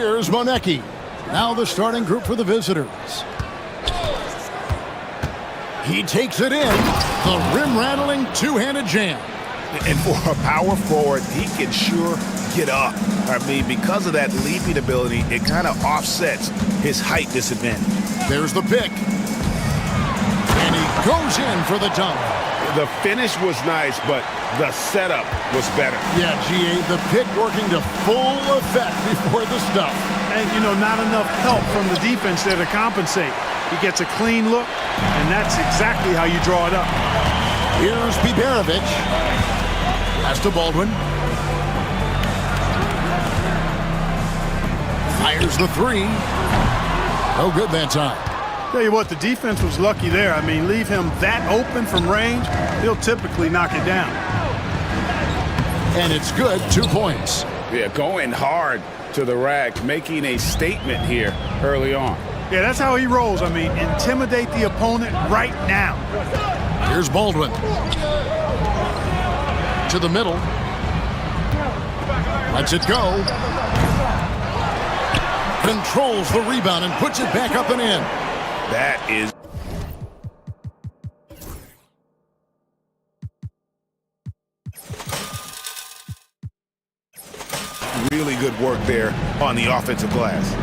Here's Monecki. Now the starting group for the visitors. He takes it in. The rim-rattling two-handed jam. And for a power forward, he can sure get up. I mean, because of that leaping ability, it kind of offsets his height disadvantage. There's the pick. And he goes in for the dunk. The finish was nice, but the setup was better. Yeah, GA, the pick working to full effect before the stuff. And, you know, not enough help from the defense there to compensate. He gets a clean look, and that's exactly how you draw it up. Here's Biberovic. Pass to Baldwin. Fires the three. No good that time. Tell you what, the defense was lucky there. I mean, leave him that open from range, he'll typically knock it down. And it's good, 2 points. Yeah, going hard to the rack, making a statement here early on. Yeah, that's how he rolls. I mean, intimidate the opponent right now. Here's Baldwin. To the middle. Lets it go. Controls the rebound and puts it back up and in. That is really good work there on the offensive glass.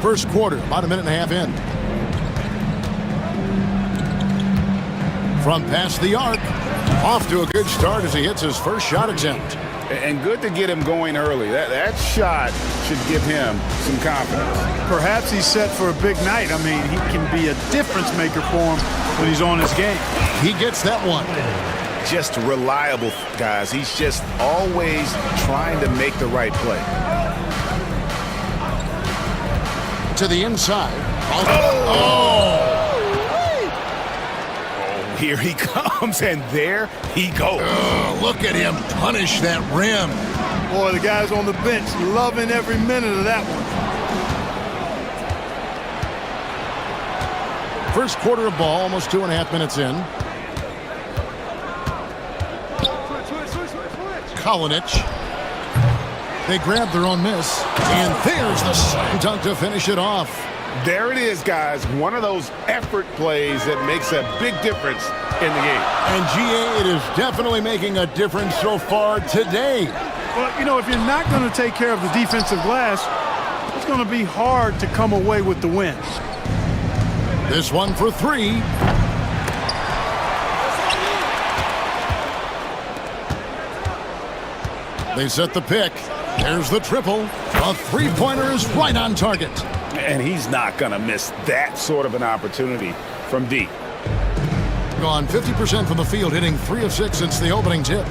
First quarter, about a minute and a half in. From past the arc, off to a good start as he hits his first shot attempt. And good to get him going early. That shot should give him some confidence. Perhaps he's set for a big night. I mean, he can be a difference maker for him when he's on his game. He gets that one. Just reliable, guys. He's just always trying to make the right play. To the inside. Oh! Here he comes, and there he goes. Look at him punish that rim. Boy, the guys on the bench loving every minute of that one. First quarter of ball, almost 2.5 minutes in. Kalinic. They grab their own miss. And there's the slam dunk to finish it off. There it is, guys. One of those effort plays that makes a big difference in the game. And GA, it is definitely making a difference so far today. Well, you know, if you're not going to take care of the defensive glass, it's going to be hard to come away with the win. This one for three. They set the pick. There's the triple. A three-pointer is right on target. And he's not going to miss that sort of an opportunity from deep. Gone 50% from the field, hitting 3 of 6 since the opening tip.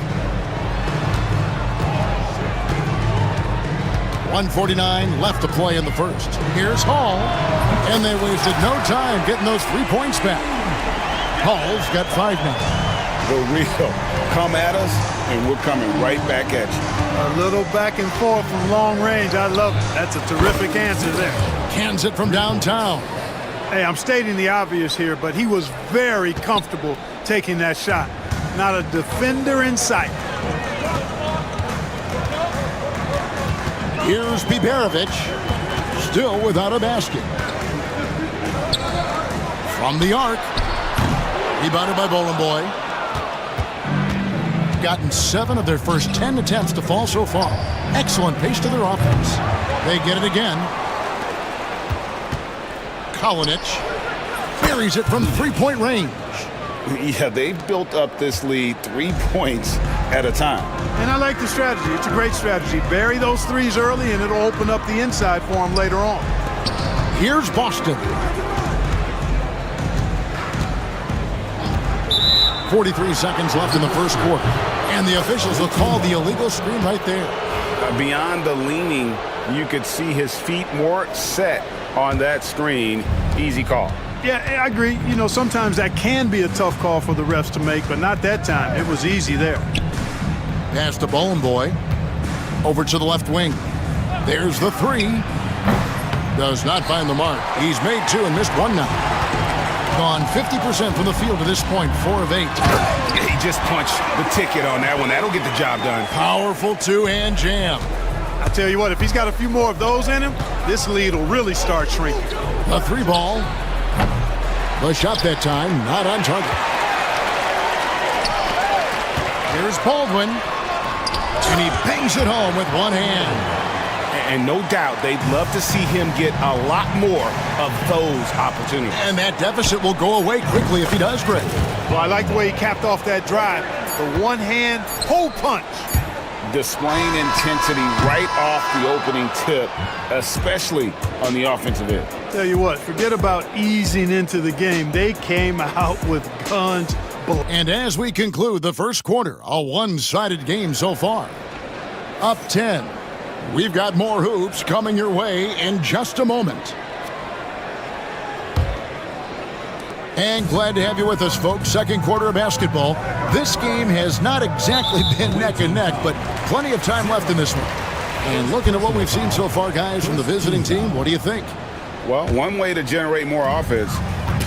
1:49 left to play in the first. Here's Hall. And they wasted no time getting those 3 points back. Hall's got 5 now. The real come at us, and we're coming right back at you. A little back and forth from long range. I love it. That's a terrific answer there. Cans it from downtown. Hey, I'm stating the obvious here, but he was very comfortable taking that shot. Not a defender in sight. Here's Biberovic, still without a basket. From the arc, rebounded by Bowling Boy. Gotten 7 of their first 10 attempts to fall so far. Excellent pace to their offense. They get it again. Kalinic buries it from 3-point range. Yeah, they've built up this lead 3 points at a time. And I like the strategy. It's a great strategy. Bury those threes early, and it'll open up the inside for him later on. Here's Boston. 43 seconds left in the first quarter. And the officials will call the illegal screen right there. Beyond the leaning, you could see his feet more set on that screen. Easy call. Yeah, I agree. You know, sometimes that can be a tough call for the refs to make, but not that time. It was easy there. Pass to Bowling Boy. Over to the left wing. There's the three. Does not find the mark. He's made 2 and missed 1 now. Gone 50% from the field to this point, 4 of 8. He just punched the ticket on that one. That'll get the job done. Powerful two-hand jam. I tell you what, if he's got a few more of those in him, this lead will really start shrinking. The three ball. The shot that time, not on target. Here's Baldwin. And he bangs it home with one hand. And no doubt they'd love to see him get a lot more of those opportunities. And that deficit will go away quickly if he does, Greg. Well, I like the way he capped off that drive. The one-hand hole punch. Displaying intensity right off the opening tip, especially on the offensive end. Tell you what, forget about easing into the game. They came out with guns. And as we conclude the first quarter, a one-sided game so far. Up 10. We've got more hoops coming your way in just a moment. And glad to have you with us, folks. Second quarter of basketball. This game has not exactly been neck and neck, but plenty of time left in this one. And looking at what we've seen so far, guys, from the visiting team, what do you think? Well, one way to generate more offense,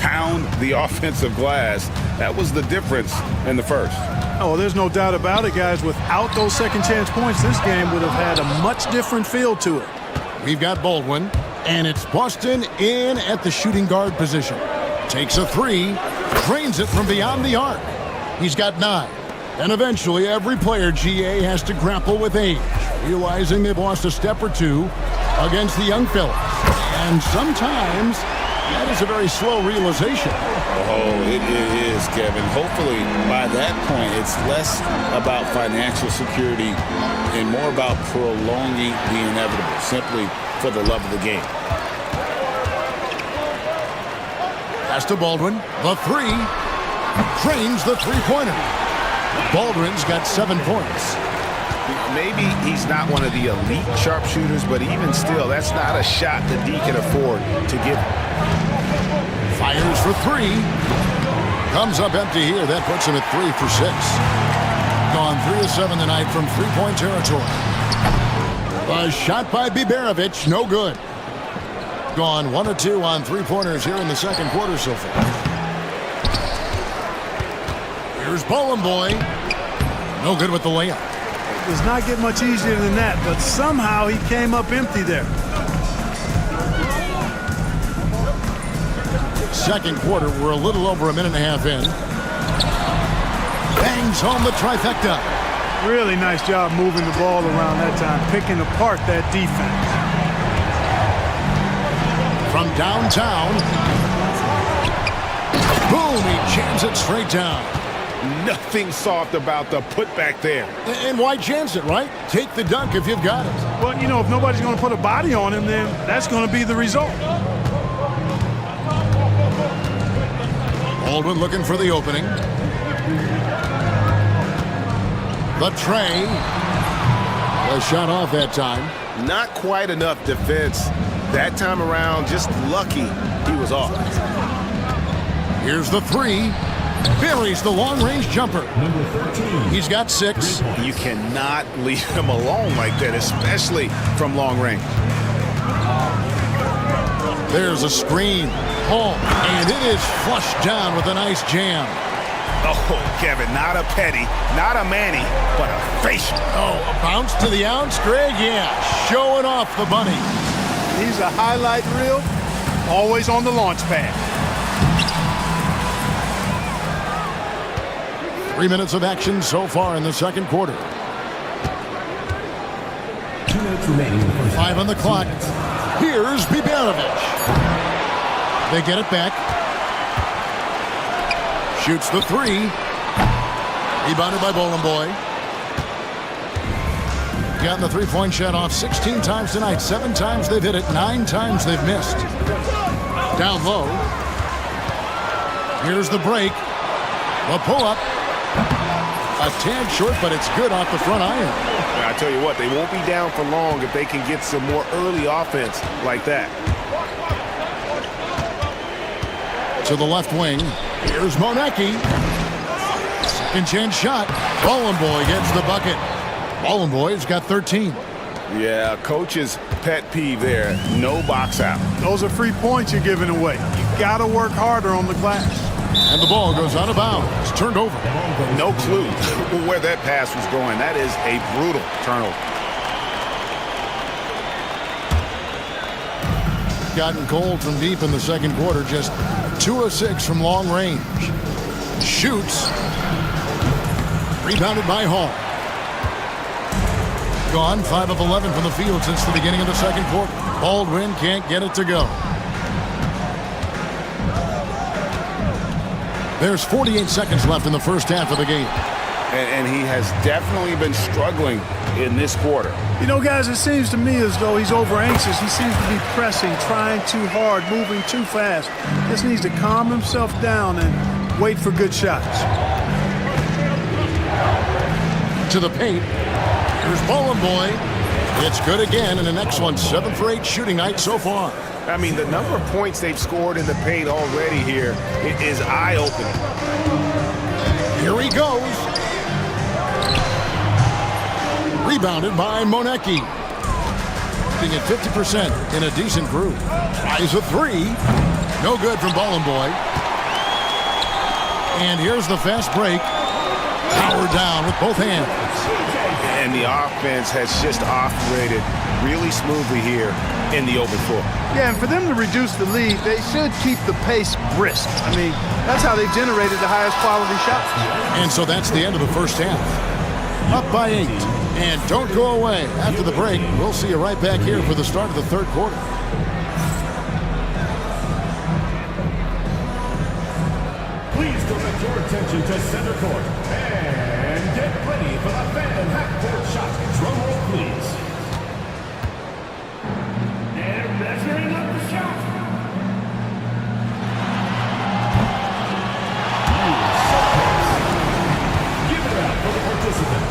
pound the offensive glass. That was the difference in the first. Oh, there's no doubt about it, guys. Without those second chance points, this game would have had a much different feel to it. We've got Baldwin, and it's Boston in at the shooting guard position. Takes a three, drains it from beyond the arc. He's got 9. And eventually, every player, GA, has to grapple with age, realizing they've lost a step or two against the young fellas. And sometimes, that is a very slow realization. Oh, it is, Kevin. Hopefully, by that point, it's less about financial security and more about prolonging the inevitable, simply for the love of the game. Pass to Baldwin. The three. Trains the three-pointer. Baldwin's got 7 points. Maybe he's not one of the elite sharpshooters, but even still, that's not a shot that he can afford to give. Fires for 3. Comes up empty here. That puts him at 3 for 6. Gone 3 of 7 tonight from three-point territory. A shot by Biberovic, no good. Gone 1 of 2 on three-pointers here in the second quarter so far. Here's Boy. No good with the layup. It does not get much easier than that, but somehow he came up empty there. Second quarter, we're a little over a minute and a half in. Bangs home the trifecta. Really nice job moving the ball around that time, picking apart that defense. From downtown. Boom, he jams it straight down. Nothing soft about the putback there. And why chance it, right? Take the dunk if you've got it. Well, you know, if nobody's going to put a body on him, then that's going to be the result. Baldwin looking for the opening. The tray. The shot off that time. Not quite enough defense that time around. Just lucky he was off. Here's the 3. Buries the long-range jumper. He's got 6. You cannot leave him alone like that, especially from long range. There's a screen. Home. And it is flushed down with a nice jam. Oh, Kevin, not a petty, not a Manny, but a facial. Oh, a bounce to the ounce, Greg? Yeah, showing off the bunny. He's a highlight reel, always on the launch pad. 3 minutes of action so far in the second quarter. 2 minutes remaining. 5 on the clock. Here's Biberovic. They get it back. Shoots the 3. Rebounded by Boy. Gotten the three-point shot off 16 times tonight. 7 times they've hit it. 9 times they've missed. Down low. Here's the break. The pull-up. A tad short, but it's good off the front iron. I tell you what, they won't be down for long if they can get some more early offense like that. To the left wing. Here's Monecki. Second chance shot. Boy gets the bucket. Boy's got 13. Yeah, coach's pet peeve there. No box out. Those are free points you're giving away. You got to work harder on the glass. And the ball goes out of bounds. It's turned over. No clue where that pass was going. That is a brutal turnover. Gotten cold from deep in the second quarter. Just 2 of 6 from long range. Shoots. Rebounded by Hall. Gone 5 of 11 from the field since the beginning of the second quarter. Baldwin can't get it to go. There's 48 seconds left in the first half of the game. And he has definitely been struggling in this quarter. You know, guys, it seems to me as though he's over anxious. He seems to be pressing, trying too hard, moving too fast. Just needs to calm himself down and wait for good shots. To the paint. Here's Bowling Boy. It's good again, and an excellent 7 for 8 shooting night so far. I mean, the number of points they've scored in the paint already here is eye-opening. Here he goes. Rebounded by Monecki. Shooting at 50% in a decent groove. Tries a 3. No good from Bowling Boy. And here's the fast break. Powered down with both hands. And the offense has just operated really smoothly here in the open floor. Yeah, and for them to reduce the lead, they should keep the pace brisk. I mean, that's how they've generated the highest quality shots. And so that's the end of the first half. Up by 8. And don't go away. After the break, we'll see you right back here for the start of the third quarter. Please direct your attention to center court. And get ready for the Phantom half-court shot. Drum roll, please. And measuring up the shot. Give it up for the participant.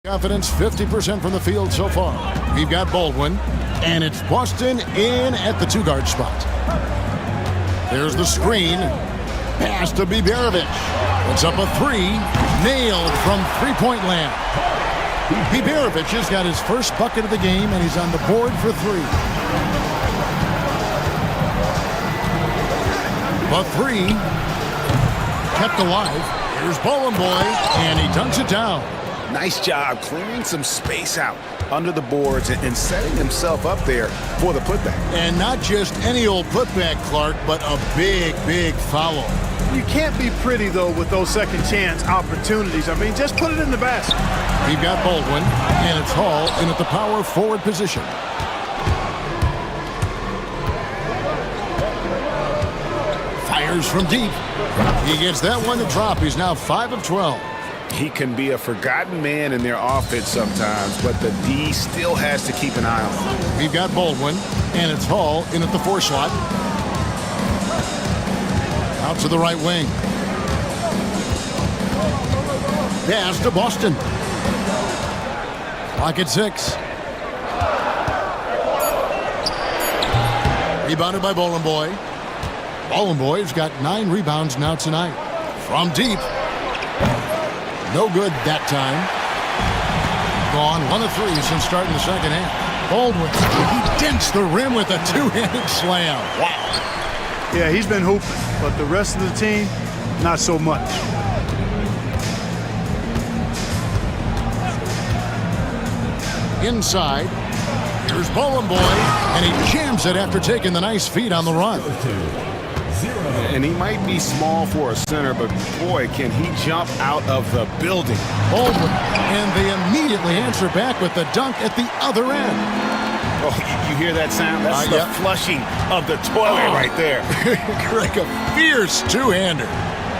Confidence 50% from the field so far. We've got Baldwin, and it's Boston in at the 2-guard spot. There's the screen. Pass to Biberovic. It's up a 3. Nailed from three-point land. Biberovic has got his first bucket of the game, and he's on the board for 3. The 3 kept alive. Here's Bowling Boy, and he dunks it down. Nice job clearing some space out under the boards and setting himself up there for the putback. And not just any old putback, Clark, but a big, big foul. You can't be pretty, though, with those second chance opportunities. I mean, just put it in the basket. We've got Baldwin, and it's Hall in at the power forward position. Fires from deep. He gets that one to drop. He's now 5 of 12. He can be a forgotten man in their offense sometimes, but the D still has to keep an eye on him. We've got Baldwin, and it's Hall in at the 4 slot. Out to the right wing. Pass to Boston. Clock at 6. Rebounded by Boy. Boy's got 9 rebounds now tonight. From deep. No good that time. Gone 1 of 3 since starting the second half. Baldwin, he dents the rim with a two-handed slam. Wow. Yeah, he's been hooping, but the rest of the team, not so much. Inside. Here's Boy, and he jams it after taking the nice feed on the run. And he might be small for a center, but boy, can he jump out of the building. Baldwin, and they immediately answer back with the dunk at the other end. Oh, you hear that sound? That's the flushing of the toilet right there. Greg, a fierce two-hander.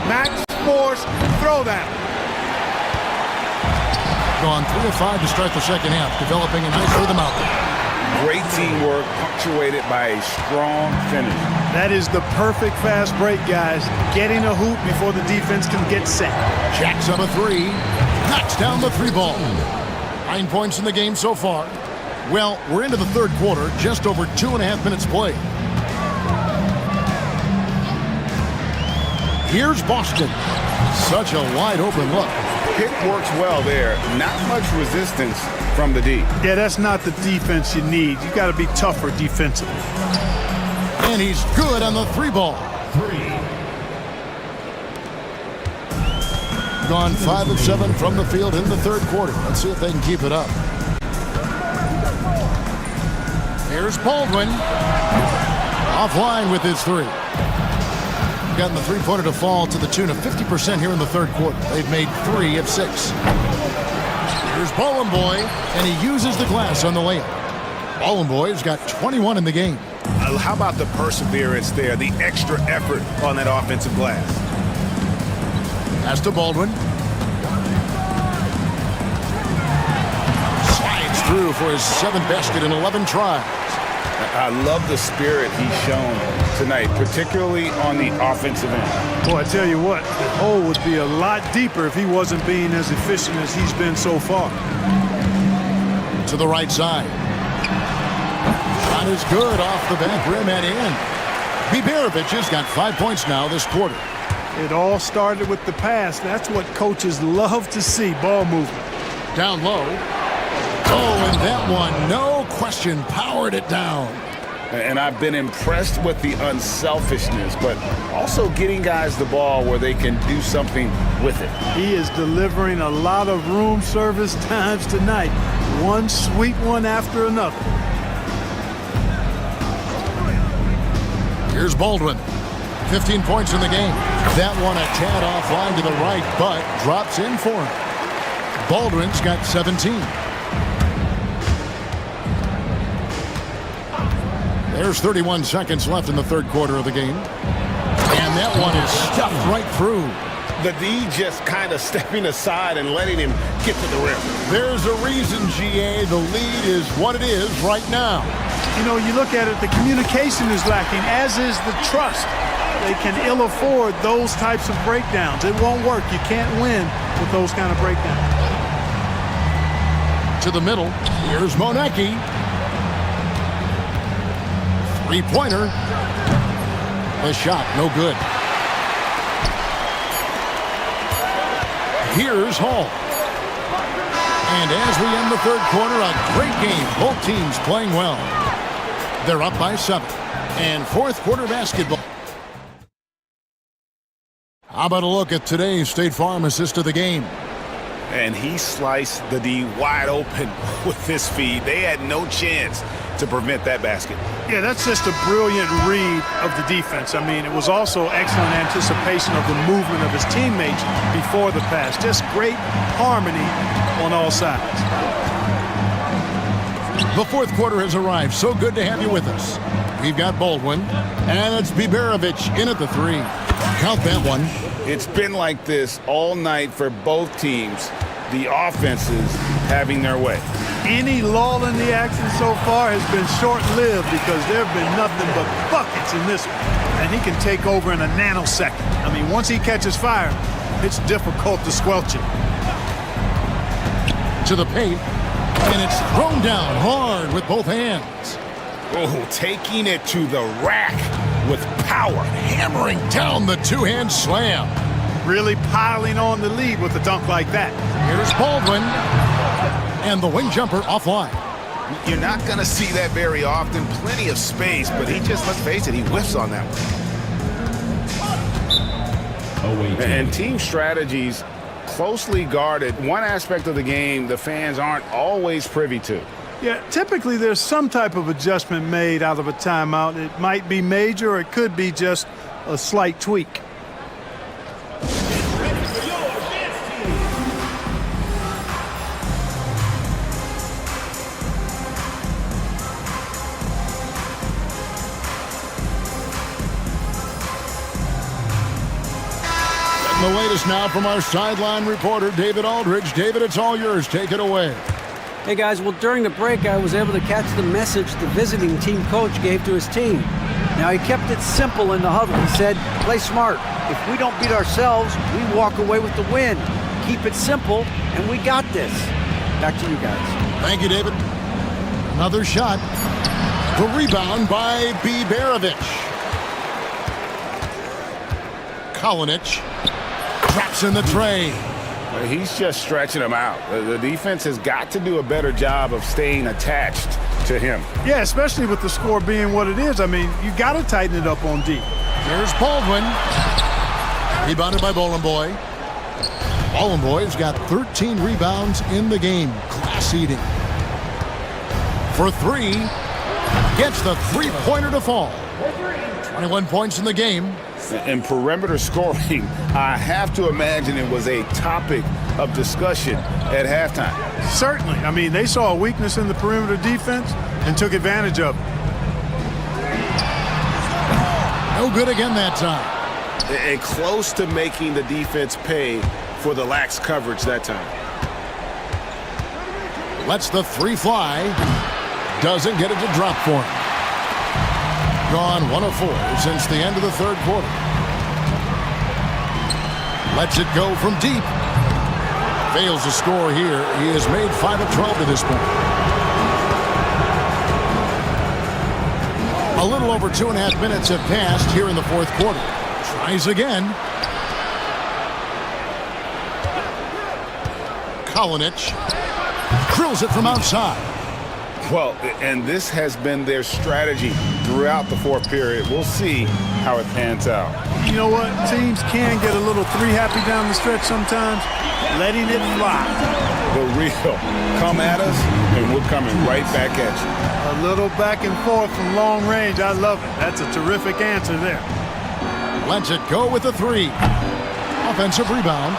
Max Force, throw that. Gone 3 of 5 to start the second half, developing a nice rhythm out there. Great teamwork, punctuated by a strong finish. That is the perfect fast break, guys. Getting a hoop before the defense can get set. Jacks up a 3, knocks down the 3 ball. 9 points in the game so far. Well, we're into the third quarter, just over 2.5 minutes played. Here's Boston. Such a wide open look. Pick works well there. Not much resistance from the D. Yeah, that's not the defense you need. You got to be tougher defensively. And he's good on the 3 ball. 3. Gone 5 of 7 from the field in the third quarter. Let's see if they can keep it up. Here's Baldwin. Offline with his 3. Gotten the three-pointer to fall to the tune of 50% here in the third quarter. They've made 3 of 6. Here's Boy, and he uses the glass on the layup. Boy's got 21 in the game. How about the perseverance there, the extra effort on that offensive glass? Pass to Baldwin. Slides through for his 7th basket in 11 tries. I love the spirit he's shown tonight, particularly on the offensive end. Boy, I tell you what, the hole would be a lot deeper if he wasn't being as efficient as he's been so far. To the right side. Shot is good off the back rim and in. Biberovic has got 5 points now this quarter. It all started with the pass. That's what coaches love to see, ball movement. Down low. Oh, and that one, no question, powered it down. And I've been impressed with the unselfishness, but also getting guys the ball where they can do something with it. He is delivering a lot of room service times tonight. One sweet one after another. Here's Baldwin. 15 points in the game. That one a tad offline to the right, but drops in for him. Baldwin's got 17. There's 31 seconds left in the third quarter of the game. And that one is stuffed right through. The D just kind of stepping aside and letting him get to the rim. There's a reason, GA, the lead is what it is right now. You know, you look at it, the communication is lacking, as is the trust. They can ill afford those types of breakdowns. It won't work. You can't win with those kind of breakdowns. To the middle. Here's Monecki. Three-pointer. The shot, no good. Here's Hall. And as we end the third quarter, a great game. Both teams playing well. They're up by 7. And fourth quarter basketball. How about a look at today's State Farm assist of the game? And he sliced the D wide open with this feed. They had no chance to prevent that basket. Yeah, that's just a brilliant read of the defense. I mean, it was also excellent anticipation of the movement of his teammates before the pass. Just great harmony on all sides. The fourth quarter has arrived. So good to have you with us. We've got Baldwin, and it's Biberovic in at the 3. Count that one. It's been like this all night for both teams. The offenses having their way. Any lull in the action so far has been short-lived because there have been nothing but buckets in this one. And he can take over in a nanosecond. I mean, once he catches fire, it's difficult to squelch it. To the paint, and it's thrown down hard with both hands. Oh, taking it to the rack with power. Hammering down the two-hand slam. Really piling on the lead with a dunk like that. Here's Baldwin. And the wing jumper offline. You're not going to see that very often. Plenty of space, but he just, let's face it, he whiffs on that one. And team strategies closely guarded. One aspect of the game the fans aren't always privy to. Yeah, typically there's some type of adjustment made out of a timeout. It might be major, or it could be just a slight tweak. The latest now from our sideline reporter, David Aldridge. David, it's all yours. Take it away. Hey guys, well during the break I was able to catch the message the visiting team coach gave to his team. Now he kept it simple in the huddle. He said, play smart. If we don't beat ourselves, we walk away with the win. Keep it simple, and we got this. Back to you guys. Thank you, David. Another shot. The rebound by Biberovich. Kalinic traps in the tray. He's just stretching him out. The defense has got to do a better job of staying attached to him. Yeah, especially with the score being what it is. I mean, you got to tighten it up on D. Here's Baldwin. Rebounded by Bolenboy. Bolenboy's got 13 rebounds in the game. Class eating. For three. Gets the three-pointer to fall. 21 points in the game. In perimeter scoring, I have to imagine it was a topic of discussion at halftime. Certainly. I mean, they saw a weakness in the perimeter defense and took advantage of it. No good again that time. And close to making the defense pay for the lax coverage that time. Lets the three fly. Doesn't get it to drop for him. Gone 1 of 4 since the end of the third quarter. Lets it go from deep. Fails to score here. He has made 5 of 12 to this point. A little over 2.5 minutes have passed here in the fourth quarter. Tries again. Kalinic drills it from outside. Well, and this has been their strategy throughout the fourth period. We'll see how it pans out. You know what? Teams can get a little three-happy down the stretch sometimes. Letting it fly. The real come at us, and we're coming right back at you. A little back and forth from long range. I love it. That's a terrific answer there. Lets it go with a three. Offensive rebound.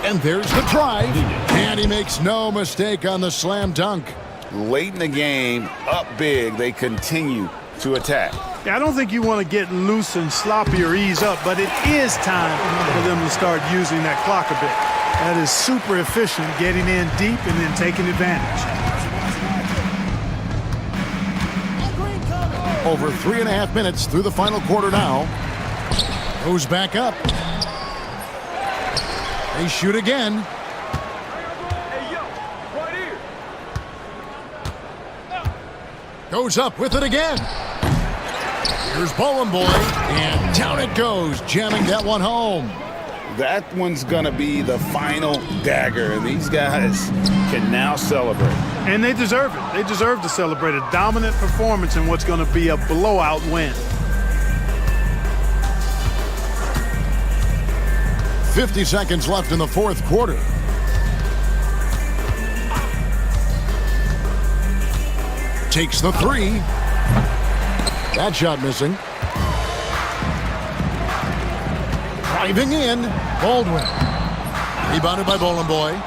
And there's the drive. And he makes no mistake on the slam dunk. Late in the game, up big, they continue to attack. Yeah, I don't think you want to get loose and sloppy or ease up, but it is time for them to start using that clock a bit. That is super efficient, getting in deep and then taking advantage. Over 3.5 minutes through the final quarter now. Goes back up. They shoot again. Goes up with it again. Here's Bolenboy, and down it goes, jamming that one home. That one's going to be the final dagger, and these guys can now celebrate. And they deserve it. They deserve to celebrate a dominant performance in what's going to be a blowout win. 50 seconds left in the fourth quarter. Takes the three. That shot missing. Driving in, Baldwin. Rebounded by Bolenboy.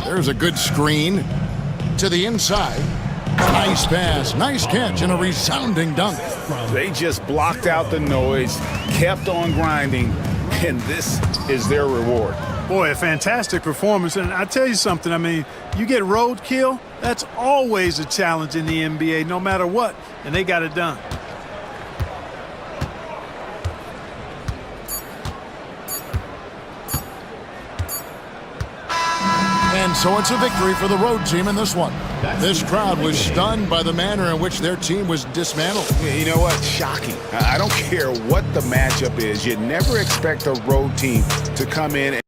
There's a good screen to the inside. Nice pass, nice catch, and a resounding dunk. They just blocked out the noise, kept on grinding, and this is their reward. Boy, a fantastic performance. And I tell you something, I mean, you get roadkill, that's always a challenge in the NBA, no matter what. And they got it done. And so it's a victory for the road team in this one. This crowd was stunned by the manner in which their team was dismantled. Yeah, you know what? Shocking. I don't care what the matchup is. You never expect a road team to come in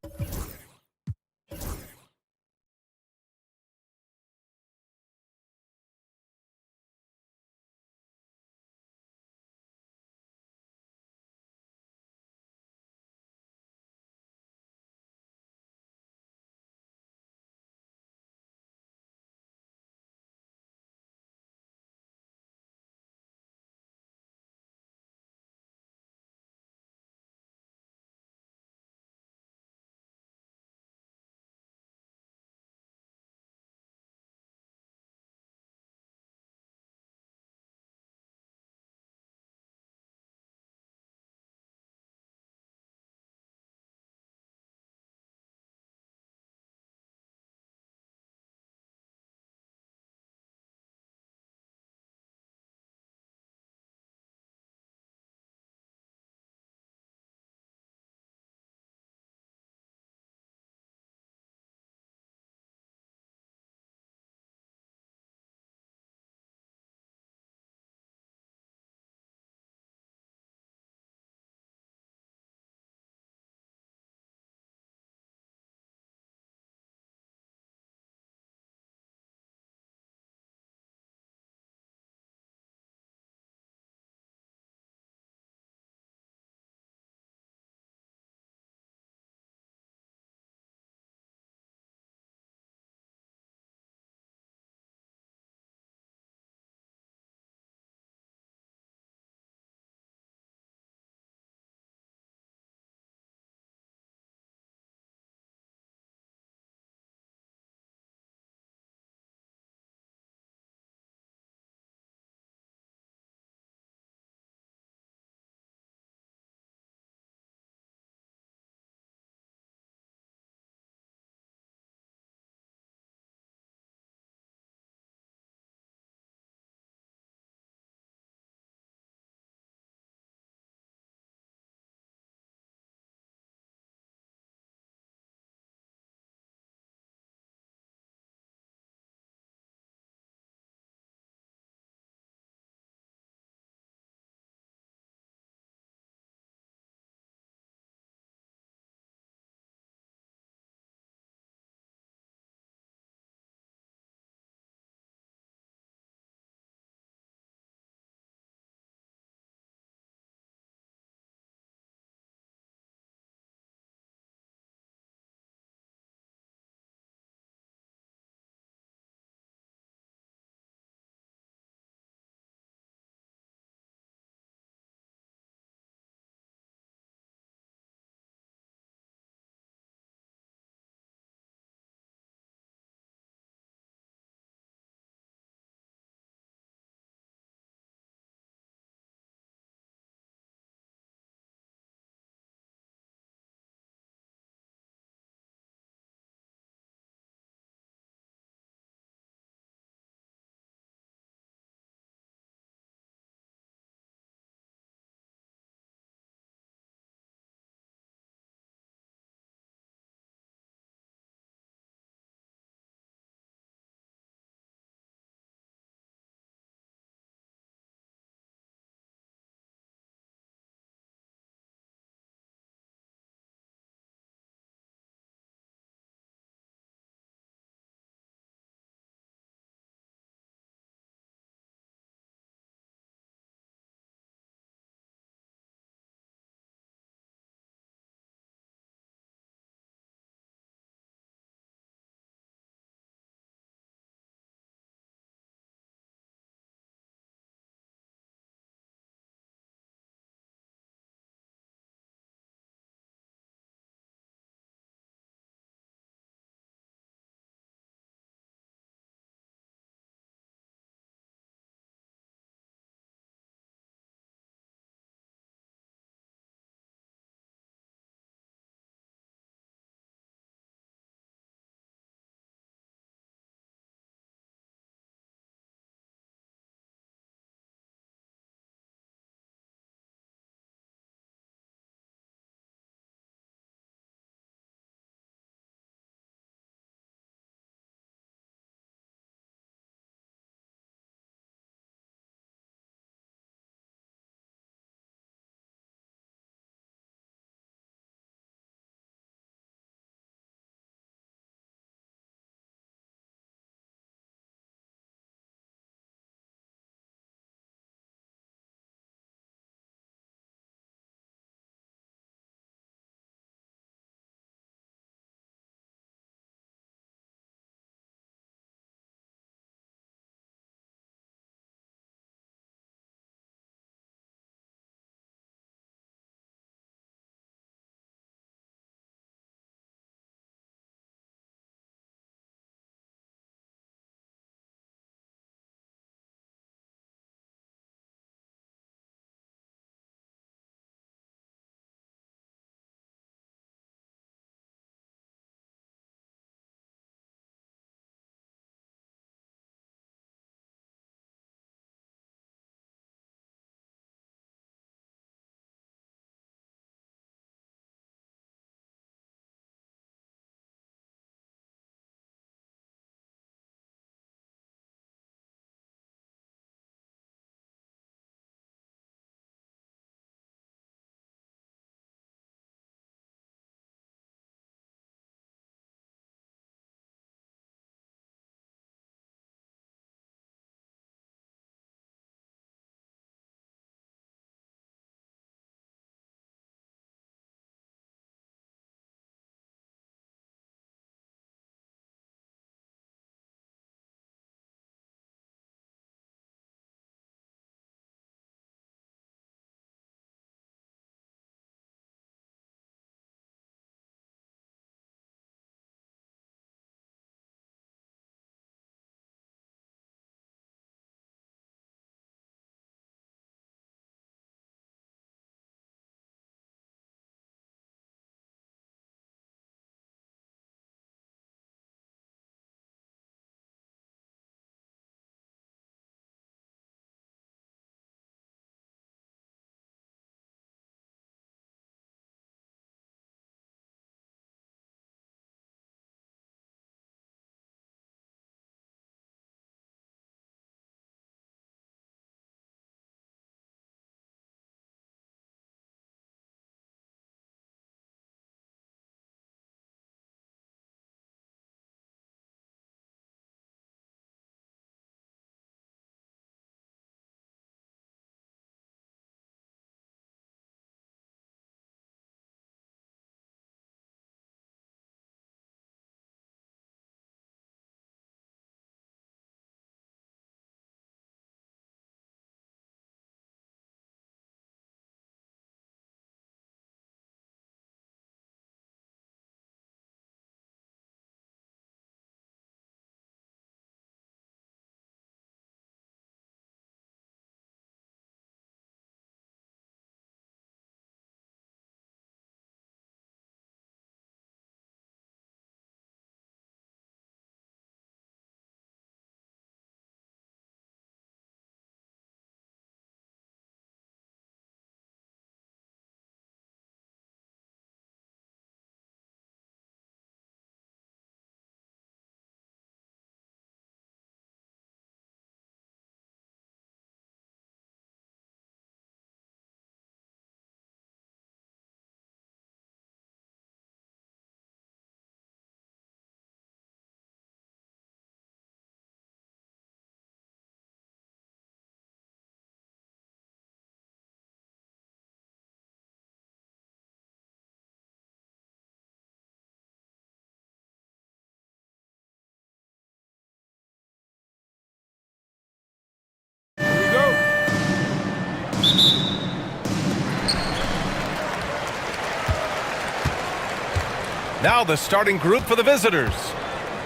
Now the starting group for the visitors.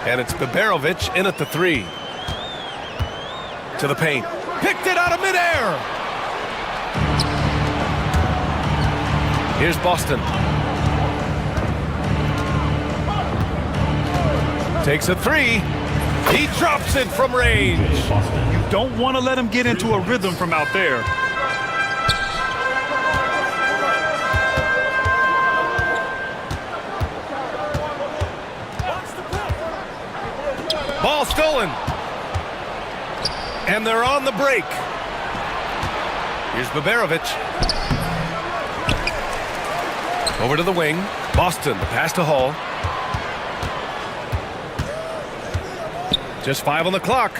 And it's Biberovic in at the 3. To the paint. Picked it out of midair. Here's Boston. Takes a 3. He drops it from range. You don't want to let him get into a rhythm from out there. Ball stolen. And they're on the break. Here's Biberovic. Over to the wing. Boston, the pass to Hall. Just 5 on the clock.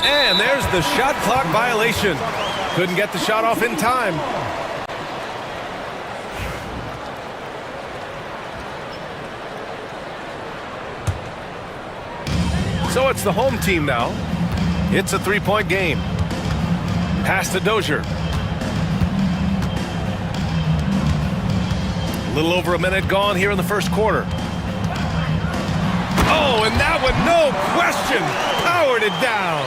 And there's the shot clock violation. Couldn't get the shot off in time. So it's the home team now. It's a 3-point game. Pass to Dozier. A little over a minute gone here in the first quarter. Oh, and that one, no question, powered it down.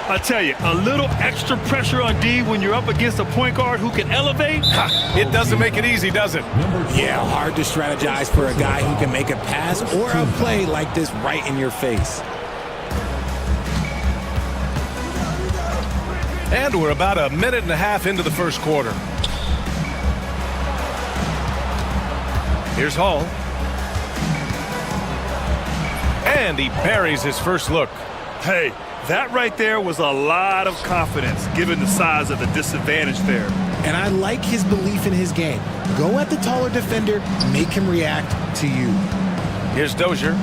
I tell you, a little extra pressure on D when you're up against a point guard who can elevate. It doesn't make it easy, does it? Yeah, hard to strategize for a guy who can make a pass or a play like this right in your face. And we're about a minute and a half into the first quarter. Here's Hall. And he buries his first look. Hey, that right there was a lot of confidence given the size of the disadvantage there. And I like his belief in his game. Go at the taller defender, make him react to you. Here's Dozier.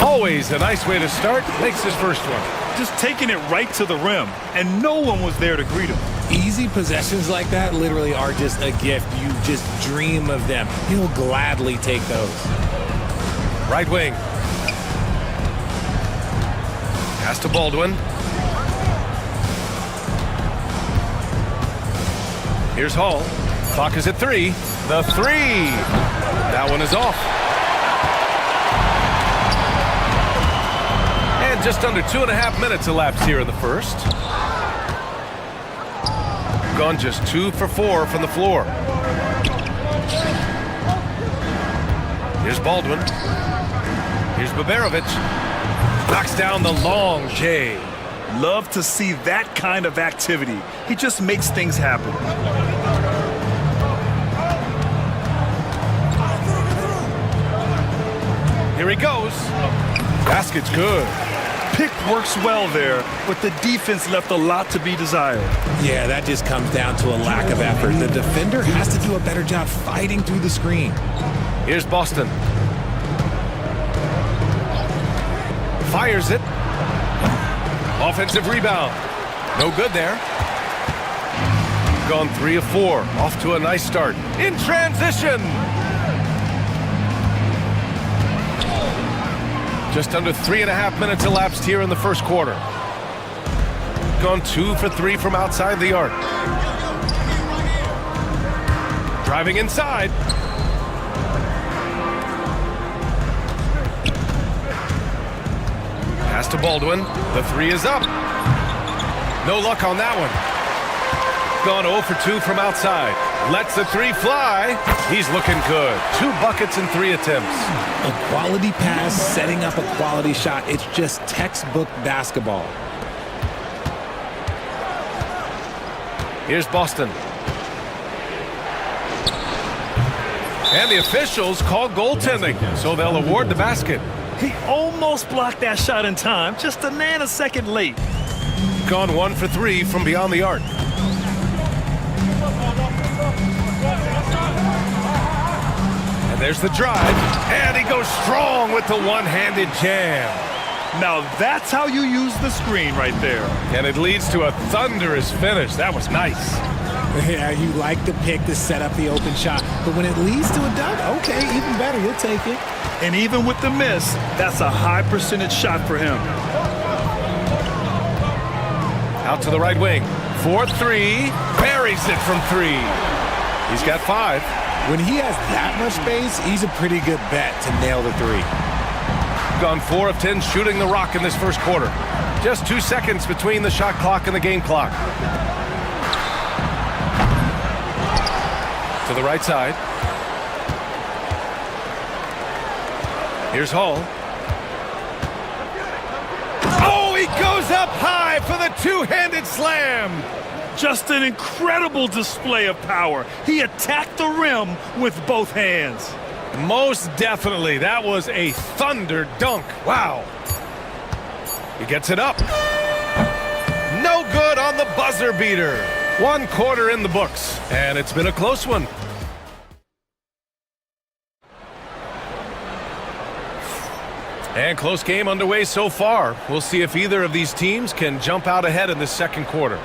Always a nice way to start. Makes his first one. Just taking it right to the rim, and no one was there to greet him. Easy possessions like that literally are just a gift. You just dream of them. He'll gladly take those. Right wing. Pass to Baldwin. Here's Hall. Clock is at 3. The 3. That one is off. And just under 2.5 minutes elapsed here in the first. Gone just 2 for 4 from the floor. Here's Baldwin. Here's Biberovic. Knocks down the long J. Love to see that kind of activity. He just makes things happen. Here he goes. Basket's good. Pick works well there, but the defense left a lot to be desired. Yeah, that just comes down to a lack of effort. The defender has to do a better job fighting through the screen. Here's Boston. Fires it. Offensive rebound. No good there. Gone 3 of 4. Off to a nice start. In transition. Just under 3.5 minutes elapsed here in the first quarter. Gone 2 for 3 from outside the arc. Driving inside. Pass to Baldwin. The 3 is up. No luck on that one. Gone 0 for 2 from outside. Lets the 3 fly. He's looking good. 2 buckets in 3 attempts. A quality pass, setting up a quality shot. It's just textbook basketball. Here's Boston. And the officials call goaltending, so they'll award the basket. He almost blocked that shot in time, just a nanosecond late. Gone 1 for 3 from beyond the arc. And there's the drive, and he goes strong with the one-handed jam. Now that's how you use the screen right there. And it leads to a thunderous finish. That was nice. Yeah, you like the pick to set up the open shot, but when it leads to a dunk, okay, even better, you'll take it. And even with the miss, that's a high percentage shot for him. Out to the right wing. for three. Buries it from three. He's got 5. When he has that much space, he's a pretty good bet to nail the three. Gone 4 of 10 shooting the rock in this first quarter. Just 2 seconds between the shot clock and the game clock. To the right side. Here's Hall. Oh, he goes up high for the two-handed slam. Just an incredible display of power. He attacked the rim with both hands. Most definitely. That was a thunder dunk. Wow. He gets it up. No good on the buzzer beater. 1 quarter in the books, and it's been a close one. And close game underway so far. We'll see if either of these teams can jump out ahead in this second quarter.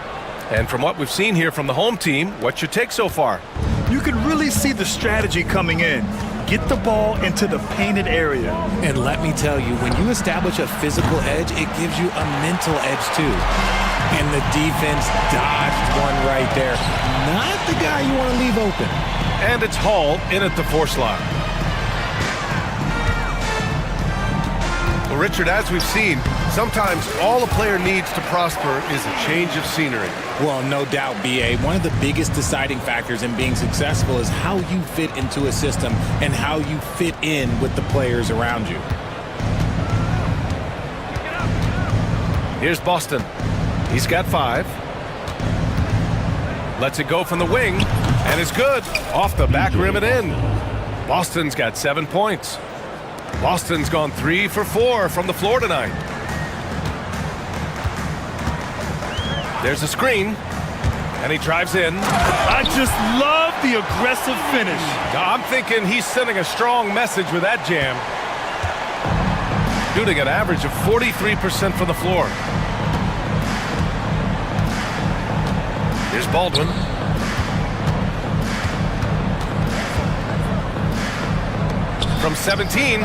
And from what we've seen here from the home team, what's your take so far? You can really see the strategy coming in. Get the ball into the painted area. And let me tell you, when you establish a physical edge, it gives you a mental edge too. And the defense dodged one right there. Not the guy you want to leave open. And it's Hall in at the 4 slot. Well, Richard, as we've seen, sometimes all a player needs to prosper is a change of scenery. Well, no doubt, B.A. One of the biggest deciding factors in being successful is how you fit into a system and how you fit in with the players around you. Here's Boston. He's got 5. Lets it go from the wing, and it's good. Off the back rim and in. Boston's got 7 points. Boston's gone 3 for 4 from the floor tonight. There's a screen, and he drives in. I just love the aggressive finish. I'm thinking he's sending a strong message with that jam. Shooting an average of 43% from the floor. Here's Baldwin. From 17,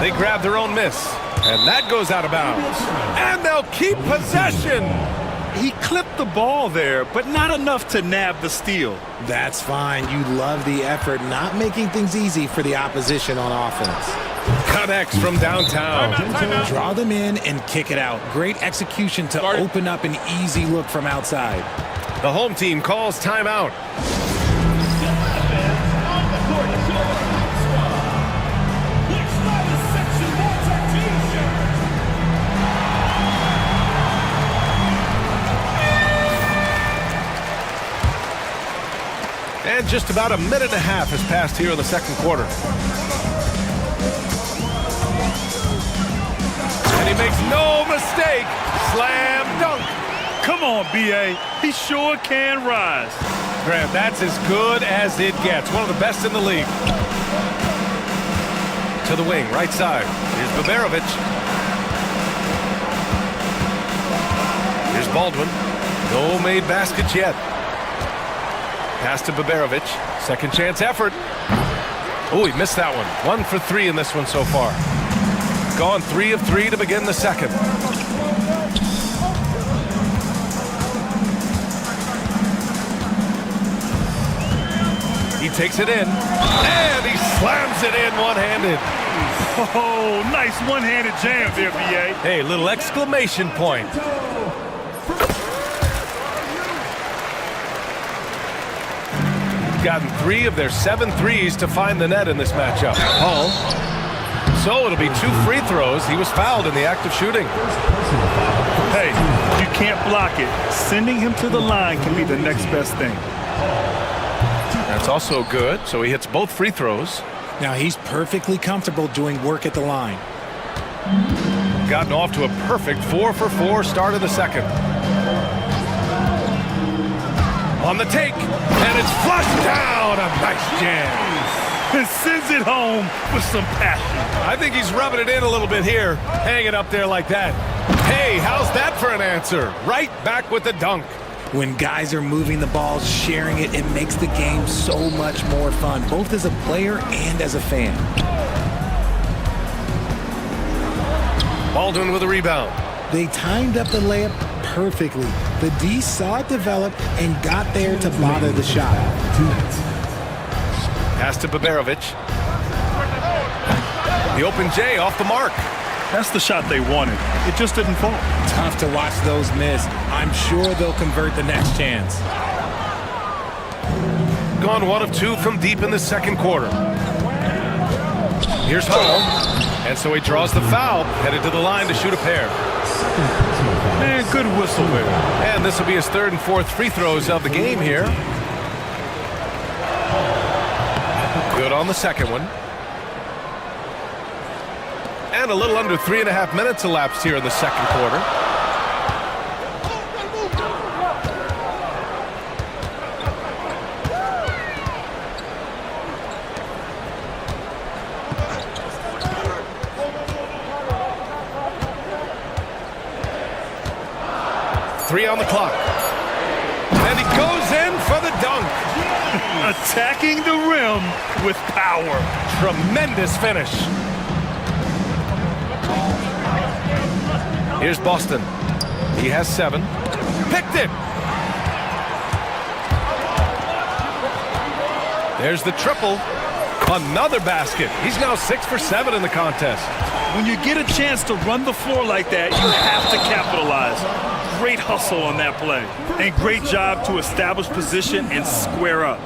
they grab their own miss. And that goes out of bounds. And they'll keep possession. He clipped the ball there, but not enough to nab the steal. That's fine. You love the effort, not making things easy for the opposition on offense. Connects from downtown. Draw them in and kick it out. Great execution to open up an easy look from outside. The home team calls timeout. And just about a minute and a half has passed here in the second quarter. And he makes no mistake. Slam dunk. Come on, B.A. He sure can rise. Grant, that's as good as it gets. One of the best in the league. To the wing, right side. Here's Baberovic. Here's Baldwin. No made baskets yet. Pass to Baberovic. Second chance effort. Oh, he missed that one. 1 for 3 in this one so far. Gone 3 of 3 to begin the second. He takes it in, and he slams it in one-handed. Oh, nice one-handed jam there, B.A. Hey, little exclamation point. Gotten 3 of their 7 threes to find the net in this matchup. Hall. So it'll be 2 free throws. He was fouled in the act of shooting. Hey, you can't block it. Sending him to the line can be the next best thing. That's also good. So he hits both free throws. Now he's perfectly comfortable doing work at the line. Gotten off to a perfect 4 for 4 start of the second. On the take, and it's flushed down. A nice jam. And sends it home with some passion. I think he's rubbing it in a little bit here. Hang it up there like that. Hey, how's that for an answer? Right back with the dunk. When guys are moving the ball, sharing it, it makes the game so much more fun, both as a player and as a fan. Baldwin with a rebound. They timed up the layup perfectly. The D saw it develop and got there to bother the shot. Pass to Baberovic. The open J off the mark. That's the shot they wanted. It just didn't fall. Tough to watch those miss. I'm sure they'll convert the next chance. Gone 1 of 2 from deep in the second quarter. Here's Hall. And so he draws the foul, headed to the line to shoot a pair. Man, good whistle there. And this will be his third and fourth free throws of the game here. Good on the second one. And a little under 3.5 minutes elapsed here in the second quarter. Three on the clock. And he goes in for the dunk. Attacking the rim with power. Tremendous finish. Here's Boston. He has 7. Picked it. There's the triple. Another basket. He's now 6 for 7 in the contest. When you get a chance to run the floor like that, you have to capitalize. Great hustle on that play. And great job to establish position and square up.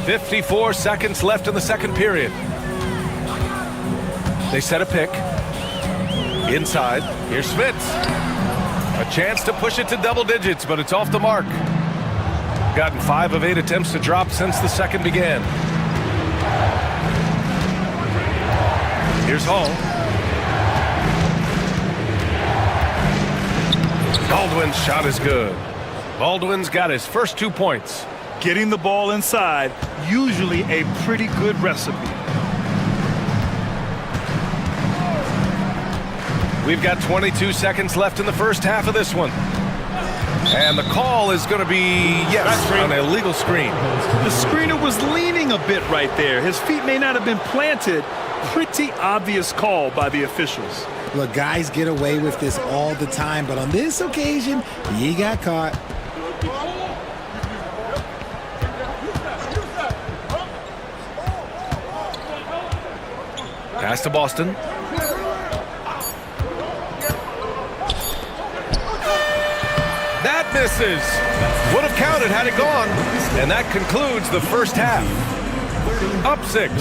54 seconds left in the second period. They set a pick. Inside. Here's Schmitz. A chance to push it to double digits, but it's off the mark. Gotten 5 of 8 attempts to drop since the second began. Here's Hall. Baldwin's shot is good. Baldwin's got his first 2 points. Getting the ball inside, usually a pretty good recipe. We've got 22 seconds left in the first half of this one. And the call is going to be, yes, an illegal screen. The screener was leaning a bit right there. His feet may not have been planted. Pretty obvious call by the officials. Look, guys get away with this all the time, but on this occasion, he got caught. Pass to Boston. That misses. Would have counted had it gone. And that concludes the first half. Up 6.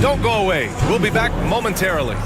Don't go away. We'll be back momentarily.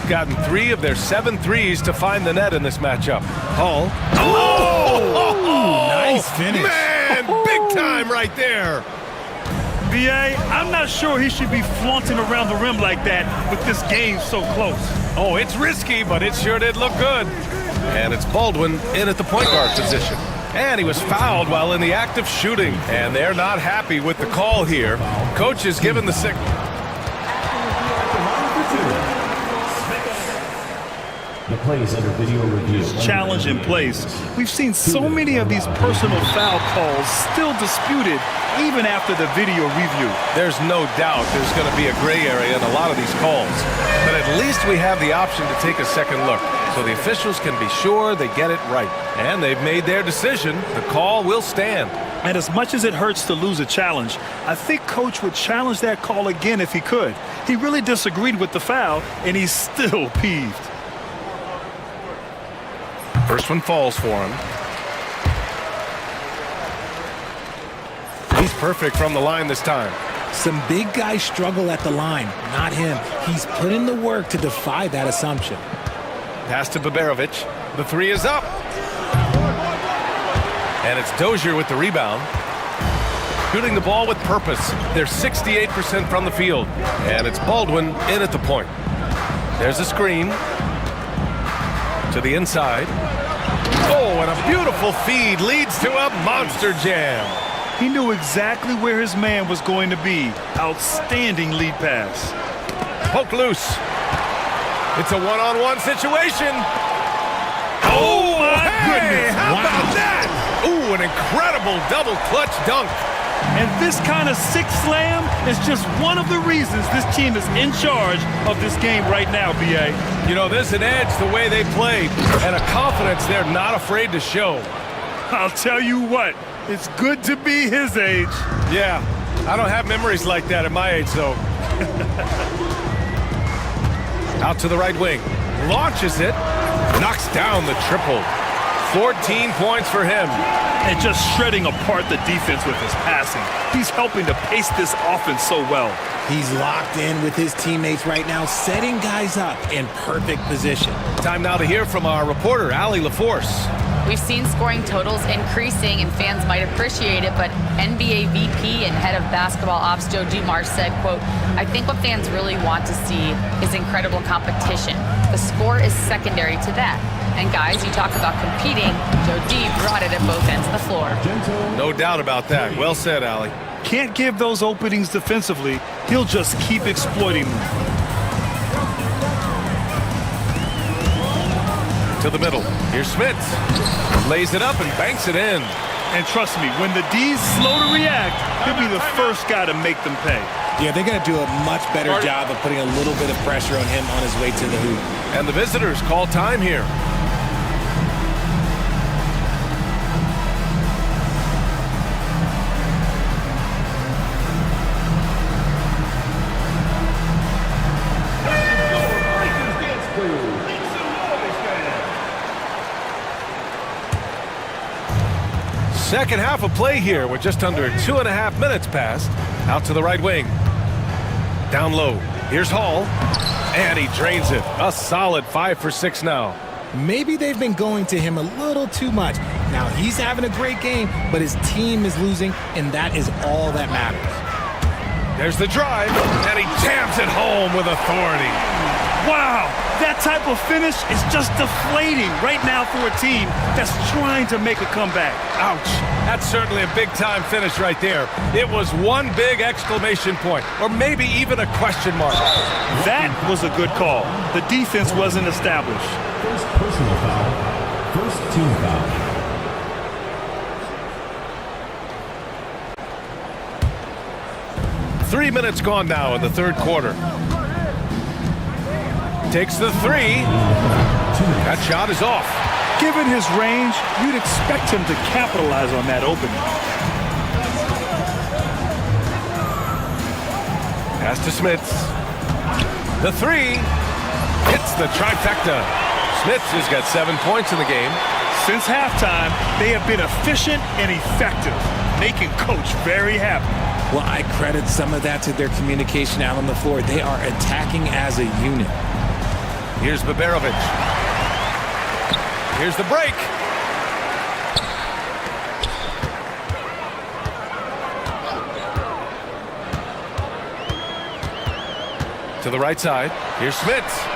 Gotten 3 of their 7 threes to find the net in this matchup. Hall. Oh! Nice finish. Man, big time right there. B.A., I'm not sure he should be flaunting around the rim like that with this game so close. Oh, it's risky, but it sure did look good. And it's Baldwin in at the point guard position. And he was fouled while in the act of shooting. And they're not happy with the call here. Coach has given the signal. plays under video review. Challenge in place. We've seen so many of these personal foul calls still disputed even after the video review. There's no doubt there's going to be a gray area in a lot of these calls. But at least we have the option to take a second look, so the officials can be sure they get it right. And they've made their decision. The call will stand. And as much as it hurts to lose a challenge, I think Coach would challenge that call again if he could. He really disagreed with the foul, and he's still peeved. First one falls for him. He's perfect from the line this time. Some big guys struggle at the line, not him. He's put in the work to defy that assumption. Pass to Baberovic. The three is up. And it's Dozier with the rebound. Shooting the ball with purpose. They're 68% from the field. And it's Baldwin in at the point. There's a screen. To the inside. Oh, and a beautiful feed leads to a monster jam. He knew exactly where his man was going to be. Outstanding lead pass. Poke loose. It's a one-on-one situation. Oh, my goodness. How about that? Ooh, an incredible double clutch dunk. And this kind of six slam is just one of the reasons this team is in charge of this game right now, B.A. You know, there's an edge the way they play and a confidence they're not afraid to show. I'll tell you what, it's good to be his age. Yeah, I don't have memories like that at my age, though. Out to the right wing. Launches it. Knocks down the triple. 14 points for him. And just shredding apart the defense with his passing. He's helping to pace this offense so well. He's locked in with his teammates right now, setting guys up in perfect position. Time now to hear from our reporter, Allie LaForce. We've seen scoring totals increasing, and fans might appreciate it, but NBA VP and head of basketball ops Joe Dumars said, quote, "I think what fans really want to see is incredible competition. The score is secondary to that. And guys, you talk about competing, Joe D brought it at both ends of the floor." No doubt about that. Well said, Allie. Can't give those openings defensively. He'll just keep exploiting them. To the middle. Here's Smits. Lays it up and banks it in. And trust me, when the D's slow to react, he'll be the first guy to make them pay. Yeah, they're going to do a much better job of putting a little bit of pressure on him on his way to the hoop. And the visitors call time here. Second half of play here with just under 2.5 minutes passed. Out to the right wing. Down low. Here's Hall. And he drains it. A solid 5 for 6 now. Maybe they've been going to him a little too much. Now he's having a great game, but his team is losing, and that is all that matters. There's the drive, and he jams it home with authority. Wow, that type of finish is just deflating right now for a team that's trying to make a comeback. Ouch. That's certainly a big-time finish right there. It was one big exclamation point, or maybe even a question mark. That was a good call. The defense wasn't established. First personal foul. First team foul. Three minutes gone now in the third quarter. Takes the three. That shot is off. Given his range, you'd expect him to capitalize on that opening. Pass to Smits. The three hits the trifecta. Smits has got 7 points in the game. Since halftime, they have been efficient and effective, making Coach very happy. Well, I credit some of that to their communication out on the floor. They are attacking as a unit. Here's Baberovic. Here's the break. To the right side. Here's Smits.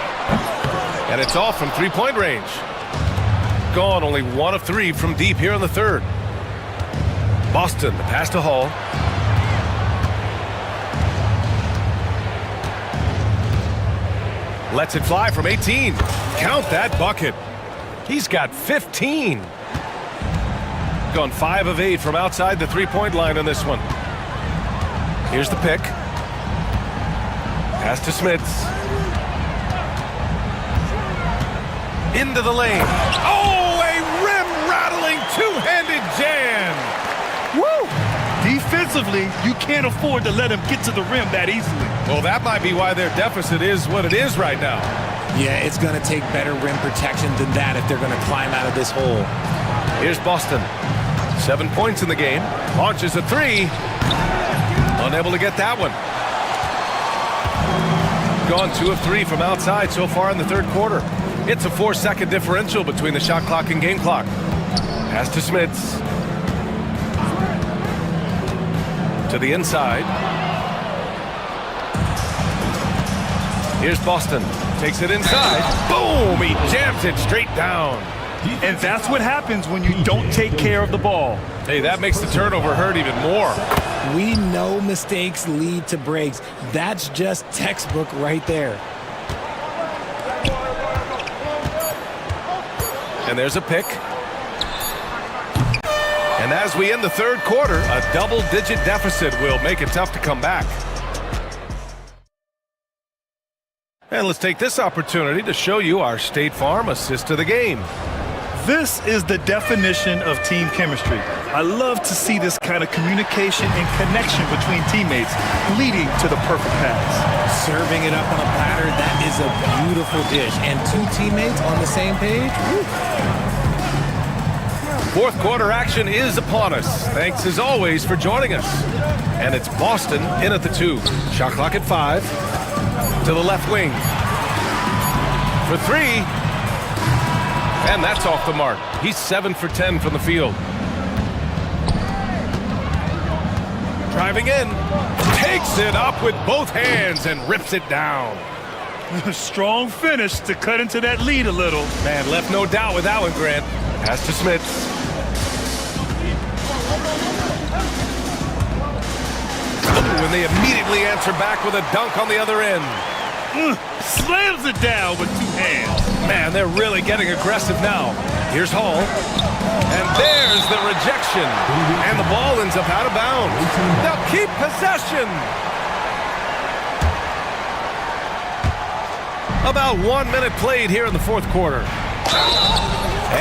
And it's off from three-point range. Gone only 1 of 3 from deep here in the third. Boston, the pass to Hall. Lets it fly from 18. Count that bucket. He's got 15. Gone 5 of 8 from outside the three-point line on this one. Here's the pick. Pass to Smits. Into the lane. Oh, a rim-rattling two-handed jam. Woo! Defensively, you can't afford to let him get to the rim that easily. Well, that might be why their deficit is what it is right now. Yeah, it's going to take better rim protection than that if they're going to climb out of this hole. Here's Boston. 7 points in the game. Launches a three. Unable to get that one. Gone 2 of 3 from outside so far in the third quarter. It's a 4-second differential between the shot clock and game clock. Pass to Smits. To the inside. Here's Boston. Takes it inside. Boom! He jams it straight down. And that's what happens when you don't take care of the ball. Hey, that makes the turnover hurt even more. We know mistakes lead to breaks. That's just textbook right there. And there's a pick. And as we end the third quarter, a double-digit deficit will make it tough to come back. And let's take this opportunity to show you our State Farm assist to the game. This is the definition of team chemistry. I love to see this kind of communication and connection between teammates leading to the perfect pass. Serving it up on a platter, that is a beautiful dish. And 2 teammates on the same page. Woo. Fourth quarter action is upon us. Thanks as always for joining us. And it's Boston in at the 2. Shot clock at 5. To the left wing. For 3. And that's off the mark. He's 7 for 10 from the field. Driving in. Takes it up with both hands and rips it down. Strong finish to cut into that lead a little. Man, left no doubt with that one, Grant. Pass to Smits. And they immediately answer back with a dunk on the other end. Slams it down with 2 hands. Man, they're really getting aggressive now. Here's Hall. And there's the rejection. And the ball ends up out of bounds. They'll keep possession. About 1 minute played here in the fourth quarter.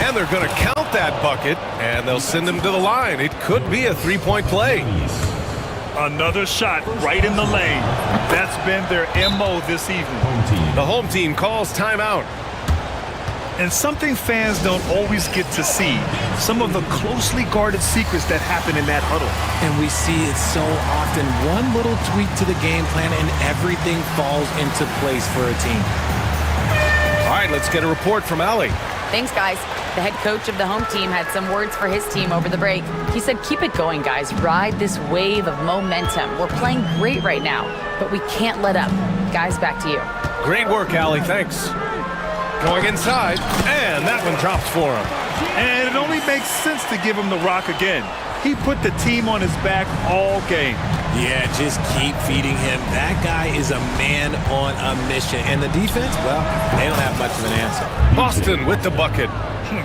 And they're going to count that bucket, and they'll send him to the line. It could be a 3-point play. Another shot right in the lane. That's been their MO this evening. The home team calls timeout. And something fans don't always get to see, some of the closely guarded secrets that happen in that huddle. And we see it so often. One little tweak to the game plan and everything falls into place for a team. All right, let's get a report from Allie. Thanks, guys. The head coach of the home team had some words for his team over the break. He said, keep it going, guys. Ride this wave of momentum. We're playing great right now, but we can't let up. Guys, back to you. Great work, Allie. Thanks. Going inside, and that one drops for him. And it only makes sense to give him the rock again. He put the team on his back all game. Yeah, just keep feeding him. That guy is a man on a mission. And the defense, well, they don't have much of an answer. Boston with the bucket.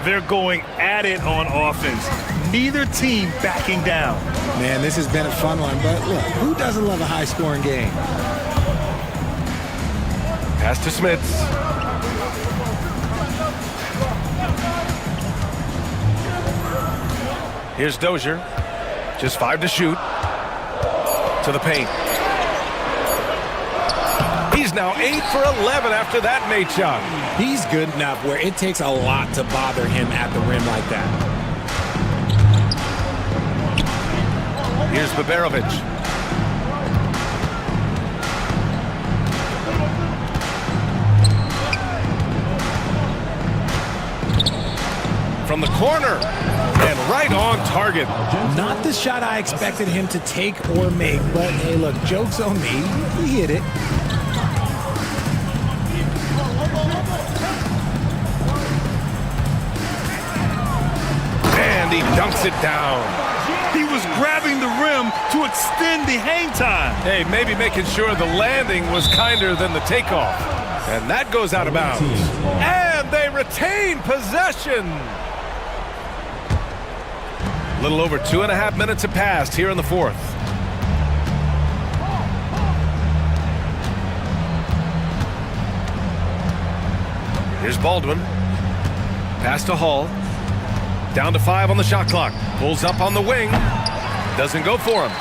They're going at it on offense. Neither team backing down. Man, this has been a fun one, but look, who doesn't love a high-scoring game? Pass to Smits. Here's Dozier. Just 5 to shoot. To the paint. He's now 8 for 11 after that made shot. He's good enough where it takes a lot to bother him at the rim like that. Here's Baberovic. From the corner. And right on target. Not the shot I expected him to take or make, but hey, look, joke's on me. He hit it. And he dunks it down. He was grabbing the rim to extend the hang time. Hey, maybe making sure the landing was kinder than the takeoff. And that goes out of bounds. And they retain possession. A little over 2.5 minutes have passed here in the fourth. Here's Baldwin. Pass to Hall. Down to 5 on the shot clock. Pulls up on the wing. Doesn't go for him.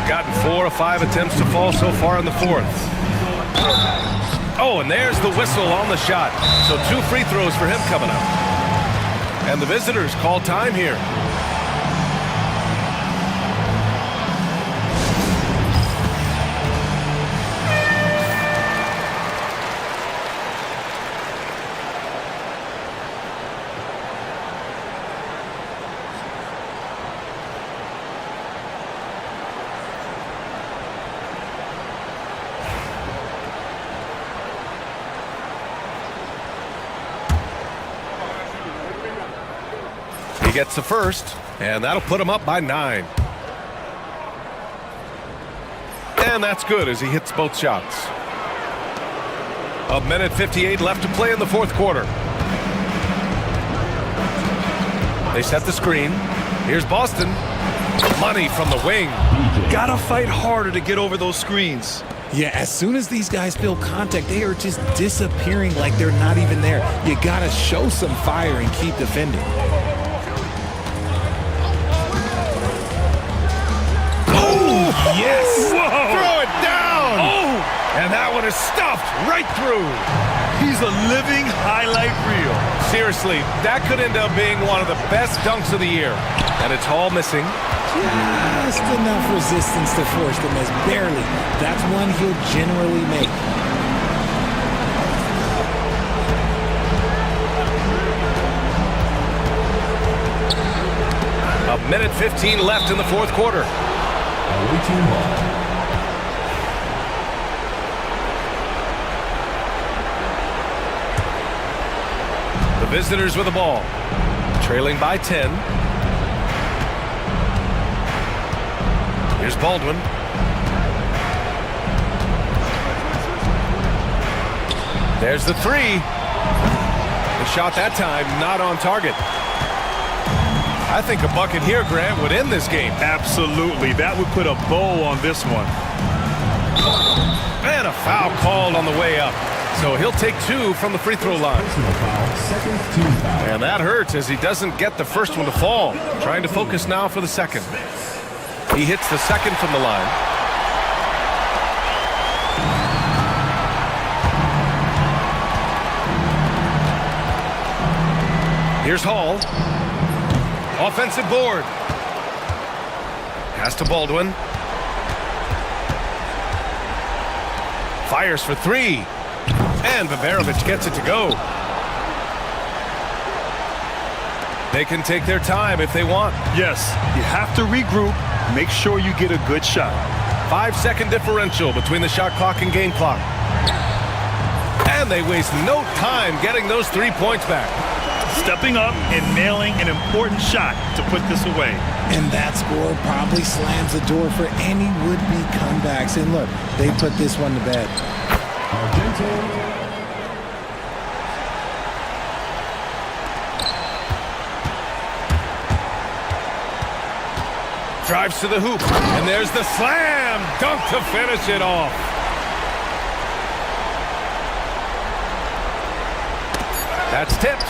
Gotten 4 of 5 attempts to fall so far in the fourth. Oh, and there's the whistle on the shot. So 2 free throws for him coming up. And the visitors call time here. Gets the first, and that'll put him up by 9. And that's good as he hits both shots. 1:58 left to play in the fourth quarter. They set the screen. Here's Boston. Money from the wing. Gotta fight harder to get over those screens. Yeah, as soon as these guys feel contact, they are just disappearing like they're not even there. You gotta show some fire and keep defending. Yes! Whoa! Throw it down! Oh! And that one is stuffed right through. He's a living highlight reel. Seriously, that could end up being one of the best dunks of the year. And it's all missing. Just enough resistance to force the miss. Barely. That's one he'll generally make. 1:15 left in the fourth quarter. The visitors with the ball, trailing by 10. Here's Baldwin. There's the three. The shot that time not on target. I think a bucket here, Grant, would end this game. Absolutely. That would put a bow on this one. And a foul called on the way up. So he'll take 2 from the free throw line. And that hurts as he doesn't get the first one to fall. Trying to focus now for the second. He hits the second from the line. Here's Hall. Offensive board. Pass to Baldwin. Fires for 3. And Babarovich gets it to go. They can take their time if they want. Yes, you have to regroup. Make sure you get a good shot. 5-second differential between the shot clock and game clock. And they waste no time getting those 3 points back. Stepping up and nailing an important shot to put this away. And that score probably slams the door for any would-be comebacks. And look, they put this one to bed. Drives to the hoop, and there's the slam dunk to finish it off. That's tipped.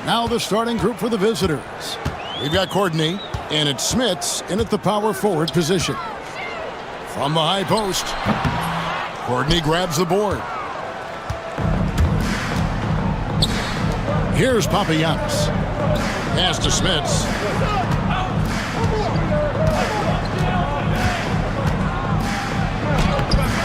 Now the starting group for the visitors. We've got Courtney, and it's Smits in at the power forward position. From the high post, Courtney grabs the board. Here's Papagiannis. Pass to Smits.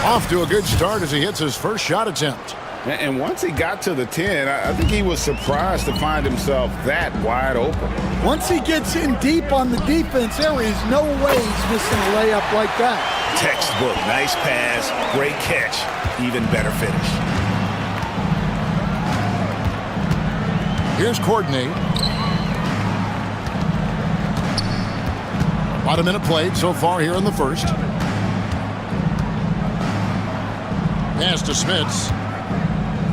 Off to a good start as he hits his first shot attempt. And once he got to the 10, I think he was surprised to find himself that wide open. Once he gets in deep on the defense, there is no way he's missing a layup like that. Textbook, nice pass, great catch, even better finish. Here's Courtney. About a minute played so far here in the first. Pass to Smits.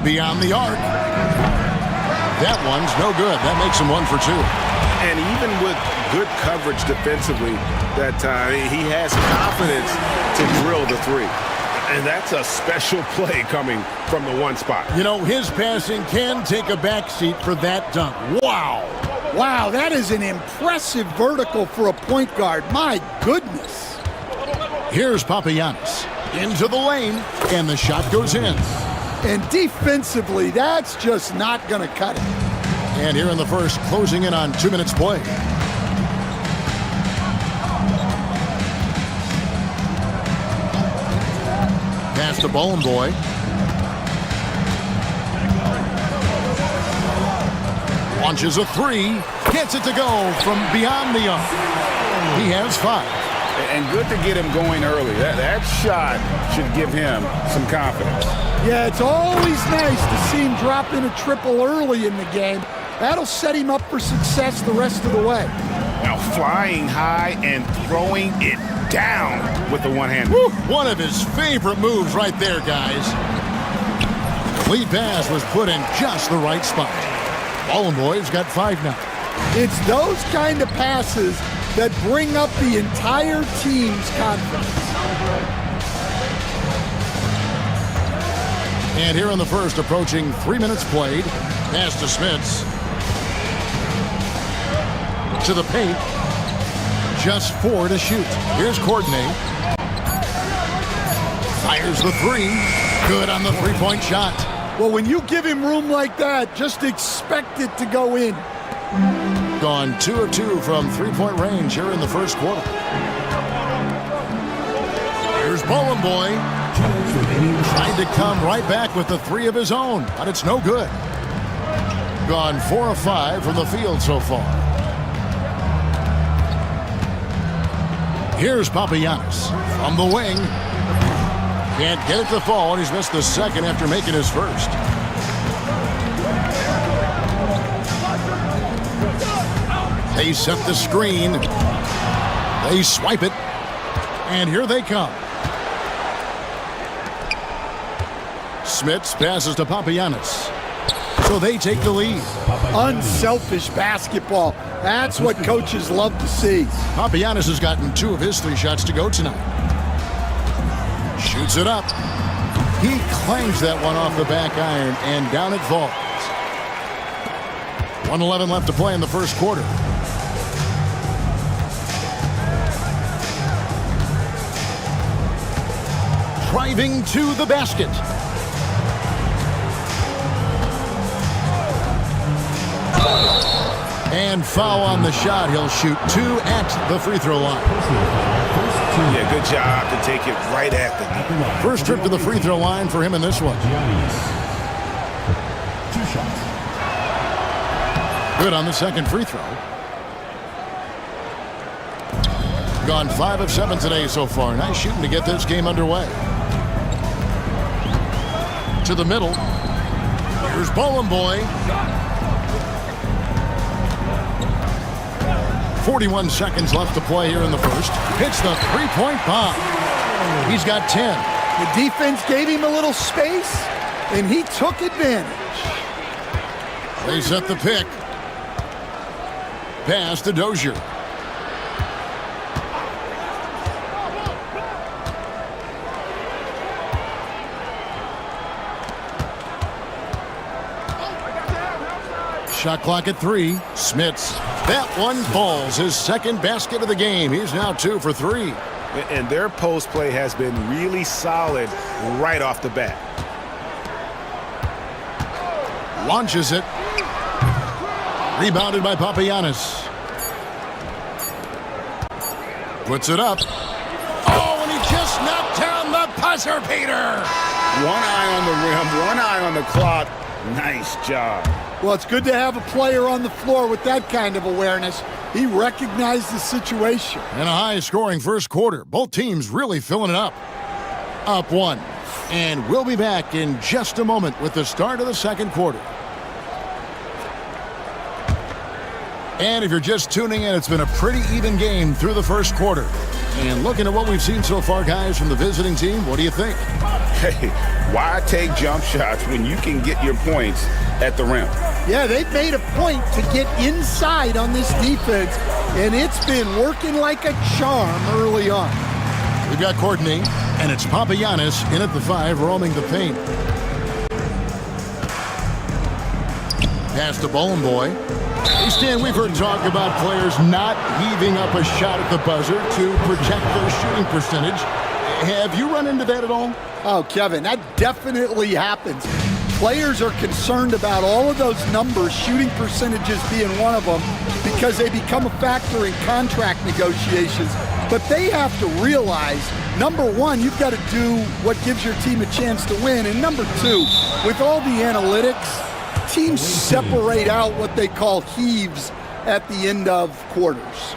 Beyond the arc. That one's no good. That makes him 1 for 2. And even with good coverage defensively that time, he has confidence to drill the 3. And that's a special play coming from the 1 spot. You know, his passing can take a backseat for that dunk. Wow. Wow, that is an impressive vertical for a point guard. My goodness. Here's Papagiannis. Into the lane, and the shot goes in. And defensively, that's just not going to cut it. And here in the first, closing in on 2 minutes play. Pass to Bowling Boy. Launches a 3. Gets it to go from beyond the arc. He has 5. And good to get him going early. That shot should give him some confidence. Yeah, it's always nice to see him drop in a triple early in the game. That'll set him up for success the rest of the way. Now flying high and throwing it down with the one hand. One of his favorite moves right there, guys. Lead pass was put in just the right spot. Bowling Boy's got 5 now. It's those kind of passes that bring up the entire team's confidence. And here in the first, approaching 3 minutes played. Pass to Smits. To the paint. Just 4 to shoot. Here's Courtney. Fires the 3. Good on the three-point shot. Well, when you give him room like that, just expect it to go in. Gone 2 of 2 from three-point range here in the first quarter. Here's Bowling Boy. Trying to come right back with the 3 of his own, but it's no good. Gone 4 of 5 from the field so far. Here's Papagiannis from the wing. Can't get it to fall, and he's missed the second after making his first. They set the screen. They swipe it. And here they come. Smits passes to Papagiannis. So they take the lead. Unselfish basketball. That's what coaches love to see. Papagiannis has gotten 2 of his 3 shots to go tonight. Shoots it up. He clangs that one off the back iron, and down it falls. 1:11 left to play in the first quarter. Driving to the basket. And foul on the shot. He'll shoot 2 at the free throw line. Yeah, good job to take it right at the knee. First trip to the free throw line for him in this one. 2 shots. Good on the second free throw. Gone 5 of 7 today so far. Nice shooting to get this game underway. To the middle. Here's Bowling Boy. 41 seconds left to play here in the first. Hits the three-point bomb. He's got 10. The defense gave him a little space, and he took advantage. They set the pick. Pass to Dozier. Shot clock at 3. Smits. That one falls. His second basket of the game. He's now 2 for 3. And their post play has been really solid right off the bat. Launches it. Rebounded by Papagiannis. Puts it up. Oh, and he just knocked down the buzzer beater. One eye on the rim, one eye on the clock. Nice job. Well, it's good to have a player on the floor with that kind of awareness. He recognized the situation. And a high-scoring first quarter. Both teams really filling it up. Up 1. And we'll be back in just a moment with the start of the second quarter. And if you're just tuning in, it's been a pretty even game through the first quarter. And looking at what we've seen so far, guys, from the visiting team, what do you think? Hey, why take jump shots when you can get your points at the rim? Yeah, they've made a point to get inside on this defense, and it's been working like a charm early on. We've got Courtney, and it's Papagiannis in at the 5, roaming the paint. Pass to Bowling Boy. Hey, Stan, we've heard talk about players not heaving up a shot at the buzzer to protect their shooting percentage. Have you run into that at all? Oh, Kevin, that definitely happens. Players are concerned about all of those numbers, shooting percentages being one of them, because they become a factor in contract negotiations. But they have to realize, number one, you've got to do what gives your team a chance to win. And number two, with all the analytics, teams separate out what they call heaves at the end of quarters.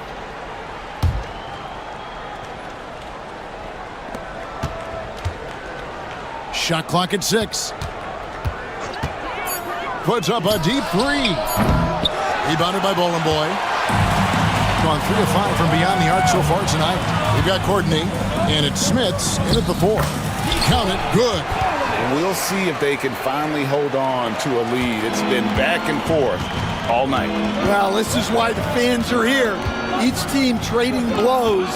Shot clock at 6. Puts up a deep 3. Rebounded by Bowling Boy. Gone 3 of 5 from beyond the arc so far tonight. We've got Courtney, and it's Smits in at the 4. Count it, good. We'll see if they can finally hold on to a lead. It's been back and forth all night. Well, this is why the fans are here. Each team trading blows,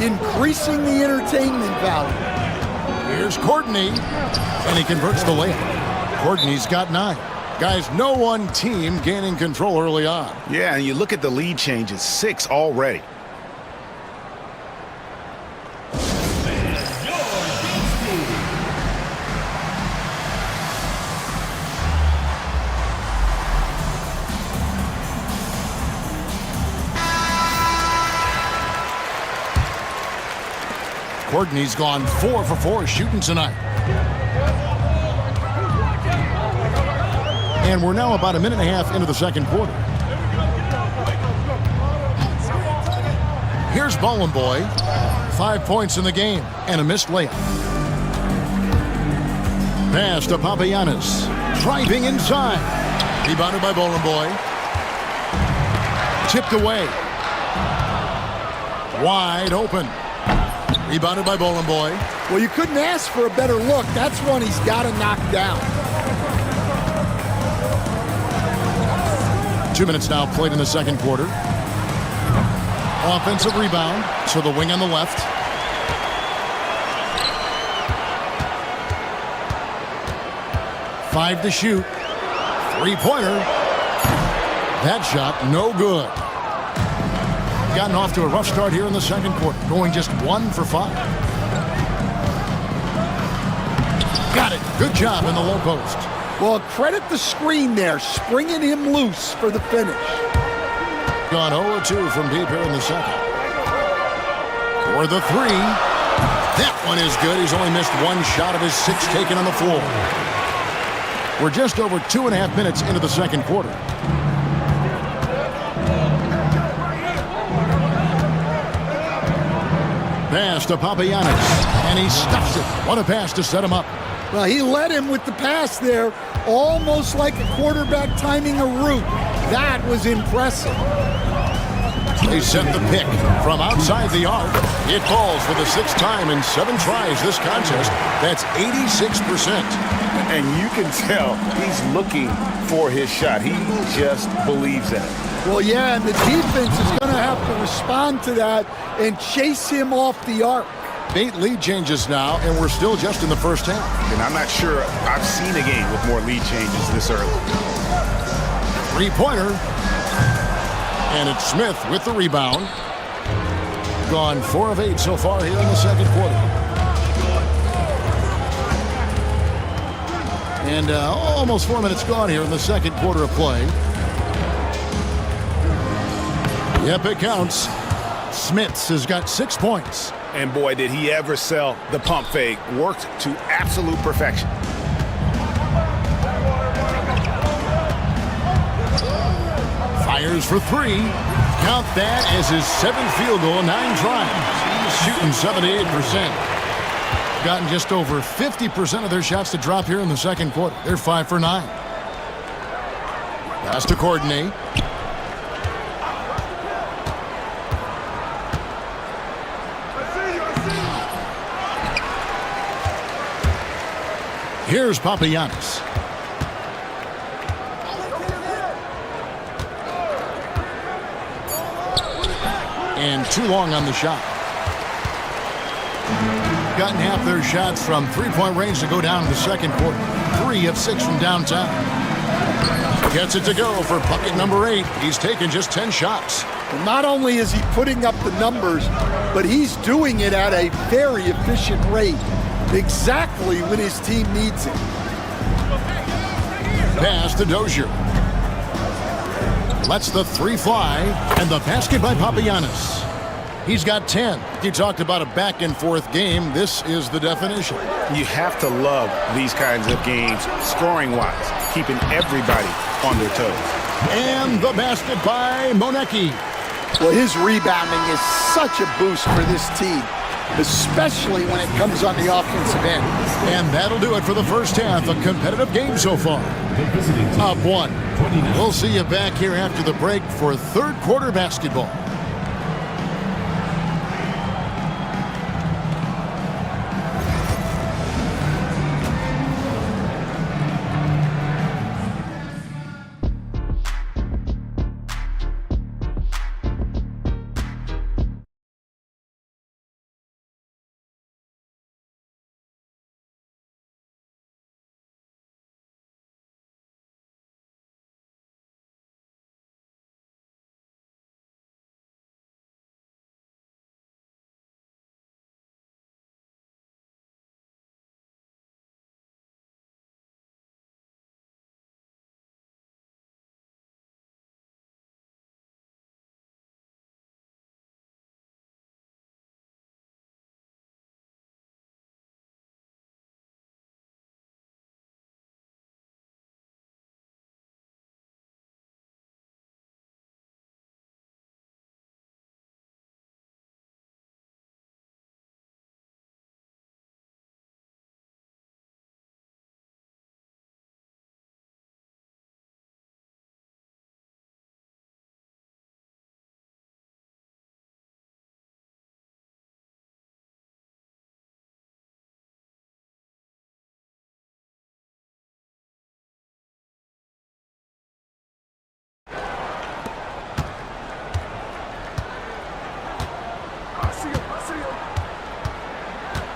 increasing the entertainment value. Here's Courtney, and he converts the layup. Courtney's got 9. Guys, no one team gaining control early on. Yeah, and you look at the lead changes, 6 already. Courtney's gone 4 for 4 shooting tonight. And we're now about a minute and a half into the second quarter. Here's Bowling Boy. 5 points in the game and a missed layup. Pass to Papagiannis. Driving inside. Rebounded by Bowling Boy. Tipped away. Wide open. Rebounded by Bowling Boy. Well, you couldn't ask for a better look. That's one he's got to knock down. 2 minutes now played in the second quarter. Offensive rebound to the wing on the left. Five to shoot. Three-pointer. That shot no good. Gotten off to a rough start here in the second quarter, going just 1 for 5. Got it. Good job in the low post. Well, credit the screen there, springing him loose for the finish. Gone 0-2 from deep here in the second. For the 3. That one is good. He's only missed 1 shot of his 6 taken on the floor. We're just over 2.5 minutes into the second quarter. Pass to Papagiannis, and he stuffs it. What a pass to set him up. Well, he led him with the pass there, almost like a quarterback timing a route. That was impressive. They set the pick from outside the arc. It falls for the 6th time in 7 tries this contest. That's 86%. And you can tell he's looking for his shot. He just believes in it. Well, yeah, and the defense is going to have to respond to that and chase him off the arc. 8 lead changes now, and we're still just in the first half. And I'm not sure I've seen a game with more lead changes this early. Three-pointer. And it's Smith with the rebound. Gone 4 of 8 so far here in the second quarter. And almost 4 minutes gone here in the second quarter of play. Yep, it counts. Smits has got 6 points. And boy, did he ever sell the pump fake. Worked to absolute perfection. Fires for 3. Count that as his 7th field goal, 9 tries. He's shooting 78%. Gotten just over 50% of their shots to drop here in the second quarter. They're 5 for 9. Pass to coordinate. Here's Papagiannis. And too long on the shot. Gotten half their shots from three-point range to go down in the second quarter. 3 of 6 from downtown. Gets it to go for bucket number 8. He's taken just 10 shots. And not only is he putting up the numbers, but he's doing it at a very efficient rate. Exactly when his team needs it. Pass to Dozier. Lets the 3 fly, and the basket by Papagiannis. He's got 10. You talked about a back-and-forth game. This is the definition. You have to love these kinds of games, scoring-wise, keeping everybody on their toes. And the basket by Monecki. Well, his rebounding is such a boost for this team, especially when it comes on the offensive end. And that'll do it for the first half. A competitive game so far. Up 1. We'll see you back here after the break for third quarter basketball.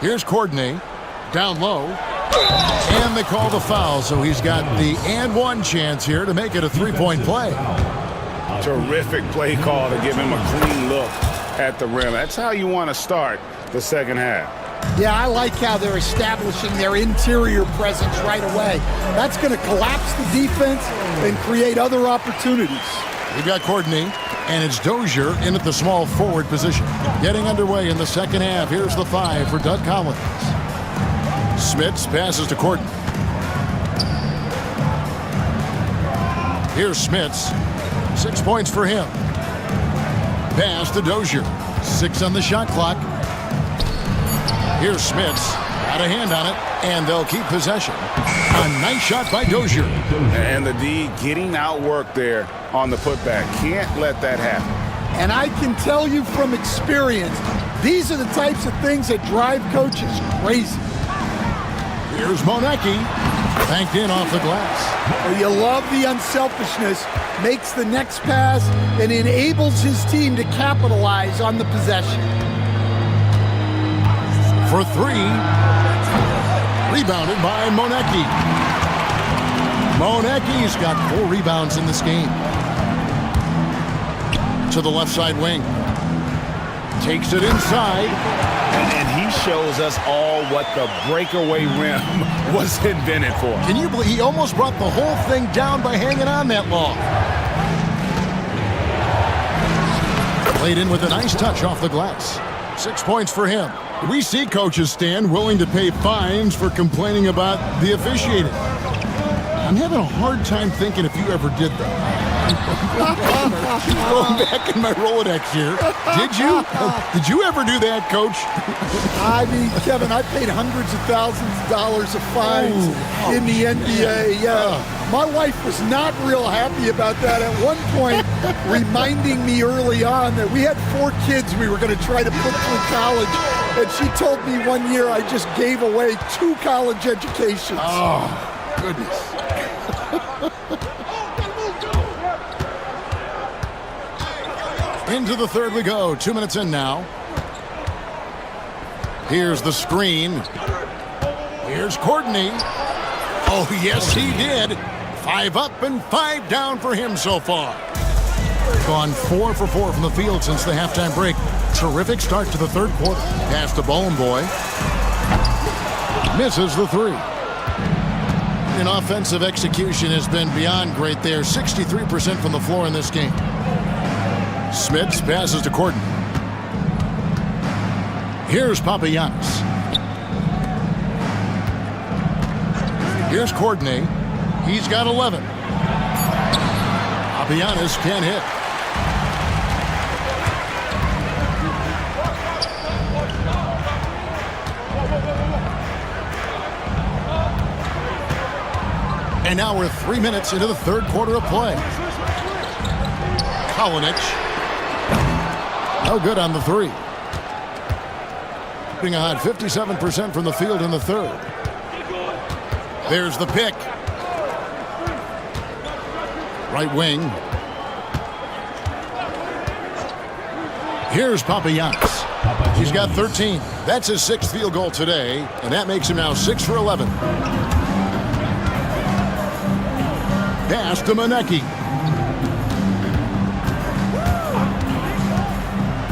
Here's Courtney, down low, and they call the foul, so he's got the and one chance here to make it a three-point play. Terrific play call to give him a clean look at the rim. That's how you want to start the second half. Yeah, I like how they're establishing their interior presence right away. That's going to collapse the defense and create other opportunities. We've got Courtney, and it's Dozier in at the small forward position. Getting underway in the second half. Here's the 5 for Doug Collins. Smits passes to Courtney. Here's Smits. 6 points for him. Pass to Dozier. 6 on the shot clock. Here's Smits. Got a hand on it, and they'll keep possession. A nice shot by Dozier. And the D getting outworked there on the putback. Can't let that happen. And I can tell you from experience, these are the types of things that drive coaches crazy. Here's Monecki. Banked in off the glass. Well, you love the unselfishness. Makes the next pass and enables his team to capitalize on the possession. For 3. Rebounded by Monecki. Monecki's got 4 rebounds in this game. To the left side wing. Takes it inside. And he shows us all what the breakaway rim was invented for. Can you believe he almost brought the whole thing down by hanging on that long? Played in with a nice touch off the glass. 6 points for him. We see coaches stand willing to pay fines for complaining about the officiating. I'm having a hard time thinking if you ever did that. Going back in my Rolodex here. Did you? Did you ever do that, Coach? I mean, Kevin, I paid hundreds of thousands of dollars of fines in the NBA. Yeah. My wife was not real happy about that at one point, reminding me early on that we had 4 kids we were going to try to put through college. And she told me one year I just gave away 2 college educations. Oh, goodness. Into the third we go. 2 minutes in now. Here's the screen. Here's Courtney. Oh, yes, he did. 5 up and 5 down for him so far. Gone 4 for 4 from the field since the halftime break. Terrific start to the third quarter. Pass to Boy. Misses the 3. An offensive execution has been beyond great there. 63% from the floor in this game. Smits passes to Courtney. Here's Papagiannis. Here's Courtney. He's got 11. Papagiannis can't hit. And now we're 3 minutes into the third quarter of play. Kalinic. No good on the 3. Putting a hot 57% from the field in the third. There's the pick. Right wing. Here's Papagiannis. He's got 13. That's his 6th field goal today, and that makes him now 6 for 11. Pass to Monecki.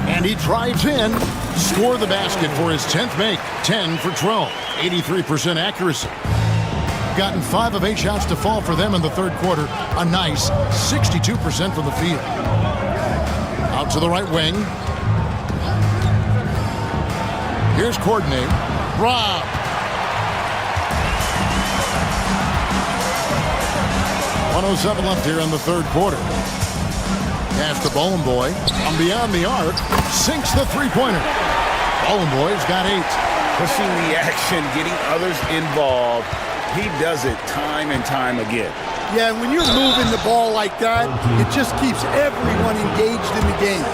And he drives in. Score the basket for his 10th make. 10 for 12. 83% accuracy. Gotten 5 of 8 shots to fall for them in the third quarter. A nice 62% from the field. Out to the right wing. Here's Courtney. Rob. .107 left here in the third quarter. Pass to Boy. From beyond the arc. Sinks the three-pointer. Boy's got 8. Pushing the action, getting others involved. He does it time and time again. Yeah, and when you're moving the ball like that, it just keeps everyone engaged in the game.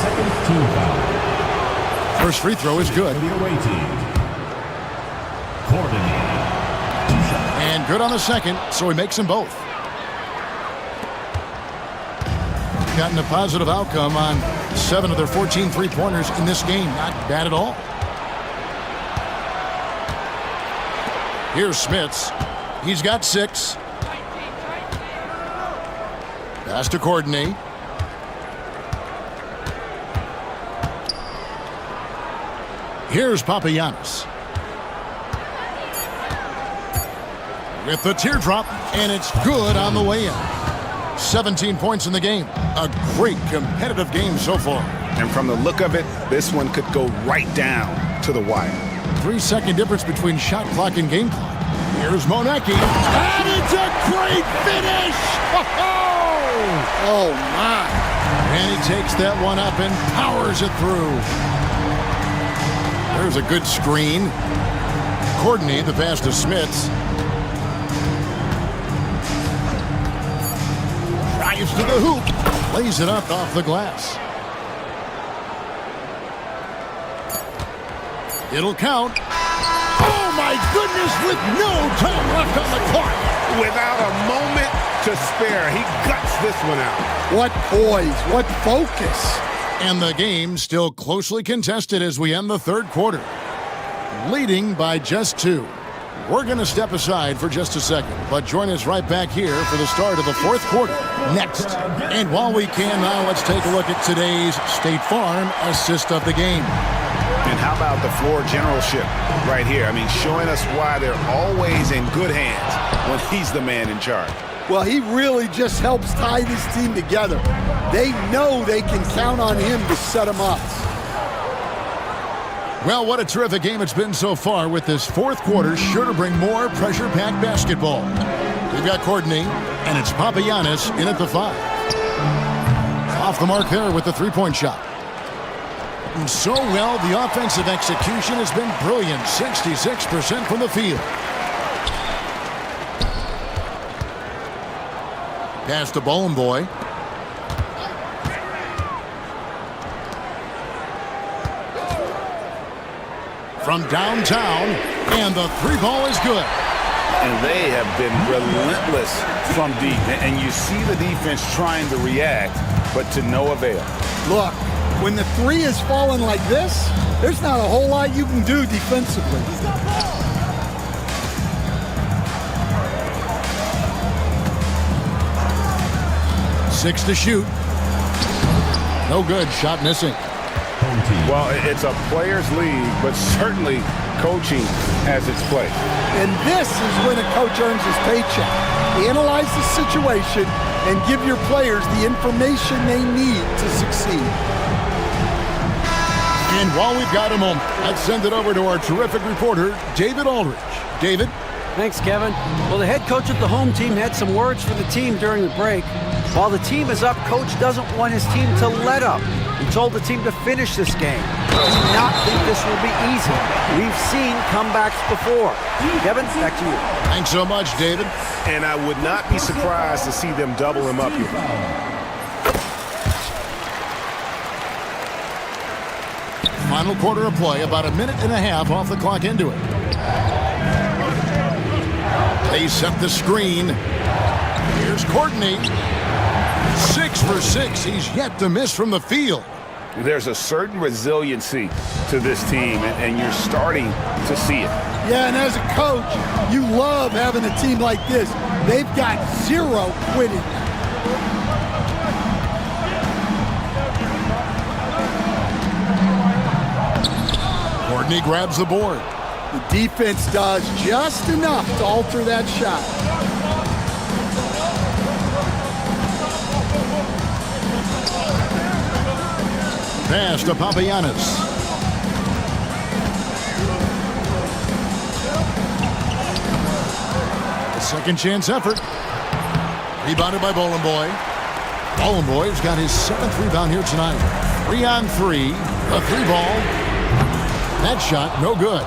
Second team foul. First free throw is good. The away team. Courtney. And good on the second, so he makes them both. Gotten a positive outcome on 7 of their 14 three-pointers in this game. Not bad at all. Here's Smits. He's got 6. Pass to Courtney. Here's Papagiannis. With the teardrop, and it's good on the way in. 17 points in the game. A great competitive game so far. And from the look of it, this one could go right down to the wire. 3-second difference between shot clock and game clock. Here's Monecki. And it's a great finish! Oh, my. And he takes that one up and powers it through. There's a good screen. Courtney, the pass to Smits. Drives to the hoop. Lays it up off the glass. It'll count. Oh, my goodness, with no time left on the clock. Without a moment to spare, he guts this one out. What poise, what focus. And the game still closely contested as we end the third quarter. Leading by just 2. We're going to step aside for just a second, but join us right back here for the start of the fourth quarter next. And while we can now, let's take a look at today's State Farm assist of the game. And how about the floor generalship right here? I mean, showing us why they're always in good hands when he's the man in charge. Well, he really just helps tie this team together. They know they can count on him to set them up. Well, what a terrific game it's been so far, with this fourth quarter sure to bring more pressure-packed basketball. We've got Courtney, and it's Papagiannis in at the 5. Off the mark there with the three-point shot. And so well, the offensive execution has been brilliant, 66% from the field. Pass to Boy. From downtown, and the three ball is good. And they have been relentless from deep. And you see the defense trying to react, but to no avail. Look, when the three is falling like this, there's not a whole lot you can do defensively. Six to shoot. No good. Shot missing. Well, it's a players' league, but certainly coaching has its place. And this is when a coach earns his paycheck. Analyze the situation and give your players the information they need to succeed. And while we've got a moment, let's send it over to our terrific reporter, David Aldridge. David? Thanks, Kevin. Well, the head coach of the home team had some words for the team during the break. While the team is up, coach doesn't want his team to let up. He told the team to finish this game. He does not think this will be easy. We've seen comebacks before. Kevin, back to you. Thanks so much, David. And I would not be surprised to see them double him up here. Final quarter of play, about a minute and a half off the clock into it. They set the screen. Here's Courtney. 6 for 6. He's yet to miss from the field. There's a certain resiliency to this team, and you're starting to see it. Yeah, and as a coach, you love having a team like this. They've got zero quitting. Courtney grabs the board. The defense does just enough to alter that shot. Pass to Papagiannis. A second chance effort. Rebounded by Boy. Boy's got his 7th rebound here tonight. 3 on 3. A three ball. That shot, no good.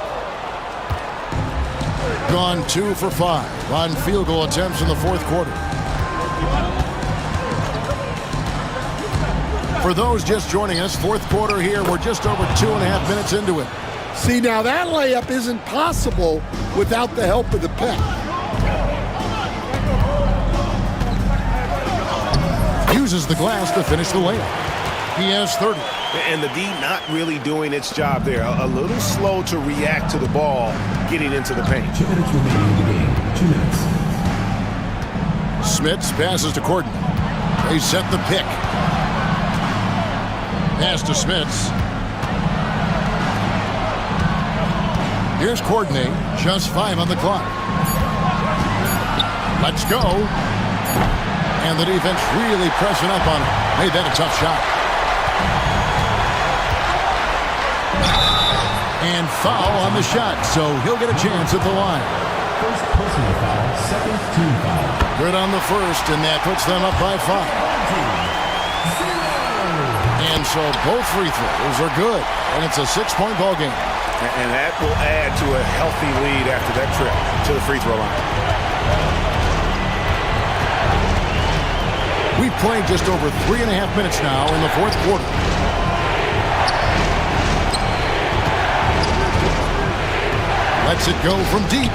Gone 2 for 5 on field goal attempts in the fourth quarter. For those just joining us, fourth quarter here, we're just over 2.5 minutes into it. See, now that layup isn't possible without the help of the pick. Uses the glass to finish the layup. He has 30. And the D not really doing its job there. A little slow to react to the ball getting into the paint. 2 minutes remaining in the game. 2 minutes. Smits passes to Courtney. They set the pick. Pass to Smits. Here's Courtney. Just 5 on the clock. Let's go. And the defense really pressing up on him. Made that a tough shot. And foul on the shot, so he'll get a chance at the line. First personal foul, second team foul. Good on the first, and that puts them up by 5. And so both free throws are good, and it's a 6-point ball game. And that will add to a healthy lead after that trip to the free throw line. We've played just over 3.5 minutes now in the fourth quarter. Lets it go from deep.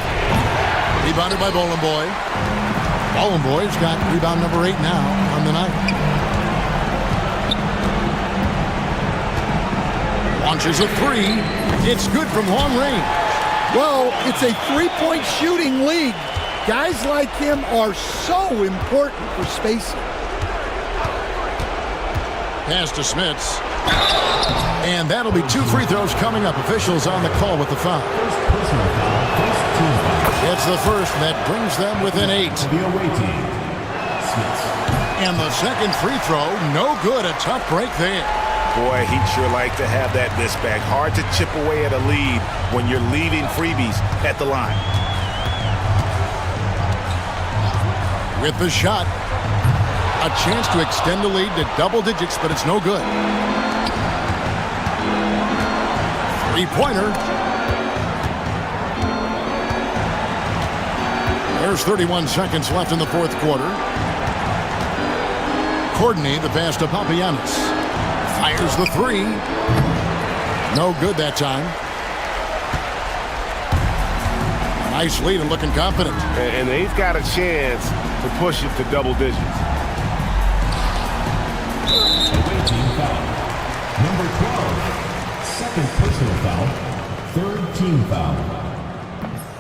Rebounded by Boy. Boy's got rebound number 8 now on the night. Launches a 3. It's good from long range. Well, it's a three-point shooting league. Guys like him are so important for spacing. Pass to Smits. And that'll be 2 free throws coming up. Officials on the call with the foul. It's the first that brings them within 8. The away team. And the second free throw, no good. A tough break there. Boy, he'd sure like to have that miss back. Hard to chip away at a lead when you're leaving freebies at the line. With the shot, a chance to extend the lead to double digits, but it's no good. Three-pointer. There's 31 seconds left in the fourth quarter. Courtney, the pass to Papagiannis. Fires the three. No good that time. Nice lead and looking confident. And they've got a chance to push it to double digits. Away team foul. Number 12. Second personal foul. Third team foul.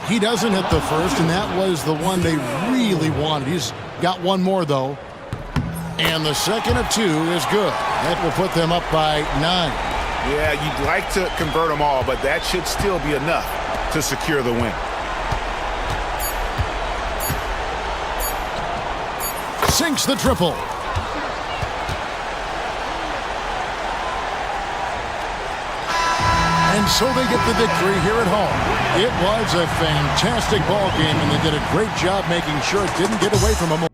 He doesn't hit the first, and that was the one they really wanted. He's got one more, though. And the second of 2 is good. That will put them up by 9. Yeah, you'd like to convert them all, but that should still be enough to secure the win. Sinks the triple. And so they get the victory here at home. It was a fantastic ball game, and they did a great job making sure it didn't get away from them.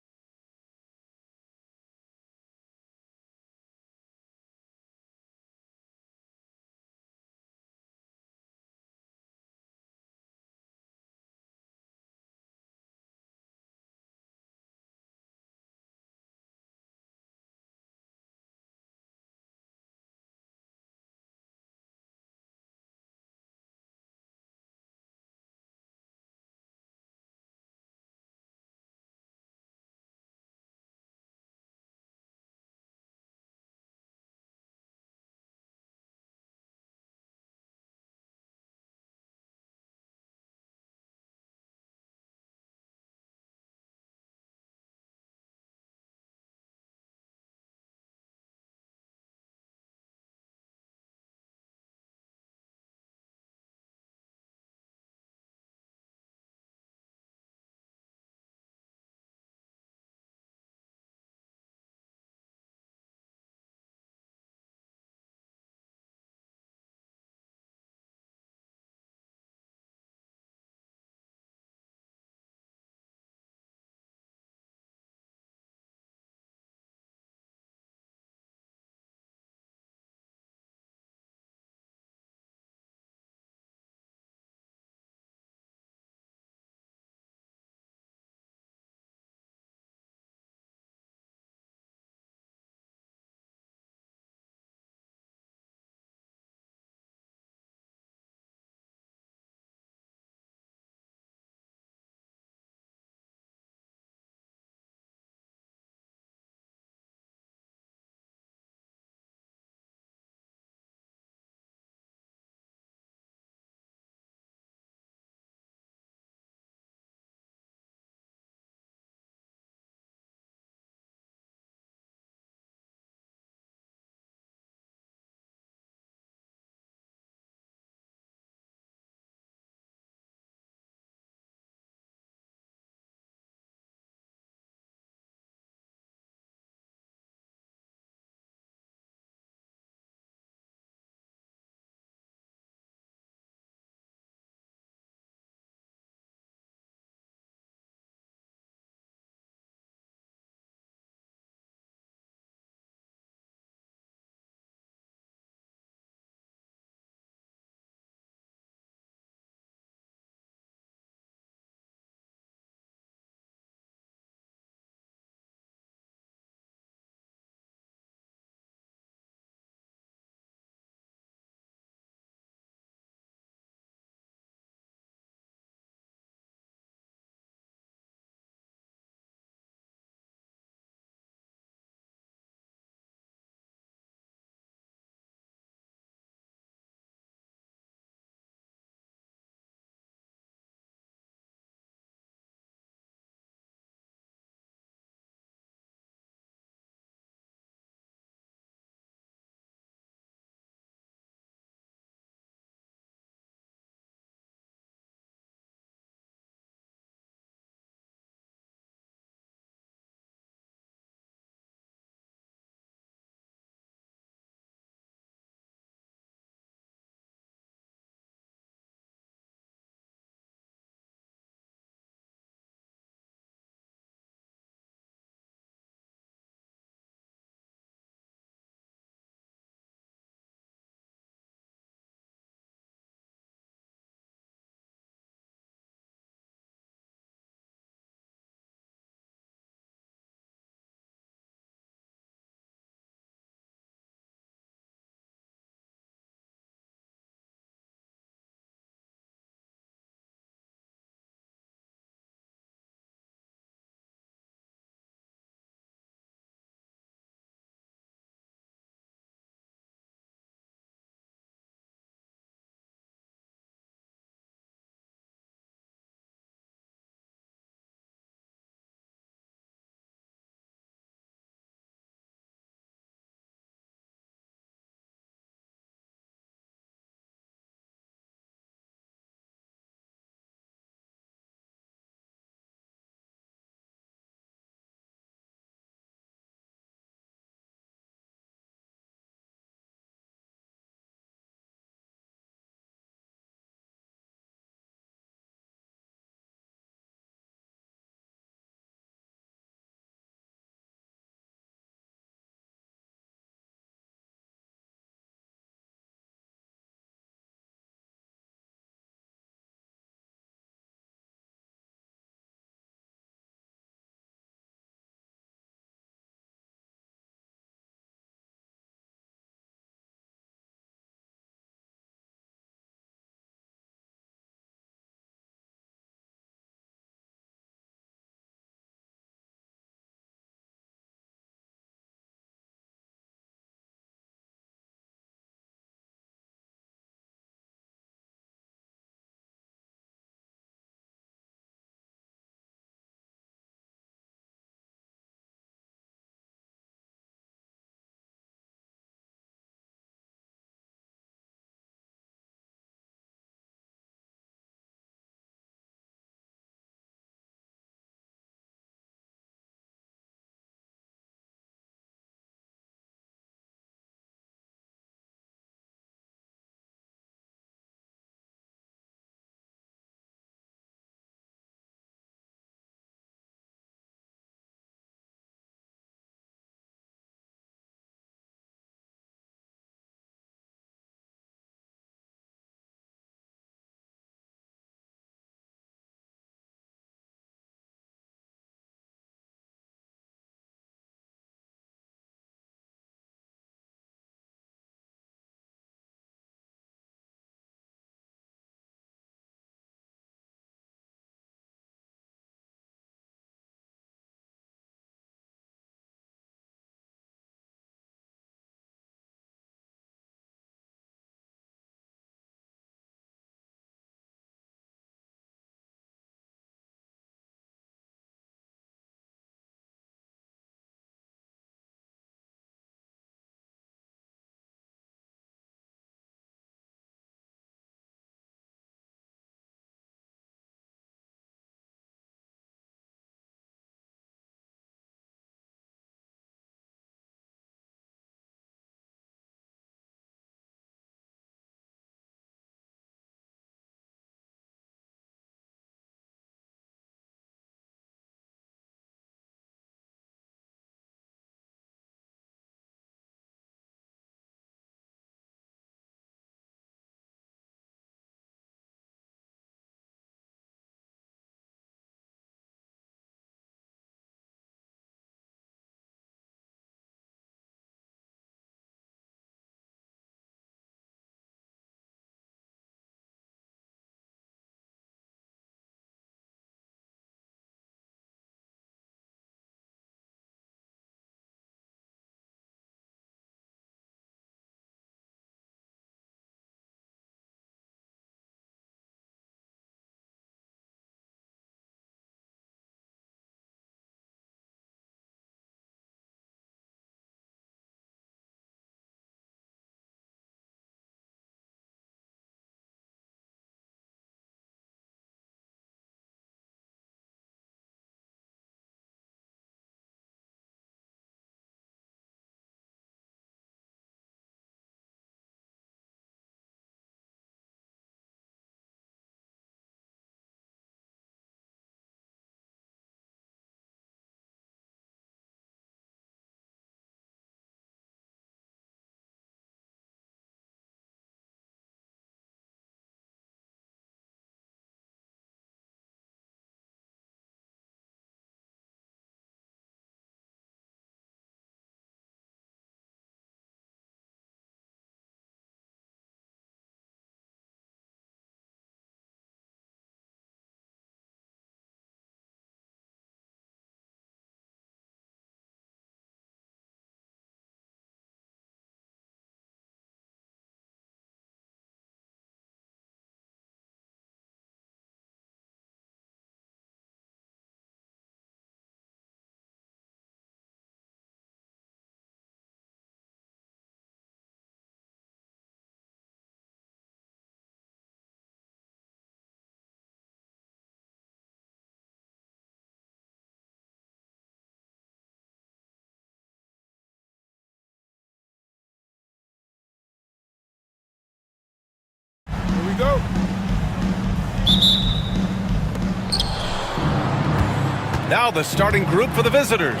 Now the starting group for the visitors.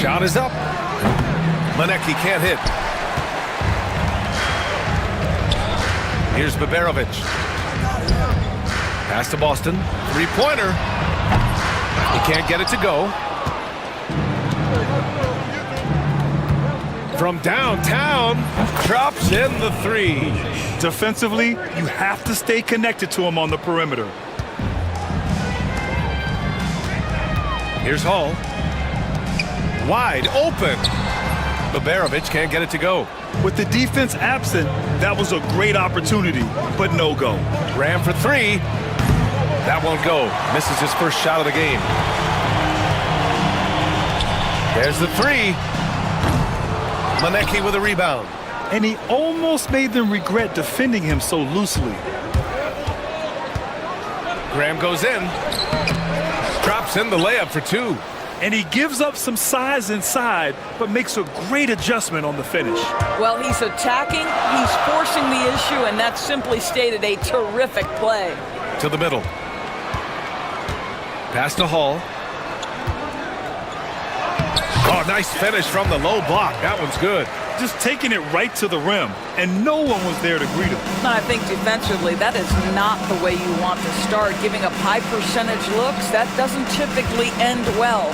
Shot is up. Lenecki can't hit. Here's Baberovic. Pass to Boston. Three-pointer. He can't get it to go. From downtown, drops in the three. Defensively, you have to stay connected to him on the perimeter. Here's Hall. Wide open. Baberovic can't get it to go. With the defense absent, that was a great opportunity, but no go. Graham for three. That won't go. Misses his first shot of the game. There's the three. Lenecki with a rebound. And he almost made them regret defending him so loosely. Graham goes in. Drops in the layup for two. And he gives up some size inside, but makes a great adjustment on the finish. Well, he's attacking, he's forcing the issue, and that's simply stated a terrific play. To the middle. Pass to Hall. Oh, nice finish from the low block. That one's good. Just taking it right to the rim, and no one was there to greet him. I think defensively, that is not the way you want to start. Giving up high percentage looks, that doesn't typically end well.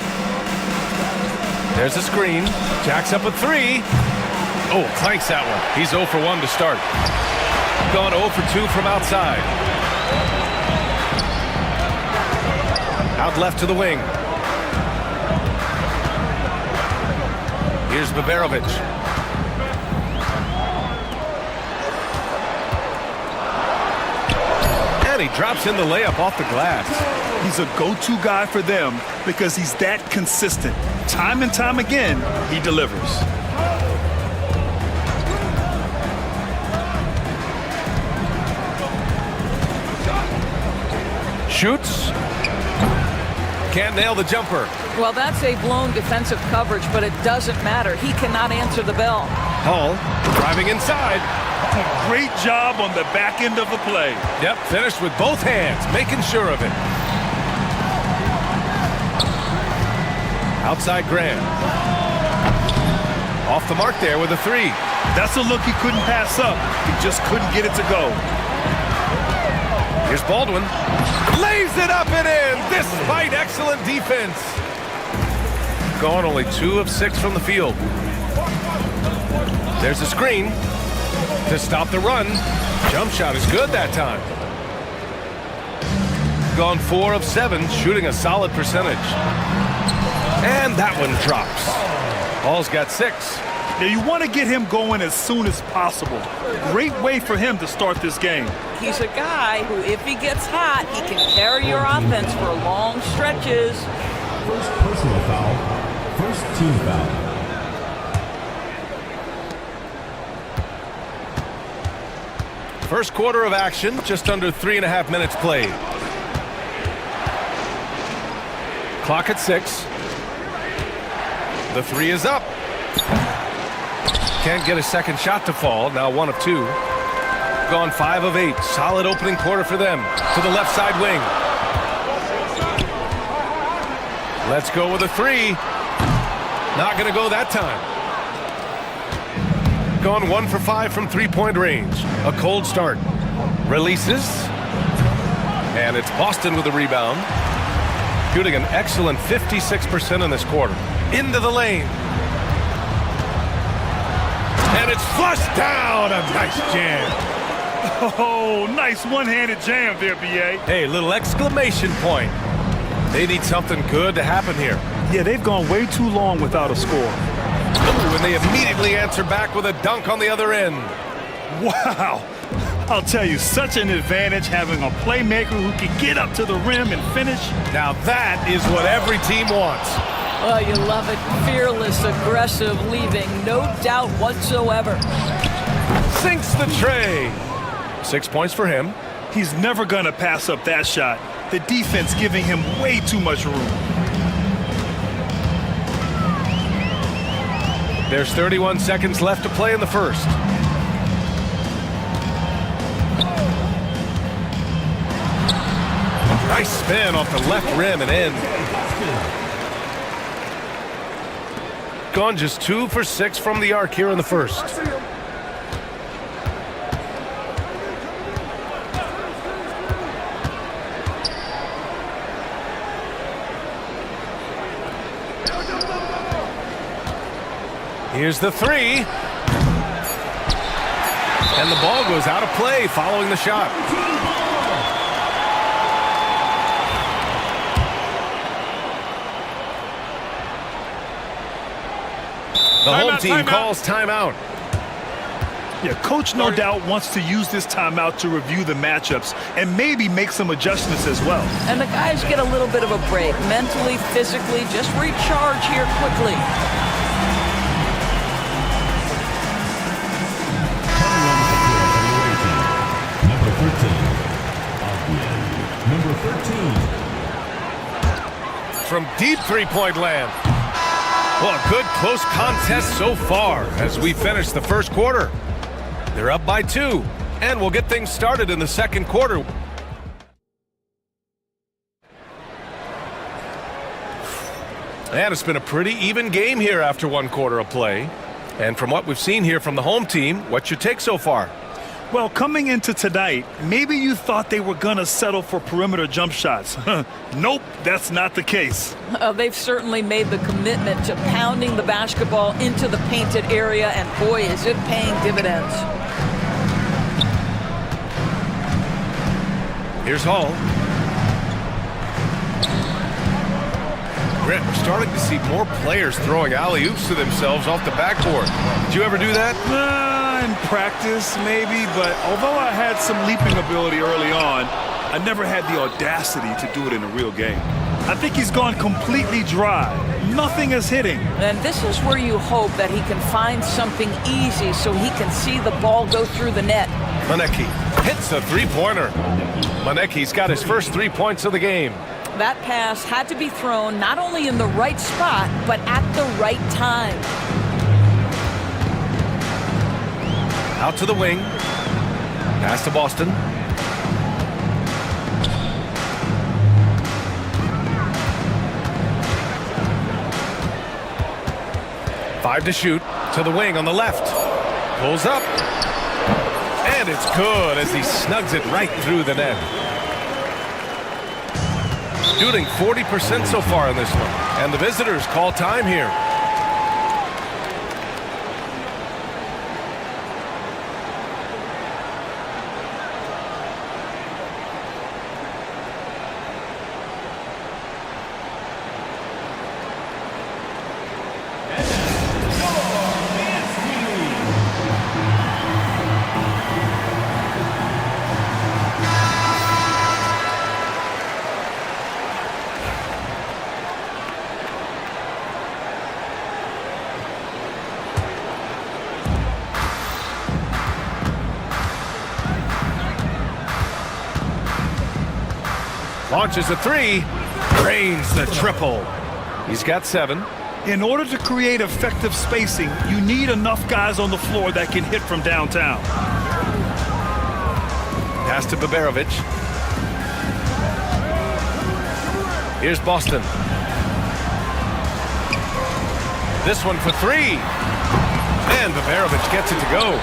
There's a screen. Jacks up a three. Oh, clanks that one. He's 0 for 1 to start. Gone 0 for 2 from outside. Out left to the wing. Here's Baberovic. And he drops in the layup off the glass. He's a go-to guy for them because he's that consistent. Time and time again, he delivers. Shoots. Can't nail the jumper. Well, that's a blown defensive coverage, but it doesn't matter. He cannot answer the bell. Hall driving inside. Great job on the back end of the play. Yep, finished with both hands, making sure of it. Outside Graham. Off the mark there with a three. That's a look he couldn't pass up. He just couldn't get it to go. Here's Baldwin. Lays it up and in, despite excellent defense. Gone only 2 of 6 from the field. There's a screen to stop the run. Jump shot is good that time. Gone 4 of 7, shooting a solid percentage. And that one drops. Hall's got 6. Now you want to get him going as soon as possible. Great way for him to start this game. He's a guy who, if he gets hot, he can carry your offense for long stretches. First personal foul. First team foul. First quarter of action, just under 3.5 minutes played. Clock at 6. The three is up. Can't get a second shot to fall. Now 1 of 2. Gone 5 of 8. Solid opening quarter for them. To the left side wing. Let's go with a three. Not going to go that time. Gone 1 for 5 from three-point range. A cold start. Releases. And it's Boston with the rebound. Shooting an excellent 56% in this quarter. Into the lane. And it's flushed down. A nice jam. Oh, nice one-handed jam there, B.A. Hey, little exclamation point. They need something good to happen here. Yeah, they've gone way too long without a score. Ooh, and they immediately answer back with a dunk on the other end. Wow. I'll tell you, such an advantage having a playmaker who can get up to the rim and finish. Now that is what every team wants. Oh, you love it. Fearless, aggressive, leaving no doubt whatsoever. Sinks the tray. 6 points for him. He's never going to pass up that shot. The defense giving him way too much room. There's 31 seconds left to play in the first. Nice spin off the left rim and in. Gone just 2 for 6 from the arc here in the first. Here's the three. And the ball goes out of play following the shot. The home team calls timeout. Yeah, coach no doubt wants to use this timeout to review the matchups and maybe make some adjustments as well. And the guys get a little bit of a break, mentally, physically, just recharge here quickly. Number 13. From deep three-point land. Well, a good close contest so far as we finish the first quarter. They're up by 2, and we'll get things started in the second quarter. And it's been a pretty even game here after 1 quarter of play. And from what we've seen here from the home team, what's your take so far? Well, coming into tonight, maybe you thought they were going to settle for perimeter jump shots. Nope, that's not the case. They've certainly made the commitment to pounding the basketball into the painted area, and boy, is it paying dividends. Here's Hall. Grant, we're starting to see more players throwing alley-oops to themselves off the backboard. Did you ever do that? In practice, maybe, but although I had some leaping ability early on, I never had the audacity to do it in a real game. I think he's gone completely dry. Nothing is hitting. And this is where you hope that he can find something easy so he can see the ball go through the net. Manecki hits the three-pointer. Manecki's got his first 3 points of the game. That pass had to be thrown not only in the right spot, but at the right time. Out to the wing. Pass to Boston. Five to shoot. To the wing on the left. Pulls up. And it's good as he snugs it right through the net. Shooting 40% so far in this one. And the visitors call time here. Launches a three, drains the triple. He's got 7. In order to create effective spacing, you need enough guys on the floor that can hit from downtown. Pass to Baberovic. Here's Boston. This one for 3. And Baberovic gets it to go.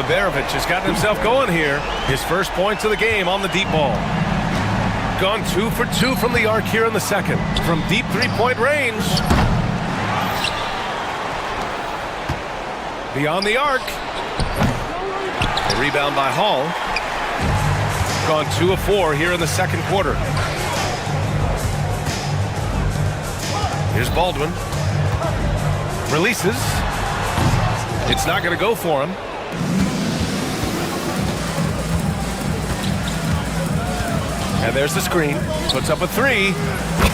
Baberovic has gotten himself going here. His first points of the game on the deep ball. Gone 2 for 2 from the arc here in the second. From deep three-point range. Beyond the arc. A rebound by Hall. Gone 2 of 4 here in the second quarter. Here's Baldwin. Releases. It's not going to go for him. And there's the screen. Puts up a 3.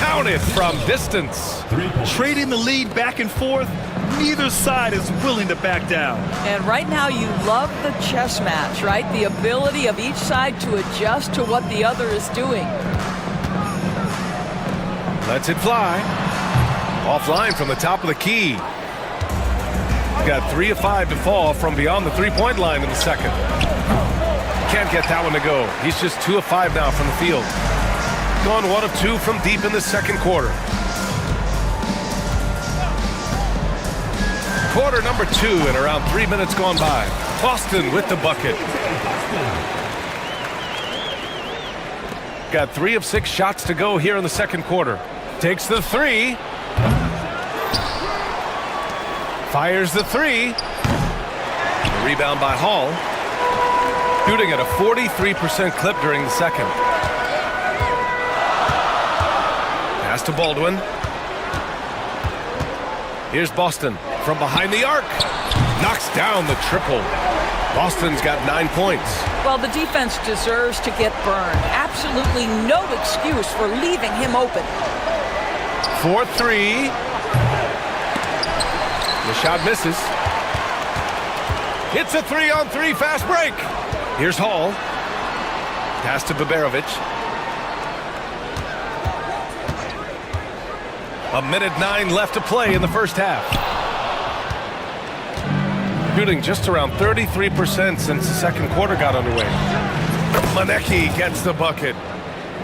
Counted from distance. Trading the lead back and forth, neither side is willing to back down. And right now you love the chess match, right? The ability of each side to adjust to what the other is doing. Lets it fly. Offline from the top of the key. Got 3 of 5 to fall from beyond the three-point line in the second. Can't get that one to go. He's just 2 of 5 now from the field. gone 1 of 2 from deep in the second quarter. Quarter number 2 and around 3 minutes gone by. Boston with the bucket. Got 3 of 6 shots to go here in the second quarter. Takes the 3. Fires the 3. The rebound by Hall. Shooting at a 43% clip during the second. Pass to Baldwin. Here's Boston from behind the arc. Knocks down the triple. Boston's got 9 points. Well, the defense deserves to get burned. Absolutely no excuse for leaving him open. 4-3. The shot misses. It's a 3-on-3 fast break. Here's Hall. Pass to Baberovic. 1:09 left to play in the first half. Shooting just around 33% since the second quarter got underway. Monecki gets the bucket.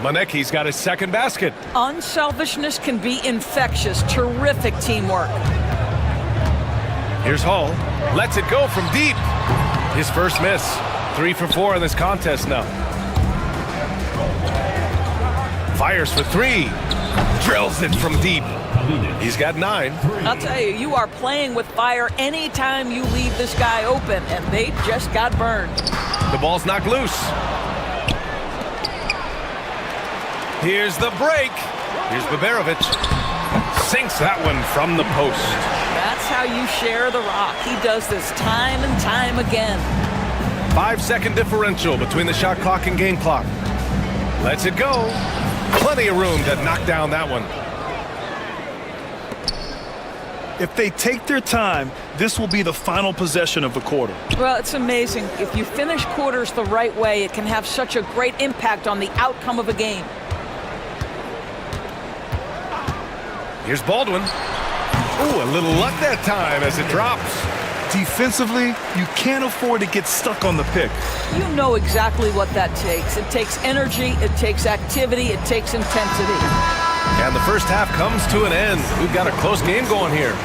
Monecki's got his second basket. Unselfishness can be infectious. Terrific teamwork. Here's Hall. Lets it go from deep. His first miss. 3 for 4 in this contest now. Fires for 3. Drills it from deep. He's got 9. I'll tell you, you are playing with fire anytime you leave this guy open, and they just got burned. The ball's knocked loose. Here's the break. Here's Baberovic. Sinks that one from the post. That's how you share the rock. He does this time and time again. 5-second differential between the shot clock and game clock. Lets it go. Plenty of room to knock down that one. If they take their time, this will be the final possession of the quarter. Well, it's amazing. If you finish quarters the right way, it can have such a great impact on the outcome of a game. Here's Baldwin. Ooh, a little luck that time as it drops. Defensively, you can't afford to get stuck on the pick. You know exactly what that takes. It takes energy, it takes activity, it takes intensity. And the first half comes to an end. We've got a close game going here.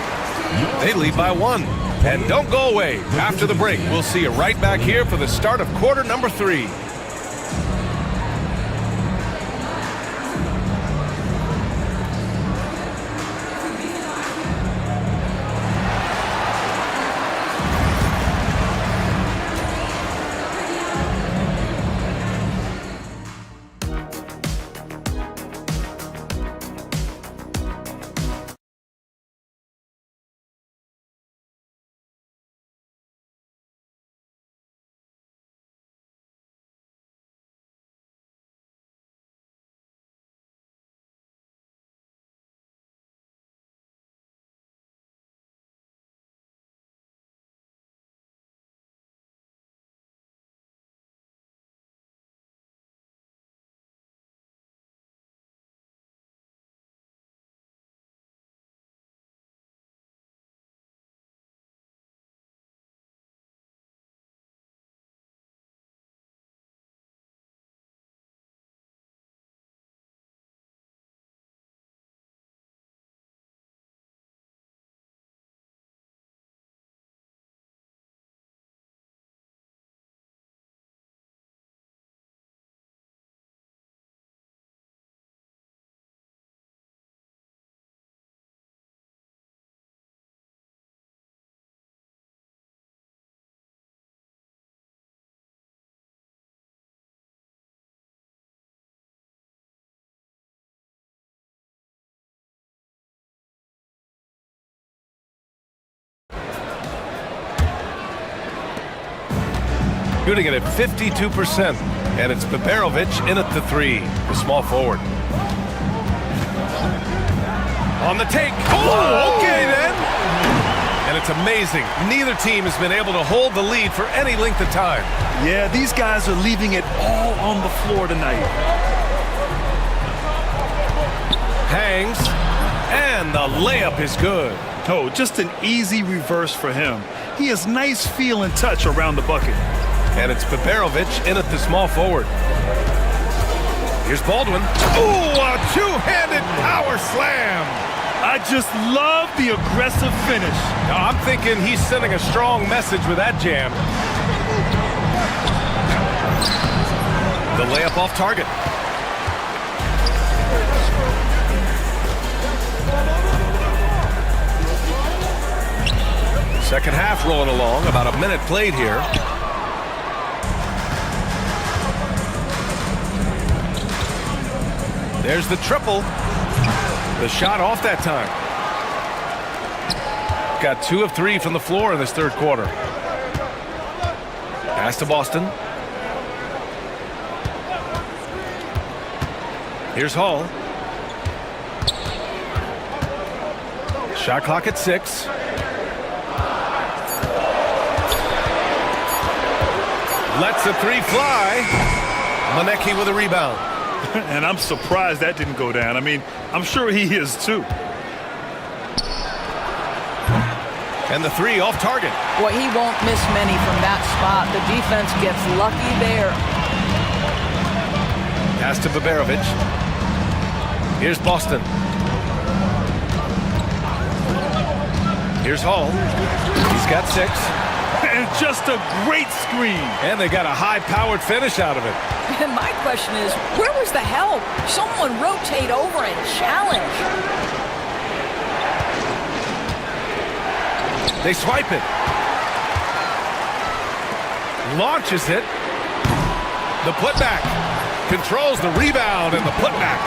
They lead by 1. And don't go away. After the break, we'll see you right back here for the start of quarter number 3. Shooting it at 52%. And it's Baberovic in at the 3, the small forward. On the take. Oh, okay then. And it's amazing. Neither team has been able to hold the lead for any length of time. Yeah, these guys are leaving it all on the floor tonight. Hangs. And the layup is good. Oh, just an easy reverse for him. He has nice feel and touch around the bucket. And it's Baberovic in at the small forward. Here's Baldwin. Ooh, a two-handed power slam. I just love the aggressive finish. Now, I'm thinking he's sending a strong message with that jam. The layup off target. Second half rolling along, about a minute played here. There's the triple. The shot off that time. Got 2 of 3 from the floor in this third quarter. Pass to Boston. Here's Hall. Shot clock at 6. Lets the 3 fly. Monecki with a rebound. And I'm surprised that didn't go down. I mean, I'm sure he is too. And the 3 off target. Boy, he won't miss many from that spot. The defense gets lucky there. Pass to Baberovic. Here's Boston. Here's Hall. He's got 6. And just a great screen. And they got a high-powered finish out of it. And my question is, where was the help? Someone rotate over and challenge. They swipe it. Launches it. The putback. Controls the rebound and the putback.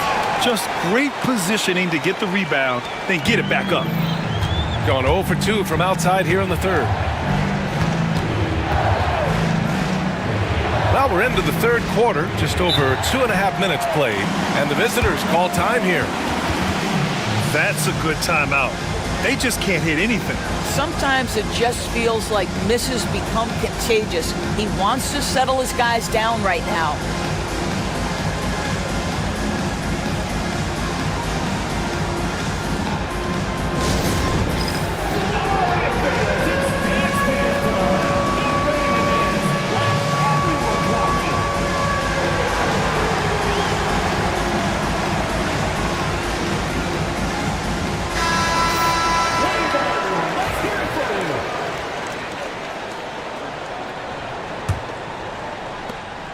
Just great positioning to get the rebound, then get it back up. Going 0 for 2 from outside here in the third. Well, we're into the third quarter, just over 2.5 minutes played, and the visitors call time here. That's a good timeout. They just can't hit anything. Sometimes it just feels like misses become contagious. He wants to settle his guys down right now.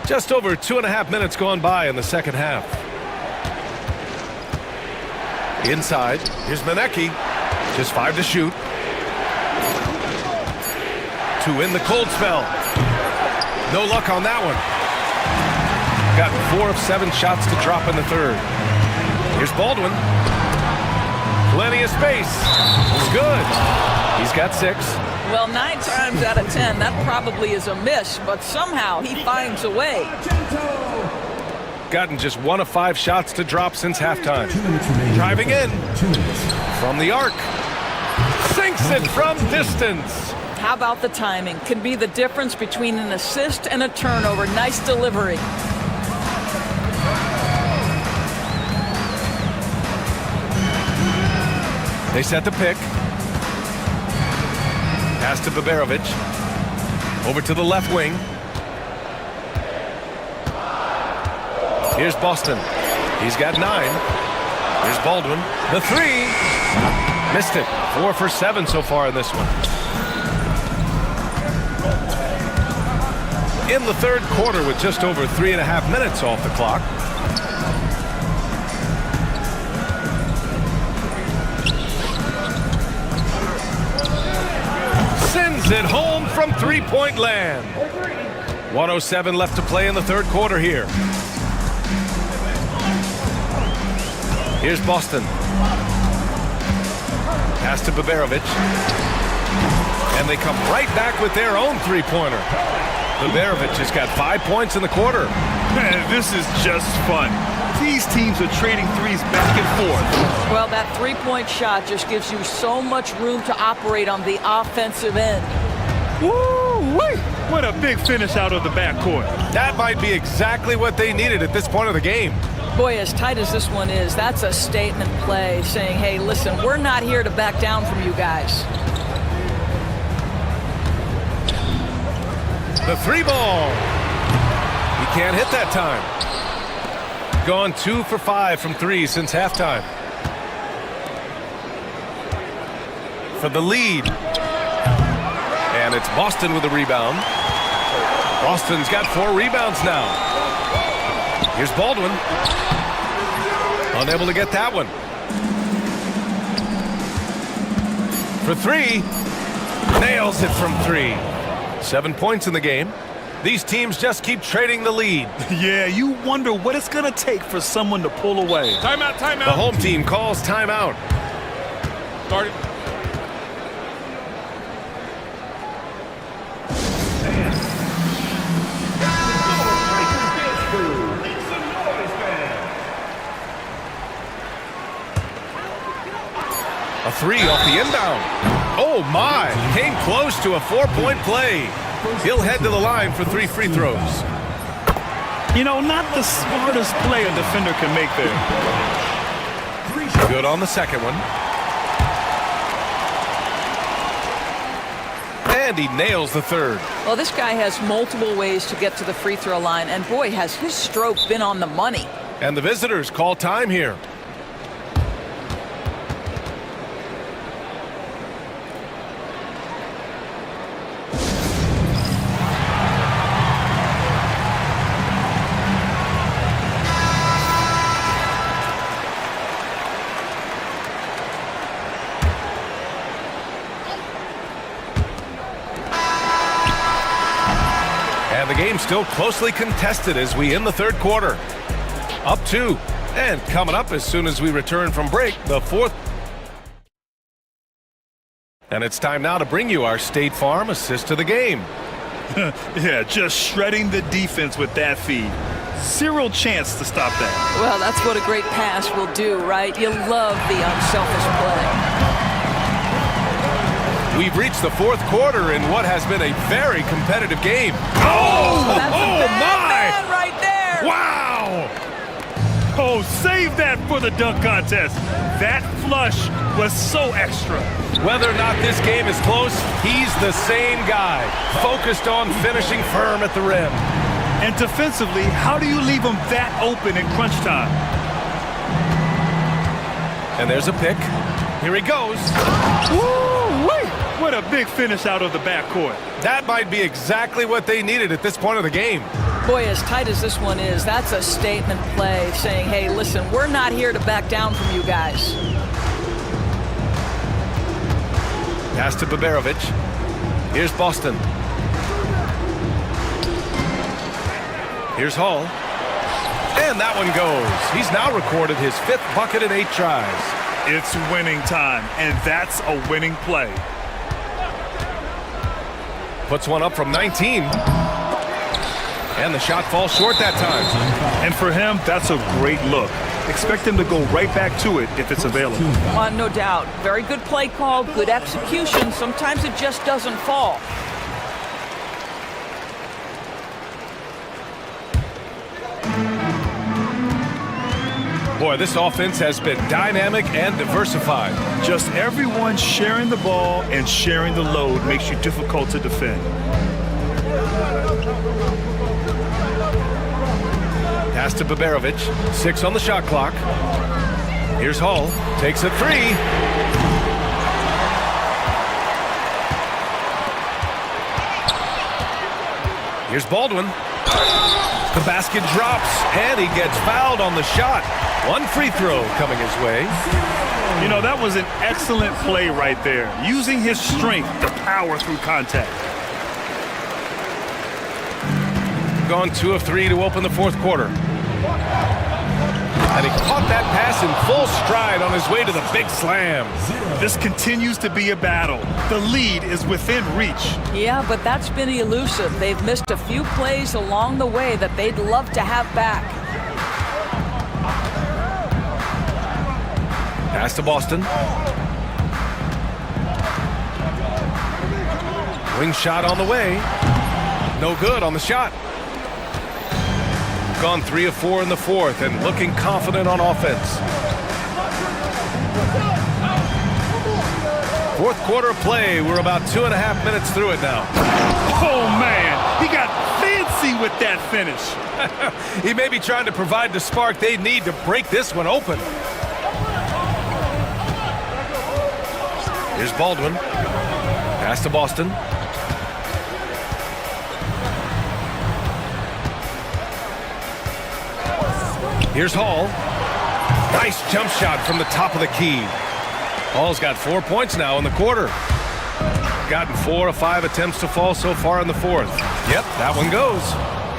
Just over 2.5 minutes gone by in the second half. Inside, here's Monecki. Just 5 to shoot. 2 in the cold spell. No luck on that one. Got 4 of 7 shots to drop in the third. Here's Baldwin. Plenty of space. It's good. He's got 6. Well, 9 times out of 10, that probably is a miss, but somehow he finds a way. Gotten just 1 of 5 shots to drop since halftime. Driving in from the arc. Sinks it from distance. How about the timing? Can be the difference between an assist and a turnover. Nice delivery. They set the pick. Pass to Baberovic. Over to the left wing. Here's Boston. He's got 9. Here's Baldwin. The 3. Missed it. 4 for 7 so far in this one. In the third quarter with just over 3.5 minutes off the clock. Sends it home from three-point land. 1:07 left to play in the third quarter here. Here's Boston. Pass to Baberovic. And they come right back with their own three-pointer. Baberovic has got 5 points in the quarter. Man, this is just fun. These teams are trading threes back and forth. Well, that three-point shot just gives you so much room to operate on the offensive end. Woo-wee! What a big finish out of the backcourt. That might be exactly what they needed at this point of the game. Boy, as tight as this one is, that's a statement play saying, hey, listen, we're not here to back down from you guys. The 3 ball. He can't hit that time. gone 2 for 5 from 3 since halftime. For the lead. And it's Boston with the rebound. Boston's got 4 rebounds now. Here's Baldwin. Unable to get that one. For 3. Nails it from 3. 7 points in the game. These teams just keep trading the lead. Yeah, you wonder what it's going to take for someone to pull away. Timeout, timeout. The home team calls timeout. Start it. A 3 off the inbound. Oh my, came close to a 4-point play. He'll head to the line for 3 free throws. You know, not the smartest play a defender can make there. Good on the second one. And he nails the third. Well, this guy has multiple ways to get to the free throw line, and boy, has his stroke been on the money. And the visitors call time here. And the game's still closely contested as we end the third quarter. Up 2. And coming up as soon as we return from break, the fourth. And it's time now to bring you our State Farm assist to the game. Yeah, just shredding the defense with that feed. Zero chance to stop that. Well, that's what a great pass will do, right? You love the unselfish play. We've reached the fourth quarter in what has been a very competitive game. That's a bad man right there. Wow! Oh, save that for the dunk contest. That flush was so extra. Whether or not this game is close, he's the same guy, focused on finishing firm at the rim. And defensively, how do you leave him that open in crunch time? And there's a pick. Here he goes. Woo-wee! What a big finish out of the backcourt. That might be exactly what they needed at this point of the game. Boy, as tight as this one is, that's a statement play saying, hey, listen, we're not here to back down from you guys. Pass to Baberovic. Here's Boston. Here's Hall. And that one goes. He's now recorded his 5th bucket in 8 tries. It's winning time, and that's a winning play. Puts one up from 19. And the shot falls short that time. And for him, that's a great look. Expect him to go right back to it if it's available. No doubt. Very good play call, good execution. Sometimes it just doesn't fall. Boy, this offense has been dynamic and diversified. Just everyone sharing the ball and sharing the load makes you difficult to defend. Pass to Baberovic. 6 on the shot clock. Here's Hall. Takes a 3. Here's Baldwin. The basket drops, and he gets fouled on the shot. 1 free throw coming his way. You know, that was an excellent play right there. Using his strength to power through contact. Gone 2 of 3 to open the fourth quarter. And he caught that pass in full stride on his way to the big slam. This continues to be a battle. The lead is within reach. Yeah, but that's been elusive. They've missed a few plays along the way that they'd love to have back. Pass to Boston. Wing shot on the way. No good on the shot. Gone 3 of 4 in the fourth and looking confident on offense. Fourth quarter play. We're about 2.5 minutes through it now. Oh, man. He got fancy classy with that finish. He may be trying to provide the spark they need to break this one open. Here's Baldwin. Pass to Boston. Here's Hall. Nice jump shot from the top of the key. Hall's got 4 points now in the quarter. Gotten 4 of 5 attempts to fall so far in the fourth. Yep, that one goes.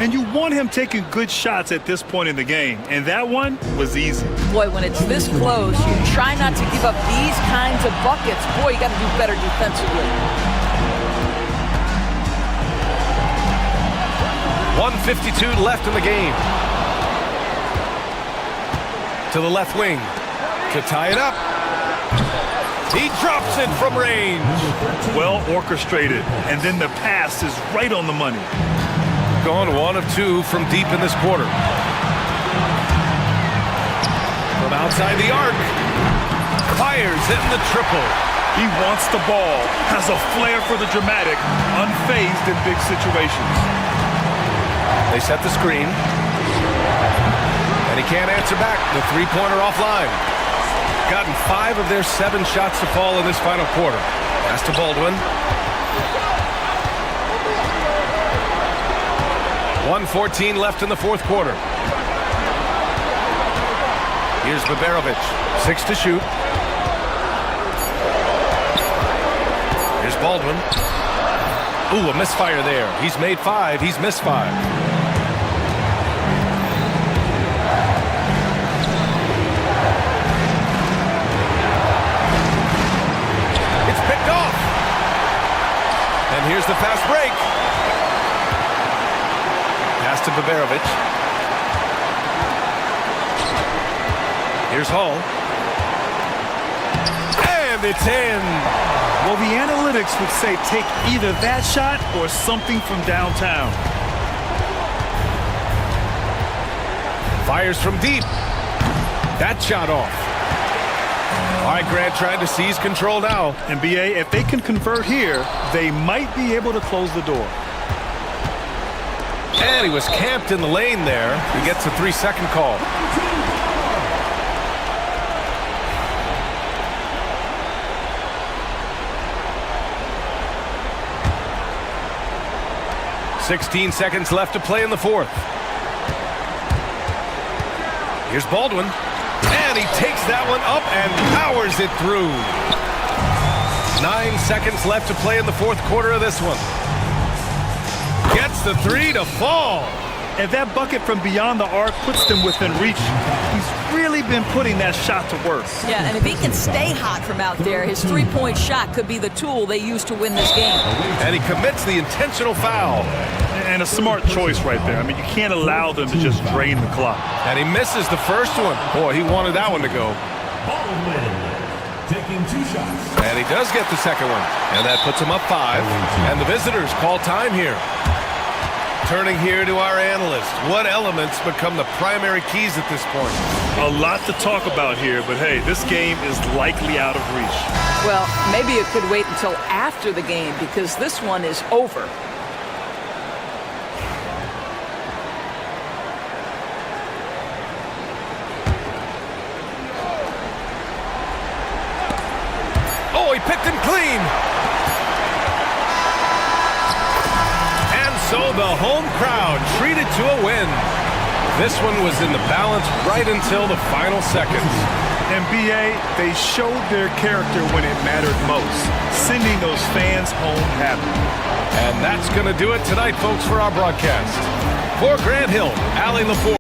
And you want him taking good shots at this point in the game. And that one was easy. Boy, when it's this close, you try not to give up these kinds of buckets. Boy, you got to do better defensively. 1:52 left in the game. To the left wing. To tie it up. He drops it from range. Well orchestrated. And then the pass is right on the money. Gone 1 of 2 from deep in this quarter. From outside the arc. Fires hitting the triple. He wants the ball. Has a flair for the dramatic. Unfazed in big situations. They set the screen. And he can't answer back. The three-pointer offline. Gotten 5 of their 7 shots to fall in this final quarter. Pass to Baldwin. 1:14 left in the fourth quarter. Here's Baberovic. 6 to shoot. Here's Baldwin. Ooh, a misfire there. He's made 5. He's missed 5. It's picked off. And here's the fast break. Pass to Baberovic. Here's Hall. And it's in. Well, the analytics would say take either that shot or something from downtown. Fires from deep. That shot off. All right, Grant trying to seize control now. And BA, if they can convert here, they might be able to close the door. And he was camped in the lane there. He gets a 3-second call. "16 seconds left to play in the fourth. Here's Baldwin. And he takes that one up and powers it through. 9 seconds left to play in the fourth quarter of this one. Gets the 3 to fall. And that bucket from beyond the arc puts them within reach. He's really been putting that shot to work. Yeah, and if he can stay hot from out there, his three-point shot could be the tool they use to win this game. And he commits the intentional foul. And a smart choice right there. I mean, you can't allow them to just drain the clock. And he misses the first one. Boy, he wanted that one to go. Baldwin taking 2 shots. And he does get the second one. And that puts him up 5. And the visitors call time here. Turning here to our analyst. What elements become the primary keys at this point? A lot to talk about here, but hey, this game is likely out of reach. Well, maybe it could wait until after the game because this one is over. Oh, he picked him clean. So the home crowd treated to a win. This one was in the balance right until the final seconds. And BA, they showed their character when it mattered most, sending those fans home happy. And that's going to do it tonight, folks, for our broadcast. For Grant Hill, Allie LaForge.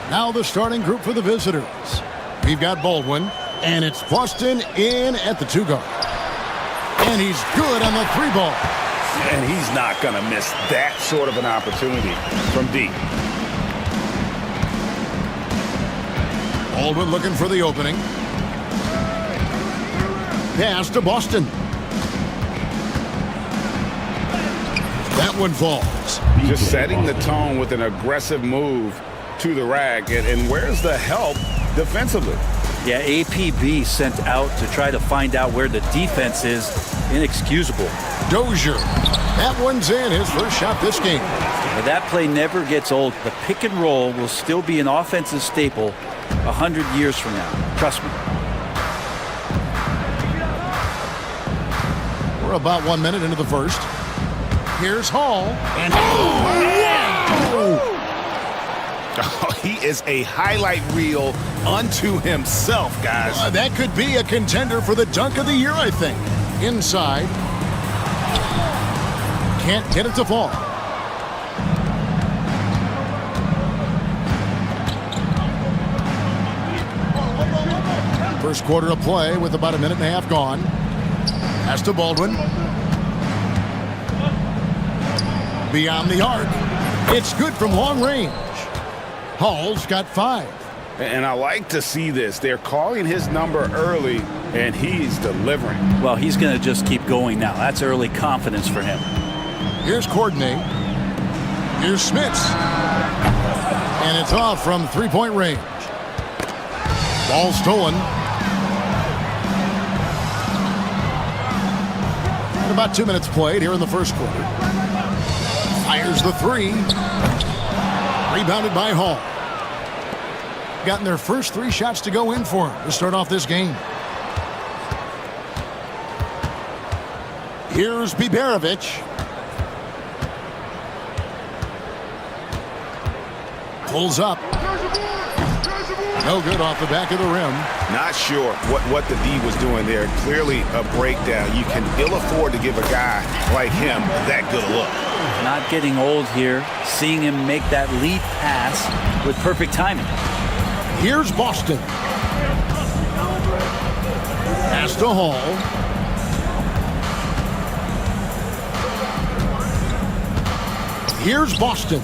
Now the starting group for the visitors. We've got Baldwin, and it's Boston in at the 2-guard. And he's good on the 3-ball. And he's not going to miss that sort of an opportunity from deep. Baldwin looking for the opening. Pass to Boston. That one falls. Just setting the tone with an aggressive move to the rack. And where's the help defensively? Yeah, APB sent out to try to find out where the defense is. Inexcusable. Dozier. That one's in, his first shot this game. But that play never gets old. The pick and roll will still be an offensive staple 100 years from now. Trust me. We're about 1 minute into the first. Here's Hall. And oh, he is a highlight reel unto himself, guys. That could be a contender for the dunk of the year, I think. Inside. Can't get it to fall. First quarter of play with about a minute and a half gone. Pass to Baldwin. Beyond the arc. It's good from long range. Hall's got 5. And I like to see this. They're calling his number early, and he's delivering. Well, he's going to just keep going now. That's early confidence for him. Here's Coordinate. Here's Smits. And it's off from 3-point range. Ball stolen. And about 2 minutes played here in the first quarter. Fires the 3. Rebounded by Hall. Gotten their first 3 shots to go in for him to start off this game. Here's Biberovic. Pulls up. No good off the back of the rim. Not sure what the D was doing there. Clearly a breakdown. You can ill afford to give a guy like him that good a look. Not getting old here. Seeing him make that lead pass with perfect timing. Here's Boston. Pass to Hall. Here's Boston.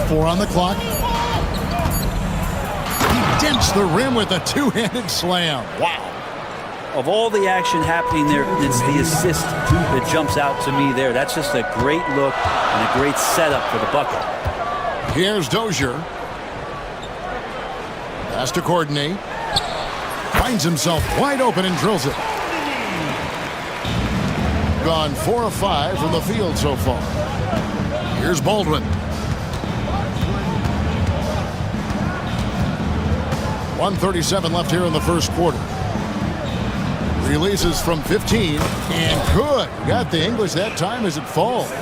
4 on the clock. He dents the rim with a 2-handed slam. Wow. Of all the action happening there, it's the assist that jumps out to me there. That's just a great look and a great setup for the bucket. Here's Dozier. Pass to Coordinate. Finds himself wide open and drills it. Gone 4 of 5 from the field so far. Here's Baldwin. 1:37 left here in the first quarter. Releases from 15 and good. Got the English that time as it falls.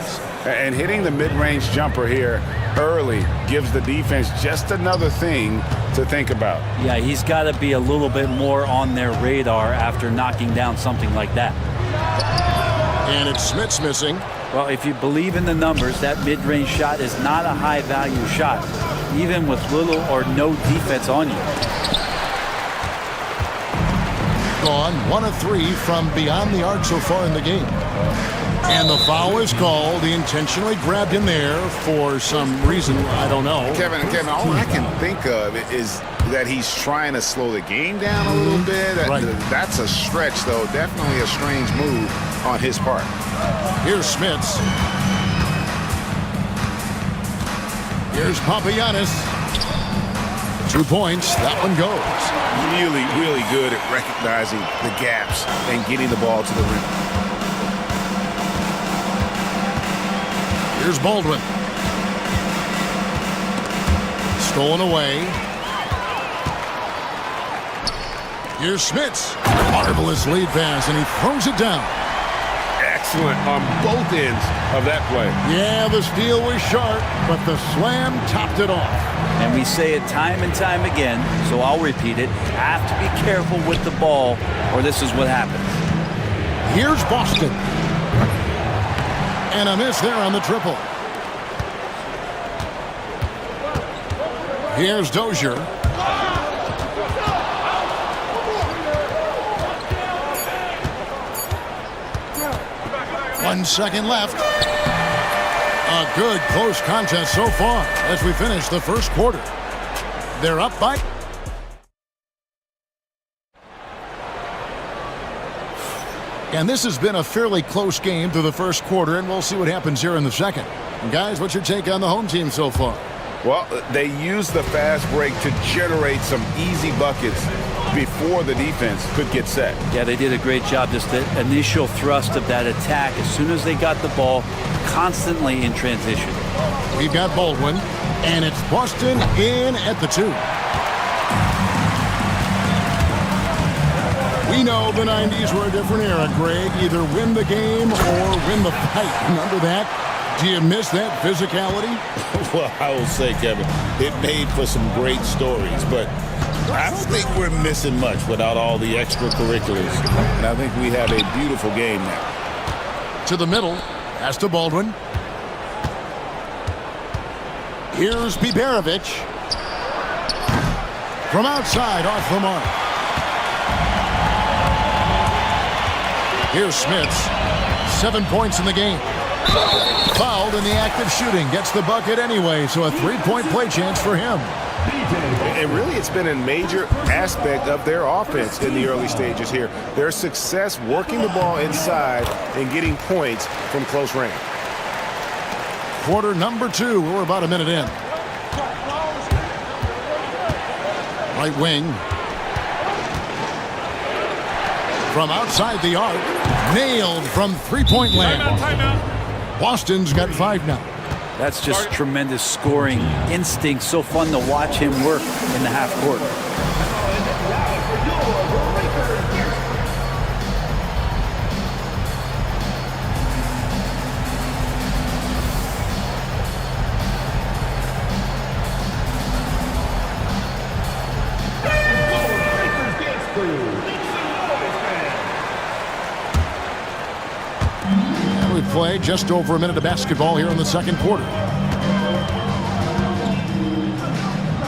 And hitting the mid-range jumper here early gives the defense just another thing to think about. Yeah, he's got to be a little bit more on their radar after knocking down something like that. And it's Smits missing. Well, if you believe in the numbers, that mid-range shot is not a high-value shot, even with little or no defense on you. Gone 1 of 3 from beyond the arc so far in the game. And the foul is called. He intentionally grabbed him there for some reason. I don't know. Kevin, all I can think of is that he's trying to slow the game down a little bit. Right. That's a stretch, though. Definitely a strange move on his part. Here's Smits. Here's Papagiannis. 2 points. That one goes. Really, really good at recognizing the gaps and getting the ball to the rim. Here's Baldwin. Stolen away. Here's Smits. Marvelous lead pass, and he throws it down. Excellent on both ends of that play. Yeah, the steal was sharp, but the slam topped it off. And we say it time and time again, so I'll repeat it. Have to be careful with the ball, or this is what happens. Here's Boston. And a miss there on the triple. Here's Dozier. 1 second left. A good close contest so far as we finish the first quarter. They're up by... And this has been a fairly close game through the first quarter, and we'll see what happens here in the second. And guys, what's your take on the home team so far? Well, they used the fast break to generate some easy buckets before the defense could get set. Yeah, they did a great job. Just the initial thrust of that attack, as soon as they got the ball, constantly in transition. We've got Baldwin, and it's Boston in at the 2. We know the 90s were a different era, Greg. Either win the game or win the fight. Remember that? Do you miss that physicality? Well, I will say, Kevin, it made for some great stories, but I don't think we're missing much without all the extracurriculars. And I think we have a beautiful game now. To the middle, pass to Baldwin. Here's Biberovic. From outside, off the mark. Here's Smits. 7 points in the game. Fouled in the act of shooting. Gets the bucket anyway, so a 3-point play chance for him. And really, it's been a major aspect of their offense in the early stages here. Their success working the ball inside and getting points from close range. Quarter number 2. We're about a minute in. Right wing. From outside the arc. Nailed from three-point land. Boston's got 5 now. That's just tremendous scoring instinct. So fun to watch him work in the half court. Play just over a minute of basketball here in the second quarter.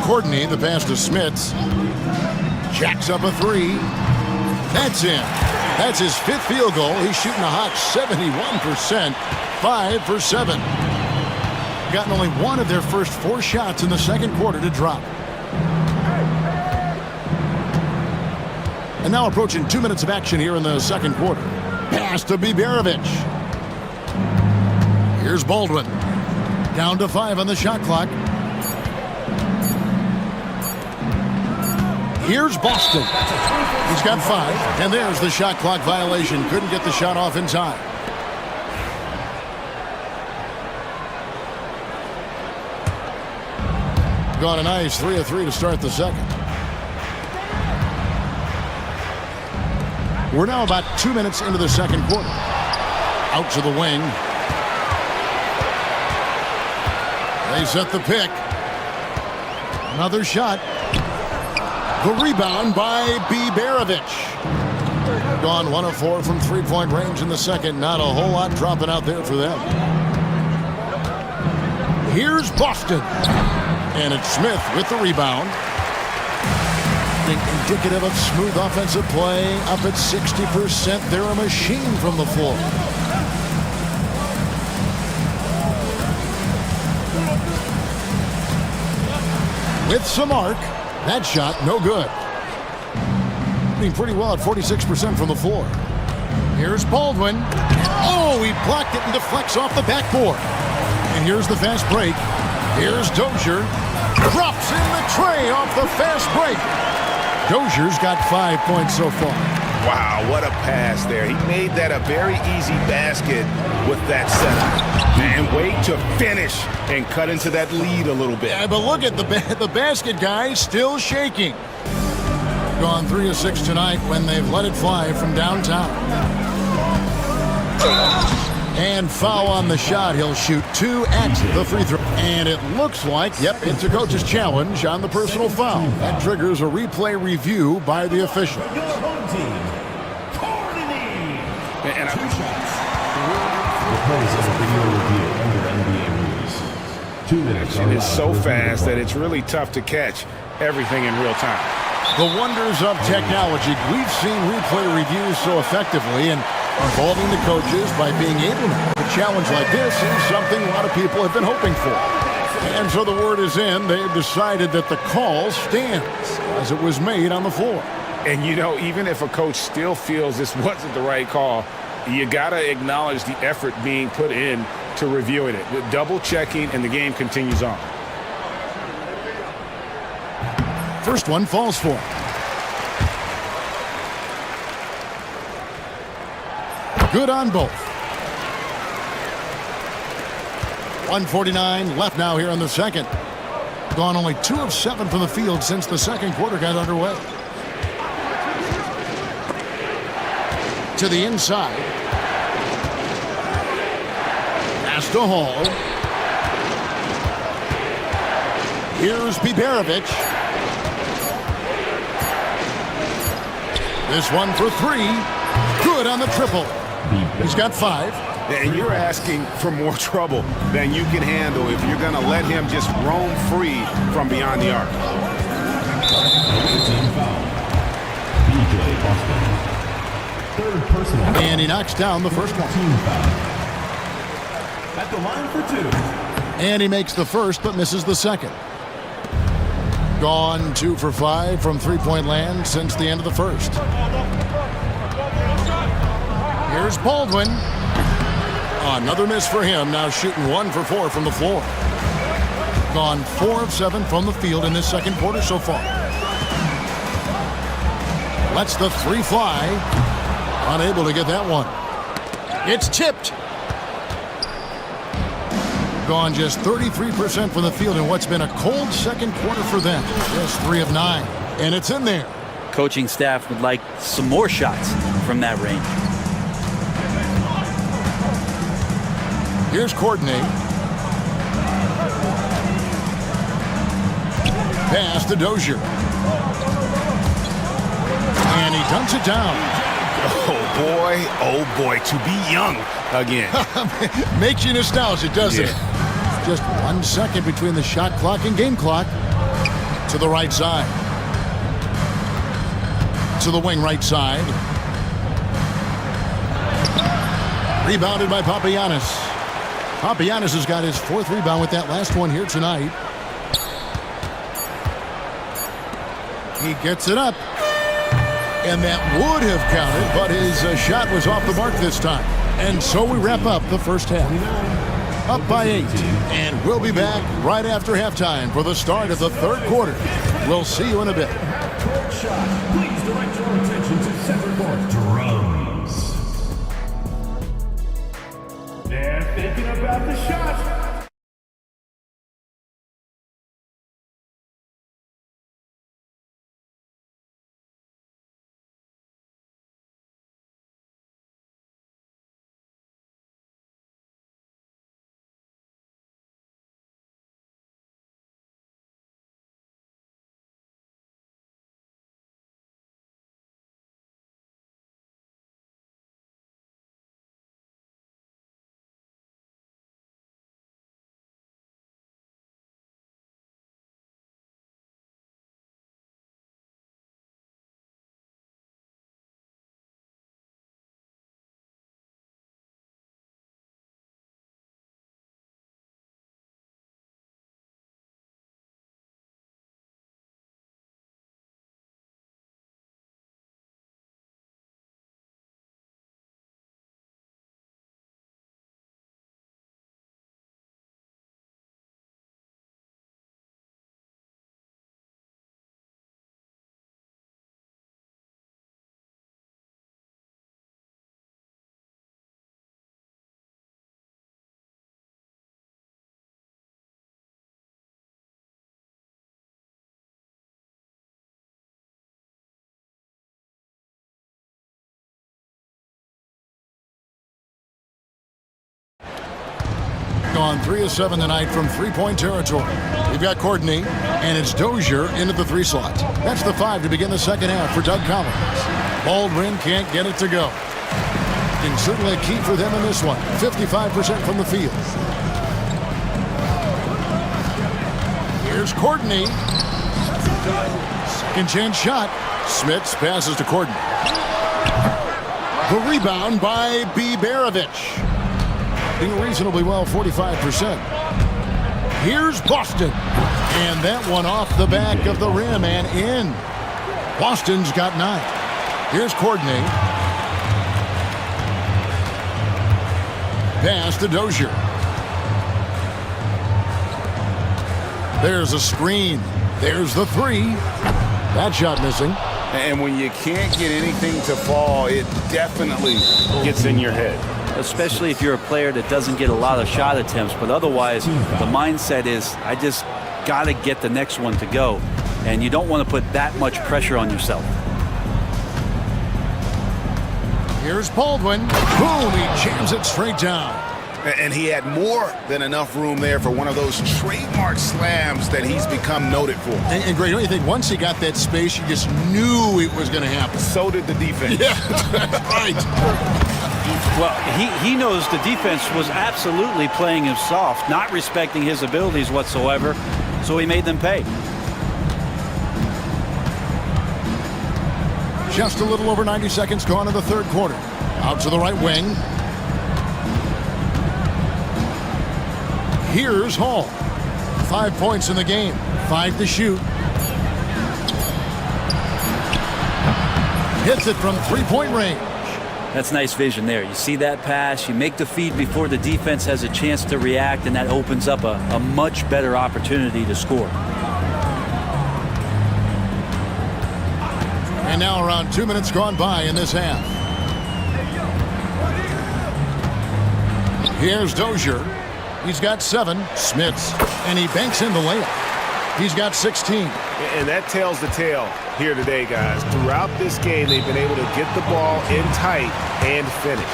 Courtney, the pass to Smits. Jacks up a 3. That's in. That's his 5th field goal. He's shooting a hot 71%. 5 for 7. Gotten only 1 of their first 4 shots in the second quarter to drop. And now approaching 2 minutes of action here in the second quarter. Pass to Biberovic. Here's Baldwin. Down to 5 on the shot clock. Here's Boston. He's got 5. And there's the shot clock violation. Couldn't get the shot off in time. Got a nice 3 of 3 to start the second. We're now about 2 minutes into the second quarter. Out to the wing. They set the pick. Another shot. The rebound by Biberovic. Gone 1 of 4 from 3-point range in the second. Not a whole lot dropping out there for them. Here's Boston. And it's Smith with the rebound. I think indicative of smooth offensive play. Up at 60%. They're a machine from the floor. With some arc. That shot, no good. Doing pretty well at 46% from the floor. Here's Baldwin. Oh, he blocked it and deflects off the backboard. And here's the fast break. Here's Dozier. Drops in the tray off the fast break. Dozier's got 5 points so far. Wow, what a pass there. He made that a very easy basket with that setup. And wait to finish and cut into that lead a little bit. Yeah, but look at the basket guy still shaking. Gone 3 of 6 tonight when they've let it fly from downtown. And foul on the shot. He'll shoot 2 at the free throw. And it looks like, yep, it's a coach's challenge on the personal foul. That triggers a replay review by the official. And 2 shots. The plays of a video review under NBA rules. 2 minutes. And it's so fast that it's really tough to catch everything in real time. The wonders of technology. We've seen replay reviews so effectively and involving the coaches by being able to. A challenge like this is something a lot of people have been hoping for. And so the word is in. They have decided that the call stands as it was made on the floor. And, you know, even if a coach still feels this wasn't the right call, you got to acknowledge the effort being put in to reviewing it. With double-checking, and the game continues on. First one falls for him. Good on both. 1:49 left now here in the second. Gone only 2 of 7 from the field since the second quarter got underway. To the inside. Pass to Hall. Here's Biberovic. This one for 3. Good on the triple. He's got 5. And you're asking for more trouble than you can handle if you're going to let him just roam free from beyond the arc. Third personal. And he knocks down the first one. At the line for 2. And he makes the first but misses the second. Gone 2 for 5 from three-point land since the end of the first. Here's Baldwin. Another miss for him, now shooting 1 for 4 from the floor. Gone 4 of 7 from the field in this second quarter so far. Lets the 3 fly. Unable to get that one. It's tipped. Gone just 33% from the field in what's been a cold second quarter for them. Just 3 of 9. And it's in there. Coaching staff would like some more shots from that range. Here's Courtney. Pass to Dozier. And he dunks it down. Oh boy, to be young again. Makes you nostalgic, doesn't it? Just 1 second between the shot clock and game clock. To the right side. To the wing right side. Rebounded by Papagiannis. Papagiannis has got his 4th rebound with that last one here tonight. He gets it up. And that would have counted, but his shot was off the mark this time. And so we wrap up the first half. Up by 8. And we'll be back right after halftime for the start of the third quarter. We'll see you in a bit. Please direct your attention to center court. Drums. They're thinking about the shot. On 3 of 7 tonight from three-point territory. We've got Courtney, and it's Dozier into the 3 slot. That's the 5 to begin the second half for Doug Collins. Baldwin can't get it to go. And certainly a key for them in this one. 55% from the field. Here's Courtney. Second chance shot. Smits passes to Courtney. The rebound by Biberovich. Doing reasonably well, 45%. Here's Boston. And that one off the back of the rim and in. Boston's got 9. Here's Courtney. Pass to Dozier. There's a screen. There's the 3. That shot missing. And when you can't get anything to fall, it definitely gets in your head. Especially if you're a player that doesn't get a lot of shot attempts, but otherwise the mindset is, I just got to get the next one to go. And you don't want to put that much pressure on yourself. Here's Baldwin. Boom, he jams it straight down. And he had more than enough room there for one of those trademark slams that he's become noted for. And Greg, don't you think once he got that space, you just knew it was going to happen? So did the defense. Yeah, right. Well, he knows the defense was absolutely playing him soft, not respecting his abilities whatsoever, so he made them pay. Just a little over 90 seconds gone in the third quarter. Out to the right wing. Here's Hall. 5 points in the game. 5 to shoot. Hits it from three-point range. That's nice vision there. You see that pass, you make the feed before the defense has a chance to react, and that opens up a much better opportunity to score. And now around 2 minutes gone by in this half. Here's Dozier. He's got 7. Smits. And he banks in the layup. He's got 16. And that tells the tale here today, guys. Throughout this game, they've been able to get the ball in tight and finish.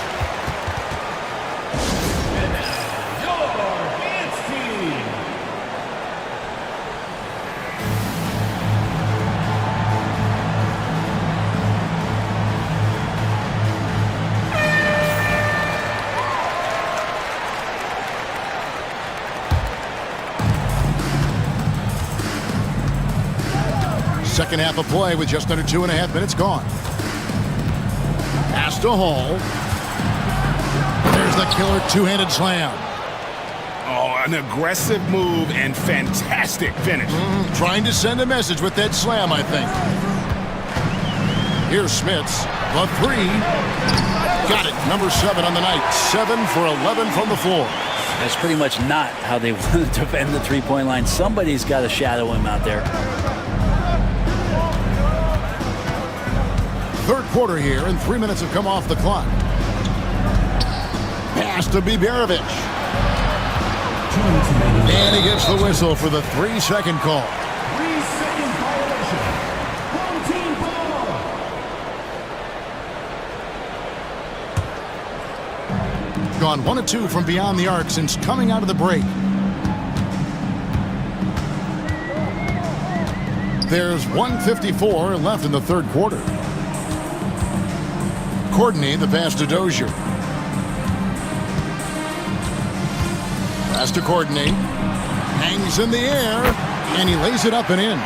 Second half of play with just under 2.5 minutes gone. Pass to Hall. There's the killer two-handed slam. Oh, an aggressive move and fantastic finish. Trying to send a message with that slam, I think. Here's Smits. The 3. Got it. Number 7 on the night. 7 for 11 from the floor. That's pretty much not how they want to defend the three-point line. Somebody's got to shadow him out there. Third quarter here, and 3 minutes have come off the clock. Pass to Biberovich. And he gets the whistle for the 3-second call. 3-second violation. Home team ball. Gone 1 of 2 from beyond the arc since coming out of the break. There's 1:54 left in the third quarter. Courtney, the pass to Dozier. Pass to Courtney. Hangs in the air, and he lays it up and in.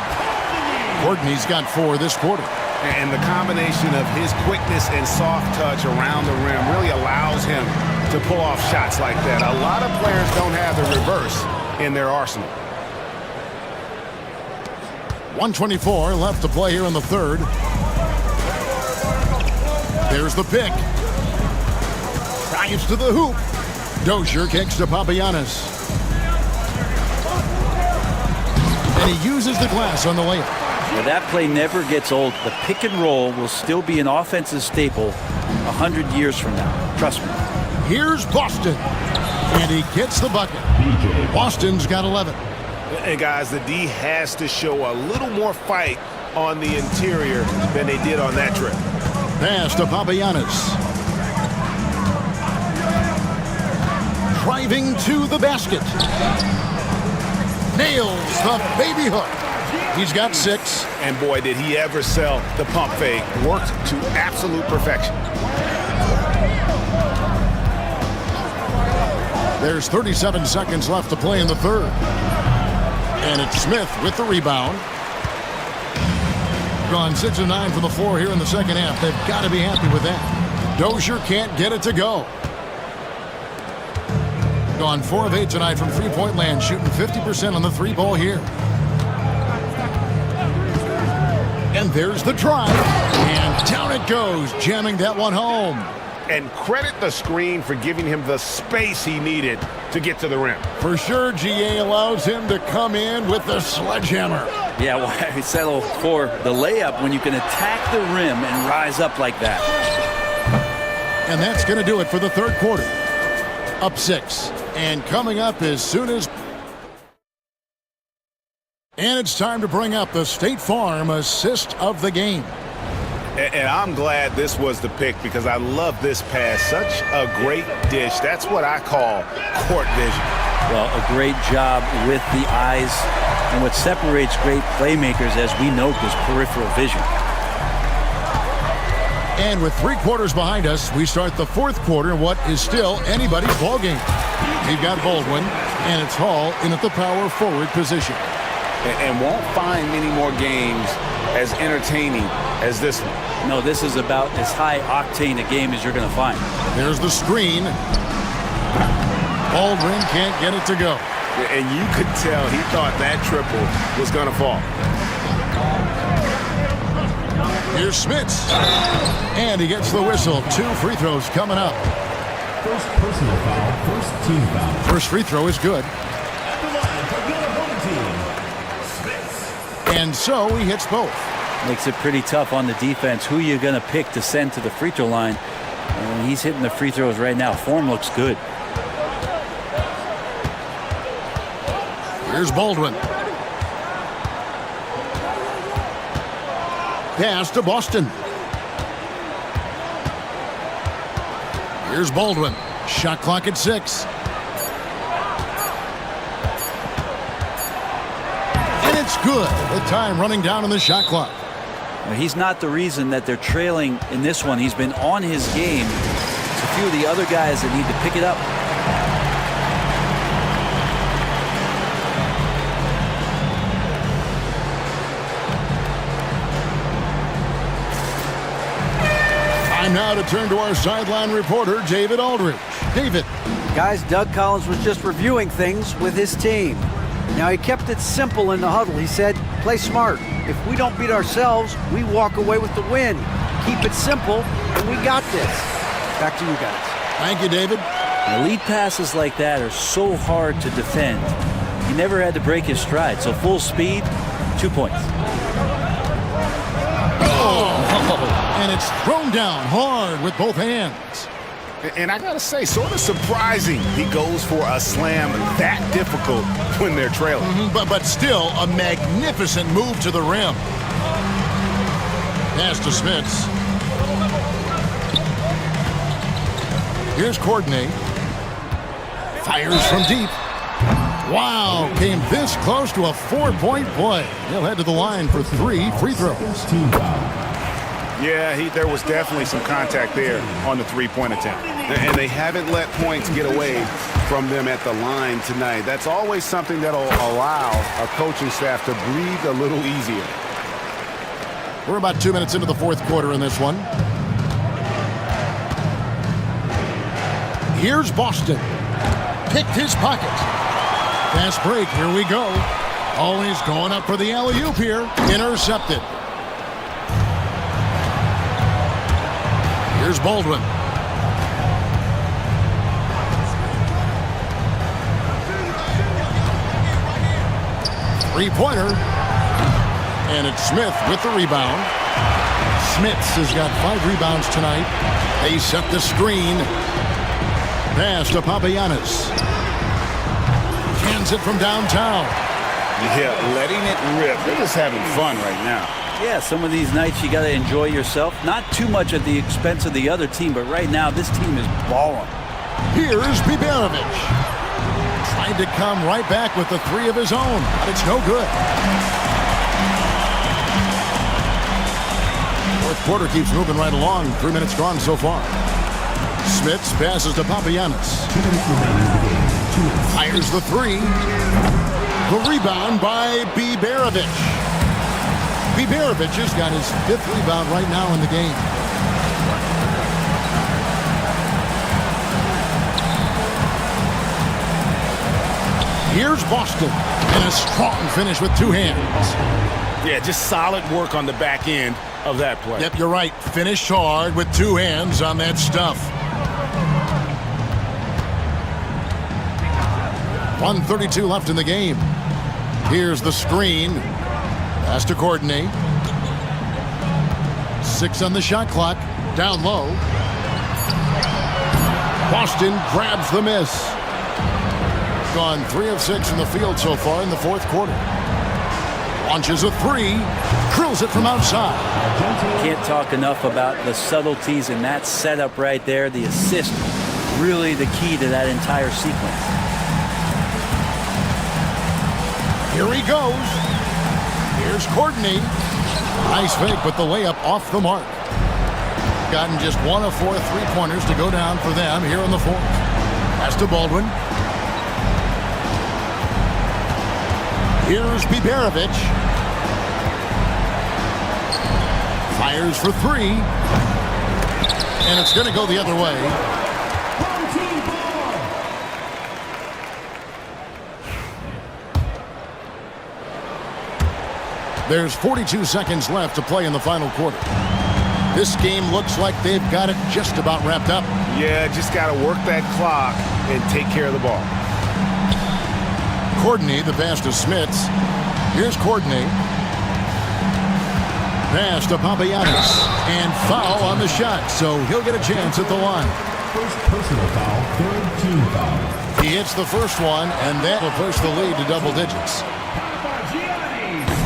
Courtney's got 4 this quarter. And the combination of his quickness and soft touch around the rim really allows him to pull off shots like that. A lot of players don't have the reverse in their arsenal. 1:24 left to play here in the third. There's the pick. Drives to the hoop. Dozier kicks to Papagiannis. And he uses the glass on the layup. Now that play never gets old. The pick and roll will still be an offensive staple 100 years from now. Trust me. Here's Boston. And he gets the bucket. Boston's got 11. And guys, the D has to show a little more fight on the interior than they did on that trip. Pass to Papagiannis. Driving to the basket. Nails the baby hook. He's got 6. And boy, did he ever sell the pump fake. Worked to absolute perfection. There's 37 seconds left to play in the third. And it's Smith with the rebound. Gone 6 of 9 from the floor here in the second half. They've got to be happy with that. Dozier can't get it to go. Gone 4 of 8 tonight from three-point land, shooting 50% on the three ball here. And there's the drive. And down it goes, jamming that one home. And credit the screen for giving him the space he needed to get to the rim. For sure, GA allows him to come in with the sledgehammer. Yeah, why settle for the layup when you can attack the rim and rise up like that? And that's going to do it for the third quarter. Up 6. And coming up as soon as... And it's time to bring up the State Farm assist of the game. And I'm glad this was the pick because I love this pass. Such a great dish. That's what I call court vision. Well, a great job with the eyes. And what separates great playmakers, as we note, is peripheral vision. And with 3 quarters behind us, we start the fourth quarter in what is still anybody's ballgame. We've got Baldwin, and it's Hall in at the power forward position. And won't find many more games as entertaining as this one. No, this is about as high octane a game as you're going to find. There's the screen. Baldwin can't get it to go. And you could tell he thought that triple was going to fall. Here's Smits. And he gets the whistle. 2 free throws coming up. First personal foul, first team foul. First free throw is good. At the line for your opponent team, Smits. And so he hits both. Makes it pretty tough on the defense. Who you're going to pick to send to the free throw line. And he's hitting the free throws right now. Form looks good. Here's Baldwin. Pass to Boston. Here's Baldwin. Shot clock at 6. And it's good. The time running down on the shot clock. Well, he's not the reason that they're trailing in this one. He's been on his game. It's a few of the other guys that need to pick it up. Time now to turn to our sideline reporter, David Aldridge. David. Guys, Doug Collins was just reviewing things with his team. Now, he kept it simple in the huddle. He said, play smart. If we don't beat ourselves, we walk away with the win. Keep it simple, and we got this. Back to you guys. Thank you, David. Elite passes like that are so hard to defend. He never had to break his stride, so full speed, 2 points. And it's thrown down hard with both hands. And I got to say, sort of surprising he goes for a slam that difficult when they're trailing. But still a magnificent move to the rim. Pass to Smits. Here's Courtney. Fires from deep. Wow, came this close to a 4-point play. He'll head to the line for 3 free throws. Yeah, there was definitely some contact there on the three-point attempt. And they haven't let points get away from them at the line tonight. That's always something that'll allow our coaching staff to breathe a little easier. We're about 2 minutes into the fourth quarter in this one. Here's Boston. Picked his pocket. Fast break, here we go. Always going up for the alley-oop here. Intercepted. Here's Baldwin. Three-pointer. And it's Smith with the rebound. Smits has got 5 rebounds tonight. They set the screen. Pass to Papagiannis. Cans it from downtown. Yeah, letting it rip. They're just having fun right now. Yeah, some of these nights you got to enjoy yourself. Not too much at the expense of the other team, but right now this team is balling. Here's Biberovic. Tried to come right back with the 3 of his own, but it's no good. Fourth quarter keeps moving right along. 3 minutes gone so far. Smits passes to Papagiannis. Fires the 3. The rebound by Biberovic. Biberovic has got his 5th rebound right now in the game. Here's Boston, and a strong finish with 2 hands. Yeah, just solid work on the back end of that play. Yep, you're right. Finished hard with 2 hands on that stuff. 1:32 left in the game. Here's the screen. Pass to Courtney. 6 on the shot clock. Down low. Boston grabs the miss. Gone 3 of 6 from the field so far in the 4th quarter. Launches a 3. Drills it from outside. Can't talk enough about the subtleties in that setup right there. The assist, really the key to that entire sequence. Here he goes. Here's Courtney. Nice fake, but the layup off the mark. Gotten just 1 of 4 3-pointers to go down for them here in the 4th. Pass to Baldwin. Here's Biberovic. Fires for 3. And it's going to go the other way. There's 42 seconds left to play in the final quarter. This game looks like they've got it just about wrapped up. Yeah, just got to work that clock and take care of the ball. Courtney, the pass to Smits. Here's Courtney. Pass to Papagiannis. And foul on the shot, so he'll get a chance at the line. First personal foul, 3rd team foul. He hits the first one, and that will push the lead to double digits.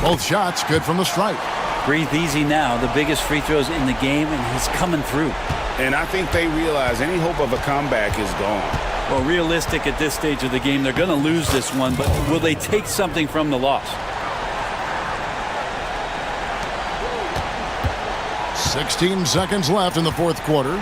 Both shots good from the stripe. Breathe easy now. The biggest free throws in the game, and he's coming through. And I think they realize any hope of a comeback is gone. Well, realistic at this stage of the game, they're going to lose this one, but will they take something from the loss? 16 seconds left in the 4th quarter.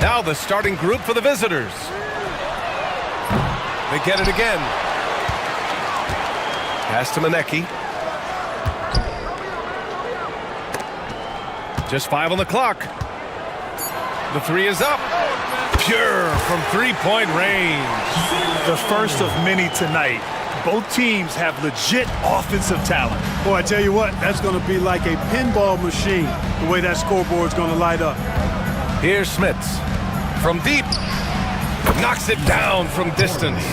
Now the starting group for the visitors. They get it again. Pass to Manecki. Just 5 on the clock. The three is up. Pure from three-point range. The first of many tonight. Both teams have legit offensive talent. Boy, I tell you what, that's going to be like a pinball machine, the way that scoreboard's going to light up. Here's Smits. From deep. Knocks it down from distance.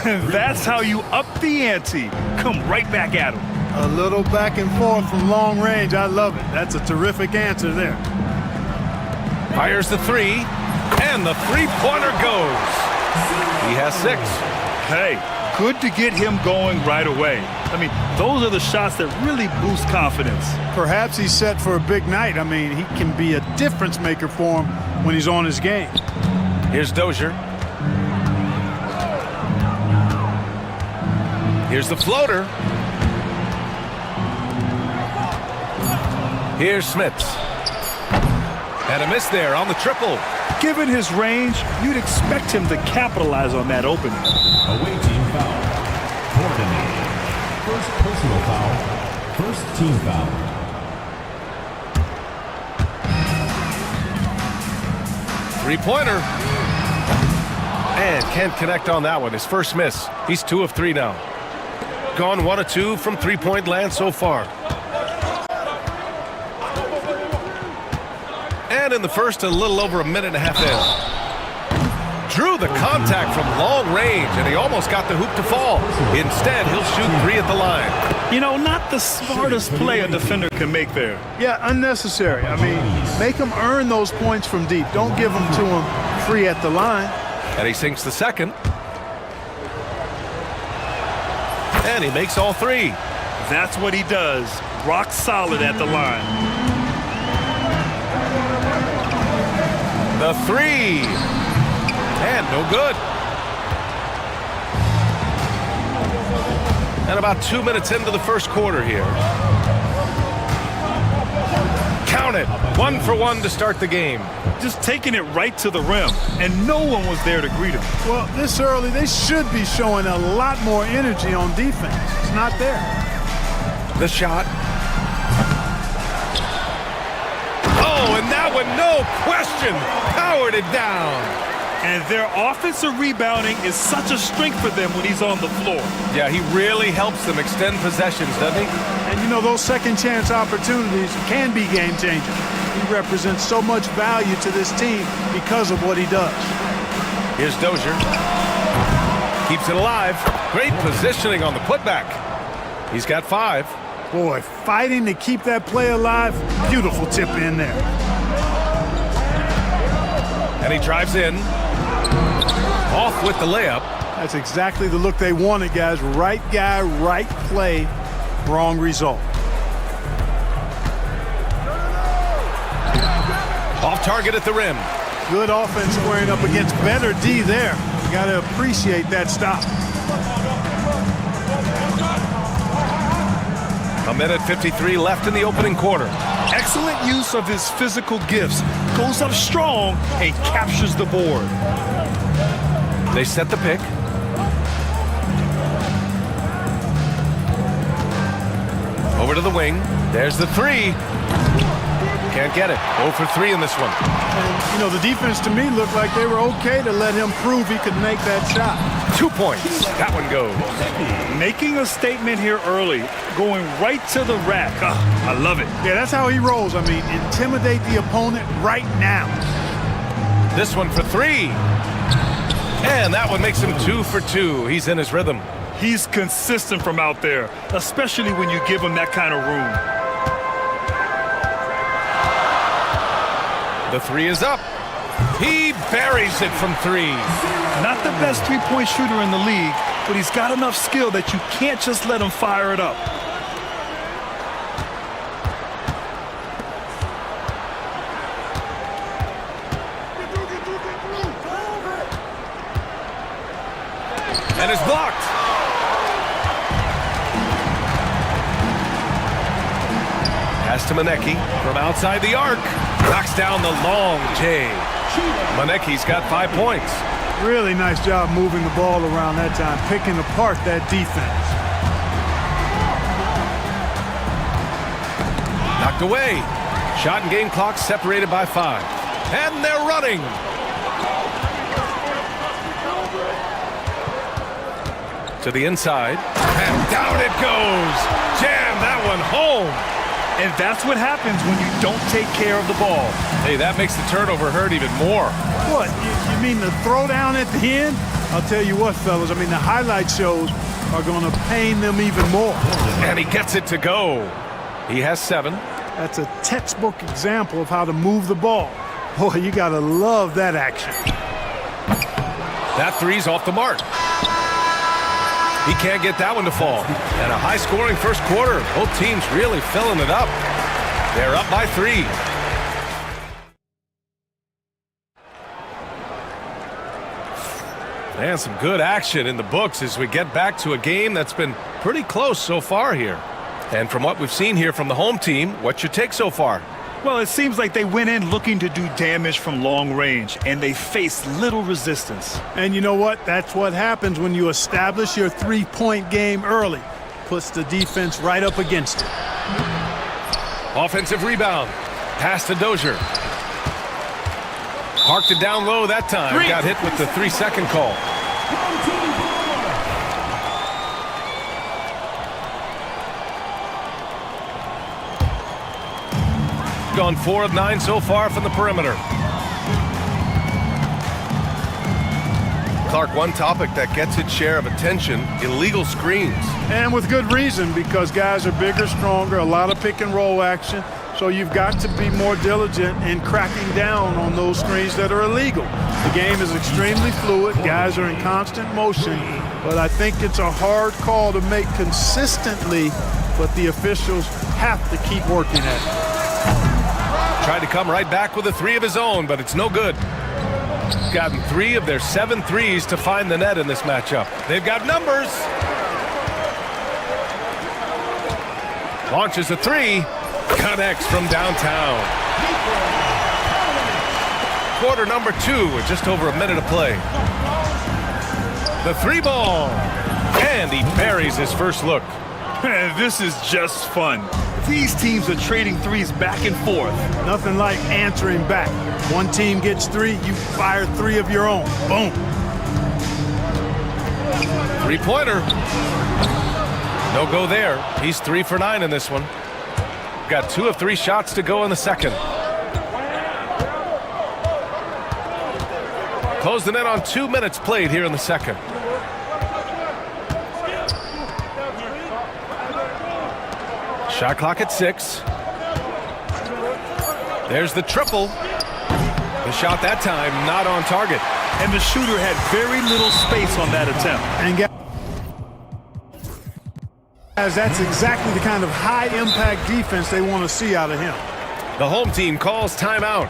That's how you up the ante. Come right back at him. A little back and forth from long range. I love it. That's a terrific answer there. Fires the three, and the three-pointer goes. He has 6. Hey, good to get him going right away. I mean, those are the shots that really boost confidence. Perhaps he's set for a big night. I mean, he can be a difference maker for him when he's on his game. Here's Dozier. Here's the floater. Here's Smits. And a miss there on the triple. Given his range, you'd expect him to capitalize on that opening. Away team foul. Coordinated. First personal foul. First team foul. Three-pointer. And can't connect on that one. His first miss. He's 2 of 3 now. Gone 1 of 2 from three-point land so far. And in the first, a little over a minute and a half in. Drew the contact from long range, and he almost got the hoop to fall. Instead, he'll shoot 3 at the line. You know, not the smartest play a defender can make there. Yeah, unnecessary. I mean, make him earn those points from deep. Don't give them to him free at the line. And he sinks the second. And he makes all 3. That's what he does. Rock solid at the line. The 3. And no good. And about 2 minutes into the first quarter here. Count it. 1 for 1 to start the game. Just taking it right to the rim, and no one was there to greet him. Well, this early, they should be showing a lot more energy on defense. It's not there. The shot. Oh, and that one, no question, powered it down. And their offensive rebounding is such a strength for them when he's on the floor. Yeah, he really helps them extend possessions, doesn't he? And you know, those second chance opportunities can be game changers. He represents so much value to this team because of what he does. Here's Dozier. Keeps it alive. Great positioning on the putback. He's got 5. Boy, fighting to keep that play alive. Beautiful tip in there. And he drives in. Off with the layup. That's exactly the look they wanted, guys. Right guy, right play, wrong result. Off target at the rim. Good offense squaring up against better D there. You got to appreciate that stop. A minute 53 left in the opening quarter. Excellent use of his physical gifts. Goes up strong and captures the board. They set the pick. Over to the wing. There's the 3. Can't get it. 0 for 3 in this one. And, you know, the defense to me looked like they were okay to let him prove he could make that shot. 2 points. That one goes. Making a statement here early. Going right to the rack. I love it. Yeah, that's how he rolls. I mean, intimidate the opponent right now. This one for 3. And that one makes him 2 for 2. He's in his rhythm. He's consistent from out there, especially when you give him that kind of room. The 3 is up. He buries it from 3. Not the best three-point shooter in the league, but he's got enough skill that you can't just let him fire it up. And it's blocked. Pass to Manecki from outside the arc. Knocks down the long J. Maneki's got 5 points. Really nice job moving the ball around that time, picking apart that defense. Knocked away. Shot and game clock separated by 5. And they're running. To the inside. And down it goes. Jam that one home. And that's what happens when you don't take care of the ball. Hey, that makes the turnover hurt even more. What, you mean the throwdown at the end? I'll tell you what, fellas, I mean, the highlight shows are going to pain them even more. And he gets it to go. He has 7. That's a textbook example of how to move the ball. Boy, you got to love that action. That three's off the mark. He can't get that one to fall. And a high-scoring first quarter. Both teams really filling it up. They're up by 3. And some good action in the books as we get back to a game that's been pretty close so far here. And from what we've seen here from the home team, what's your take so far? Well, it seems like they went in looking to do damage from long range, and they faced little resistance. And you know what? That's what happens when you establish your three-point game early. Puts the defense right up against it. Offensive rebound. Pass to Dozier. Parked it down low that time. Got hit with the 3-second call. Gone 4 of 9 so far from the perimeter. Clark, one topic that gets its share of attention, illegal screens. And with good reason, because guys are bigger, stronger, a lot of pick and roll action. So you've got to be more diligent in cracking down on those screens that are illegal. The game is extremely fluid. Guys are in constant motion. But I think it's a hard call to make consistently, but the officials have to keep working at it. Tried to come right back with a 3 of his own, but it's no good. Gotten 3 of their 7 threes to find the net in this matchup. They've got numbers. Launches a 3. Connects from downtown. Quarter number 2 with just over a minute of play. The 3 ball. And he buries his first look. This is just fun. These teams are trading threes back and forth. Nothing like answering back. One team gets 3, you fire 3 of your own. Boom. 3-pointer. No go there. He's 3 for 9 in this one. Got 2 of 3 shots to go in the second. Closed the net on 2 minutes played here in the second. Shot clock at 6. There's the triple. The shot that time not on target. And the shooter had very little space on that attempt. And guys, that's exactly the kind of high-impact defense they want to see out of him. The home team calls timeout.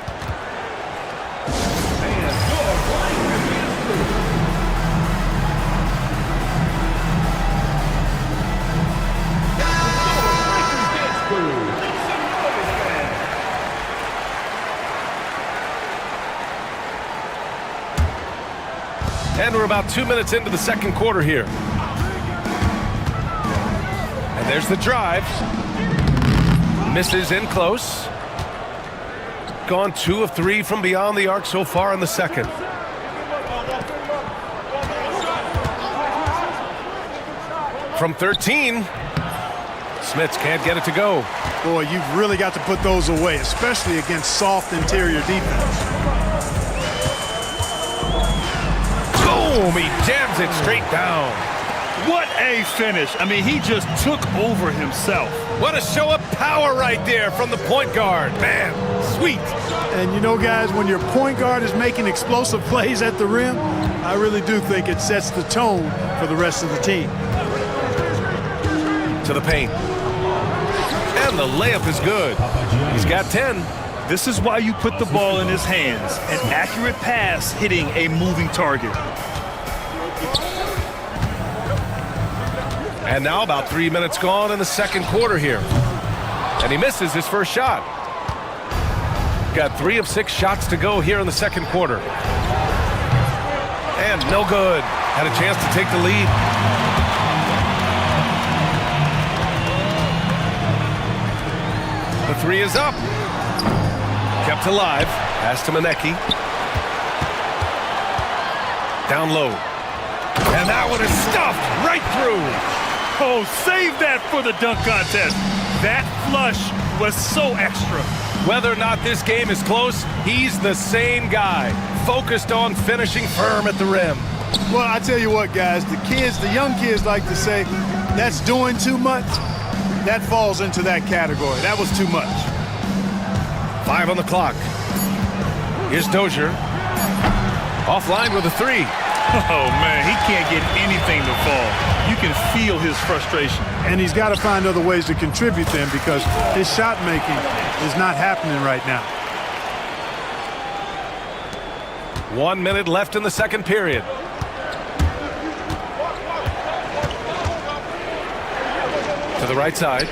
And we're about 2 minutes into the second quarter here. And there's the drive. Misses in close. Gone 2 of 3 from beyond the arc so far in the second. From 13. Smits can't get it to go. Boy, you've really got to put those away, especially against soft interior defense. Boom! He jams it straight down. What a finish. I mean, he just took over himself. What a show of power right there from the point guard. Man, sweet. And you know, guys, when your point guard is making explosive plays at the rim, I really do think it sets the tone for the rest of the team. To the paint. And the layup is good. He's got 10. This is why you put the ball in his hands. An accurate pass hitting a moving target. And now about 3 minutes gone in the second quarter here. And he misses his first shot. got 3 of 6 shots to go here in the second quarter. And no good. Had a chance to take the lead. The 3 is up. Kept alive. Pass to Maneki. Down low. And that one is stuffed right through. Oh, save that for the dunk contest. That flush was so extra. Whether or not this game is close, he's the same guy, focused on finishing firm at the rim. Well, I tell you what, guys, the young kids like to say, that's doing too much. That falls into that category. That was too much. 5 on the clock. Here's Dozier. Offline with a 3. Oh, man, he can't get anything to fall. You can feel his frustration. And he's got to find other ways to contribute then because his shot making is not happening right now. 1 minute left in the second period. To the right side.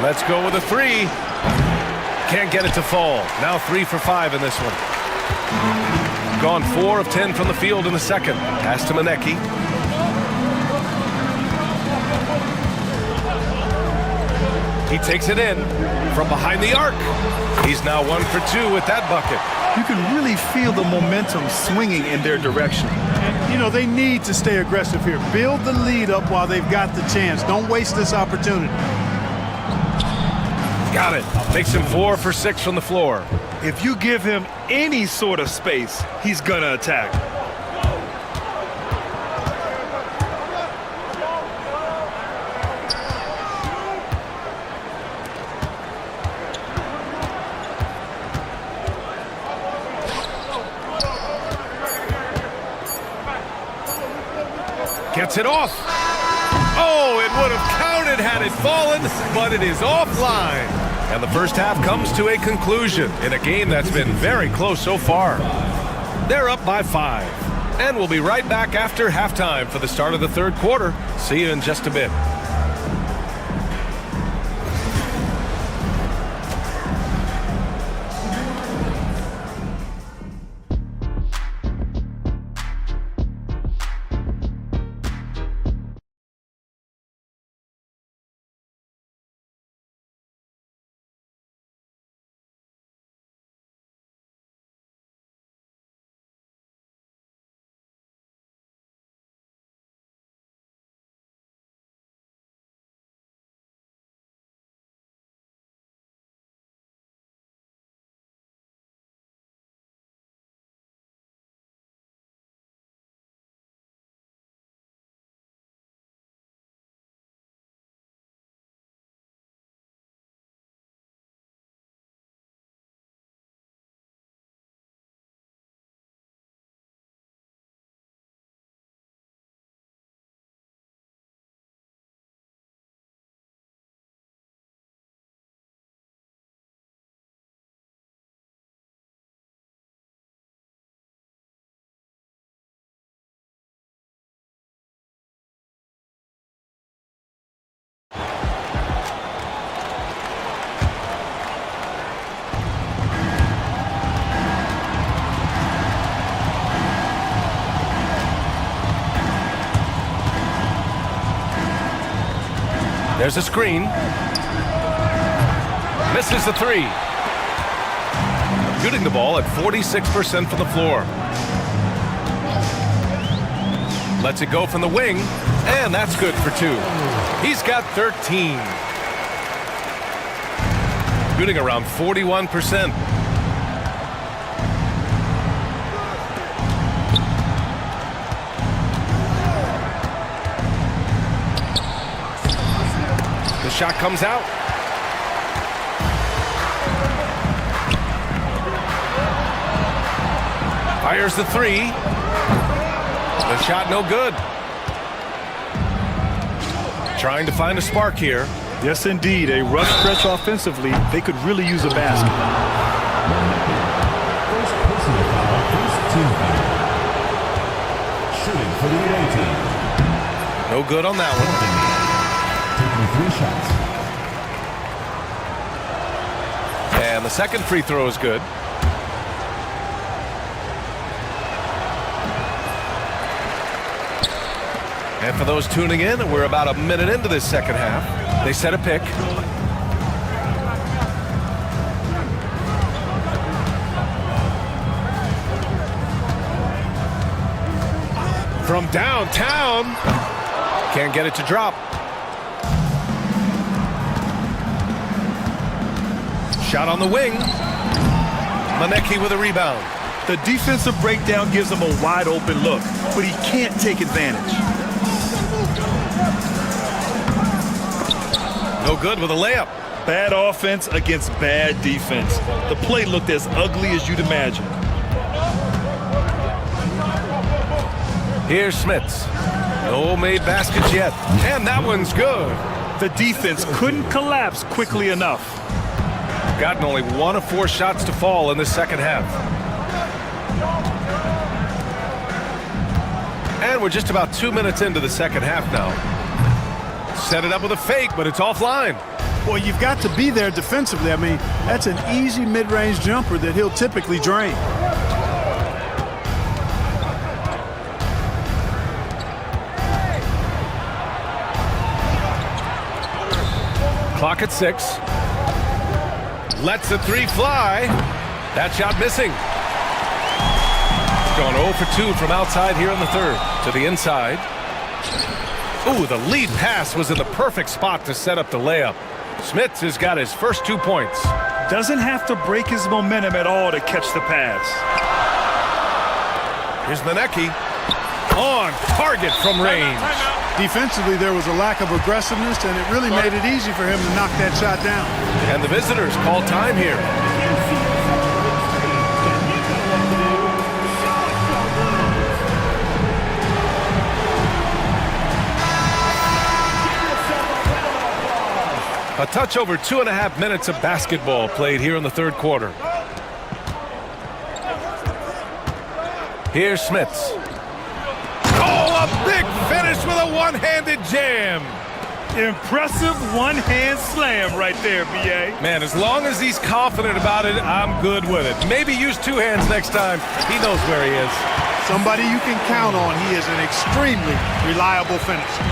Let's go with a 3. Can't get it to fall. Now 3 for 5 in this one. Gone 4 of 10 from the field in the second. Pass to Maneki. He takes it in from behind the arc. He's now 1 for 2 with that bucket. You can really feel the momentum swinging in their direction. And, you know, they need to stay aggressive here. Build the lead up while they've got the chance. Don't waste this opportunity. Got it. Makes him 4 for 6 from the floor. If you give him any sort of space, he's gonna attack. Gets it off. Oh, it would have counted had it fallen, but it is offline. And the first half comes to a conclusion in a game that's been very close so far. They're up by 5. And we'll be right back after halftime for the start of the third quarter. See you in just a bit. There's a screen. Misses the 3. Shooting the ball at 46% from the floor. Lets it go from the wing, and that's good for 2. He's got 13. Shooting around 41%. The shot comes out. Fires the 3. The shot no good. Trying to find a spark here. Yes, indeed. A rough stretch offensively. They could really use a basket. First personal foul, first team foul. Shooting for the away team. No good on that one. Taking 3 shots. the second free throw is good. And for those tuning in, we're about a minute into this second half. They set a pick. From downtown, can't get it to drop. Shot on the wing. Maneki with a rebound. The defensive breakdown gives him a wide open look, but he can't take advantage. No good with a layup. Bad offense against bad defense. The play looked as ugly as you'd imagine. Here's Smits. No made baskets yet. And that one's good. The defense couldn't collapse quickly enough. Gotten only 1 of 4 shots to fall in the second half. And we're just about 2 minutes into the second half now. Set it up with a fake, but it's offline. Well, you've got to be there defensively. I mean, that's an easy mid-range jumper that he'll typically drain. Clock at 6. Lets the 3 fly. That shot missing. It's gone 0 for 2 from outside here in the third. To the inside. Ooh, the lead pass was in the perfect spot to set up the layup. Smits has got his first 2 points. Doesn't have to break his momentum at all to catch the pass. Here's Maneki. On target from range. Defensively, there was a lack of aggressiveness, and it really made it easy for him to knock that shot down. And the visitors call time here. A touch over 2.5 minutes of basketball played here in the third quarter. Here's Smits. Oh, a big finish with a one-handed jam. Impressive one-hand slam right there, B.A. Man, as long as he's confident about it, I'm good with it. Maybe use 2 hands next time. He knows where he is. Somebody you can count on. He is an extremely reliable finisher.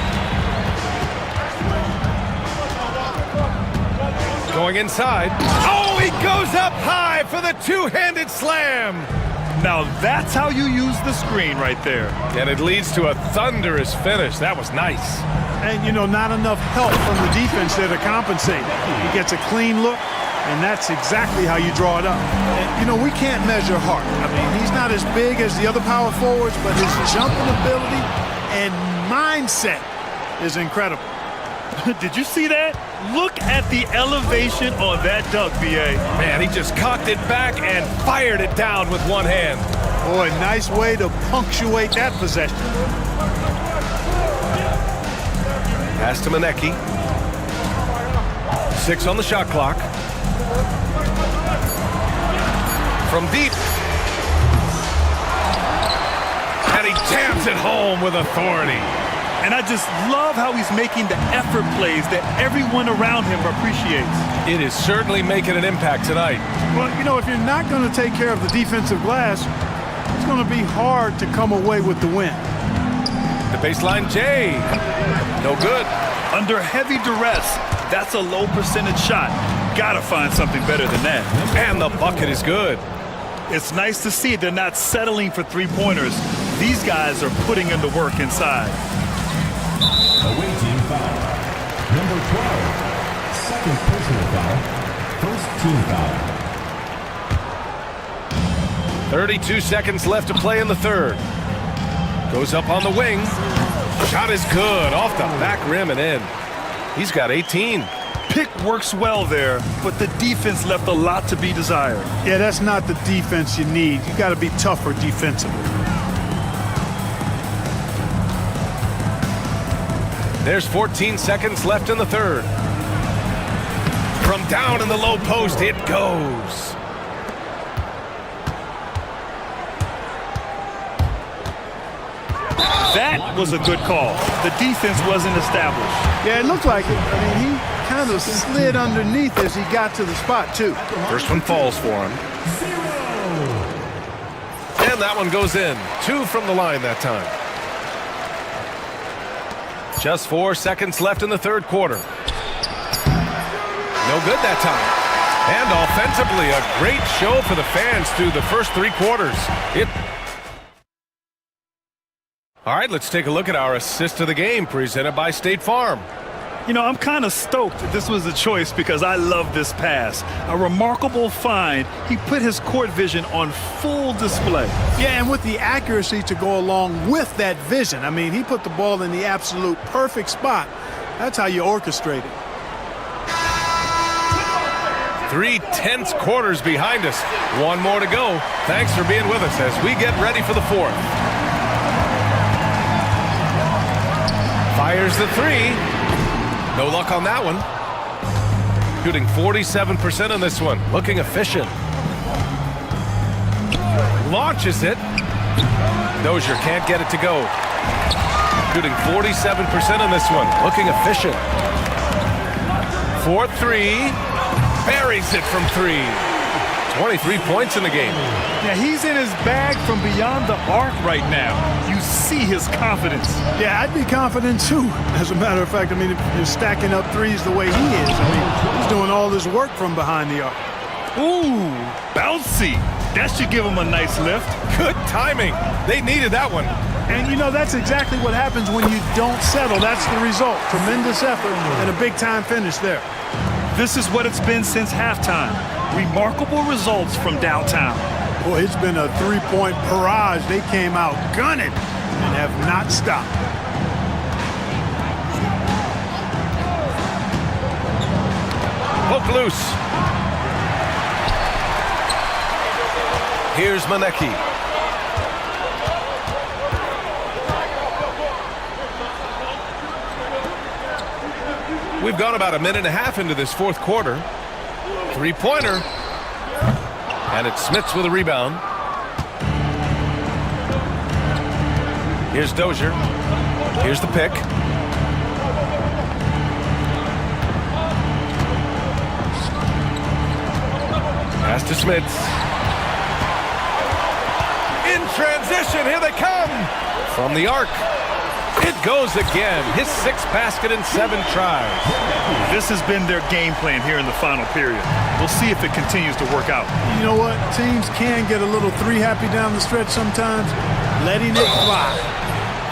Going inside. Oh, he goes up high for the 2-handed slam. Now that's how you use the screen right there. And it leads to a thunderous finish. That was nice. And, you know, not enough help from the defense there to compensate. He gets a clean look, and that's exactly how you draw it up. And, you know, we can't measure Hart. I mean, he's not as big as the other power forwards, but his jumping ability and mindset is incredible. Did you see that? Look at the elevation on that dunk, B.A. Man, he just cocked it back and fired it down with one hand. Boy, nice way to punctuate that possession. Pass to Maneki. 6 on the shot clock. From deep. And he jams it home with authority. And I just love how he's making the effort plays that everyone around him appreciates. It is certainly making an impact tonight. Well, you know, if you're not going to take care of the defensive glass, it's going to be hard to come away with the win. The baseline J. No good. Under heavy duress, that's a low percentage shot. Gotta find something better than that. And the bucket is good. It's nice to see they're not settling for three-pointers. These guys are putting in the work inside. Away team foul. Number 12. Second personal foul. First team foul. 32 seconds left to play in the third. Goes up on the wing. Shot is good. Off the back rim and in. He's got 18. Pick works well there, but the defense left a lot to be desired. Yeah, that's not the defense you need. You got to be tougher defensively. There's 14 seconds left in the third. From down in the low post, it goes. That was a good call. The defense wasn't established. Yeah, it looked like it. I mean, he kind of slid underneath as he got to the spot, too. First one falls for him. And that one goes in. 2 from the line that time. Just 4 seconds left in the third quarter. No good that time. And offensively, a great show for the fans through the first 3 quarters. All right, let's take a look at our assist of the game presented by State Farm. You know, I'm kind of stoked that this was a choice because I love this pass. A remarkable find. He put his court vision on full display. Yeah, and with the accuracy to go along with that vision. I mean, he put the ball in the absolute perfect spot. That's how you orchestrate it. 3 tense quarters behind us. 1 more to go. Thanks for being with us as we get ready for the 4th. Fires the 3. No luck on that one. Shooting 47% on this one. Looking efficient. Launches it. Dozier can't get it to go. Shooting 47% on this one. Looking efficient. 4-3. Buries it from 3. 23 points in the game. Yeah, he's in his bag from beyond the arc right now. You see his confidence. Yeah, I'd be confident too. As a matter of fact, I mean, if you're stacking up threes the way he is, I mean, he's doing all this work from behind the arc. Ooh, bouncy. That should give him a nice lift. Good timing. They needed that one. And, you know, that's exactly what happens when you don't settle. That's the result. Tremendous effort and a big-time finish there. This is what it's been since halftime. Remarkable results from downtown. Boy, it's been a 3-point barrage. They came out gunning and have not stopped. Poke loose. Here's Manecki. We've gone about 1.5 minutes into this 4th quarter. 3-pointer. And it's Smits with a rebound. Here's Dozier. Here's the pick. Pass to Smits. In transition, here they come. From the arc. It goes again. His 6th basket in 7 tries. This has been their game plan here in the final period. We'll see if it continues to work out. You know what? Teams can get a little 3-happy down the stretch sometimes. Letting it fly.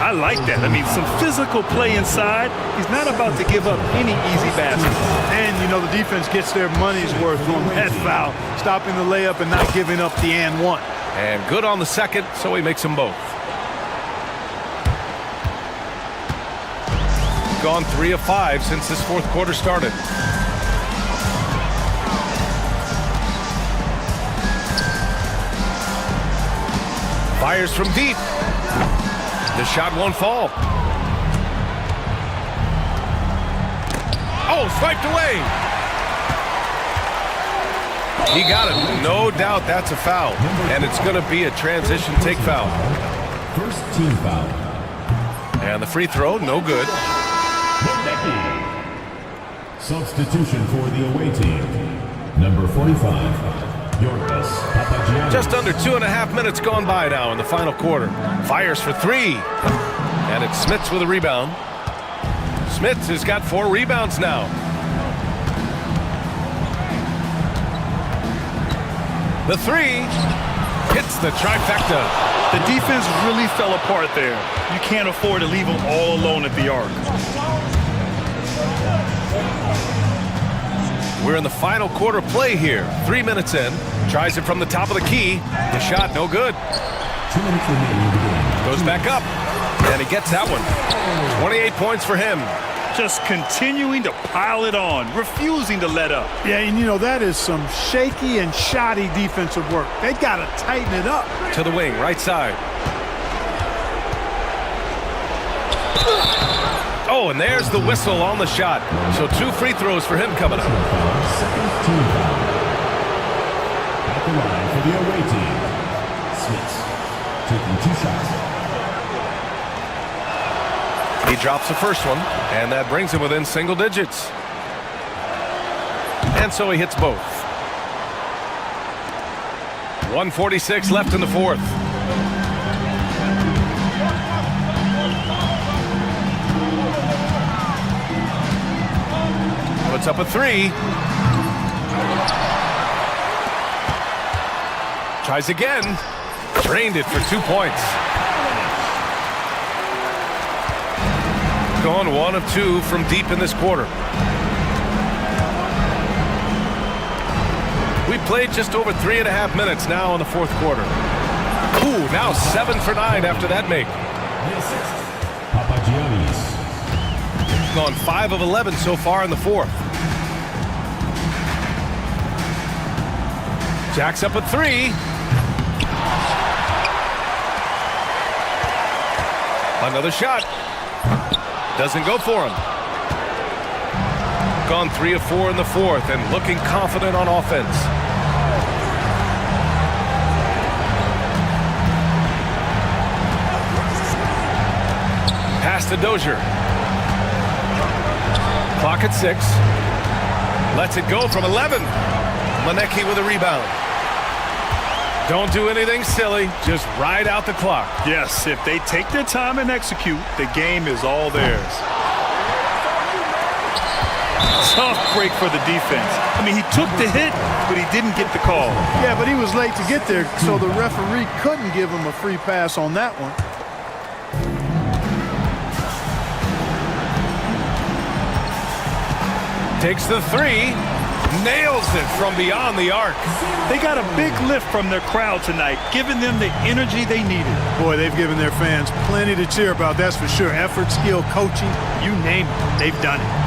I like that. I mean, some physical play inside. He's not about to give up any easy baskets. And, you know, the defense gets their money's worth on that foul. Stopping the layup and not giving up the and one. And good on the second, so he makes them both. Gone 3 of 5 since this 4th quarter started. Fires from deep. The shot won't fall. Oh, swiped away. He got it. No doubt that's a foul. And it's going to be a transition take foul. First team foul. And the free throw, no good. Substitution for the away team. Number 45. Just under 2.5 minutes gone by now in the final quarter. Fires for 3. And it's Smits with a rebound. Smits has got 4 rebounds now. The 3 hits the trifecta. The defense really fell apart there. You can't afford to leave them all alone at the arc. We're in the final quarter play here. 3 minutes in. Tries it from the top of the key. The shot, no good. 2 minutes remaining. Goes back up. And he gets that one. 28 points for him. Just continuing to pile it on. Refusing to let up. Yeah, and you know, that is some shaky and shoddy defensive work. They got to tighten it up. To the wing, right side. Oh, and there's the whistle on the shot. So 2 free throws for him coming up. Second team foul. At the line for the away team. Smits taking 2 shots. He drops the first one, and that brings him within single digits. And so he hits both. 1:46 left in the fourth. Puts up a three. Tries again. Drained it for 2 points. Gone 1 of 2 from deep in this quarter. We played just over 3.5 minutes now in the fourth quarter. Ooh, now 7 for 9 after that make. Gone 5 of 11 so far in the fourth. Jacks up a three. Another shot. Doesn't go for him. Gone 3 of 4 in the fourth and looking confident on offense. Pass to Dozier. Clock at 6. Lets it go from 11. Manecki with a rebound. Don't do anything silly. Just ride out the clock. Yes, if they take their time and execute, the game is all theirs. Tough break for the defense. I mean, he took the hit, but he didn't get the call. Yeah, but he was late to get there, so the referee couldn't give him a free pass on that one. Takes the three. Nails it from beyond the arc. They got a big lift from their crowd tonight, giving them the energy they needed. Boy, they've given their fans plenty to cheer about, that's for sure. Effort, skill, coaching, you name it, they've done it.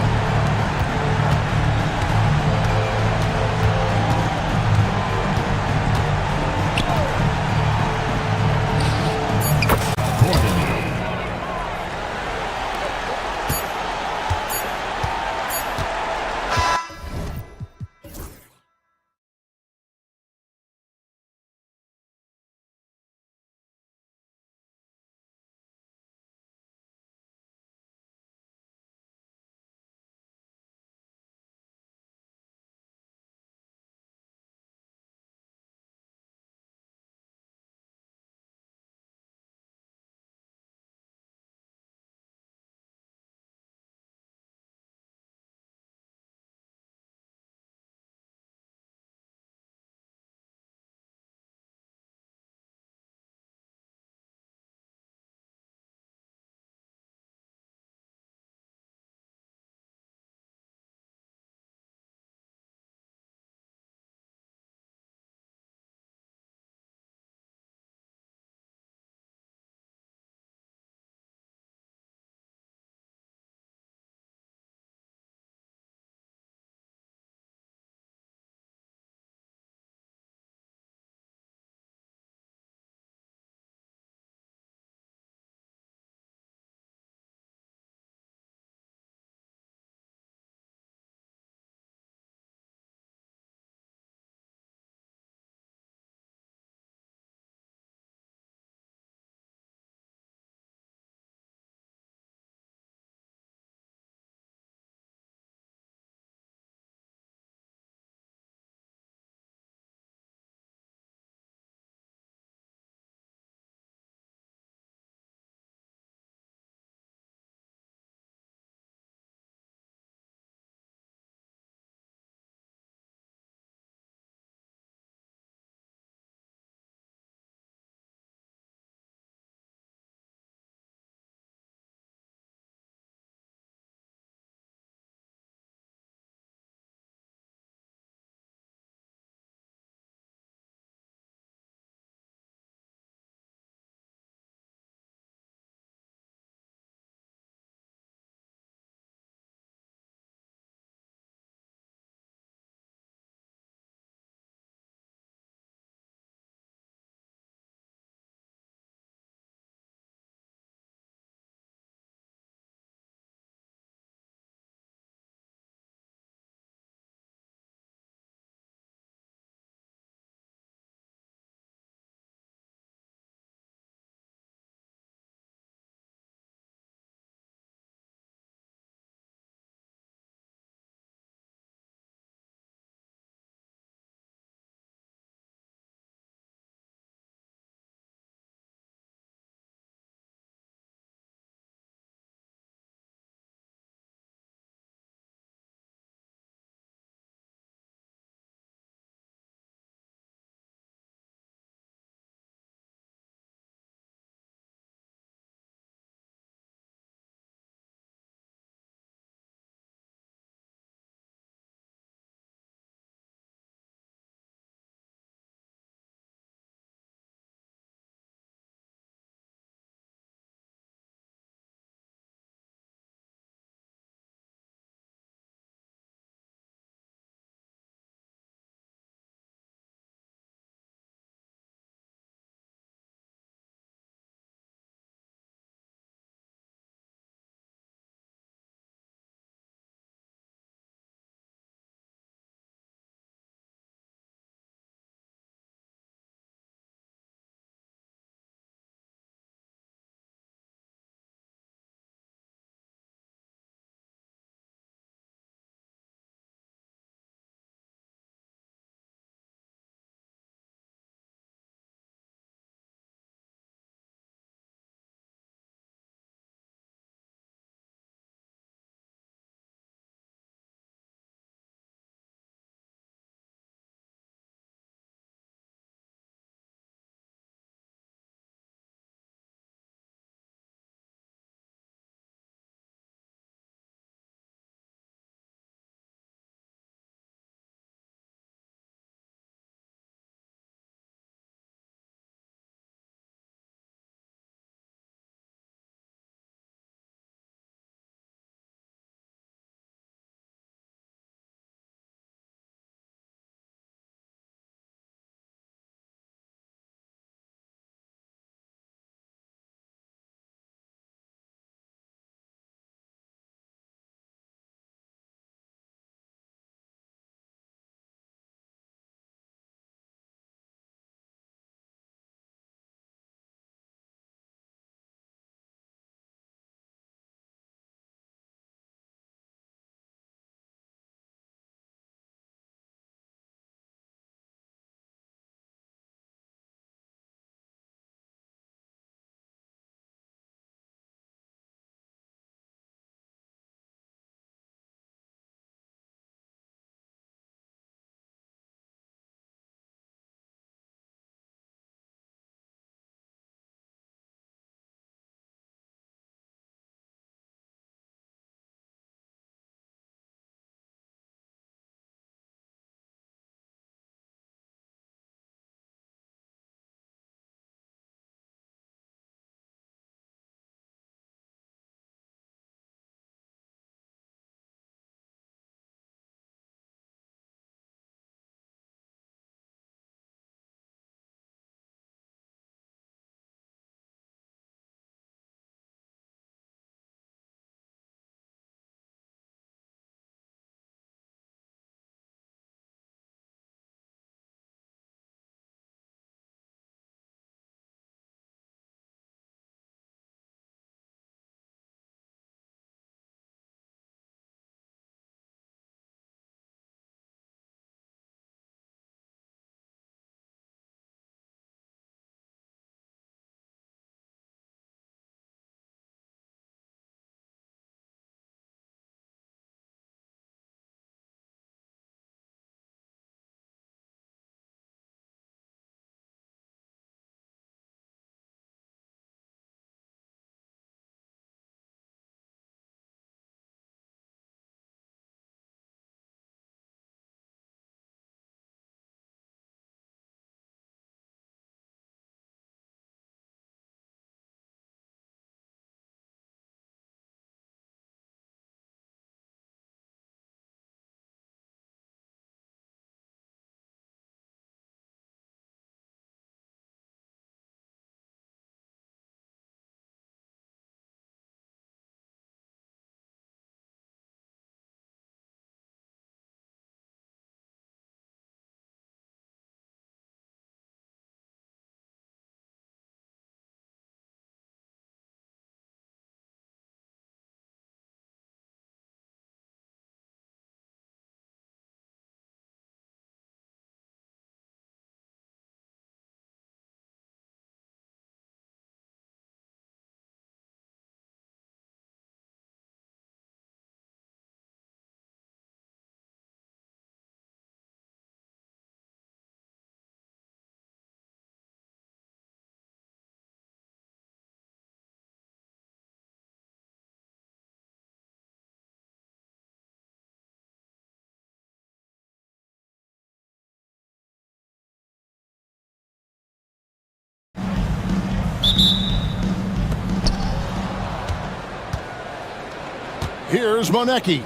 Here's Monecki.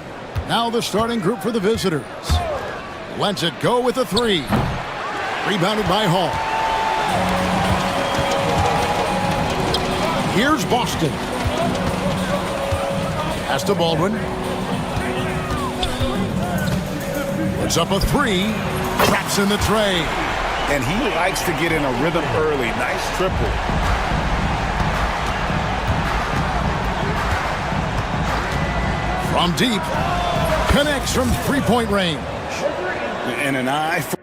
Now the starting group for the visitors. Lets it go with a three. Rebounded by Hall. Here's Boston. Pass to Baldwin. Puts up a three. Traps in the tray. And he likes to get in a rhythm early. Nice triple. From deep. Connects from three-point range. And an eye for...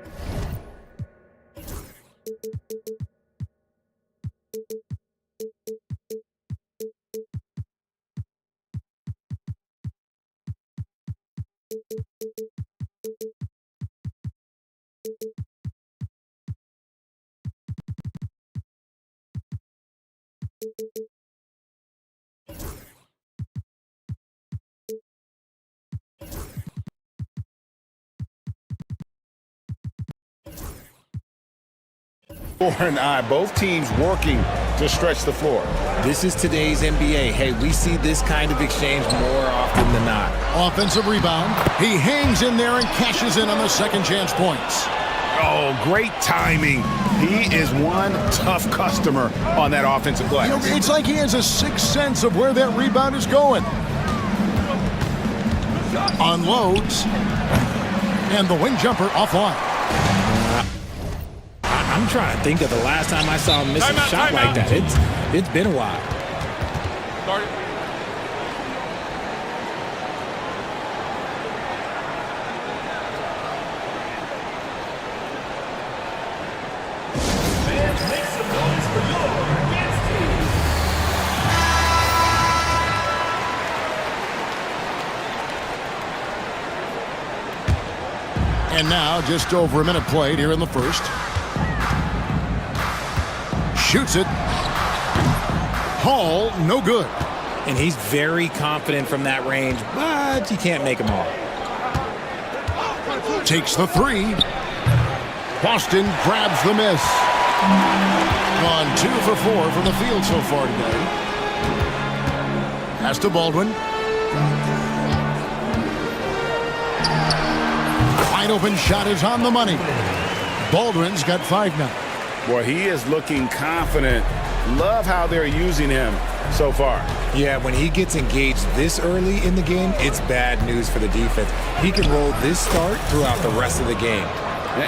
and I, both teams working to stretch the floor. This is today's NBA. Hey, we see this kind of exchange more often than not. Offensive rebound. He hangs in there and cashes in on the second chance points. Oh, great timing. He is one tough customer on that offensive glass. You know, it's like he has a sixth sense of where that rebound is going. Unloads. And the wing jumper offline. I'm trying to think of the last time I saw him miss a shot like that. It's been a while. Make some noise for your advanced team. And now just over a minute played here in the first. Shoots it. Hall, no good. And he's very confident from that range, but you can't make them all. Takes the three. Boston grabs the miss. Gone 2 for 4 from the field so far today. Pass to Baldwin. Wide open shot is on the money. Baldwin's got 5 now. Boy, he is looking confident. Love how they're using him so far. Yeah, when he gets engaged this early in the game, it's bad news for the defense. He can roll this start throughout the rest of the game.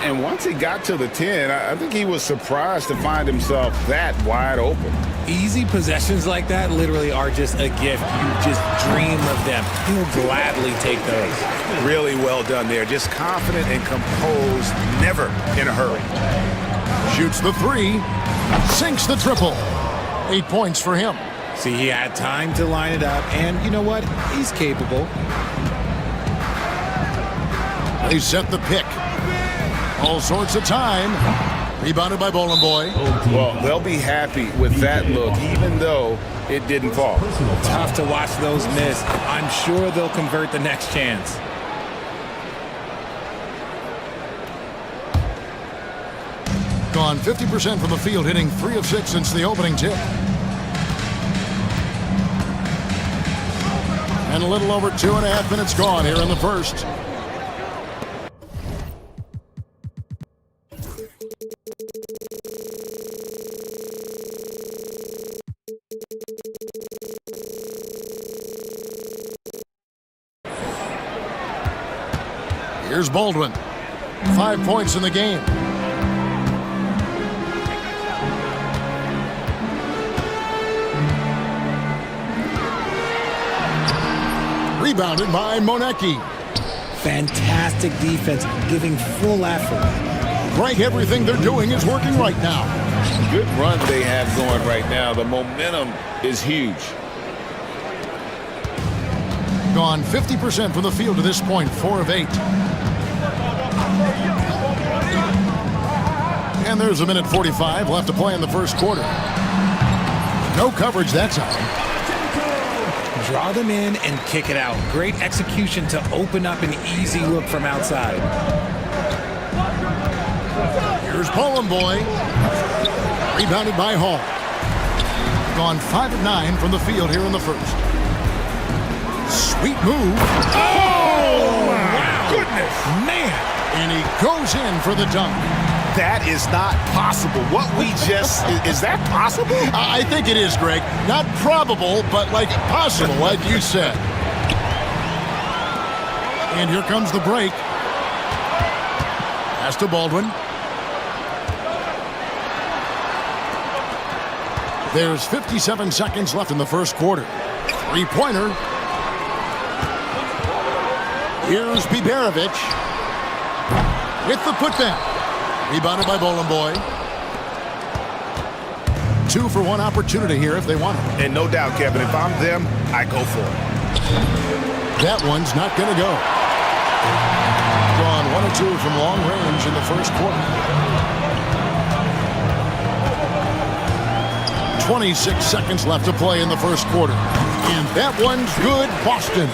And once he got to the 10, I think he was surprised to find himself that wide open. Easy possessions like that literally are just a gift. You just dream of them. He'll gladly take those. Really well done there. Just confident and composed, never in a hurry. Shoots the three. Sinks the triple. 8 points for him. See, he had time to line it up, and you know what? He's capable. They set the pick. All sorts of time. Rebounded by Bowling Boy. Well, they'll be happy with that look, even though it didn't fall. Tough to watch those miss. I'm sure they'll convert the next chance. Gone 50% from the field, hitting 3 of 6 since the opening tip. And a little over 2.5 minutes gone here in the first. Here's Baldwin. 5 points in the game. Rebounded by Monecki. Fantastic defense, giving full effort. Like everything they're doing is working right now. Good run they have going right now. The momentum is huge. Gone 50% from the field to this point, 4 of 8. And there's a minute 45 left to play in the first quarter. No coverage that time. Draw them in and kick it out. Great execution to open up an easy look from outside. Here's Bowling Boy. Rebounded by Hall. Gone 5 of 9 from the field here in the first. Sweet move. Oh, wow. Goodness, man. And he goes in for the dunk. That is not possible. What we just, is that possible? I think it is, Greg. Not probable, but like possible, like you said. And here comes the break. Pass to Baldwin. There's 57 seconds left in the first quarter. Three-pointer. Here's Biberovic with the putback. Rebounded by Bowling Boy. 2 for 1 opportunity here if they want it. And no doubt, Kevin, if I'm them, I go for it. That one's not going to go. Gone 1 or 2 from long range in the first quarter. 26 seconds left to play in the first quarter. And that one's good, Boston.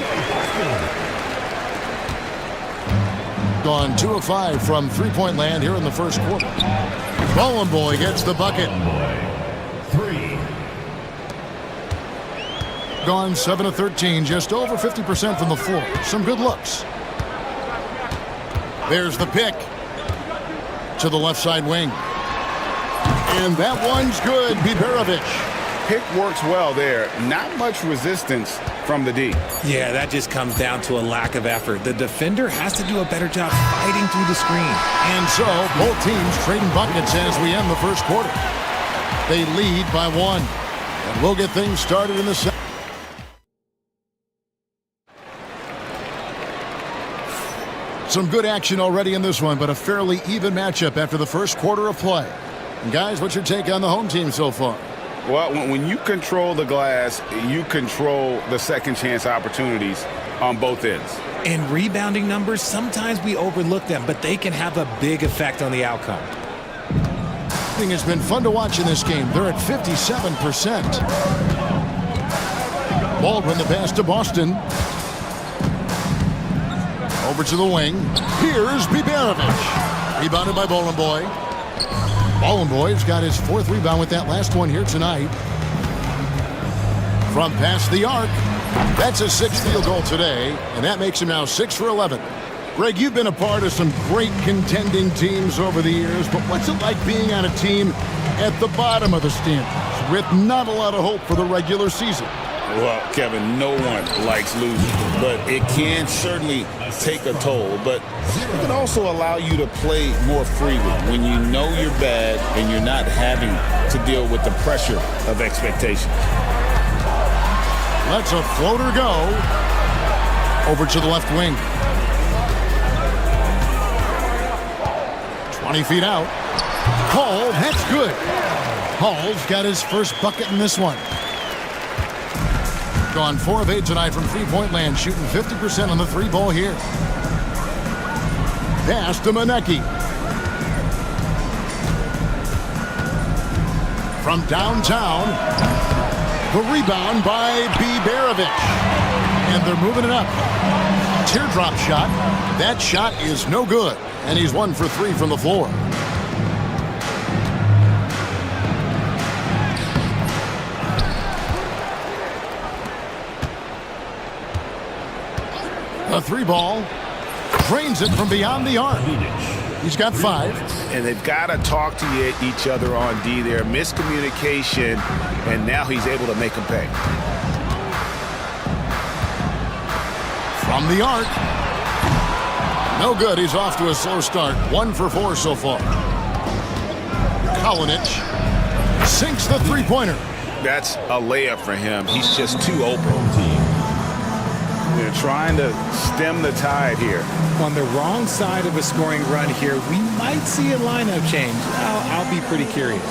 Gone 2 of 5 from three-point land here in the first quarter. Bowling Boy gets the bucket. 3. Gone 7 of 13, just over 50% from the floor. Some good looks. There's the pick to the left side wing. And that one's good, Biberovic. Pick works well there. Not much resistance from the D. Yeah, that just comes down to a lack of effort. The defender has to do a better job fighting through the screen. And so, both teams trading buckets as we end the first quarter. They lead by 1. And we'll get things started in the second. Some good action already in this one, but a fairly even matchup after the first quarter of play. And guys, what's your take on the home team so far? Well, when you control the glass, you control the second chance opportunities on both ends. In rebounding numbers, sometimes we overlook them, but they can have a big effect on the outcome. It's been fun to watch in this game. They're at 57%. Baldwin the pass to Boston. Over to the wing. Here's Biberovic. Rebounded by Bowling Boy. Bowling Boy's got his 4th rebound with that last one here tonight. From past the arc. That's a 6th field goal today, and that makes him now 6 for 11. Greg, you've been a part of some great contending teams over the years, but what's it like being on a team at the bottom of the standings with not a lot of hope for the regular season? Well, Kevin, no one likes losing, but it can certainly take a toll. But it can also allow you to play more freely when you know you're bad and you're not having to deal with the pressure of expectations. Let's a floater go. Over to the left wing. 20 feet out. Hall, that's good. Hall's got his first bucket in this one. Gone 4 of 8 tonight from three-point land, shooting 50% on the 3-ball here. Pass to Manecki. From downtown, the rebound by Biberovic. And they're moving it up. Teardrop shot. That shot is no good. And he's 1 for 3 from the floor. A 3-ball. Drains it from beyond the arc. He's got 5. And they've got to talk to each other on D there. Miscommunication, and now he's able to make them pay. From the arc. No good. He's off to a slow start. 1 for 4 so far. Kalinic sinks the three-pointer. That's a layup for him. He's just too open. They're trying to stem the tide here. On the wrong side of a scoring run here, we might see a lineup change. I'll be pretty curious.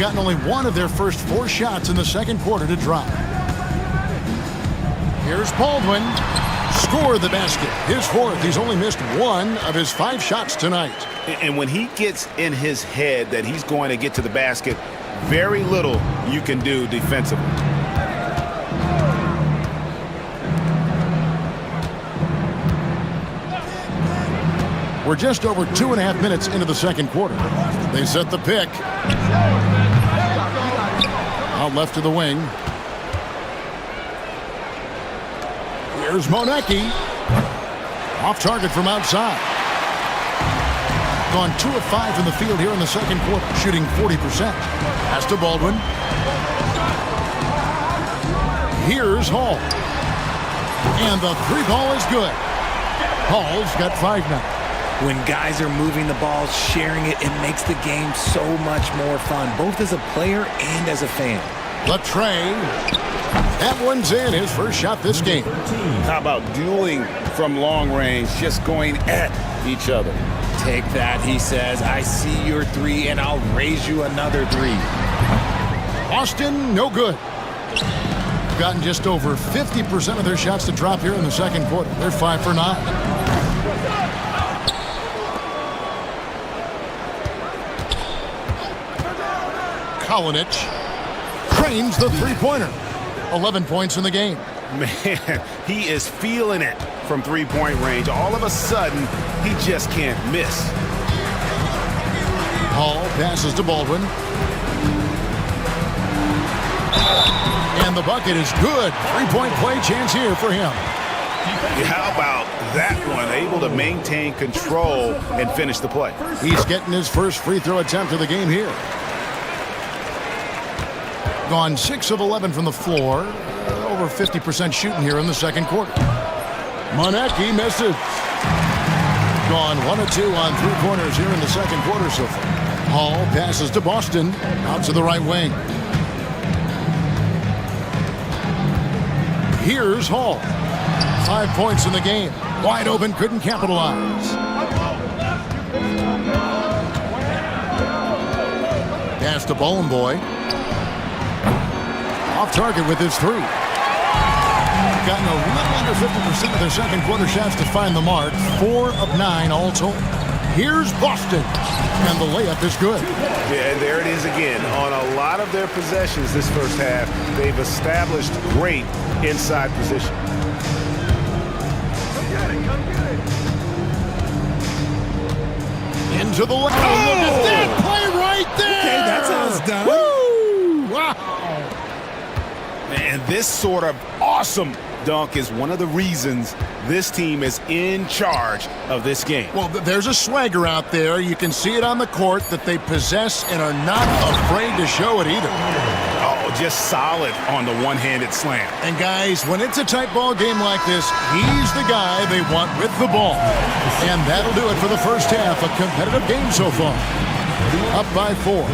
Gotten only 1 of their first 4 shots in the second quarter to drop. Here's Baldwin. score the basket. His fourth. He's only missed one of his 5 shots tonight. And when he gets in his head that he's going to get to the basket, very little you can do defensively. We're just over 2.5 minutes into the second quarter. They set the pick. Out left to the wing. Here's Monecki. Off target from outside. Gone 2 of 5 from the field here in the second quarter, shooting 40%. Pass to Baldwin. Here's Hall. And the 3 ball is good. Hall's got 5 now. When guys are moving the ball, sharing it, it makes the game so much more fun, both as a player and as a fan. Latre. That one's in. His first shot this game. How about dueling from long range, just going at each other? Take that, he says. I see your 3, and I'll raise you another 3. Austin, no good. Gotten just over 50% of their shots to drop here in the second quarter. They're 5 for 9. Kalinic trains the three-pointer. 11 points in the game. Man, he is feeling it from three-point range. All of a sudden, he just can't miss. Hall passes to Baldwin. And the bucket is good. Three-point play chance here for him. How about that one? Able to maintain control and finish the play. He's getting his first free throw attempt of the game here. Gone 6 of 11 from the floor. Over 50% shooting here in the second quarter. Monecki misses. Gone 1 of 2 on 3-pointers here in the second quarter so far. Hall passes to Boston. Out to the right wing. Here's Hall. 5 points in the game. Wide open, couldn't capitalize. Pass to Bowling Boy. Off target with his 3. Gotten a little under 50% of their second quarter shots to find the mark. 4 of 9 all told. Here's Boston. And the layup is good. Yeah, and there it is again. On a lot of their possessions this first half, they've established great inside position. Into the lane. Oh, look at that play right there. Okay, that's how it's done. Woo! Wow. And this sort of awesome dunk is one of the reasons this team is in charge of this game. Well, there's a swagger out there. You can see it on the court that they possess and are not afraid to show it either. Oh, just solid on the one-handed slam. And guys, when it's a tight ball game like this, he's the guy they want with the ball. And that'll do it for the first half. A competitive game so far. Up by 4.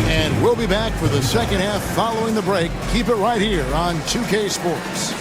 And we'll be back for the second half following the break. Keep it right here on 2K Sports.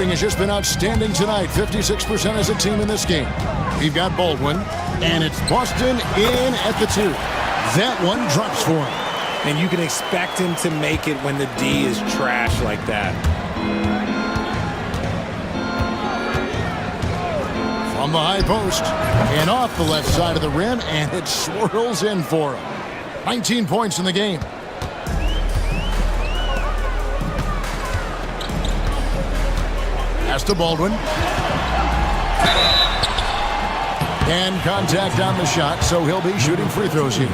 shooting has just been outstanding tonight. 56% as a team in this game. We've got Baldwin, and it's Boston in at the 2. That one drops for him. And you can expect him to make it when the D is trash like that. From the high post and off the left side of the rim, and it swirls in for him. 19 points in the game. Pass to Baldwin. And contact on the shot, so he'll be shooting free throws here.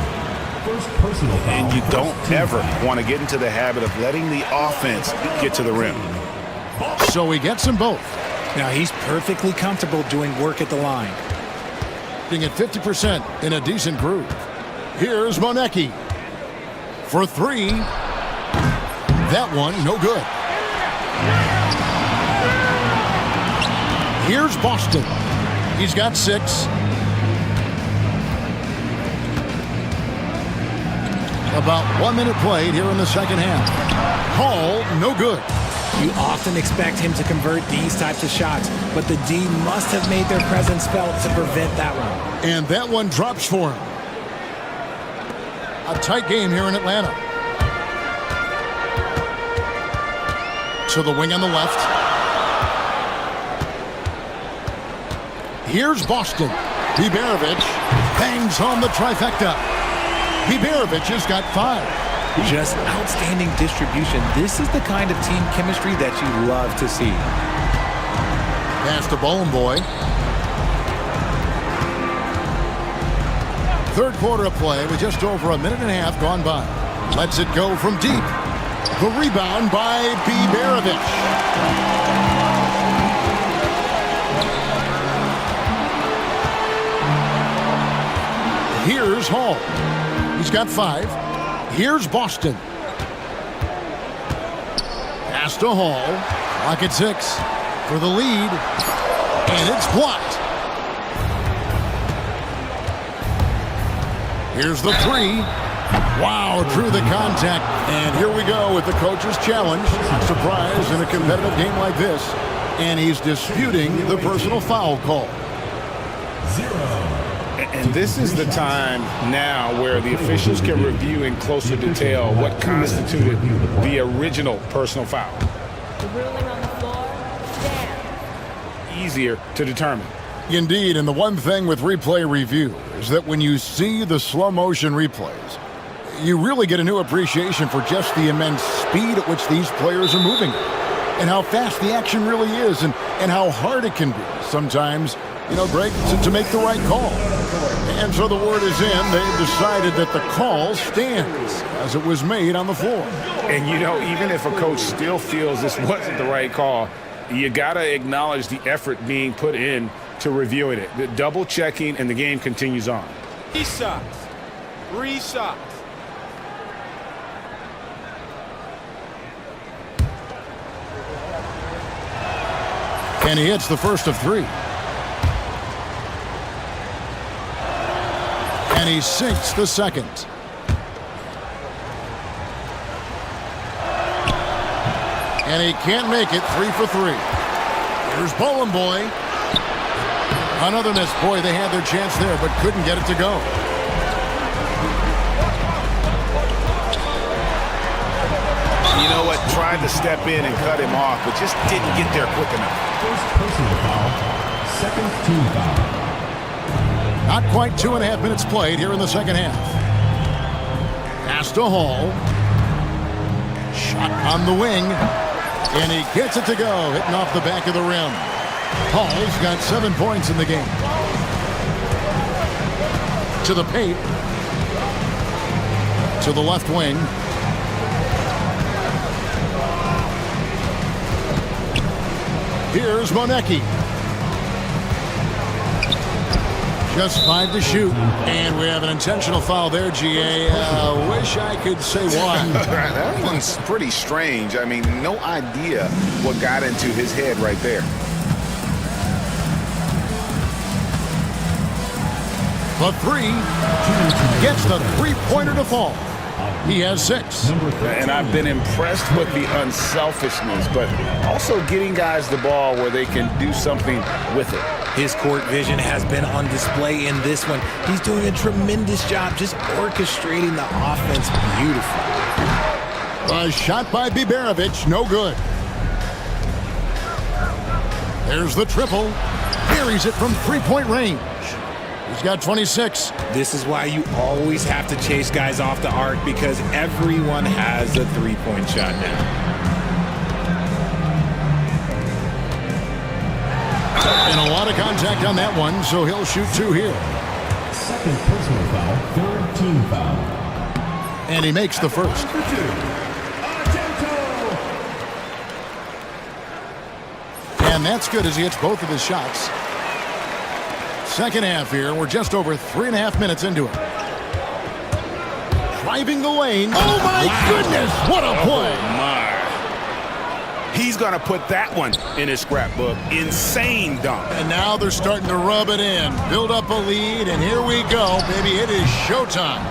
And you don't ever want to get into the habit of letting the offense get to the rim. So he gets them both. Now he's perfectly comfortable doing work at the line. Being at 50% in a decent groove. Here's Monecki for 3. That one, no good. Here's Boston. He's got 6. About 1 minute played here in the second half. Hall, no good. You often expect him to convert these types of shots, but the D must have made their presence felt to prevent that one. And that one drops for him. A tight game here in Atlanta. To the wing on the left. Here's Boston. Biberovic bangs home the trifecta. Biberovic has got 5. Just outstanding distribution. This is the kind of team chemistry that you love to see. Pass to Bowling Boy. Third quarter of play with just over a minute and a half gone by. Lets it go from deep. The rebound by Biberovic. Here's Hall. He's got 5. Here's Boston. Pass to Hall. Clock at 6 for the lead. And it's blocked. Here's the 3. Wow, through the contact. And here we go with the coach's challenge. Surprise in a competitive game like this. And he's disputing the personal foul call. 0. And this is the time now where the officials can review in closer detail what constituted the original personal foul. The ruling on the floor stands. Easier to determine. Indeed, and the one thing with replay review is that when you see the slow motion replays, you really get a new appreciation for just the immense speed at which these players are moving and how fast the action really is and how hard it can be sometimes, you know, Greg, to make the right call. And so the word is in. They've decided that the call stands as it was made on the floor. And, you know, even if a coach still feels this wasn't the right call, you got to acknowledge the effort being put in to reviewing it. The double checking, and the game continues on. 3 shots. 3 shots. And he hits the first of 3. And he sinks the second. And he can't make it. 3 for 3. Here's Bowling Boy. Another miss. Boy, they had their chance there, but couldn't get it to go. You know what? Tried to step in and cut him off, but just didn't get there quick enough. First personal foul. Second team foul. Not quite 2.5 minutes played here in the second half. Pass to Hall. Shot on the wing. And he gets it to go, hitting off the back of the rim. Hall's got 7 points in the game. To the paint. To the left wing. Here's Monecki. Just 5 to shoot. And we have an intentional foul there, GA. Wish I could say why. That one's pretty strange. I mean, no idea what got into his head right there. The 3 gets the 3-pointer to fall. He has 6. And I've been impressed with the unselfishness, but also getting guys the ball where they can do something with it. His court vision has been on display in this one. He's doing a tremendous job just orchestrating the offense beautifully. A shot by Biberovic, no good. There's the triple. Buries it from three-point range. He's got 26. This is why you always have to chase guys off the arc, because everyone has a three-point shot now. And a lot of contact on that one, so he'll shoot 2 here. Second personal foul, third team foul. And he makes the first. And that's good as he hits both of his shots. Second half here. We're just over 3.5 minutes into it. Driving the lane. Oh, my goodness. What a play. Oh, my. He's going to put that one in his scrapbook. Insane dunk. And now they're starting to rub it in. Build up a lead, and here we go, baby. It is showtime.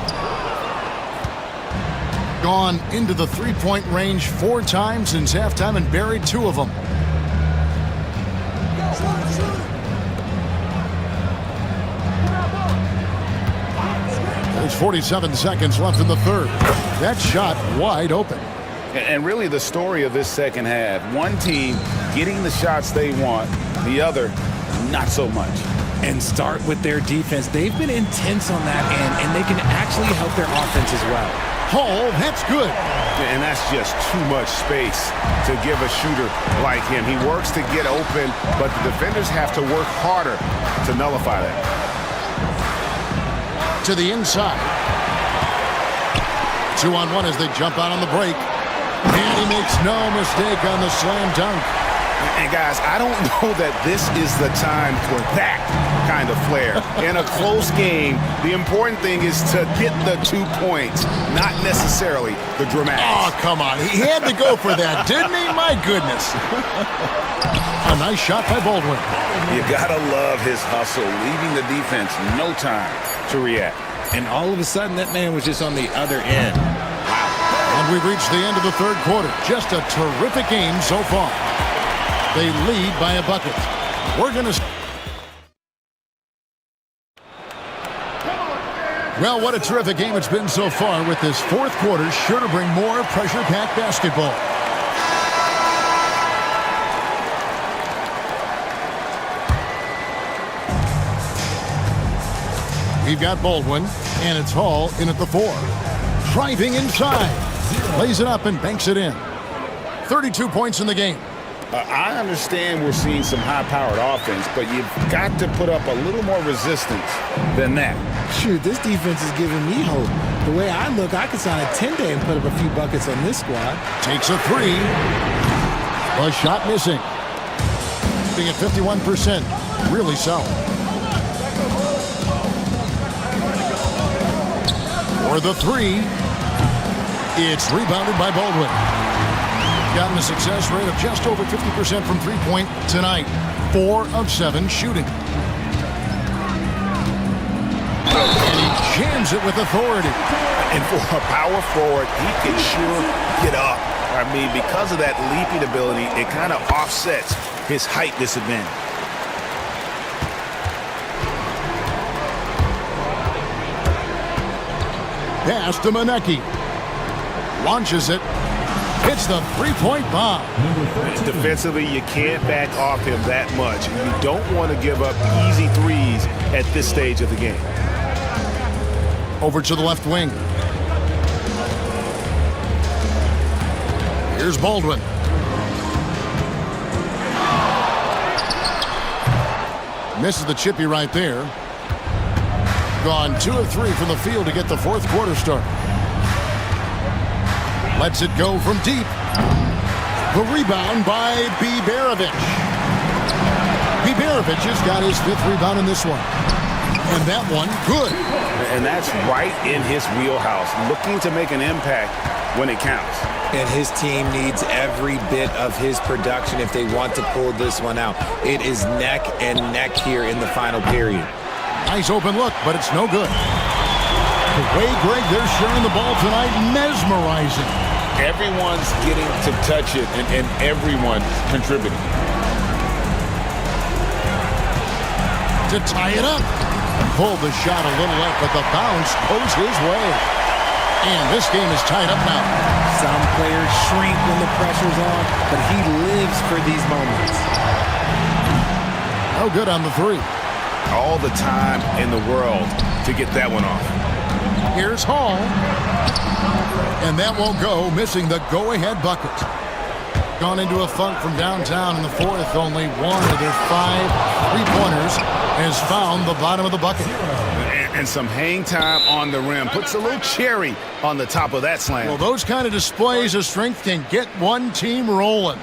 Gone into the three-point range 4 times since halftime and buried 2 of them. There's 47 seconds left in the third. That shot wide open. And really the story of this second half, one team getting the shots they want, the other not so much. And start with their defense. They've been intense on that end, and they can actually help their offense as well. Hall, that's good. And that's just too much space to give a shooter like him. He works to get open, but the defenders have to work harder to nullify that. To the inside. 2-on-1 as they jump out on the break. And he makes no mistake on the slam dunk. And guys, I don't know that this is the time for that kind of flair. In a close game, the important thing is to get the 2 points, not necessarily the dramatics. Oh, come on. He had to go for that, didn't he? My goodness. A nice shot by Baldwin. You gotta love his hustle, leaving the defense no time to react. And all of a sudden, that man was just on the other end. And we've reached the end of the third quarter. Just a terrific game so far. They lead by a bucket. We're going to... Well, what a terrific game it's been so far, with this fourth quarter sure to bring more pressure-packed basketball. We've got Baldwin, and it's Hall in at the 4. Driving inside. Lays it up and banks it in. 32 points in the game. I understand we're seeing some high-powered offense, but you've got to put up a little more resistance than that. Shoot, this defense is giving me hope. The way I look, I could sign a 10-day and put up a few buckets on this squad. Takes a 3. A shot missing. Being at 51%. Really solid. For the 3. It's rebounded by Baldwin. Gotten a success rate of just over 50% from three-point tonight. 4 of 7 shooting. And he jams it with authority. And for a power forward, he can sure get up. I mean, because of that leaping ability, it kind of offsets his height disadvantage. Pass to Manecki. Launches it. Hits the three-point bomb. Defensively, you can't back off him that much. You don't want to give up easy threes at this stage of the game. Over to the left wing. Here's Baldwin. Misses the chippy right there. Gone 2 of 3 from the field to get the fourth quarter started. Lets it go from deep. The rebound by Biberovic. Biberovic has got his 5th rebound in this one. And that one, good. And that's right in his wheelhouse, looking to make an impact when it counts. And his team needs every bit of his production if they want to pull this one out. It is neck and neck here in the final period. Nice open look, but it's no good. The way, Greg, they're sharing the ball tonight, mesmerizing. Everyone's getting to touch it, and everyone's contributing. To tie it up. Pulled the shot a little up, but the bounce goes his way. And this game is tied up now. Some players shrink when the pressure's on, but he lives for these moments. No good on the three. All the time in the world to get that one off. Here's Hall. And that won't go, missing the go-ahead bucket. Gone into a funk from downtown in the fourth. Only one of their 5 three-pointers has found the bottom of the bucket. And some hang time on the rim. Puts a little cherry on the top of that slam. Well, those kind of displays of strength can get one team rolling.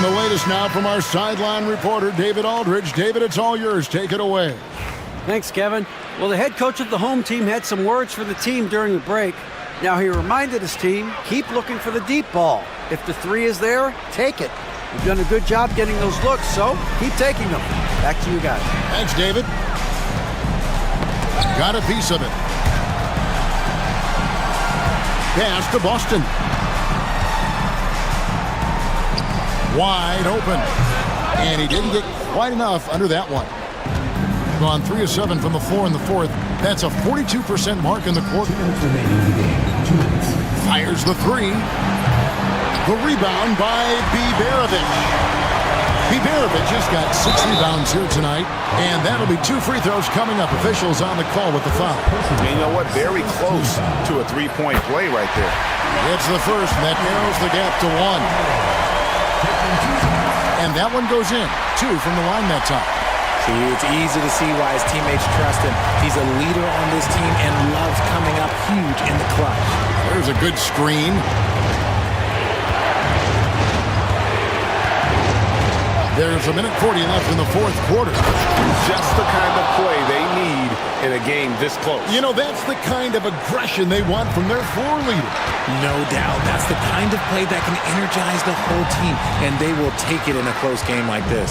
The latest now from our sideline reporter, David Aldridge. David, it's all yours. Take it away. Thanks, Kevin. Well, the head coach of the home team had some words for the team during the break. Now, he reminded his team, keep looking for the deep ball. If the three is there, take it. You've done a good job getting those looks, so keep taking them. Back to you guys. Thanks, David. Got a piece of it. Pass to Boston. Wide open. And he didn't get quite enough under that one. Gone 3 of 7 from the floor in the fourth. That's a 42% mark in the quarter. Fires the three. The rebound by Bibaravic. Bibaravic has got 6 rebounds here tonight. And that'll be 2 free throws coming up. Officials on the call with the foul. And you know what? Very close to a three-point play right there. It's the first, and that narrows the gap to 1. And that one goes in. 2 from the line that time. See, it's easy to see why his teammates trust him. He's a leader on this team and loves coming up huge in the clutch. There's a good screen. There's a minute 40 left in the fourth quarter. Just the kind of play they need in a game this close. You know, that's the kind of aggression they want from their floor leader. No doubt. That's the kind of play that can energize the whole team, and they will take it in a close game like this.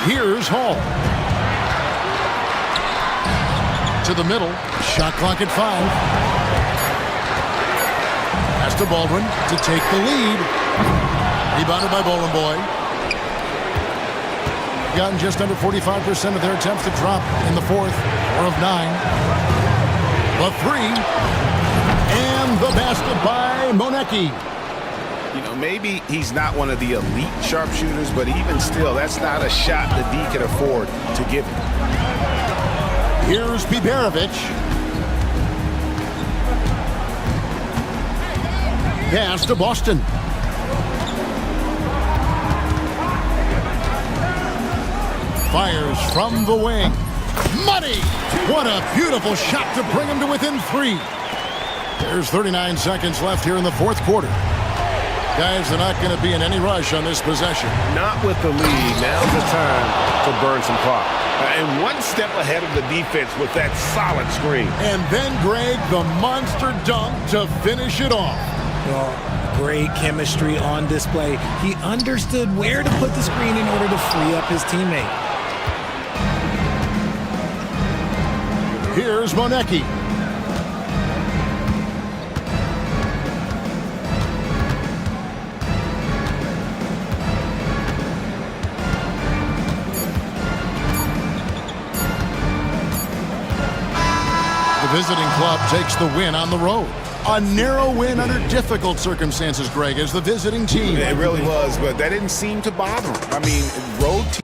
Here's Hall. To the middle. Shot clock at 5. Pass to Baldwin to take the lead. Rebounded by Bowling Boy. Gotten just under 45% of their attempts to drop in the fourth. 4 of 9. The three. And the basket by Monecki. You know, maybe he's not one of the elite sharpshooters, but even still, that's not a shot that D can afford to give him. Here's Bibaravic. Pass to Boston. Fires from the wing. Money! What a beautiful shot to bring him to within 3. There's 39 seconds left here in the fourth quarter. Guys, they're not going to be in any rush on this possession. Not with the lead. Now's the time to burn some clock. And one step ahead of the defense with that solid screen. And then, Greg, the monster dunk to finish it off. Well, great chemistry on display. He understood where to put the screen in order to free up his teammate. Here's Monecki. The visiting club takes the win on the road. A narrow win under difficult circumstances, Greg, as the visiting team. It really was, but that didn't seem to bother him. I mean, road team.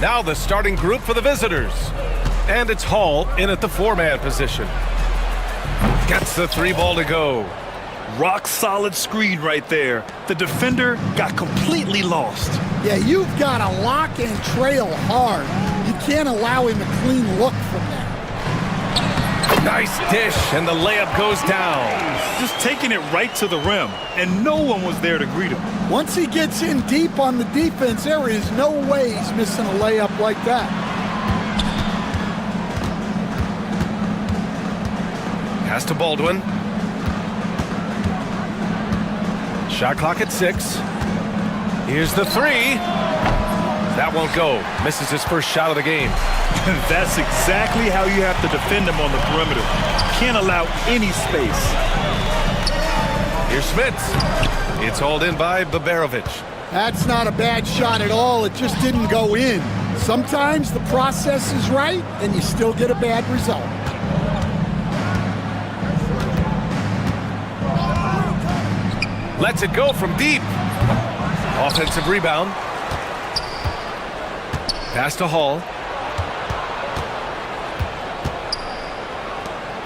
Now the starting group for the visitors. And it's Hall in at the four-man position. Gets the three ball to go. Rock solid screen right there. The defender got completely lost. Yeah, you've got to lock and trail hard. You can't allow him a clean look from there. Nice dish, and the layup goes down. Just taking it right to the rim, and no one was there to greet him. Once he gets in deep on the defense, there is no way he's missing a layup like that. Pass to Baldwin. Shot clock at 6. Here's the three. That won't go. Misses his first shot of the game. That's exactly how you have to defend him on the perimeter. Can't allow any space. Here's Smith. It's hauled in by Babarovic. That's not a bad shot at all. It just didn't go in. Sometimes the process is right, and you still get a bad result. Lets it go from deep. Offensive rebound. Pass to Hall.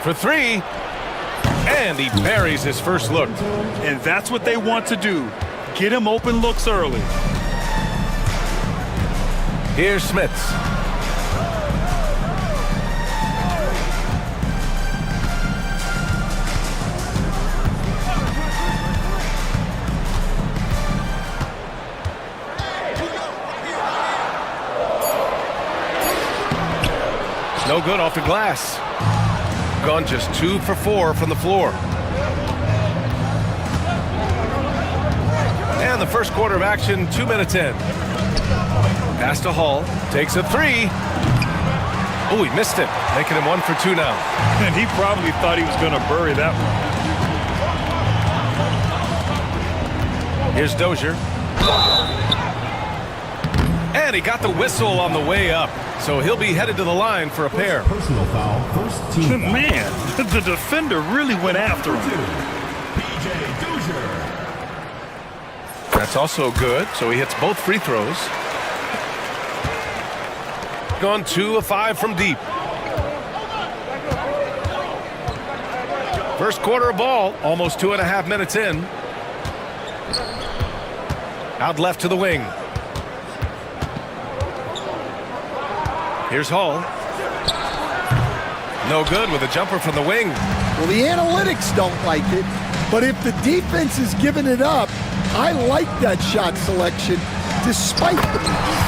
For three. And he buries his first look. And that's what they want to do. Get him open looks early. Here's Smits. No good off the glass. Gone just 2 for 4 from the floor. And the first quarter of action, 2 minutes in. Pass to Hall. Takes a three. Oh, he missed it. Making him 1 for 2 now. And he probably thought he was going to bury that one. Here's Dozier. And he got the whistle on the way up. So he'll be headed to the line for a pair. Personal foul, first team. Man, the defender really went after him. PJ Dozier. That's also good. So he hits both free throws. Gone 2 of 5 from deep. First quarter of ball, almost 2.5 minutes in. Out left to the wing. Here's Hall. No good with a jumper from the wing. Well, the analytics don't like it, but if the defense is giving it up, I like that shot selection despite the bounce.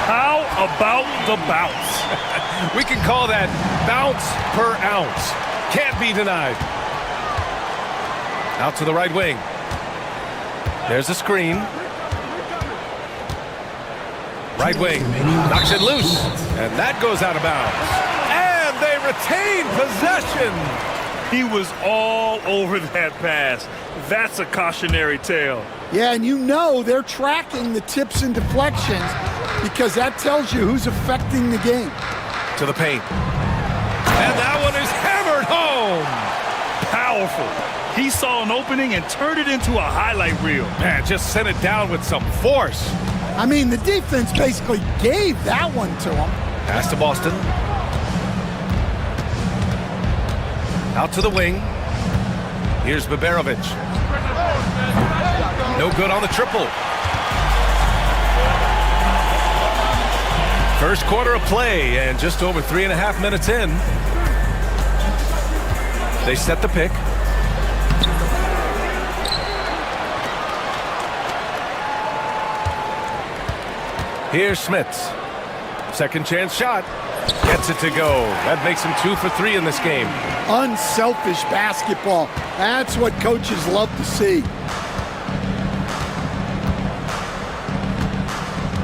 How about the bounce? We can call that bounce per ounce. Can't be denied. Out to the right wing. There's a screen. Right wing, knocks it loose, and that goes out of bounds. And they retain possession. He was all over that pass. That's a cautionary tale. Yeah, and you know they're tracking the tips and deflections because that tells you who's affecting the game. To the paint. And that one is hammered home. Powerful. He saw an opening and turned it into a highlight reel. Man, just sent it down with some force. I mean, the defense basically gave that one to him. Pass to Boston. Out to the wing. Here's Babarovic. No good on the triple. First quarter of play and just over 3.5 minutes in. They set the pick. Here's Smits. Second chance shot. Gets it to go. That makes him 2 for 3 in this game. Unselfish basketball. That's what coaches love to see.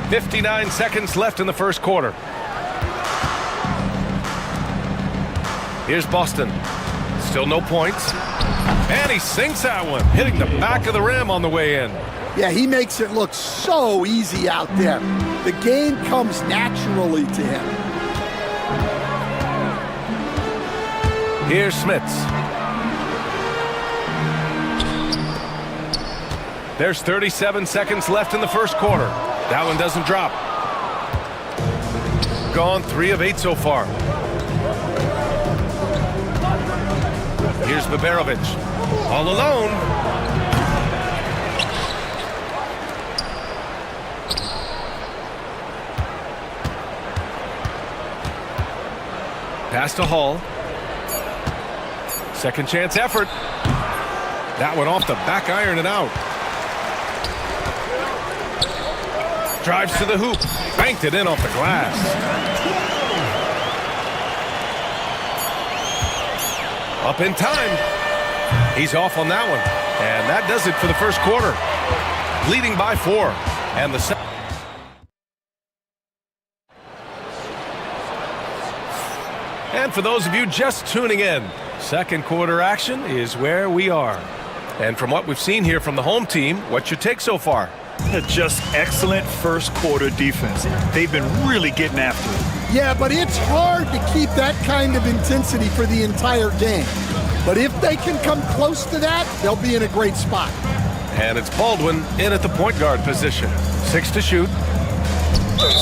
59 seconds left in the first quarter. Here's Boston. Still no points. And he sinks that one, hitting the back of the rim on the way in. Yeah, he makes it look so easy out there. The game comes naturally to him. Here's Smits. There's 37 seconds left in the first quarter. That one doesn't drop. They've gone 3 of 8 so far. Here's Baberovic, all alone. Pass to Hall. Second chance effort. That one off the back iron and out. Drives to the hoop. Banked it in off the glass. Up in time. He's off on that one. And that does it for the first quarter. Leading by 4. And the second. And for those of you just tuning in, second quarter action is where we are. And from what we've seen here from the home team, what's your take so far? Just excellent first quarter defense. They've been really getting after it. Yeah, but it's hard to keep that kind of intensity for the entire game. But if they can come close to that, they'll be in a great spot. And it's Baldwin in at the point guard position. 6 to shoot.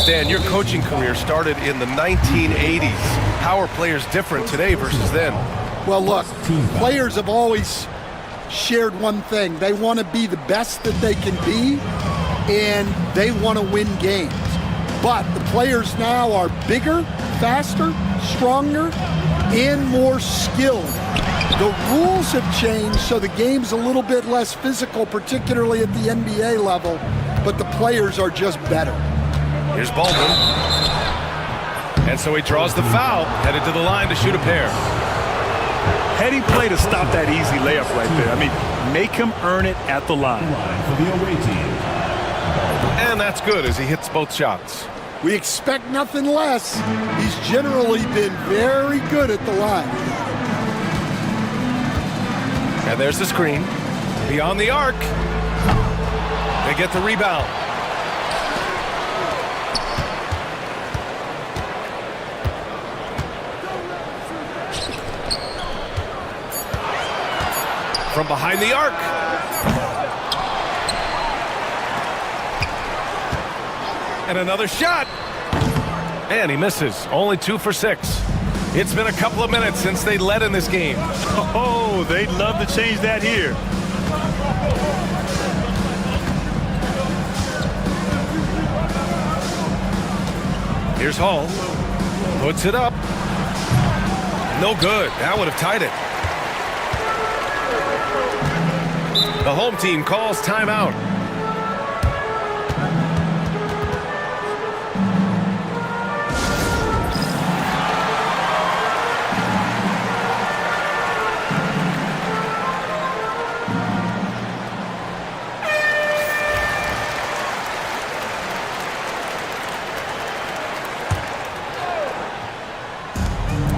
Stan, your coaching career started in the 1980s. How are players different today versus then? Well, look, players have always shared one thing. They want to be the best that they can be, and they want to win games. But the players now are bigger, faster, stronger, and more skilled. The rules have changed, so the game's a little bit less physical, particularly at the NBA level, but the players are just better. Here's Baldwin. And so he draws the foul, headed to the line to shoot a pair. Heady play to stop that easy layup right there. I mean, make him earn it at the line. And that's good as he hits both shots. We expect nothing less. He's generally been very good at the line. And there's the screen. Beyond the arc. They get the rebound. From behind the arc. And another shot. And he misses. Only 2 for 6. It's been a couple of minutes since they led in this game. Oh, they'd love to change that here. Here's Hall. Puts it up. No good. That would have tied it. The home team calls timeout.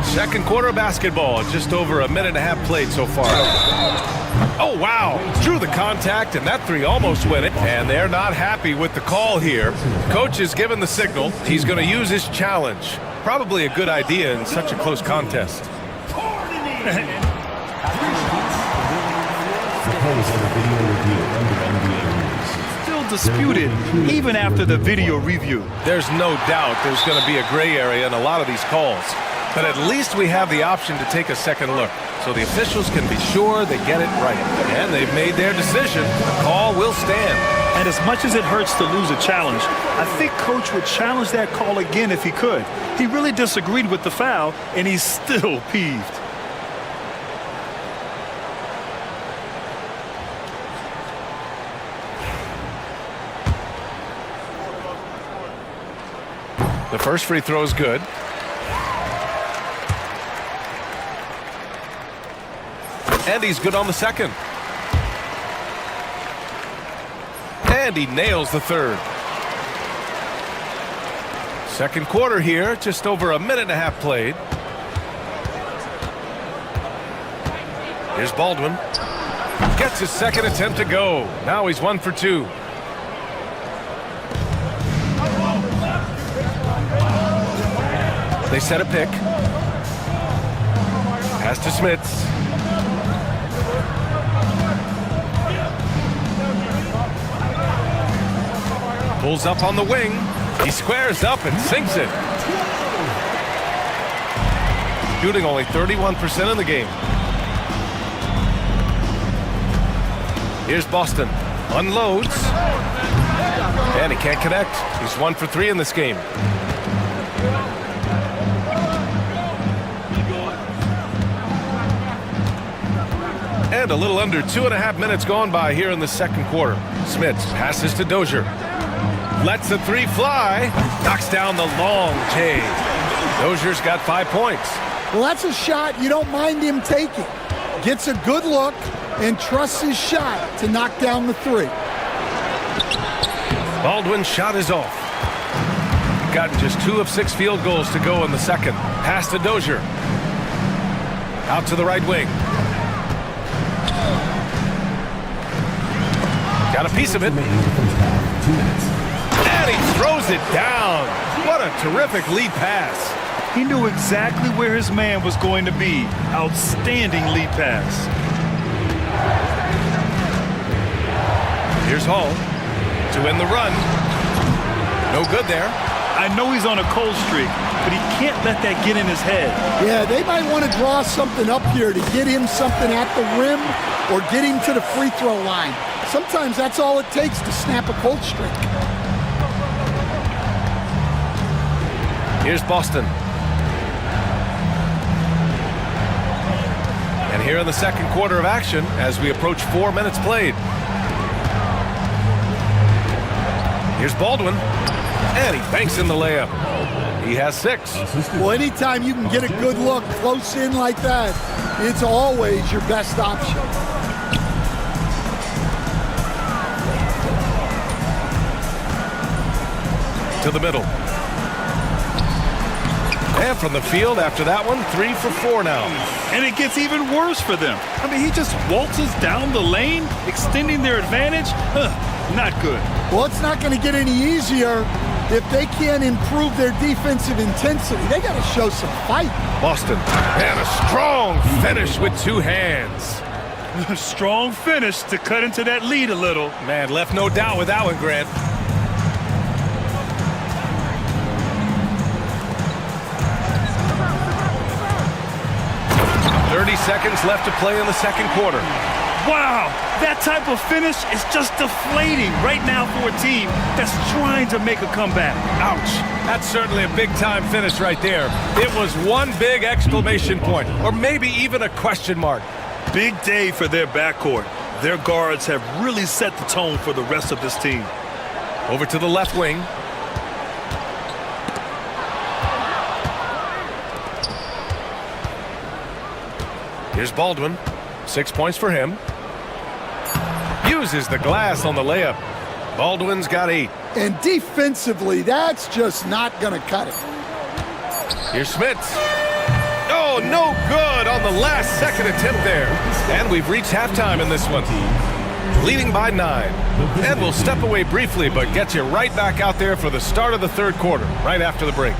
Second quarter of basketball, just over a minute and a half played so far. Oh, wow. Drew the contact, and that three almost went it. And they're not happy with the call here. Coach has given the signal. He's going to use his challenge. Probably a good idea in such a close contest. Still disputed, even after the video review. There's no doubt there's going to be a gray area in a lot of these calls. But at least we have the option to take a second look, so the officials can be sure they get it right. And they've made their decision. The call will stand. And as much as it hurts to lose a challenge, I think Coach would challenge that call again if he could. He really disagreed with the foul, and he's still peeved. The first free throw is good. And he's good on the second. And he nails the third. Second quarter here, just over a minute and a half played. Here's Baldwin. Gets his second attempt to go. Now he's 1 for 2. They set a pick. Pass to Smits. Pulls up on the wing. He squares up and sinks it. Shooting only 31% in the game. Here's Boston. Unloads. And he can't connect. He's 1 for 3 in this game. And a little under 2.5 minutes gone by here in the second quarter. Smits passes to Dozier. Lets the three fly. Knocks down the long J. Dozier's got 5 points. Well, that's a shot you don't mind him taking. Gets a good look and trusts his shot to knock down the three. Baldwin's shot is off. Gotten just 2 of 6 field goals to go in the second. Pass to Dozier. Out to the right wing. Got a piece of it. And he throws it down. What a terrific lead pass. He knew exactly where his man was going to be. Outstanding lead pass. Here's Hall to win the run. No good there. I know he's on a cold streak, but he can't let that get in his head. Yeah, they might want to draw something up here to get him something at the rim or get him to the free throw line. Sometimes that's all it takes to snap a cold streak. Here's Boston. And here in the second quarter of action as we approach 4 minutes played. Here's Baldwin. And he banks in the layup. He has 6. Well, anytime you can get a good look close in like that, it's always your best option. To the middle. And from the field after that one, 3 for 4 now. And it gets even worse for them. I mean, he just waltzes down the lane, extending their advantage. Not good. Well, it's not going to get any easier if they can't improve their defensive intensity. They got to show some fight. Boston. And a strong finish with 2 hands. Strong finish to cut into that lead a little. Man, left no doubt with that one, Grant. Seconds left to play in the second quarter. Wow, that type of finish is just deflating right now for a team that's trying to make a comeback. Ouch. That's certainly a big-time finish right there. It was one big exclamation point, or maybe even a question mark. Big day for their backcourt. Their guards have really set the tone for the rest of this team. Over to the left wing. Here's Baldwin. 6 points for him. Uses the glass on the layup. Baldwin's got 8. And defensively, that's just not going to cut it. Here's Smits. Oh, no good on the last second attempt there. And we've reached halftime in this one. Leading by 9. And we'll step away briefly, but get you right back out there for the start of the third quarter, right after the break.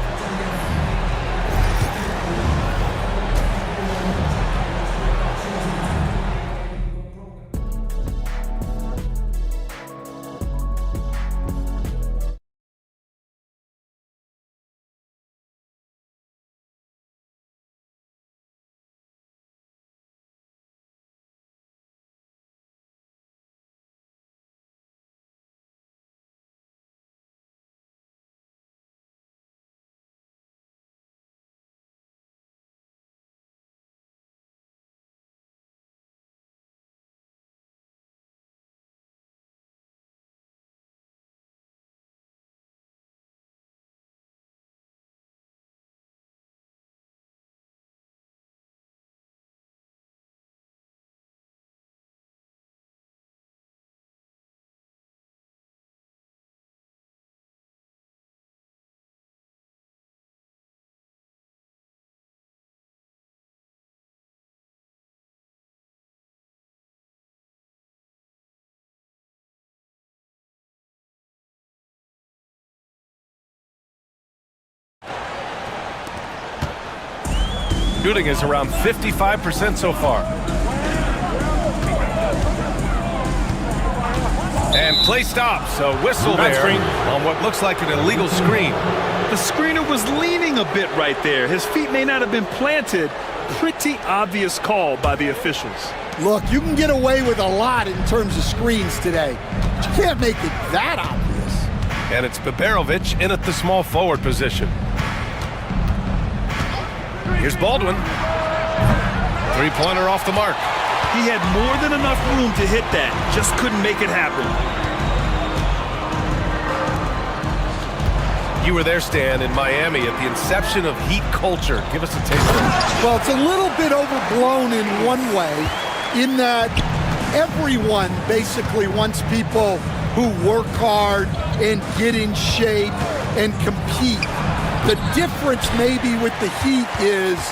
Shooting is around 55% so far. And play stops. A whistle there on what looks like an illegal screen. The screener was leaning a bit right there. His feet may not have been planted. Pretty obvious call by the officials. Look, you can get away with a lot in terms of screens today, but you can't make it that obvious. And it's Baberovic in at the small forward position. Here's Baldwin. Three-pointer off the mark. He had more than enough room to hit that, just couldn't make it happen. You were there, Stan, in Miami at the inception of Heat culture. Give us a taste of it. Well, it's a little bit overblown in one way, in that everyone basically wants people who work hard and get in shape and compete. The difference maybe with the Heat is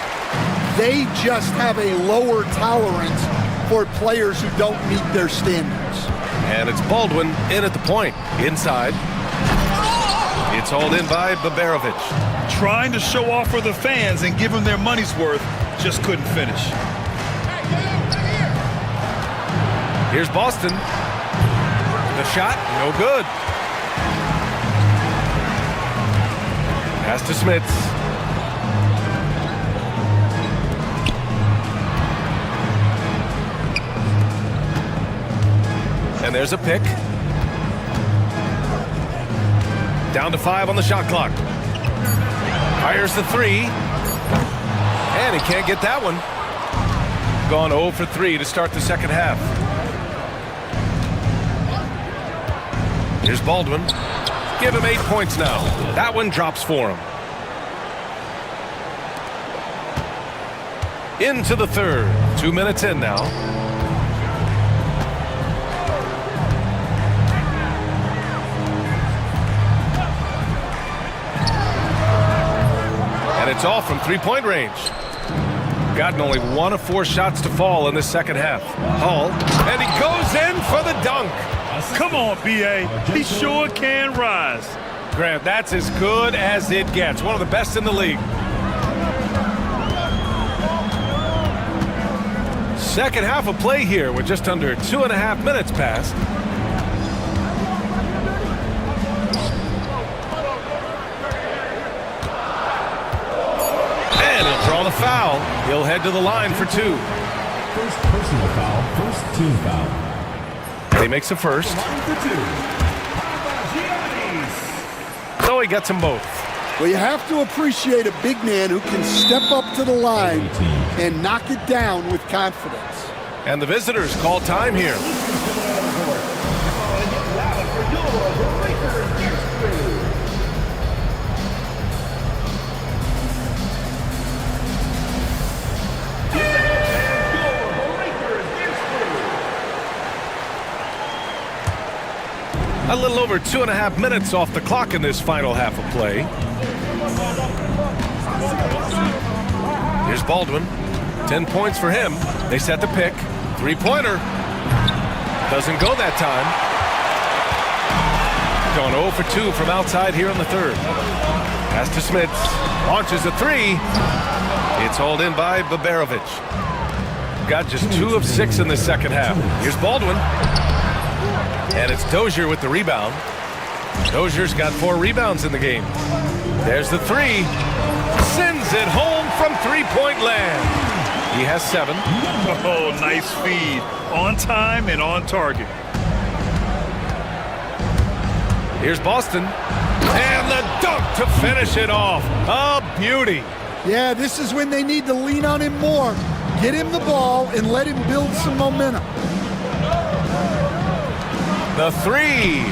they just have a lower tolerance for players who don't meet their standards. And it's Baldwin in at the point. Inside. It's hauled in by Baberovic. Trying to show off for the fans and give them their money's worth, just couldn't finish. Here's Boston. The shot, no good. Pass to Smits. And there's a pick. Down to 5 on the shot clock. Fires the three. And he can't get that one. Gone 0 for 3 to start the second half. Here's Baldwin. Give him 8 points now. That one drops for him. Into the third. 2 minutes in now. And it's all from three-point range. Gotten only 1 of 4 shots to fall in this second half. Hull, and he goes in for the dunk. Come on, B.A. He sure can rise. Grant, that's as good as it gets. One of the best in the league. Second half of play here with just under 2.5 minutes passed. And he'll draw the foul. He'll head to the line for 2. First personal foul, first team foul. He makes a first. So he gets them both. Well, you have to appreciate a big man who can step up to the line and knock it down with confidence. And the visitors call time here. A little over 2.5 minutes off the clock in this final half of play. Here's Baldwin. 10 points for him. They set the pick. Three-pointer. Doesn't go that time. Going 0 for 2 from outside here in the third. Pass to Smits. Launches a three. It's hauled in by Baberovic. Got just 2 of 6 in the second half. Here's Baldwin. And it's Dozier with the rebound. Dozier's got 4 rebounds in the game. There's the three. Sends it home from three-point land. He has 7. Oh, nice feed. On time and on target. Here's Boston. And the dunk to finish it off. A beauty. Yeah, this is when they need to lean on him more. Get him the ball and let him build some momentum. The three.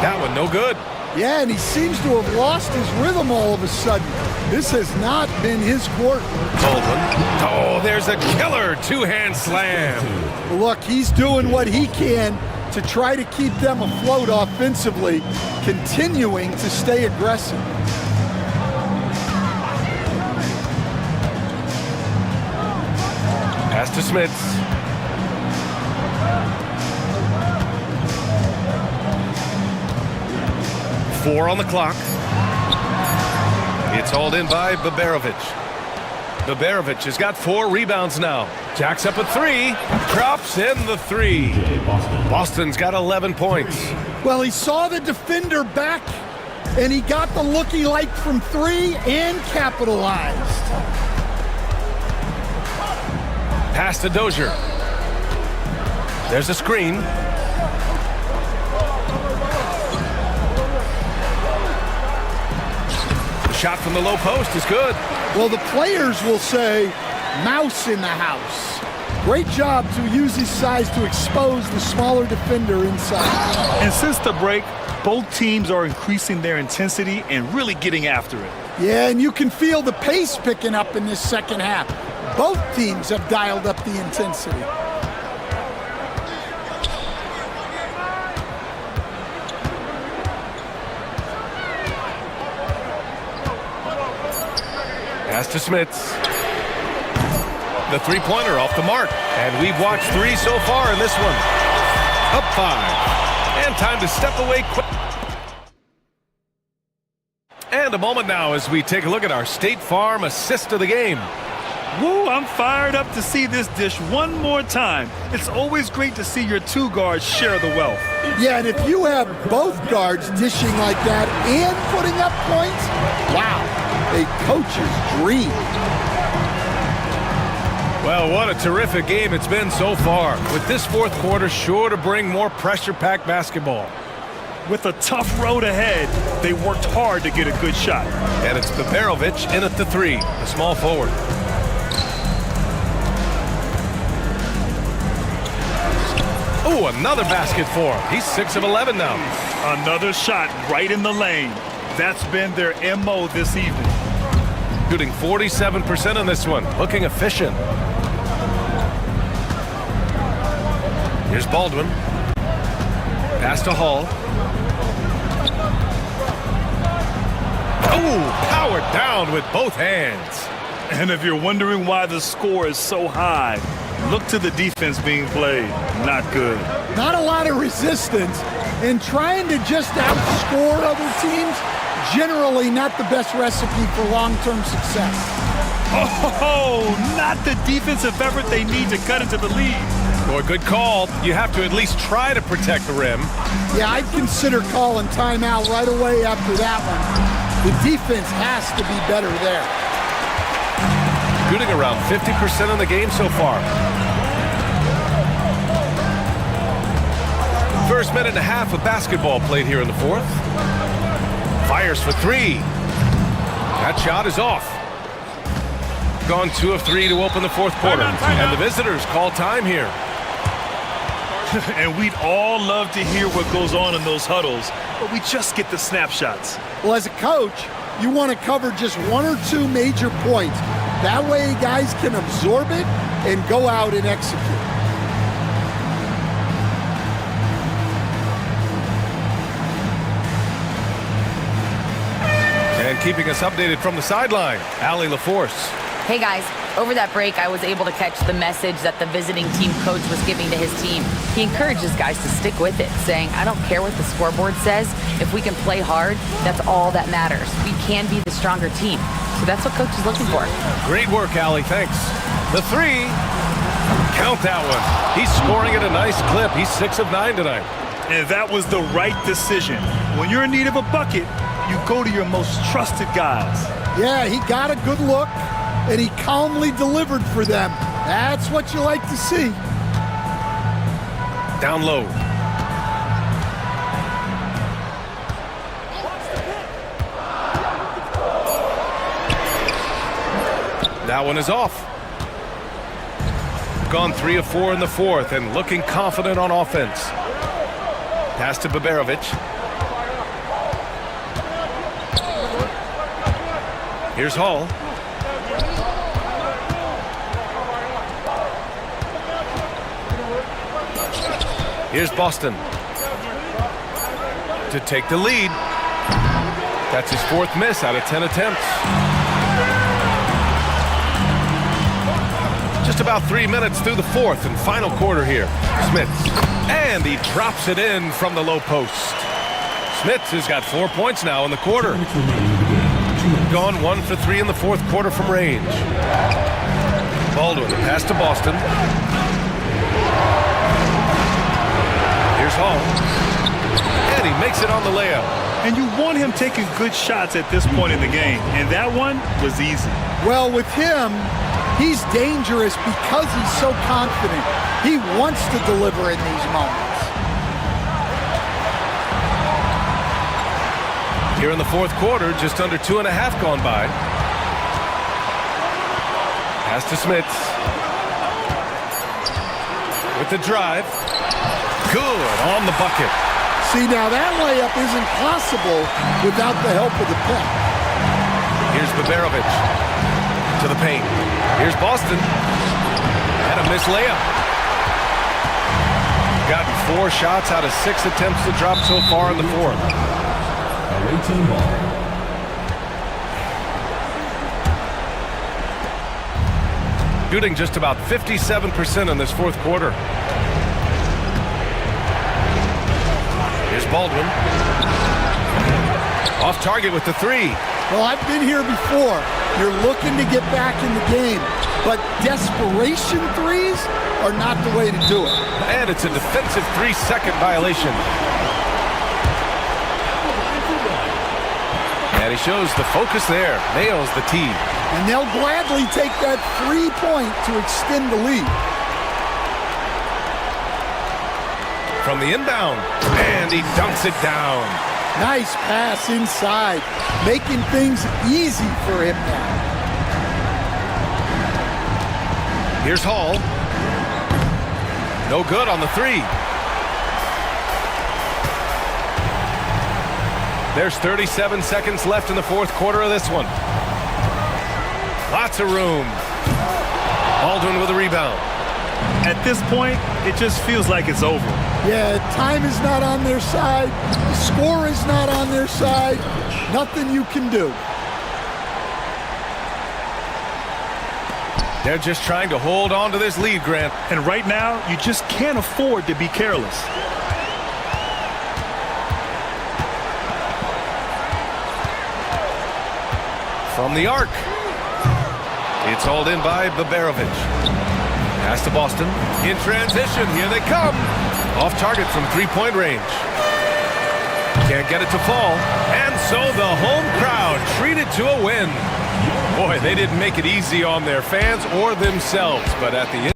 That one no good. Yeah, and he seems to have lost his rhythm all of a sudden. This has not been his court. Baldwin. Oh, there's a killer two-hand slam. Look, he's doing what he can to try to keep them afloat offensively, continuing to stay aggressive. Pass to Smits. Four on the clock. It's hauled in by Baberovic. Baberovic has got 4 rebounds now. Jacks up a 3. Drops in the 3. Boston's got 11 points. Well, he saw the defender back and he got the look he liked from three and capitalized. Pass to Dozier. There's a screen. The shot from the low post is good. Well, the players will say, mouse in the house. Great job to use his size to expose the smaller defender inside. And since the break, both teams are increasing their intensity and really getting after it. Yeah, and you can feel the pace picking up in this second half. Both teams have dialed up the intensity. Pass to Smits. The three-pointer off the mark. And we've watched three so far in this one. Up 5. And time to step away quick. And a moment now as we take a look at our State Farm assist of the game. Woo, I'm fired up to see this dish one more time. It's always great to see your two guards share the wealth. Yeah, and if you have both guards dishing like that and putting up points, wow, a coach's dream. Well, what a terrific game it's been so far, with this fourth quarter sure to bring more pressure-packed basketball. With a tough road ahead, they worked hard to get a good shot. And it's Baberovic in at the three, the small forward. Oh, another basket for him. He's 6 of 11 now. Another shot right in the lane. That's been their MO this evening. Shooting 47% on this one, looking efficient. Here's Baldwin. Pass to Hall. Oh, powered down with both hands. And if you're wondering why the score is so high, look to the defense being played. Not good. Not a lot of resistance, and trying to just outscore other teams, generally not the best recipe for long-term success. Oh, not the defensive effort they need to cut into the lead. Boy, good call. You have to at least try to protect the rim. Yeah, I'd consider calling timeout right away after that one. The defense has to be better there. Shooting around 50% in the game so far. First minute and a half of basketball played here in the fourth. Fires for three. That shot is off. Gone 2 of 3 to open the fourth quarter. And the visitors call time here. And we'd all love to hear what goes on in those huddles, but we just get the snapshots. Well, as a coach, you want to cover just 1 or 2 major points. That way guys can absorb it and go out and execute. And keeping us updated from the sideline, Allie LaForce. Hey guys, over that break, I was able to catch the message that the visiting team coach was giving to his team. He encourages guys to stick with it, saying, I don't care what the scoreboard says. If we can play hard, that's all that matters. We can be the stronger team. So that's what coach is looking for. Great work, Allie. Thanks. The three. Count that one. He's scoring at a nice clip. He's 6 of 9 tonight. And that was the right decision. When you're in need of a bucket, you go to your most trusted guys. Yeah, he got a good look, and he calmly delivered for them. That's what you like to see. Down low. That one is off. Gone 3 of 4 in the fourth and looking confident on offense. Pass to Baberovic. Here's Hall. Here's Boston to take the lead. That's his 4th miss out of 10 attempts. Just about 3 minutes through the fourth and final quarter here. Smits, and he drops it in from the low post. Smits has got 4 points now in the quarter. Gone 1 for 3 in the fourth quarter from range. Baldwin, pass to Boston. Here's Hall. And he makes it on the layup. And you want him taking good shots at this point in the game. And that one was easy. Well, with him, he's dangerous because he's so confident. He wants to deliver in these moments. Here in the fourth quarter, just under 2.5 gone by. Pass to Smits. With the drive. Good on the bucket. See, now that layup isn't possible without the help of the pick. Here's Baberovic to the paint. Here's Boston. And a missed layup. Gotten 4 shots out of 6 attempts to drop so far in the fourth. Away team ball. Shooting just about 57% in this fourth quarter. Here's Baldwin. Off target with the 3. Well, I've been here before. You're looking to get back in the game, but desperation threes are not the way to do it. And it's a defensive 3-second violation. And he shows the focus there. Nails the tee. And they'll gladly take that 3-point to extend the lead. From the inbound. And he dunks it down. Nice pass inside, making things easy for him now. Here's Hall. No good on the 3. There's 37 seconds left in the fourth quarter of this one. Lots of room. Baldwin with a rebound. At this point, it just feels like it's over. Yeah, time is not on their side. The score is not on their side. Nothing you can do. They're just trying to hold on to this lead, Grant. And right now, you just can't afford to be careless. From the arc. It's hauled in by Baberovic. Pass to Boston. In transition, here they come. Off target from 3-point range. Can't get it to fall. And so the home crowd treated to a win. Boy, they didn't make it easy on their fans or themselves, but at the end.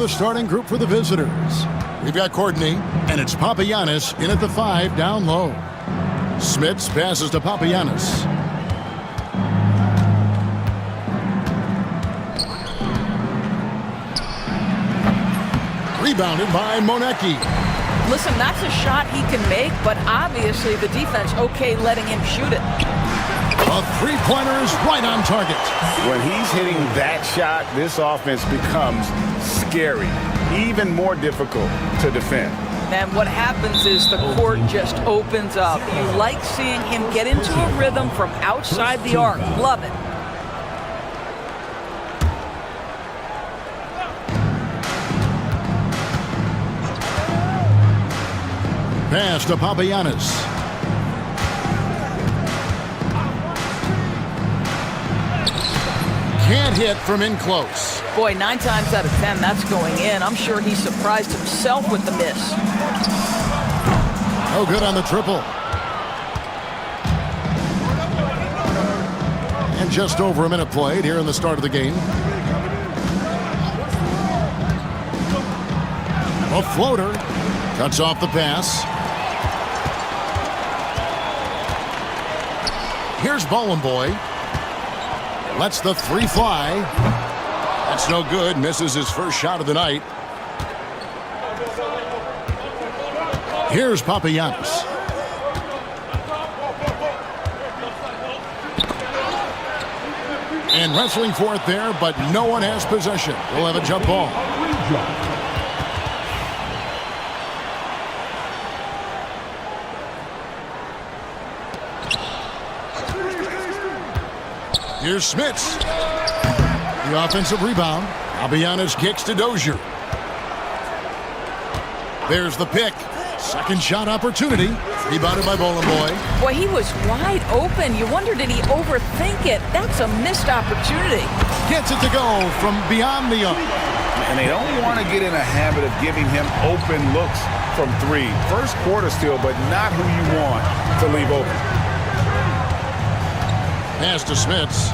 the starting group for the visitors. We've got Courtney, and it's Papagiannis in at the 5 down low. Smits passes to Papagiannis. Rebounded by Monecki. Listen, that's a shot he can make, but obviously the defense okay letting him shoot it. A three-pointer is right on target. When he's hitting that shot, this offense becomes scary, even more difficult to defend. And what happens is the court just opens up. You like seeing him get into a rhythm from outside the arc. Love it. Pass to Papagiannis. Can't hit from in close. Boy, 9 times out of 10, that's going in. I'm sure he surprised himself with the miss. No good on the triple. And just over a minute played here in the start of the game. A floater. Cuts off the pass. Here's Bowling Boy. Lets the 3 fly. That's no good. Misses his first shot of the night. Here's Papagiannis. And wrestling for it there, but no one has possession. We'll have a jump ball. Here's Smits. The offensive rebound. Papagiannis kicks to Dozier. There's the pick. Second shot opportunity. Rebounded by Bowling Boy. Boy, he was wide open. You wonder, did he overthink it? That's a missed opportunity. Gets it to go from beyond the arc. And they don't want to get in a habit of giving him open looks from 3. First quarter still, but not who you want to leave open. Pass to Smits.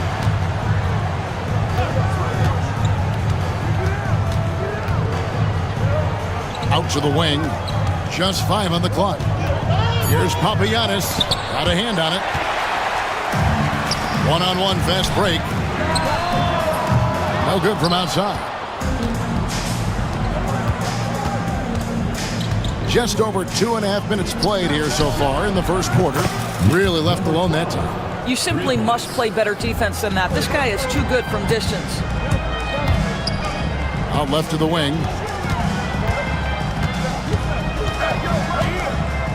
Out to the wing. Just 5 on the clock. Here's Papagiannis. Got a hand on it. One-on-one fast break. No good from outside. Just over 2.5 minutes played here so far in the first quarter. Really left alone that time. You simply must play better defense than that. This guy is too good from distance. Out left to the wing.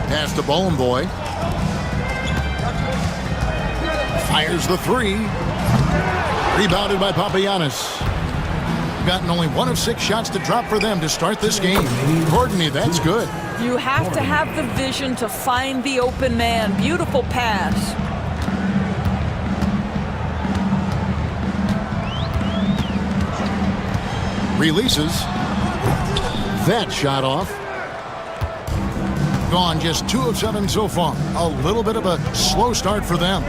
Pass to Bowling Boy. Fires the 3. Rebounded by Papagiannis. Gotten only 1 of 6 shots to drop for them to start this game. Courtney, that's good. You have to have the vision to find the open man. Beautiful pass. Releases. That shot off. Gone just 2 of 7 so far. A little bit of a slow start for them.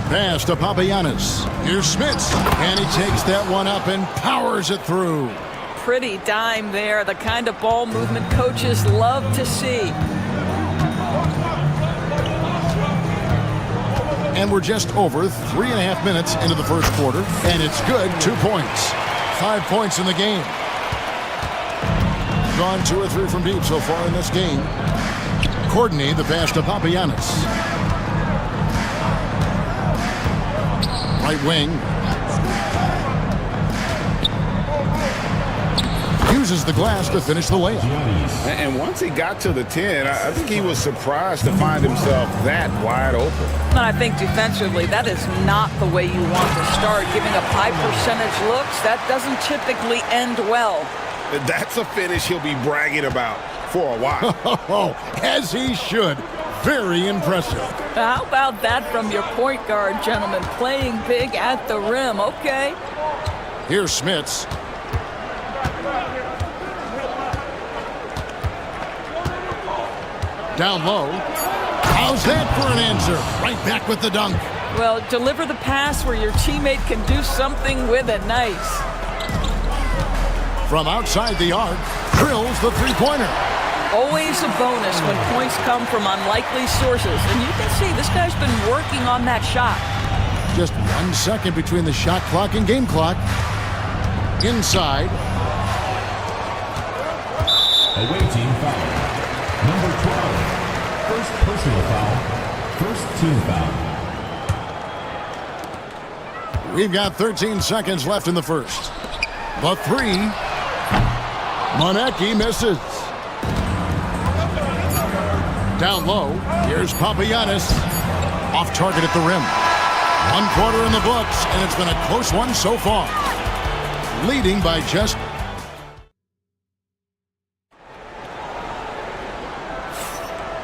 Pass to Papagiannis. Here's Smits. And he takes that one up and powers it through. Pretty dime there. The kind of ball movement coaches love to see. And we're just over 3.5 minutes into the first quarter. And it's good. 2 points. 5 points in the game. Gone 2 or 3 from deep so far in this game. Courtney, the pass to Papagiannis. Right wing. Uses the glass to finish the layup. And once he got to the 10, I think he was surprised to find himself that wide open. And I think defensively, that is not the way you want to start. Giving up high percentage looks, that doesn't typically end well. That's a finish he'll be bragging about for a while. As he should. Very impressive. How about that from your point guard, gentlemen? Playing big at the rim, okay? Here's Smits. Down low. How's that for an answer? Right back with the dunk. Well, deliver the pass where your teammate can do something with it. Nice. From outside the arc, drills the three-pointer. Always a bonus when points come from unlikely sources. And you can see this guy's been working on that shot. Just 1 second between the shot clock and game clock. Inside. Away team foul. Number 12. First personal foul. First team foul. We've got 13 seconds left in the first. The three. Monecki misses. Down low. Here's Papagiannis. Off target at the rim. 1 quarter in the books, and it's been a close one so far. Leading by just...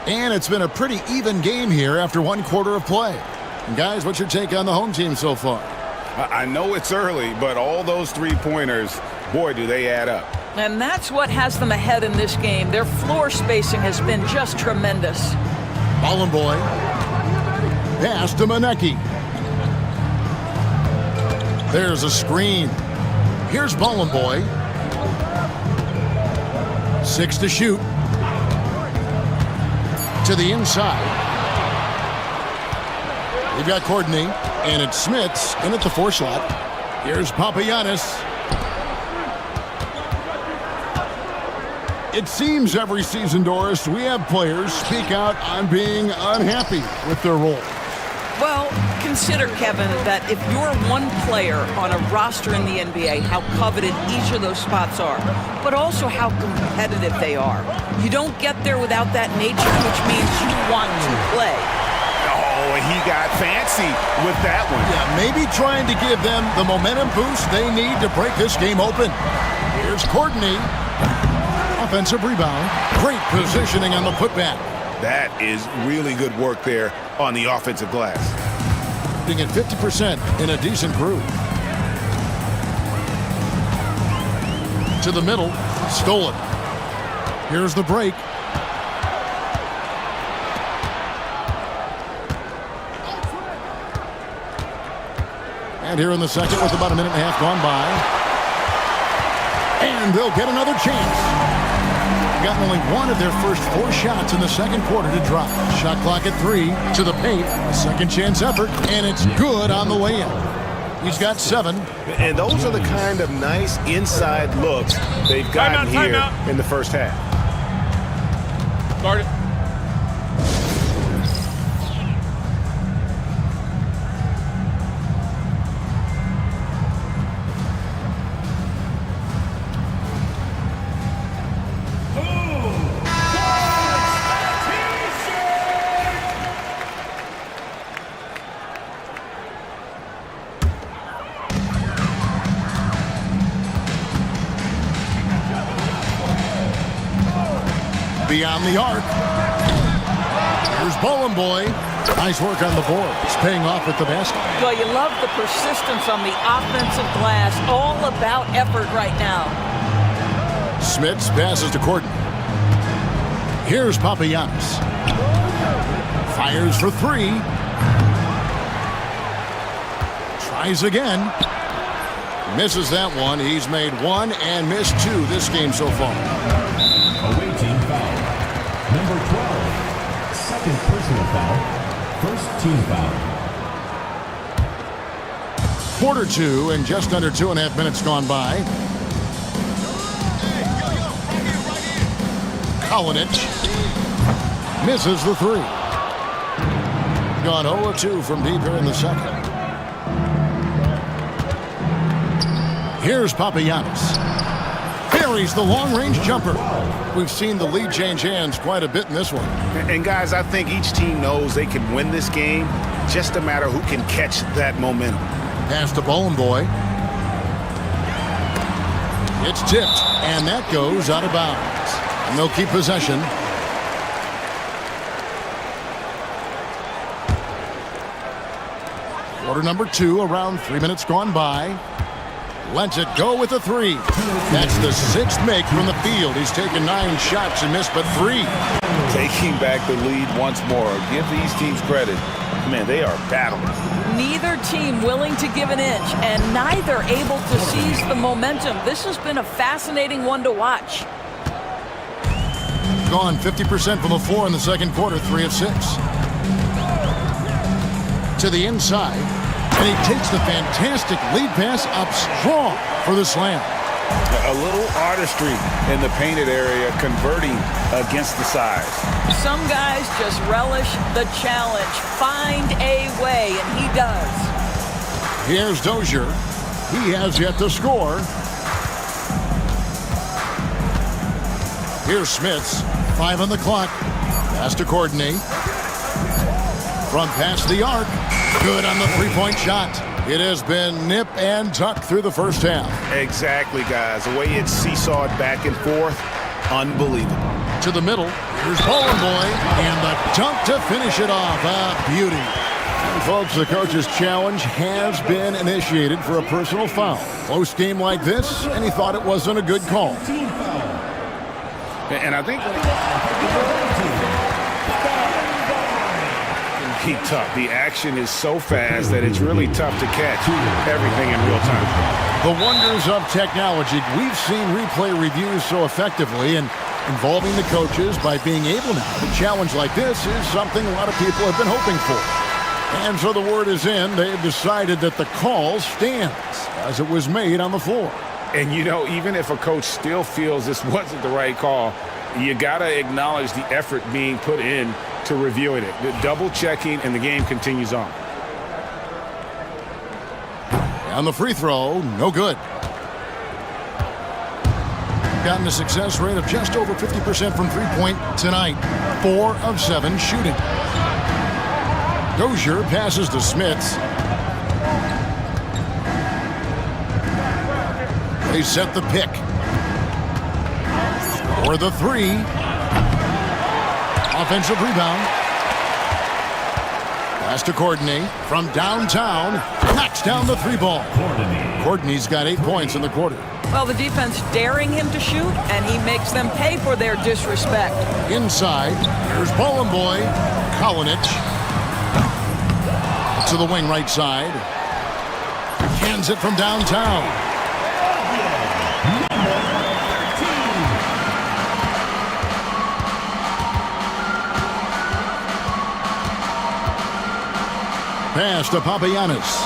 And it's been a pretty even game here after 1 quarter of play. And guys, what's your take on the home team so far? I know it's early, but all those three-pointers, boy, do they add up. And that's what has them ahead in this game. Their floor spacing has been just tremendous. Ballin' boy. Pass to Monecki. There's a screen. Here's Ballin' boy. 6 to shoot. To the inside. We've got Courtney, and it's Smits in at the 4 slot. Here's Papagiannis. It seems every season, Doris, we have players speak out on being unhappy with their role. Well, consider, Kevin, that if you're one player on a roster in the NBA, how coveted each of those spots are, but also how competitive they are. You don't get there without that nature, which means you want to play. Oh, he got fancy with that one. Yeah, maybe trying to give them the momentum boost they need to break this game open. Here's Courtney. Offensive rebound. Great positioning on the putback. That is really good work there on the offensive glass. Being at 50% in a decent groove. To the middle. Stolen. Here's the break. And here in the second with about 1.5 minutes gone by. And they'll get another chance. Gotten only 1 of their first 4 shots in the second quarter to drop. Shot clock at 3 to the paint. Second chance effort, and it's good on the way in. He's got 7. And those are the kind of nice inside looks they've gotten here in the first half. Guard it. Beyond the arc. Here's Ballin' boy. Nice work on the board. It's paying off with the basket. Well, you love the persistence on the offensive glass. All about effort right now. Smits passes to Courtney. Here's Papagiannis. Fires for 3. Tries again. Misses that one. He's made 1 and missed 2 this game so far. Away team foul. Number 12. Second personal foul. First team foul. Quarter 2 and just under 2.5 minutes gone by. Kalinich misses the 3. Gone 0-2 from deep here in the second. Here's Papagiannis. Buries the long-range jumper. We've seen the lead change hands quite a bit in this one. And guys, I think each team knows they can win this game. Just a matter who can catch that momentum. Pass to Ballin' boy. It's tipped, and that goes out of bounds. And they'll keep possession. Quarter number 2, around 3 minutes gone by. Lets it go with a 3. That's the 6th make from the field. He's taken 9 shots and missed but 3. Taking back the lead once more. Give these teams credit. Man, they are battling. Neither team willing to give an inch, and neither able to seize the momentum. This has been a fascinating one to watch. Gone 50% from the floor in the second quarter, 3 of 6. To the inside, and he takes the fantastic lead pass up strong for the slam. A little artistry in the painted area, converting against the size. Some guys just relish the challenge. Find a way, and he does. Here's Dozier. He has yet to score. Here's Smits. 5 on the clock. Pass to Courtney. From past the arc. Good on the three-point shot. It has been nip and tuck through the first half. Exactly, guys. The way it's seesawed back and forth, unbelievable. To the middle. Here's Bowling Boy. And the dunk to finish it off. A beauty. And folks, the coach's challenge has been initiated for a personal foul. Close game like this, and he thought it wasn't a good call. And I think keep tough. The action is so fast that it's really tough to catch everything in real time. The wonders of technology. We've seen replay reviews so effectively, and involving the coaches by being able now to challenge like this is something a lot of people have been hoping for. And so the word is in. They've decided that the call stands as it was made on the floor. And, you know, even if a coach still feels this wasn't the right call, you got to acknowledge the effort being put in to reviewing it. The double checking, and the game continues on. On the free throw, no good. Gotten a success rate of just over 50% from three-point tonight. 4 of 7 shooting. Dozier passes to Smits. They set the pick. For the 3. Offensive rebound. Pass to Courtney from downtown. Knocks down the 3 ball. Courtney's got 8 points in the quarter. Well, the defense daring him to shoot, and he makes them pay for their disrespect. Inside, here's Bowling Boy. Kolinich. To the wing right side. Hands it from downtown. Pass to Papagiannis.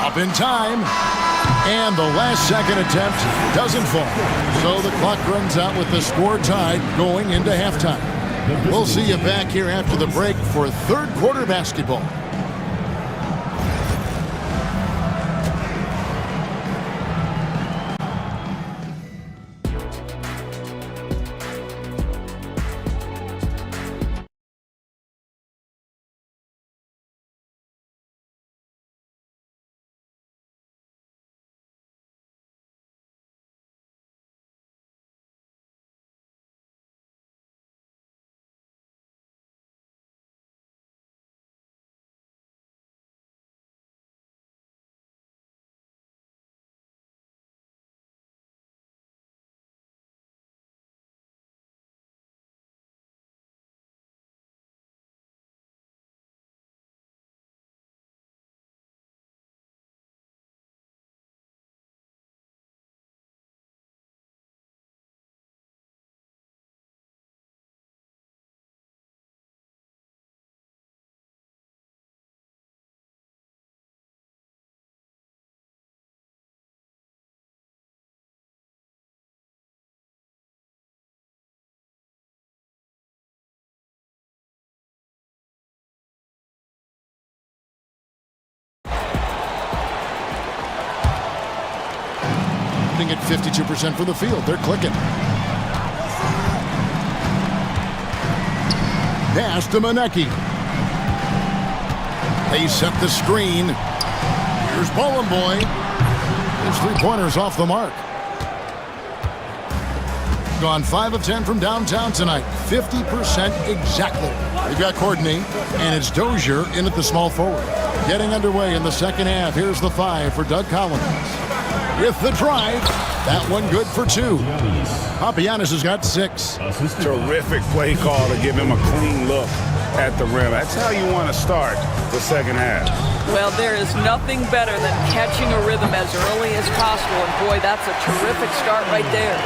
Up in time. And the last second attempt doesn't fall. So the clock runs out with the score tied going into halftime. We'll see you back here after the break for third quarter basketball. At 52% for the field. They're clicking. Pass to Manecki. They set the screen. Here's Bowling Boy. His three-pointers off the mark. Gone 5 of 10 from downtown tonight. 50% exactly. They've got Courtney, and it's Dozier in at the small forward. Getting underway in the second half. Here's the 5 for Doug Collins. With the drive, that one good for 2. Papagiannis has got 6. Terrific play call to give him a clean look at the rim. That's how you want to start the second half. Well, there is nothing better than catching a rhythm as early as possible, and boy, that's a terrific start right there.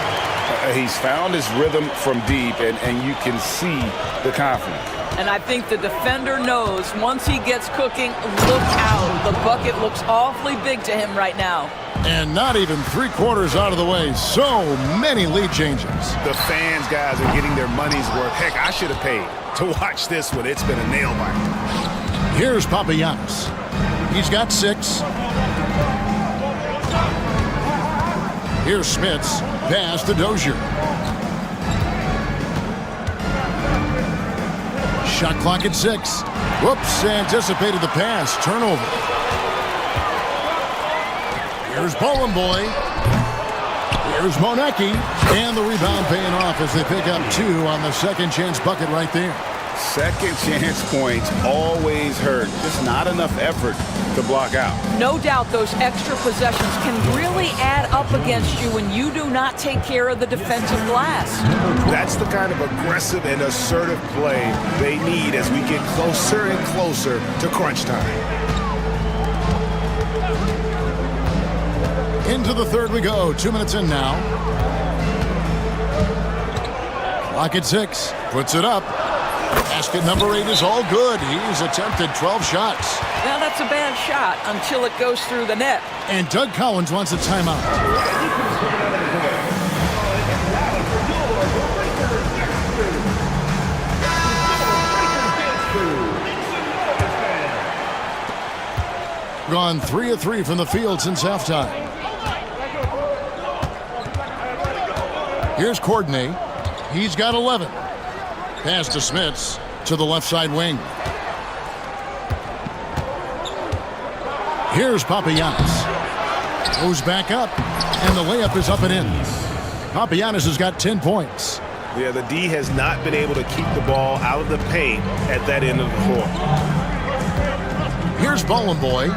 He's found his rhythm from deep, and you can see the confidence. And I think the defender knows once he gets cooking, look out. The bucket looks awfully big to him right now. And not even 3/4 out of the way. So many lead changes. The fans, guys, are getting their money's worth. Heck, I should have paid to watch this one. It's been a nail biter. Here's Papagiannis. He's got 6. Here's Smits. Pass to Dozier. Shot clock at 6. Whoops, anticipated the pass. Turnover. Here's Bowling Boy. Here's Monecki. And the rebound paying off as they pick up 2 on the second chance bucket right there. Second chance points always hurt. Just not enough effort to block out. No doubt those extra possessions can really add up against you when you do not take care of the defensive glass. That's the kind of aggressive and assertive play they need as we get closer and closer to crunch time. Into the third we go. 2 minutes in now. Clock at 6. Puts it up. Basket number 8 is all good. He's attempted 12 shots. Now that's a bad shot until it goes through the net. And Doug Collins wants a timeout. Gone 3 of 3 from the field since halftime. Here's Courtney. He's got 11. Pass to Smits to the left side wing. Here's Papagiannis. Goes back up, and the layup is up and in. Papagiannis has got 10 points. Yeah, the D has not been able to keep the ball out of the paint at that end of the floor. Here's Bowling Boy.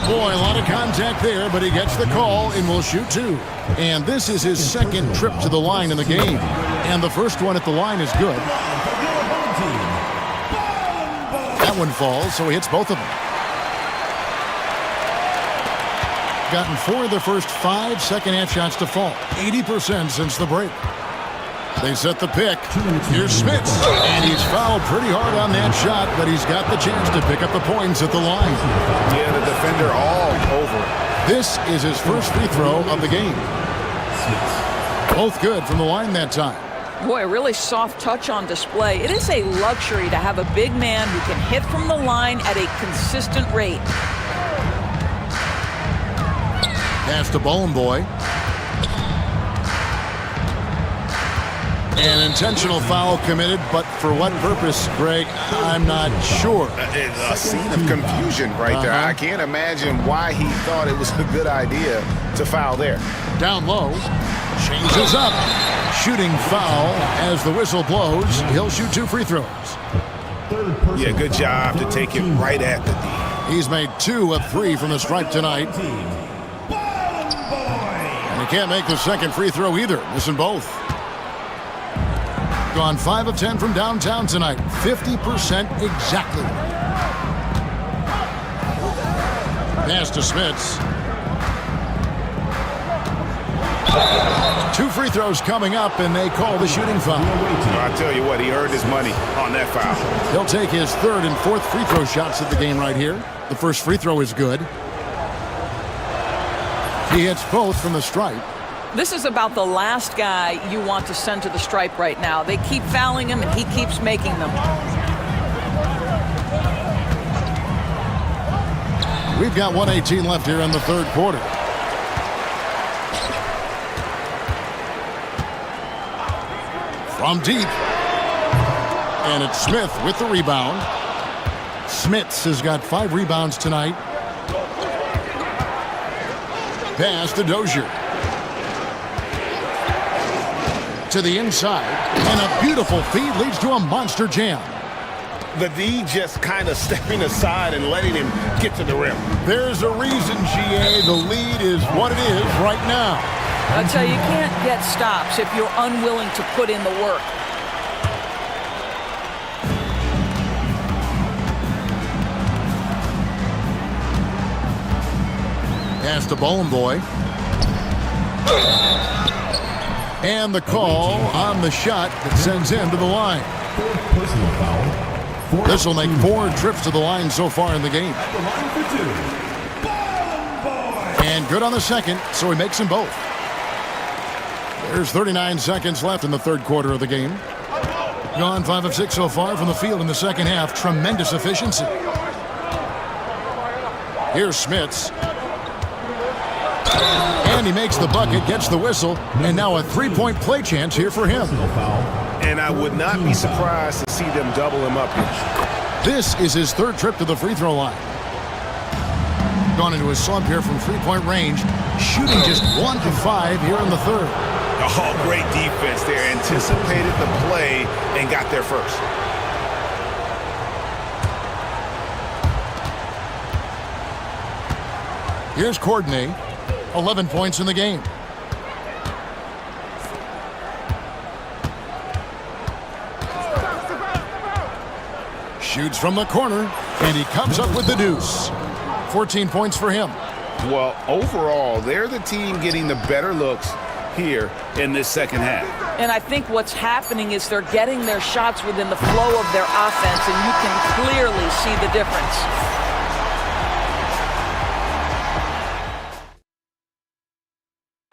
Boy, a lot of contact there, but he gets the call and will shoot 2. And this is his second trip to the line in the game. And the first one at the line is good. That one falls, so he hits both of them. Gotten 4 of their first 5 second-half shots to fall. 80% since the break. They set the pick. Here's Smits. And he's fouled pretty hard on that shot, but he's got the chance to pick up the points at the line. Yeah, the defender all over. This is his first free throw of the game. Both good from the line that time. Boy, a really soft touch on display. It is a luxury to have a big man who can hit from the line at a consistent rate. Pass to Bowling Boy. An intentional foul committed, but for what purpose, Greg, I'm not sure. A scene of confusion right there. I can't imagine why he thought it was a good idea to foul there. Down low, changes up. Shooting foul as the whistle blows. He'll shoot 2 free throws. Yeah, good job to take it right at the D. He's made 2 of 3 from the stripe tonight. And he can't make the second free throw either, missing both. Gone 5 of 10 from downtown tonight. 50% exactly. Pass to Smits. 2 free throws coming up, and they call the shooting foul. I tell you what, he earned his money on that foul. He'll take his 3rd and 4th free throw shots at the game right here. The first free throw is good. He hits both from the stripe. This is about the last guy you want to send to the stripe right now. They keep fouling him, and he keeps making them. We've got 1:18 left here in the third quarter. From deep. And it's Smith with the rebound. Smits has got 5 rebounds tonight. Pass to Dozier. To the inside, and a beautiful feed leads to a monster jam. The D just kind of stepping aside and letting him get to the rim. There's a reason, GA, the lead is what it is right now. I tell you, you can't get stops if you're unwilling to put in the work. Pass to Bowling Boy. And the call on the shot that sends him to the line. Personal foul. This will make 4 trips to the line so far in the game. And good on the second, so he makes them both. There's 39 seconds left in the third quarter of the game. Gone 5 of 6 so far from the field in the second half. Tremendous efficiency. Here's Smits. And he makes the bucket, gets the whistle, and now a three-point play chance here for him. And I would not be surprised to see them double him up here. This is his third trip to the free throw line. Gone into a slump here from three-point range, shooting just 1 of 5 here in the third. Oh, great defense there. Anticipated the play and got there first. Here's Courtney, 11 points in the game. Shoots from the corner, and he comes up with the deuce. 14 points for him. Well, overall, they're the team getting the better looks here in this second half. And I think what's happening is they're getting their shots within the flow of their offense, and you can clearly see the difference.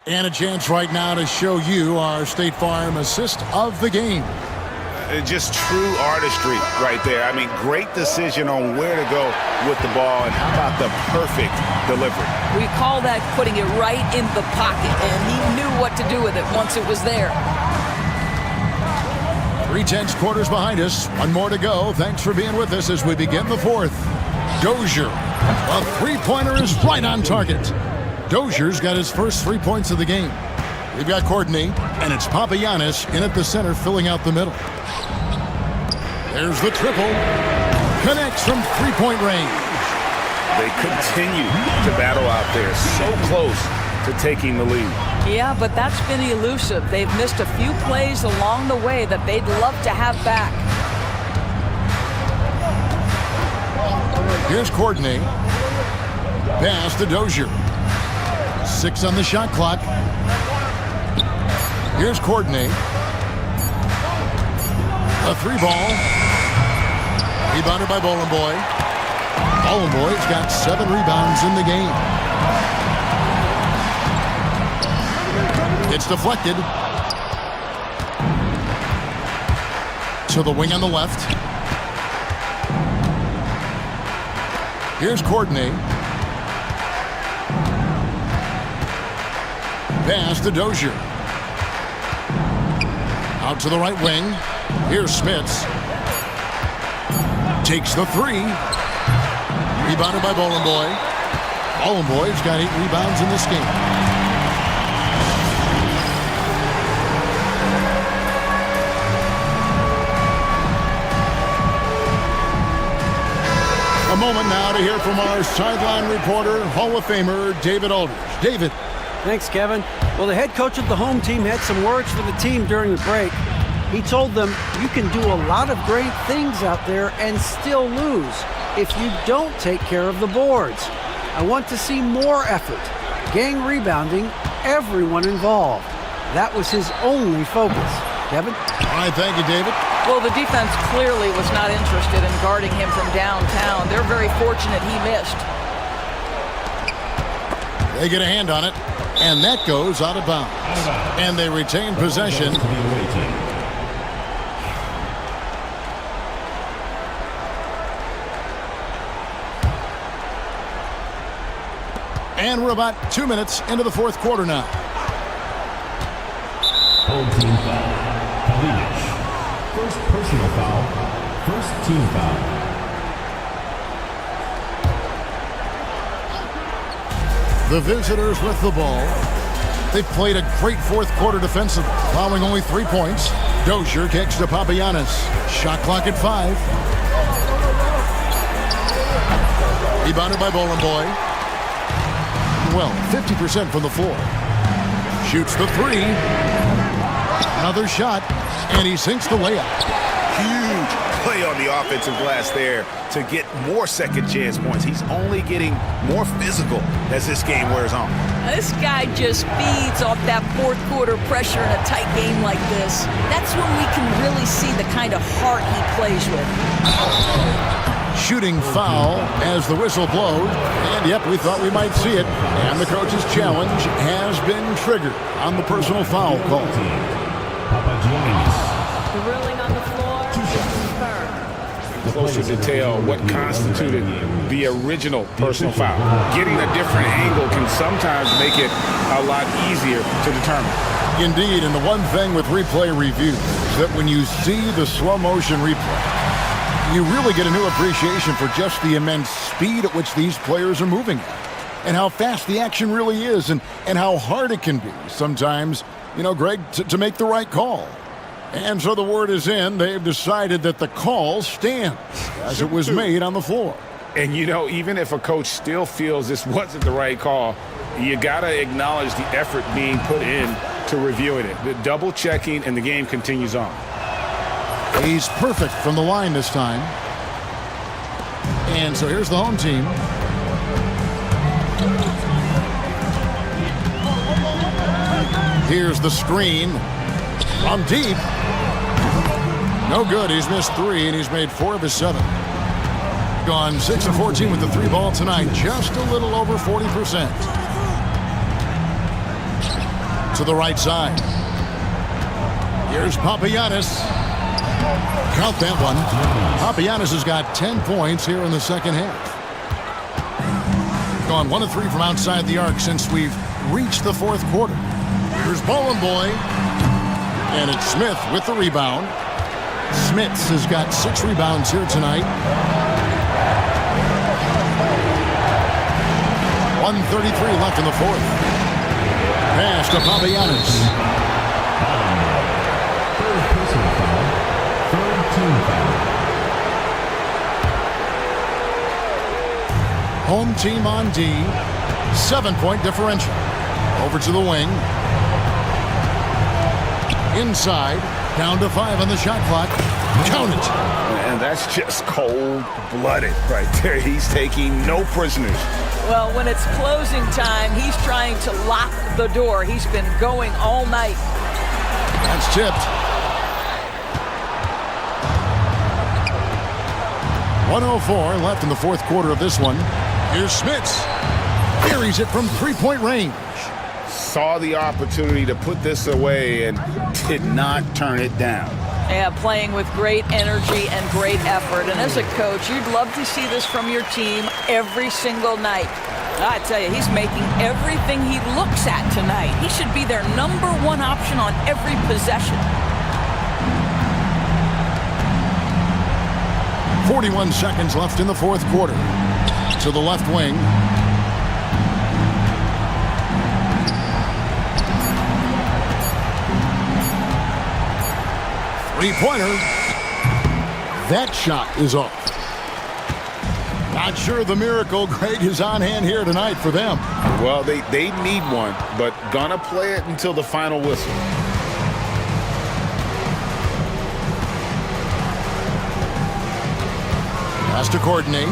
And a chance right now to show you our State Farm assist of the game. Just true artistry right there. I mean, great decision on where to go with the ball, and how about the perfect delivery? We call that putting it right in the pocket, and he knew what to do with it once it was there. 3/10 quarters behind us. One more to go. Thanks for being with us as we begin the fourth. Dozier, a three-pointer is right on target. Dozier's got his first 3 points of the game. We've got Courtney, and it's Papagiannis in at the center, filling out the middle. There's the triple. Connects from three-point range. They continue to battle out there, so close to taking the lead. Yeah, but that's been elusive. They've missed a few plays along the way that they'd love to have back. Here's Courtney. Pass to Dozier. 6 on the shot clock. Here's Courtney. A 3-ball. Rebounded by Bowling Boy. Bowling Boy's got 7 rebounds in the game. It's deflected. To the wing on the left. Here's Courtney. Pass to Dozier. Out to the right wing. Here's Smits. Takes the 3. Rebounded by Bowling Boy. Bowling Boy's got 8 rebounds in this game. A moment now to hear from our sideline reporter, Hall of Famer David Aldridge. David. Thanks, Kevin. Well, the head coach of the home team had some words for the team during the break. He told them, you can do a lot of great things out there and still lose if you don't take care of the boards. I want to see more effort, gang rebounding, everyone involved. That was his only focus. Kevin? All right, thank you, David. Well, the defense clearly was not interested in guarding him from downtown. They're very fortunate he missed. They get a hand on it, and that goes out of bounds. And they retain possession. And we're about 2 minutes into the fourth quarter now. Home team foul. Bільше. First personal foul. First team foul. The visitors with the ball. They've played a great fourth quarter defensive, allowing only 3 points. Dozier kicks to Papagiannis. Shot clock at 5. Rebounded by Bowling Boy. Well, 50% from the floor. Shoots the 3. Another shot, and he sinks the layup. Huge play on the offensive glass there to get more second chance points. He's only getting more physical as this game wears on. This guy just feeds off that fourth quarter pressure in a tight game like this. That's when we can really see the kind of heart he plays with. Shooting foul as the whistle blows. And yep, we thought we might see it. And the coach's challenge has been triggered on the personal foul call. The ruling on the floor is confirmed. Closer detail what constituted the original personal foul. Getting a different angle can sometimes make it a lot easier to determine. Indeed, and the one thing with replay review is that when you see the slow motion replay, you really get a new appreciation for just the immense speed at which these players are moving at, and how fast the action really is, and how hard it can be sometimes, you know, Greg, to make the right call. And so the word is in. They've decided that the call stands as it was made on the floor. And, you know, even if a coach still feels this wasn't the right call, you got to acknowledge the effort being put in to reviewing it. The double checking, and the game continues on. He's perfect from the line this time. And so here's the home team. Here's the screen from deep. No good. He's missed 3, and he's made 4 of his 7. Gone 6 of 14 with the 3 ball tonight. Just a little over 40%. To the right side. Here's Papagiannis. Count that one. Papagiannis has got 10 points here in the second half. Gone 1 of 3 from outside the arc since we've reached the fourth quarter. Here's Bowling Boy. And it's Smith with the rebound. Smits has got 6 rebounds here tonight. 1:33 left in the fourth. Pass to Papagiannis. Third personal foul. Third team foul. Home team on D. 7-point differential. Over to the wing. Inside. Down to 5 on the shot clock. Count it. And that's just cold-blooded right there. He's taking no prisoners. Well, when it's closing time, he's trying to lock the door. He's been going all night. That's tipped. 1:04 left in the fourth quarter of this one. Here's Smits. Buries it from 3-point range. Saw the opportunity to put this away and did not turn it down. Yeah, playing with great energy and great effort. And as a coach, you'd love to see this from your team every single night. I tell you, he's making everything he looks at tonight. He should be their #1 option on every possession. 41 seconds left in the fourth quarter. To the left wing. Three-pointer. That shot is off. Not sure the miracle, Greg, is on hand here tonight for them. Well, they need one, but gonna play it until the final whistle. Has to coordinate.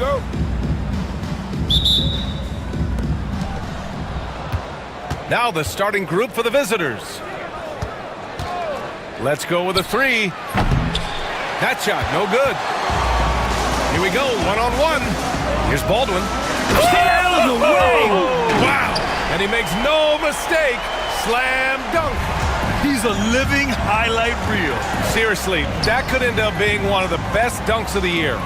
go. Now the starting group for the visitors. Let's go with a three. That shot, no good. Here we go, one-on-one. Here's Baldwin. Stay out of the way! Wow! And he makes no mistake. Slam dunk. He's a living highlight reel. Seriously, that could end up being one of the best dunks of the year.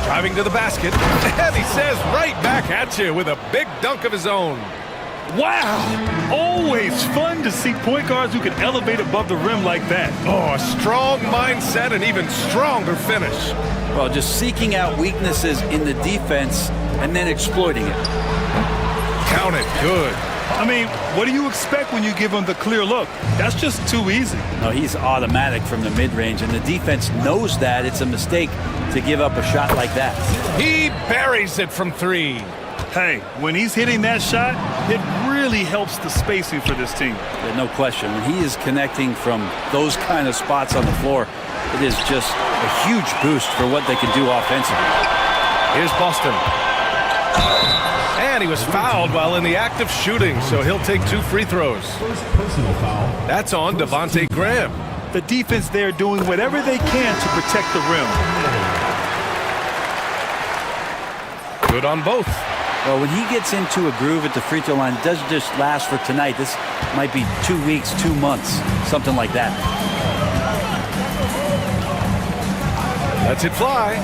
Driving to the basket, and he says right back at you with a big dunk of his own. Wow! Always fun to see point guards who can elevate above the rim like that. Oh, a strong mindset and even stronger finish. Well, just seeking out weaknesses in the defense and then exploiting it. Count it, good. I mean, what do you expect when you give him the clear look? That's just too easy. No, he's automatic from the mid-range, and the defense knows that it's a mistake to give up a shot like that. He buries it from three. Hey, when he's hitting that shot, it really helps the spacing for this team. Yeah, no question. When he is connecting from those kind of spots on the floor, it is just a huge boost for what they can do offensively. Here's Boston. And he was fouled while in the act of shooting, so he'll take 2 free throws. First personal foul. That's on Devontae Graham. The defense there doing whatever they can to protect the rim. Good on both. Well, when he gets into a groove at the free throw line, it doesn't just last for tonight. This might be 2 weeks, 2 months, something like that. Lets it fly.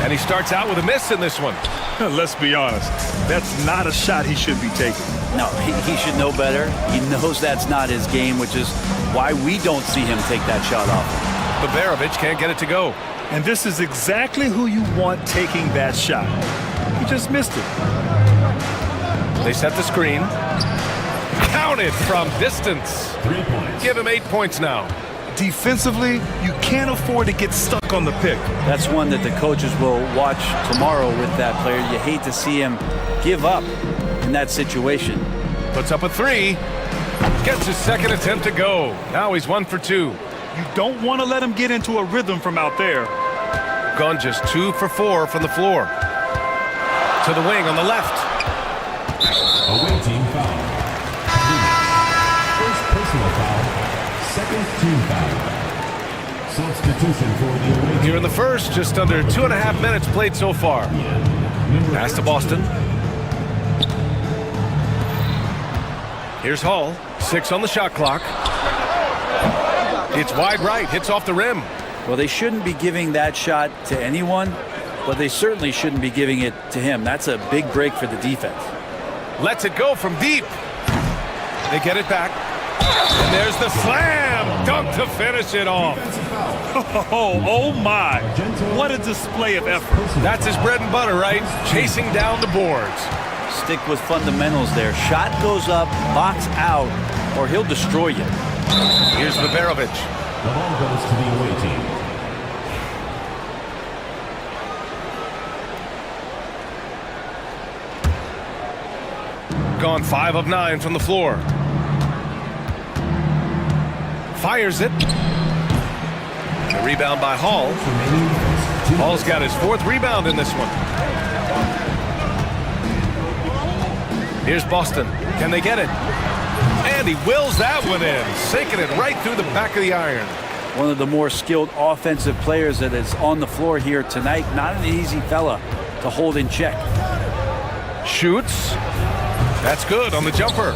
And he starts out with a miss in this one. Let's be honest. That's not a shot he should be taking. No, he should know better. He knows that's not his game, which is why we don't see him take that shot off. Babarovic can't get it to go. And this is exactly who you want taking that shot. He just missed it. They set the screen. Counted from distance. 3 points. Give him 8 points now. Defensively, you can't afford to get stuck on the pick. That's one that the coaches will watch tomorrow with that player. You hate to see him give up in that situation. Puts up a three. Gets his second attempt to go. Now he's 1 for 2. You don't want to let him get into a rhythm from out there. Gone just 2 for 4 from the floor. To the wing on the left. Away team foul. First personal foul. Second team foul. Substitution for the away team. Here in the first, just under 2.5 minutes played so far. Pass to Boston. Here's Hall. 6 on the shot clock. It's wide right, hits off the rim. Well, they shouldn't be giving that shot to anyone, but they certainly shouldn't be giving it to him. That's a big break for the defense. Lets it go from deep. They get it back. And there's the slam dunk to finish it off. Oh my. What a display of effort. That's his bread and butter, right? Chasing down the boards. Stick with fundamentals there. Shot goes up, box out, or he'll destroy you. Here's Babarovic. The ball goes to the away team. Gone 5 of 9 from the floor. Fires it. The rebound by Hall. Hall's got his 4th rebound in this one. Here's Boston. Can they get it? And he wills that one in, sinking it right through the back of the iron. One of the more skilled offensive players that is on the floor here tonight. Not an easy fella to hold in check. Shoots. That's good on the jumper.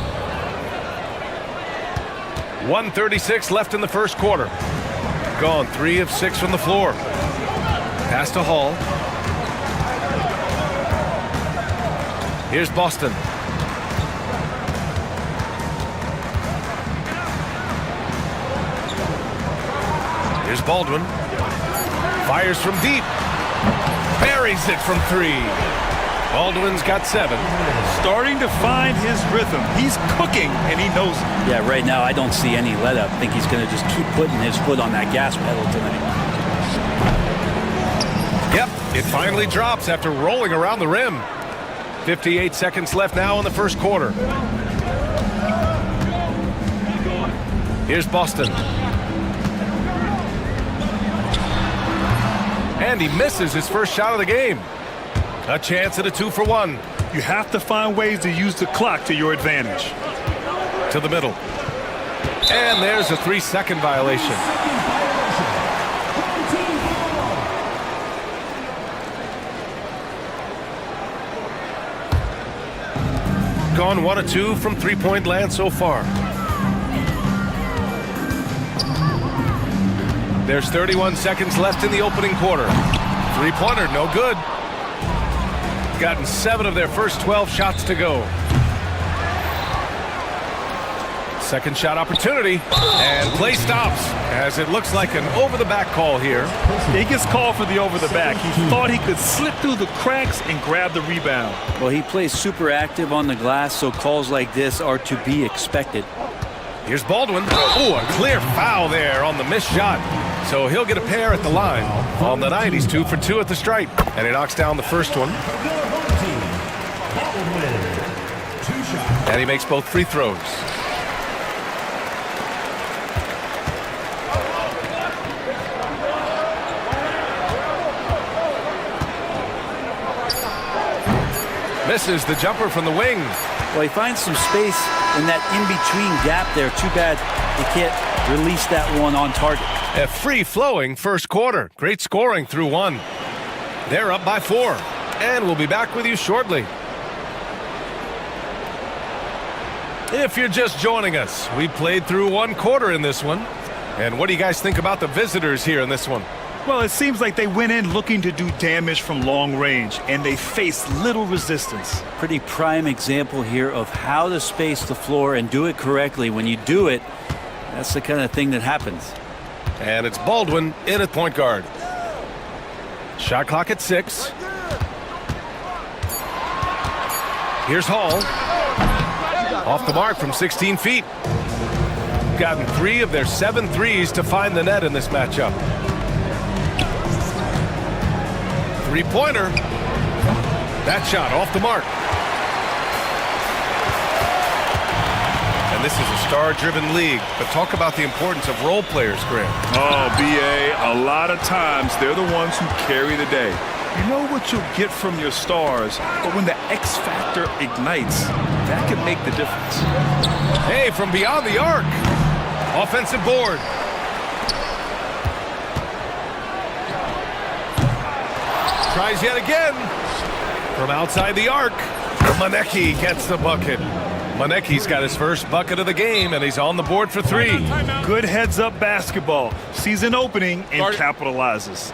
1:36 left in the first quarter. Gone 3 of 6 from the floor. Pass to Hall. Here's Boston. Here's Baldwin. Fires from deep. Buries it from 3. Baldwin's got 7. Starting to find his rhythm. He's cooking, and he knows it. Yeah, right now I don't see any let-up. I think he's going to just keep putting his foot on that gas pedal tonight. Yep, it finally drops after rolling around the rim. 58 seconds left now in the first quarter. Here's Boston. And he misses his first shot of the game. A chance at a 2-for-1. You have to find ways to use the clock to your advantage. To the middle. And there's a 3-second violation. Gone 1 of 2 from three-point land so far. There's 31 seconds left in the opening quarter. Three-pointer, no good. Gotten 7 of their first 12 shots to go. Second shot opportunity, and play stops as it looks like an over-the-back call here. He gets called for the over-the-back. He thought he could slip through the cracks and grab the rebound. Well, he plays super active on the glass, so calls like this are to be expected. Here's Baldwin. Oh, a clear foul there on the missed shot. So he'll get a pair at the line. On the night, he's 2 for 2 at the stripe. And he knocks down the first one. And he makes both free throws. Misses the jumper from the wing. Well, he finds some space in that in-between gap there. Too bad he can't release that one on target. A free-flowing first quarter. Great scoring through 1. They're up by 4. And we'll be back with you shortly. If you're just joining us, we played through 1 quarter in this one. And what do you guys think about the visitors here in this one? Well, it seems like they went in looking to do damage from long range, and they faced little resistance. Pretty prime example here of how to space the floor and do it correctly. When you do it, that's the kind of thing that happens. And it's Baldwin in at point guard. Shot clock at 6. Here's Hall. Off the mark from 16 feet. Gotten 3 of their 7 threes to find the net in this matchup. Three-pointer. That shot off the mark. And this is a star-driven league, but talk about the importance of role players, Graham. Oh, B.A., a lot of times they're the ones who carry the day. You know what you'll get from your stars, but when the X factor ignites, that can make the difference. Hey, from beyond the arc. Offensive board. Tries yet again. From outside the arc, Manecki gets the bucket. Manecki's got his first bucket of the game, and he's on the board for 3. Good heads-up basketball. Sees an opening and capitalizes.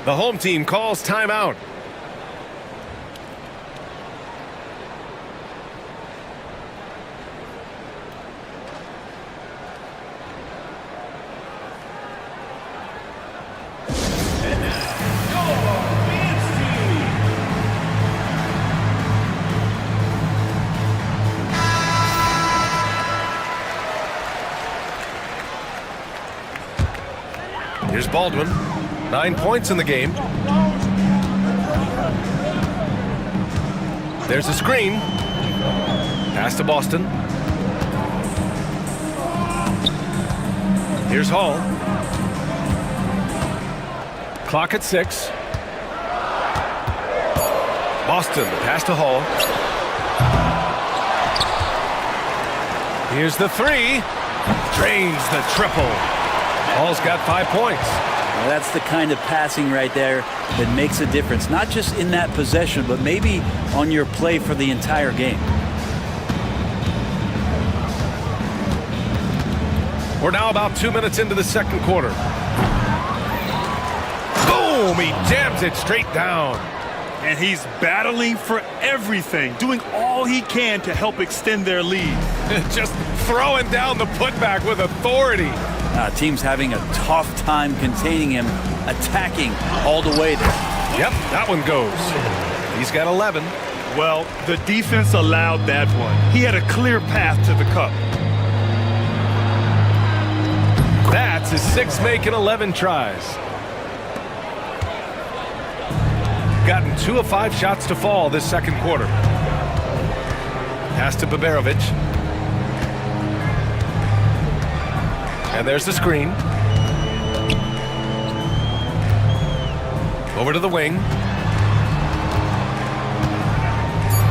The home team calls timeout. Here's Baldwin. 9 points in the game. There's a screen. Pass to Boston. Here's Hall. Clock at 6. Boston, pass to Hall. Here's the 3. Drains the triple. Hall's got 5 points. Well, that's the kind of passing right there that makes a difference, not just in that possession, but maybe on your play for the entire game. We're now about 2 minutes into the second quarter. Boom! He jams it straight down. And he's battling for everything, doing all he can to help extend their lead. Just throwing down the putback with authority. Team's having a tough time containing him, attacking all the way there. Yep, that one goes. He's got 11. Well, the defense allowed that one. He had a clear path to the cup. That's his 6th make in 11 tries. Gotten 2 of 5 shots to fall this second quarter. Pass to Baberovic. And there's the screen. Over to the wing.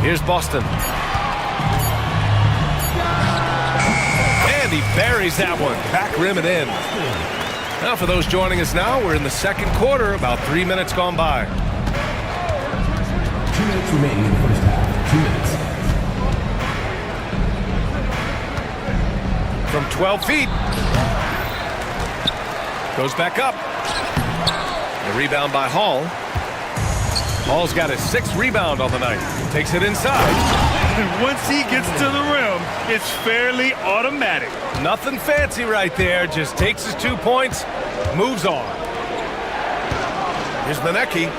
Here's Boston. And he buries that one. Back rim and in. Now for those joining us now, we're in the second quarter, about 3 minutes gone by. 2 minutes remaining in the first half. 2 minutes. From 12 feet. Goes back up. The rebound by Hall. Hall's got his 6th rebound on the night. Takes it inside. And once he gets to the rim, it's fairly automatic. Nothing fancy right there. Just takes his 2 points, moves on. Here's Manecki.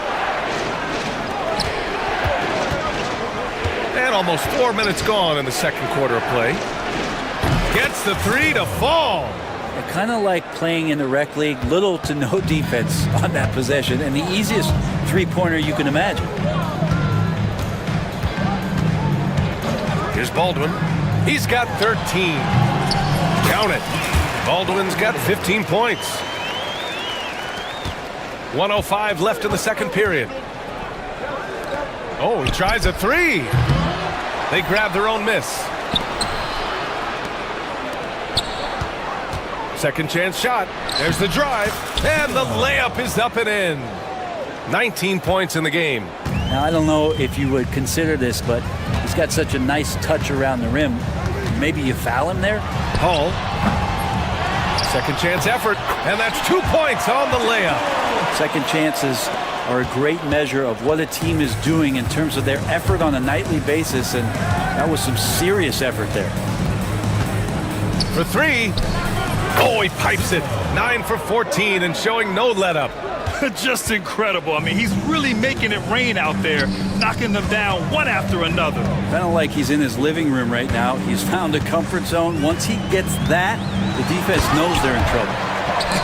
And almost 4 minutes gone in the second quarter of play. Gets the 3 to fall. Kind of like playing in the rec league, little to no defense on that possession, and the easiest three-pointer you can imagine. Here's Baldwin. He's got 13. Count it. Baldwin's got 15 points. 1:05 left in the second period. Oh, he tries a 3. They grab their own miss. Second chance shot. There's the drive. And the layup is up and in. 19 points in the game. Now, I don't know if you would consider this, but he's got such a nice touch around the rim. Maybe you foul him there? Hall. Second chance effort. And that's 2 points on the layup. Second chances are a great measure of what a team is doing in terms of their effort on a nightly basis, and that was some serious effort there. For 3. Oh, he pipes it. 9 for 14 and showing no let-up. Just incredible. I mean, he's really making it rain out there, knocking them down one after another. Kind of like he's in his living room right now. He's found a comfort zone. Once he gets that, the defense knows they're in trouble.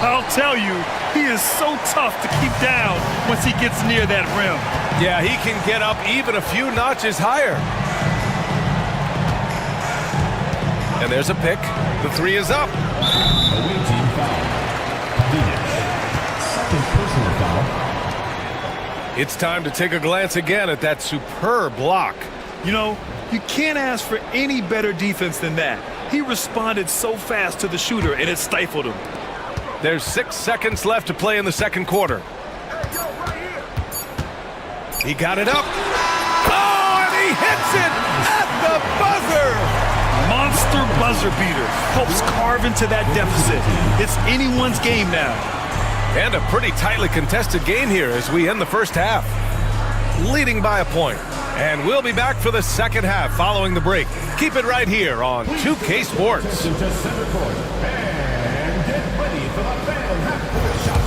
I'll tell you, he is so tough to keep down once he gets near that rim. Yeah, he can get up even a few notches higher. And there's a pick. The 3 is up. Away team foul. Phoenix. Second personal foul. It's time to take a glance again at that superb block. You know, you can't ask for any better defense than that. He responded so fast to the shooter, and it stifled him. There's 6 seconds left to play in the second quarter. He got it up. Oh, and he hits it at the buzzer. Monster buzzer beater. Helps carve into that deficit. It's anyone's game now. And a pretty tightly contested game here as we end the first half. Leading by a point. And we'll be back for the second half following the break. Keep it right here on 2K Sports. Into center court. And get ready for the fan half-court shot.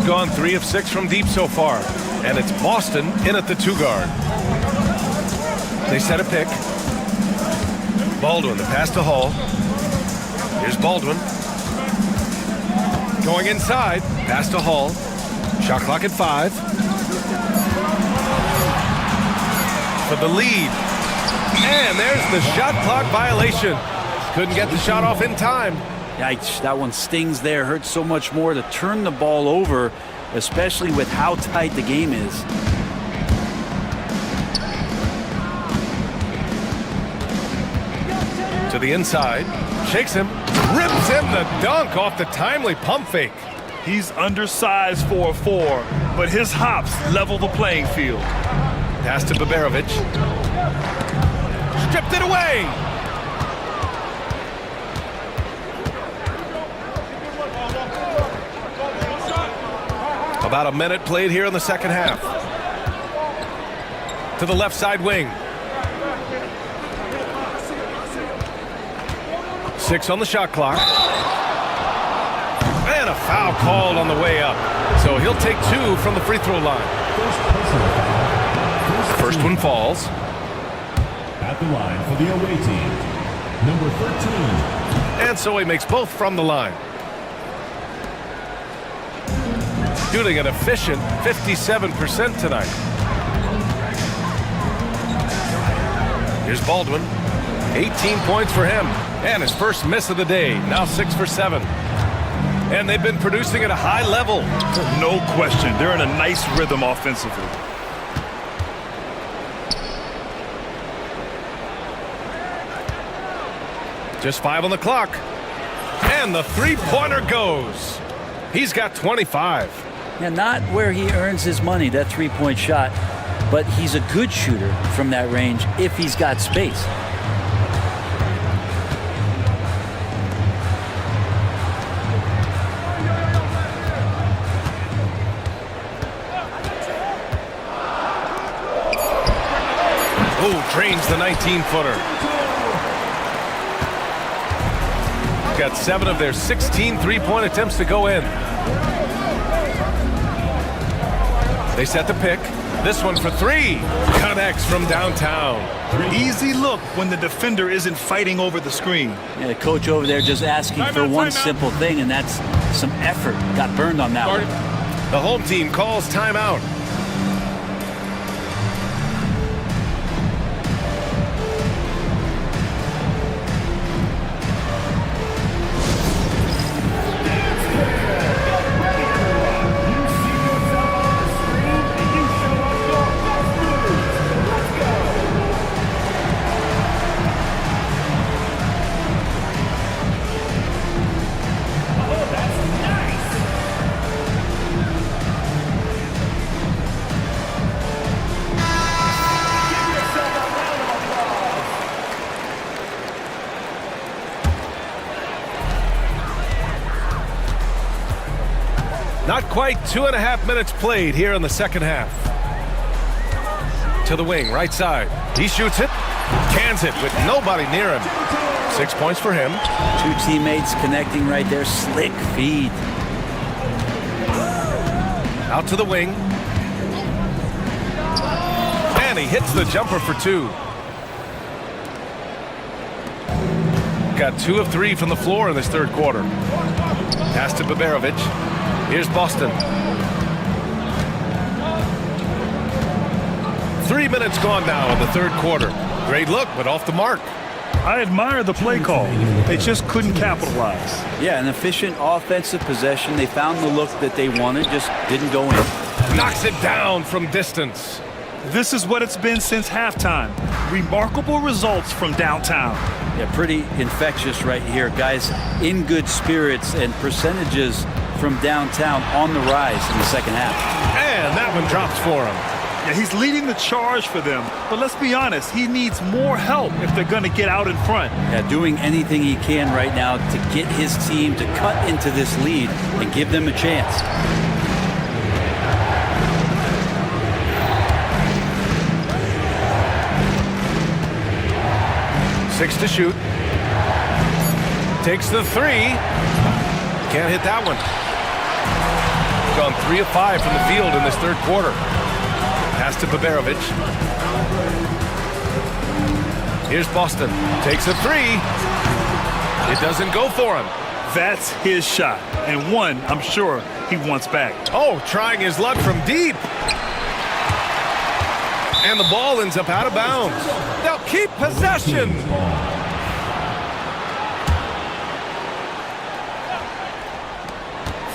Gone 3 of 6 from deep so far. And it's Boston in at the 2 guard. They set a pick. Baldwin, the pass to Hall. Here's Baldwin. Going inside. Pass to Hall. Shot clock at 5. for the lead. And there's the shot clock violation. Couldn't get the shot off in time. Yikes, that one stings there. Hurts so much more to turn the ball over, especially with how tight the game is. To the inside, shakes him, rips him the dunk off the timely pump fake. He's undersized for a 4, but his hops level the playing field. Pass to Baberovic. Stripped it away. About a minute played here in the second half. To the left side wing. 6 on the shot clock. And a foul called on the way up. So he'll take 2 from the free throw line. First one falls. At the line for the away team, number 13. And so he makes both from the line. Shooting an efficient 57% tonight. Here's Baldwin. 18 points for him. And his first miss of the day. Now 6 for 7. And they've been producing at a high level. No question. They're in a nice rhythm offensively. Just 5 on the clock. And the three-pointer goes. He's got 25. Yeah, not where he earns his money, that three-point shot, but he's a good shooter from that range if he's got space. Oh, drains the 19-footer. Got 7 of their 16 three-point attempts to go in. They set the pick. This one for 3. Connects from downtown. Easy look when the defender isn't fighting over the screen. Yeah, the coach over there just asking for one simple thing, and that's some effort. Got burned on that one. The home team calls timeout. Not quite 2.5 minutes played here in the second half. To the wing, right side. He shoots it, cans it with nobody near him. 6 points for him. 2 teammates connecting right there. Slick feed. Out to the wing. And he hits the jumper for 2. Got 2 of 3 from the floor in this third quarter. Pass to Baberovic. Here's Boston. 3 minutes gone now in the third quarter. Great look, but off the mark. I admire the play call. They just couldn't capitalize. Yeah, an efficient offensive possession. They found the look that they wanted, just didn't go in. Knocks it down from distance. This is what it's been since halftime. Remarkable results from downtown. Yeah, pretty infectious right here. Guys in good spirits and percentages from downtown on the rise in the second half. And that one drops for him. Yeah, he's leading the charge for them. But let's be honest, he needs more help if they're going to get out in front. Yeah, doing anything he can right now to get his team to cut into this lead and give them a chance. Six to shoot. Takes the 3. Can't hit that one. Gone 3 of 5 from the field in this third quarter. Pass to Baberovic. Here's Boston. Takes a 3. It doesn't go for him. That's his shot. And one, I'm sure, he wants back. Oh, trying his luck from deep. And the ball ends up out of bounds. They'll keep possession.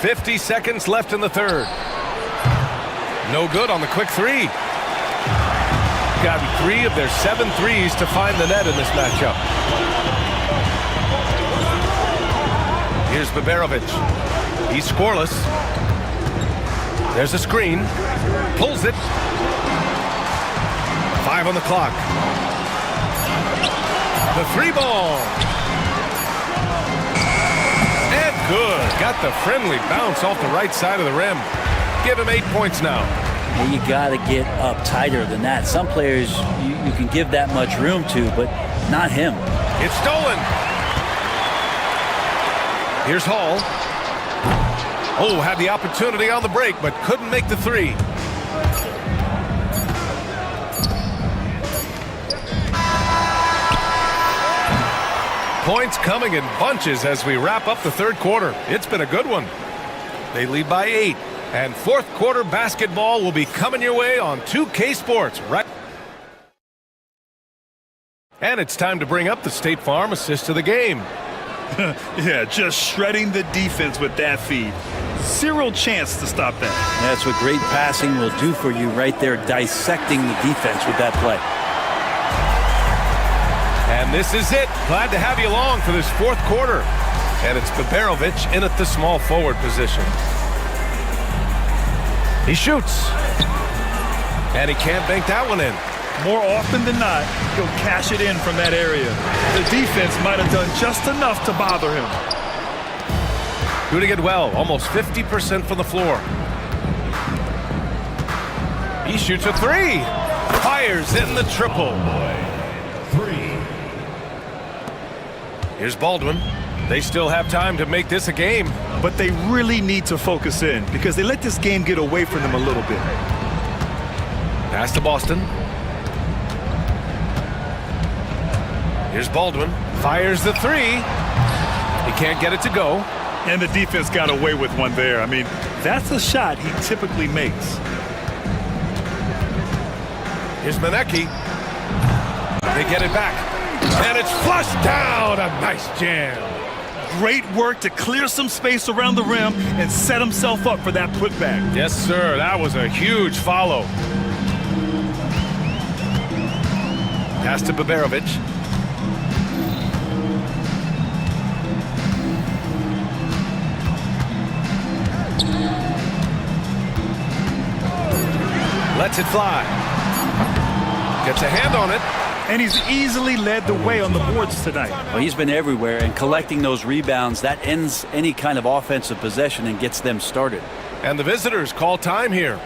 "50 seconds left in the third. No good on the quick three. Gotten 3 of their 7 threes to find the net in this matchup. Here's Biberovic. He's scoreless. There's a screen. Pulls it. 5 on the clock. The 3 ball. And good. Got the friendly bounce off the right side of the rim. Give him 8 points now. You got to get up tighter than that. Some players you can give that much room to, but not him. It's stolen. Here's Hall. Oh, had the opportunity on the break, but couldn't make the 3. Points coming in bunches as we wrap up the third quarter. It's been a good one. They lead by 8. And fourth quarter basketball will be coming your way on 2K Sports. Right. And it's time to bring up the State Farm assist of the game. Yeah, just shredding the defense with that feed. Zero chance to stop that. That's what great passing will do for you right there, dissecting the defense with that play. And this is it. Glad to have you along for this fourth quarter. And it's Biberovic in at the small forward position. He shoots. And he can't bank that one in. More often than not, he'll cash it in from that area. The defense might have done just enough to bother him. Doing it well, almost 50% from the floor. He shoots a 3. Fires in the triple. 3. Here's Baldwin. They still have time to make this a game. But they really need to focus in because they let this game get away from them a little bit. Pass to Boston. Here's Baldwin. Fires the 3. He can't get it to go. And the defense got away with one there. I mean, that's a shot he typically makes. Here's Manecki. They get it back. And it's flushed down. A nice jam. Great work to clear some space around the rim and set himself up for that putback. Yes, sir. That was a huge follow. Pass to Biberovic. Lets it fly. Gets a hand on it. And he's easily led the way on the boards tonight. Well, he's been everywhere, and collecting those rebounds, that ends any kind of offensive possession and gets them started. And the visitors call time here.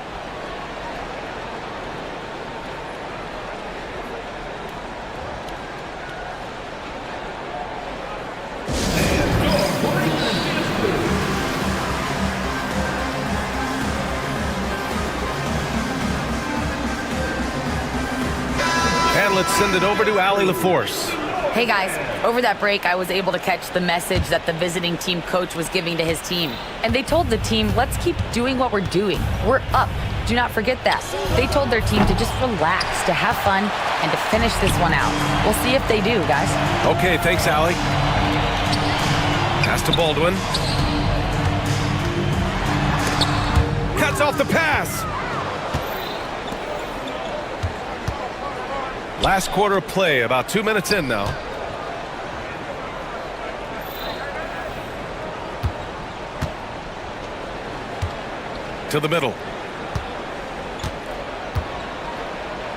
Let's send it over to Allie LaForce. Hey guys, over that break I was able to catch the message that the visiting team coach was giving to his team. And they told the team, let's keep doing what we're doing. We're up. Do not forget that. They told their team to just relax, to have fun, and to finish this one out. We'll see if they do, guys. Okay, thanks, Allie. Pass to Baldwin. Cuts off the pass. Last quarter of play, about 2 minutes in now. To the middle.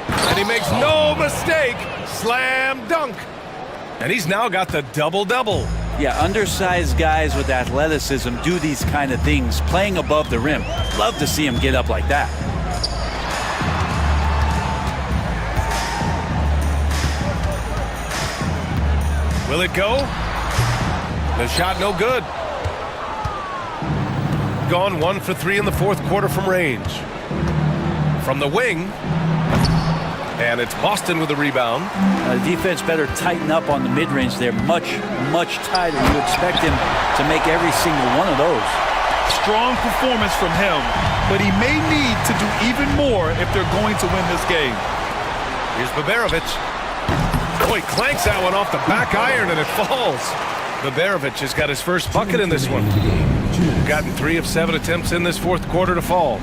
And he makes no mistake. Slam dunk. And he's now got the double-double. Yeah, undersized guys with athleticism do these kind of things, playing above the rim. Love to see him get up like that. Will it go? The shot no good. Gone 1 for 3 in the fourth quarter from range. From the wing. And it's Boston with the rebound. The defense better tighten up on the mid-range there. Much tighter. You expect him to make every single one of those. Strong performance from him, but he may need to do even more if they're going to win this game. Here's Baberovic. Oh, he clanks that one off the back iron and it falls. Baberovic has got his first bucket in this one. Gotten 3 of 7 attempts in this fourth quarter to fall.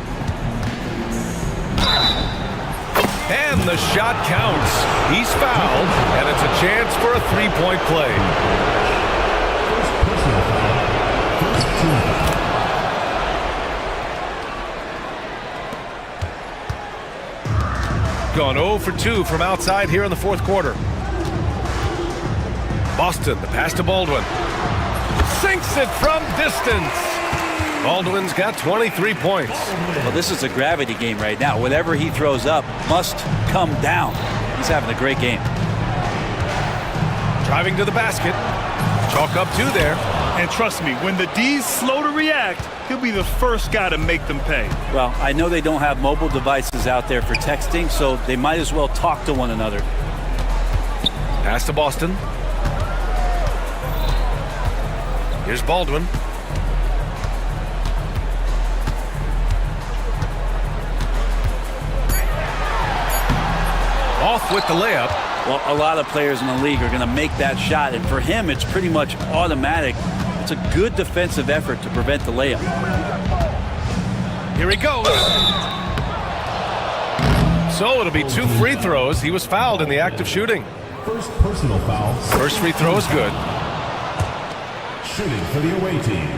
And the shot counts. He's fouled, and it's a chance for a three-point play. Gone 0 for 2 from outside here in the fourth quarter. Boston, the pass to Baldwin. Sinks it from distance. Baldwin's got 23 points. Well, this is a gravity game right now. Whatever he throws up must come down. He's having a great game. Driving to the basket. Chalk up 2 there. And trust me, when the D's slow to react, he'll be the first guy to make them pay. Well, I know they don't have mobile devices out there for texting, so they might as well talk to one another. Pass to Boston. Here's Baldwin. Off with the layup. Well, a lot of players in the league are going to make that shot, and for him, it's pretty much automatic. It's a good defensive effort to prevent the layup. Here he goes. So it'll be 2 free throws. He was fouled in the act of shooting. First personal foul. First free throw is good. Shooting for the away team.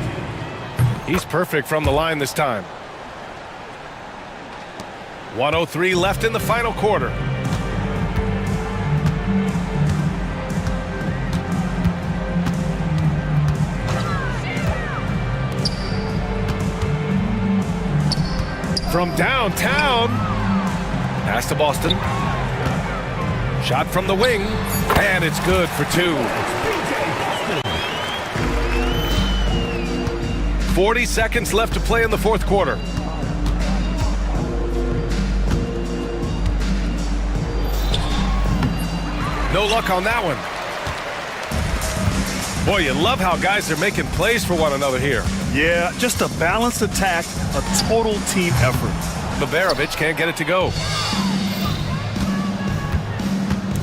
He's perfect from the line this time. 1:03 left in the final quarter. From downtown. Pass to Boston. Shot from the wing. And it's good for 2. 40 seconds left to play in the fourth quarter. No luck on that one. Boy, you love how guys are making plays for one another here. Yeah, just a balanced attack, a total team effort. Baberovic can't get it to go.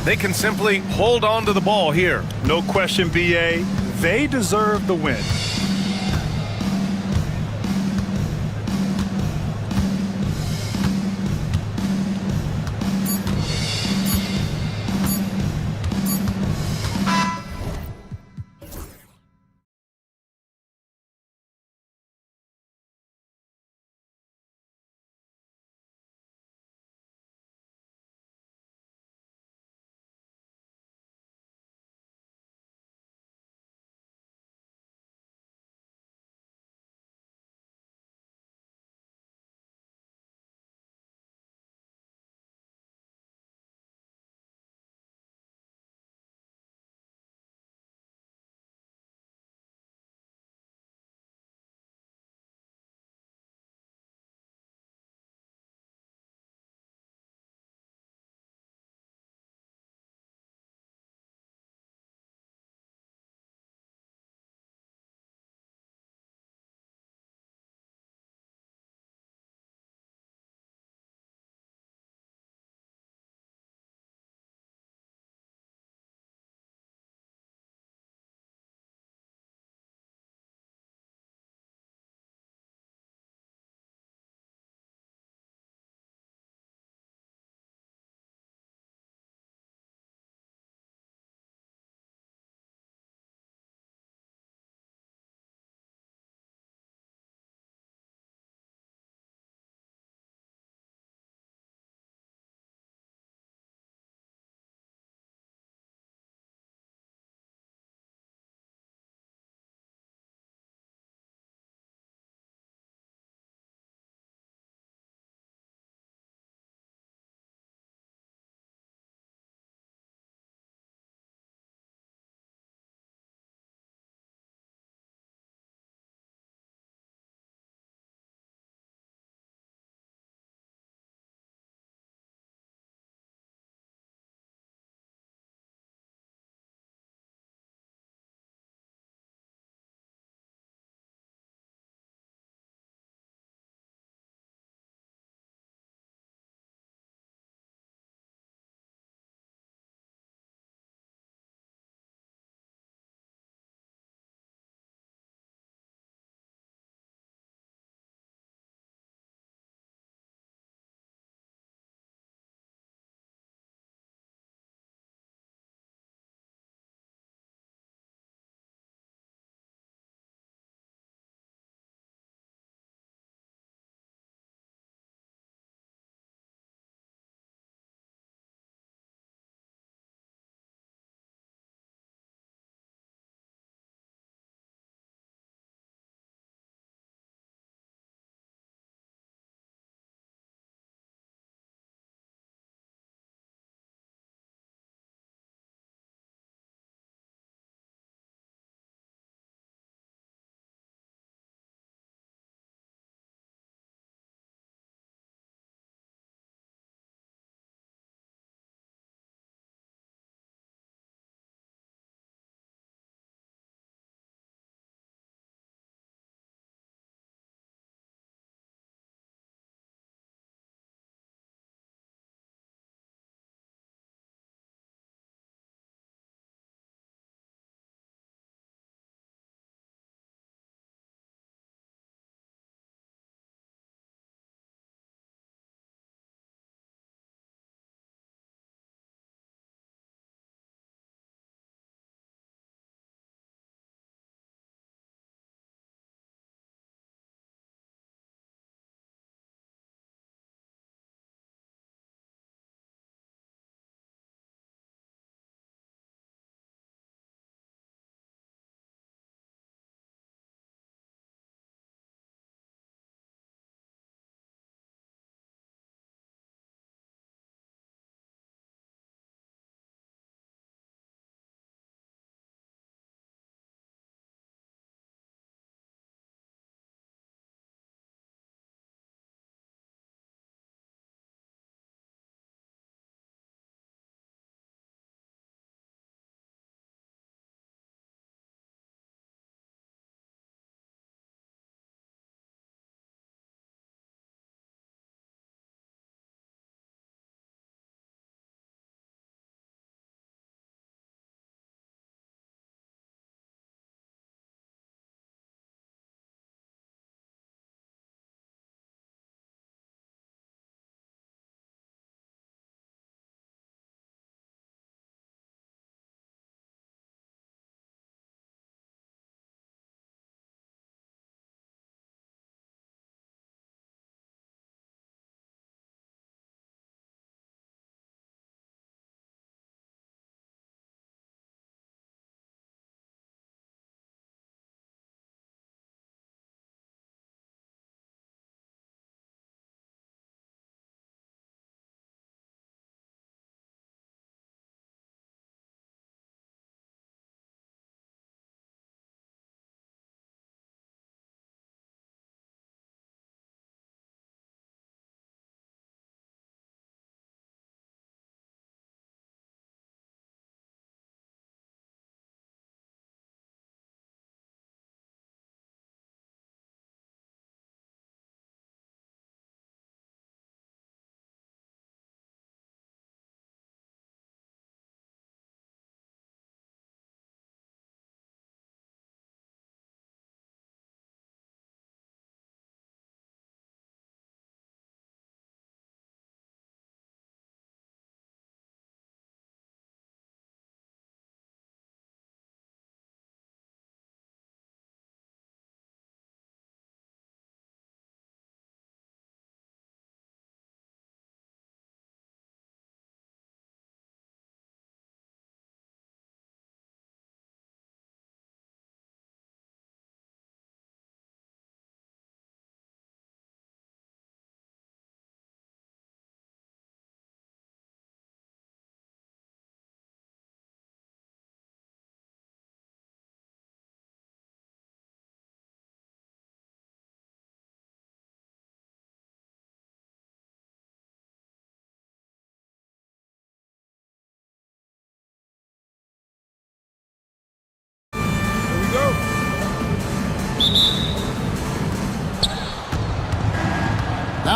They can simply hold on to the ball here. No question, BA. They deserve the win.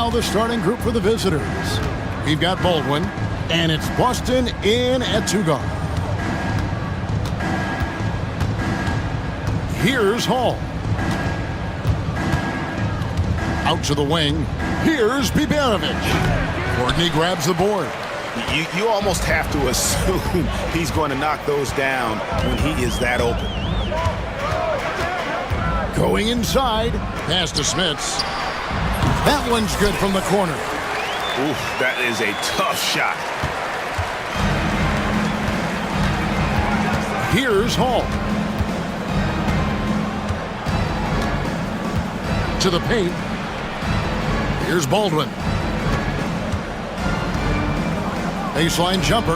Now the starting group for the visitors. We've got Baldwin, and it's Boston in at 2 guard. Here's Hall. Out to the wing. Here's Biberovic. Courtney grabs the board. You almost have to assume he's going to knock those down when he is that open. Going inside. Pass to Smits. That one's good from the corner. Oof, that is a tough shot. Here's Hall. To the paint. Here's Baldwin. Baseline jumper.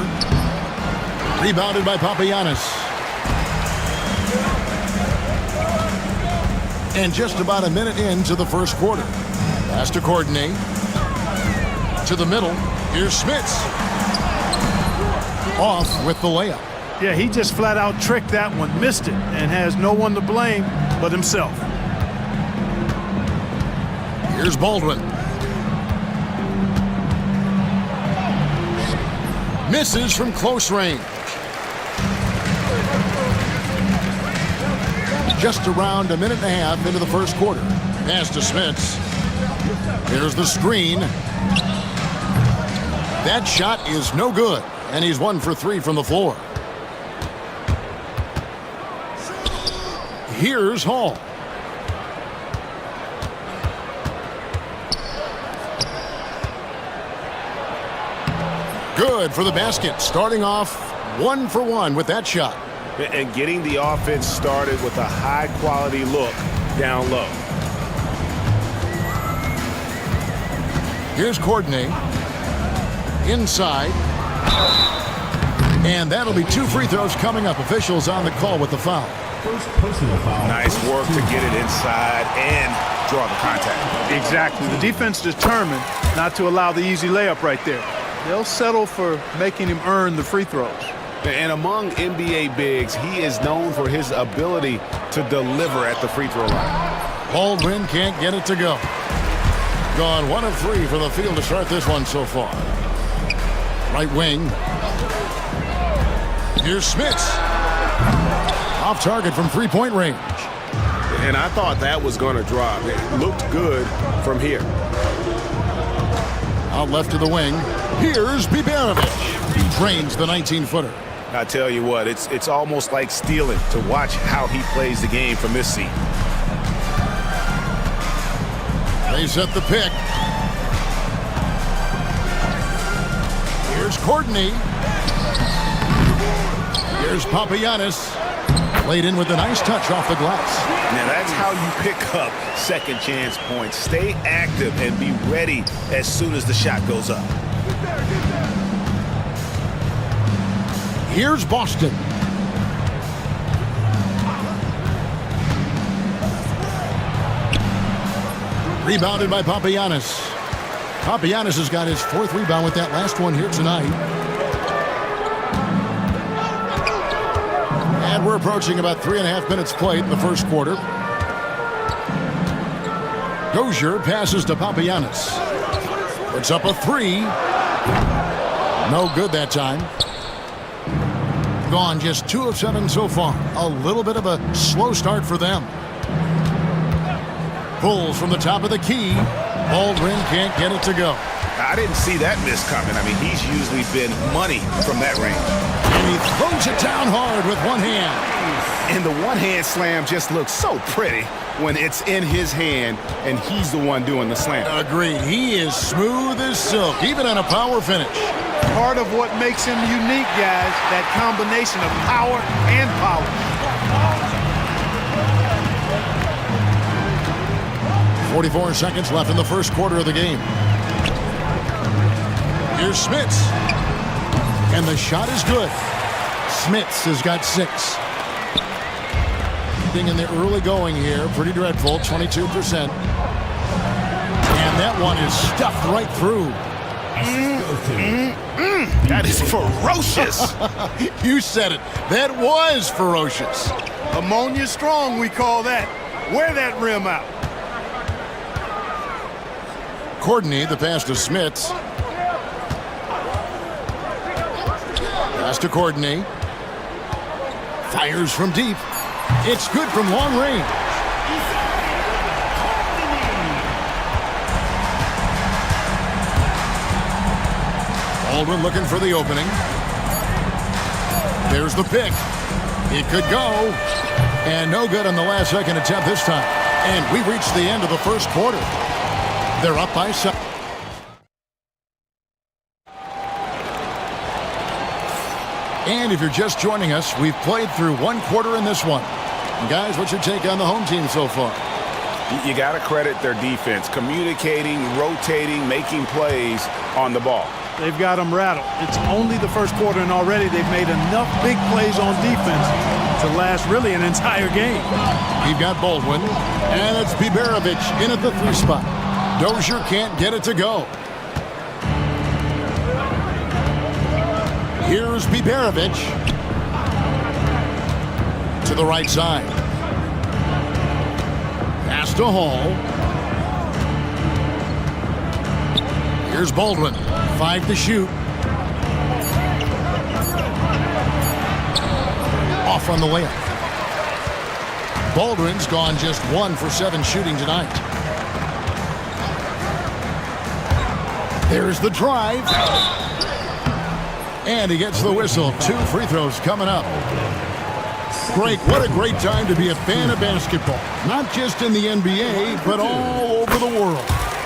Rebounded by Papagiannis. And just about a minute into the first quarter. Pass to Courtney. To the middle. Here's Smits. Off with the layup. Yeah, he just flat out tricked that one, missed it, and has no one to blame but himself. Here's Baldwin. Misses from close range. Just around a minute and a half into the first quarter. Pass to Smits. Here's the screen. That shot is no good, and he's 1 for 3 from the floor. Here's Hall. Good for the basket, starting off 1 for 1 with that shot. And getting the offense started with a high-quality look down low. Here's Courtney. Inside. And that'll be 2 free throws coming up. Officials on the call with the foul. Nice work to get it inside and draw the contact. Exactly. The defense determined not to allow the easy layup right there. They'll settle for making him earn the free throws. And among NBA bigs, he is known for his ability to deliver at the free throw line. Baldwin can't get it to go. Gone 1 of 3 for the field to start this one so far. Right wing. Here's Smits. Off target from 3-point range. And I thought that was going to drop. It looked good from here. Out left to the wing. Here's Biberovic. He drains the 19-footer. I tell you what, it's almost like stealing to watch how he plays the game from this seat. They set the pick. Here's Courtney. Here's Papagiannis. Laid in with a nice touch off the glass. Now that's how you pick up second chance points. Stay active and be ready as soon as the shot goes up. Here's Boston. Rebounded by Papagiannis. Papagiannis has got his 4th rebound with that last one here tonight. And we're approaching about 3.5 minutes played in the first quarter. Dozier passes to Papagiannis. Puts up a 3. No good that time. Gone just 2 of 7 so far. A little bit of a slow start for them. Pulls from the top of the key. Baldwin can't get it to go. I didn't see that miss coming. I mean, he's usually been money from that range. And he throws it down hard with one hand. And the one-hand slam just looks so pretty when it's in his hand and he's the one doing the slam. Agreed. He is smooth as silk, even on a power finish. Part of what makes him unique, guys, that combination of power and power. 44 seconds left in the first quarter of the game. Here's Smits. And the shot is good. Smits has got 6. Being in the early going here, pretty dreadful, 22%. And that one is stuffed right through. That is ferocious. You said it. That was ferocious. Ammonia strong, we call that. Wear that rim out. Courtney, the pass to Smits. Pass to Courtney. Fires from deep. It's good from long range. Baldwin looking for the opening. There's the pick. It could go. And no good on the last second attempt this time. And we reached the end of the first quarter. They're up by 7. And if you're just joining us, we've played through one quarter in this one. And guys, what's your take on the home team so far? You got to credit their defense, communicating, rotating, making plays on the ball. They've got them rattled. It's only the first quarter, and already they've made enough big plays on defense to last really an entire game. We've got Baldwin, and it's Biberovic in at the 3 spot. Dozier can't get it to go. Here's Biberovic to the right side. Pass to Hall. Here's Baldwin. 5 to shoot. Off on the layup. Baldwin's gone just 1 for 7 shooting tonight. There's the drive. And he gets the whistle. 2 free throws coming up. Greg, what a great time to be a fan of basketball. Not just in the NBA, but all over the world.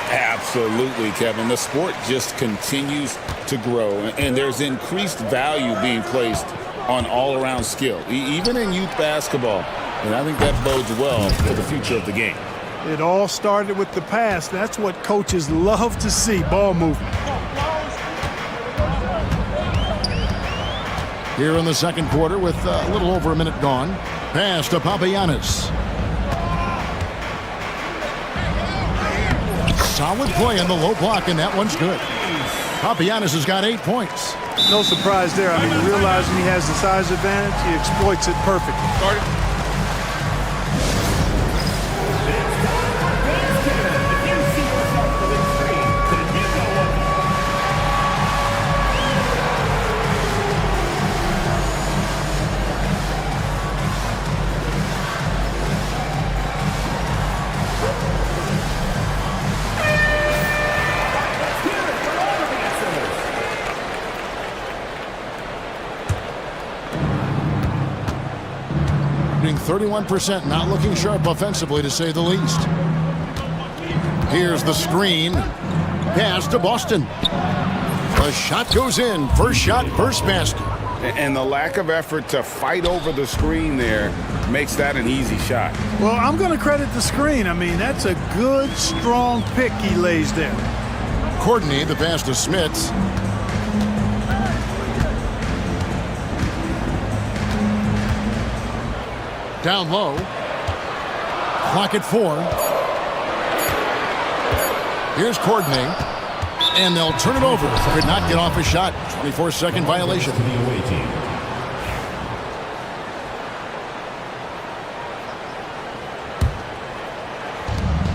Absolutely, Kevin. The sport just continues to grow, and there's increased value being placed on all-around skill, even in youth basketball. And I think that bodes well for the future of the game. It all started with the pass. That's what coaches love to see, ball movement. Here in the second quarter with a little over a minute gone. Pass to Papagiannis. Solid play on the low block, and that one's good. Papagiannis has got 8 points. No surprise there. I mean, realizing he has the size advantage, he exploits it perfectly. Shooting 31%, not looking sharp offensively to say the least. Here's the screen. Pass to Boston. The shot goes in. First shot, first basket. And the lack of effort to fight over the screen there makes that an easy shot. Well, I'm going to credit the screen. I mean, that's a good, strong pick he lays there. Courtney, the pass to Smits. Down low. Clock at 4. Here's Courtney. And they'll turn it over. Could not get off a shot. 24-second violation.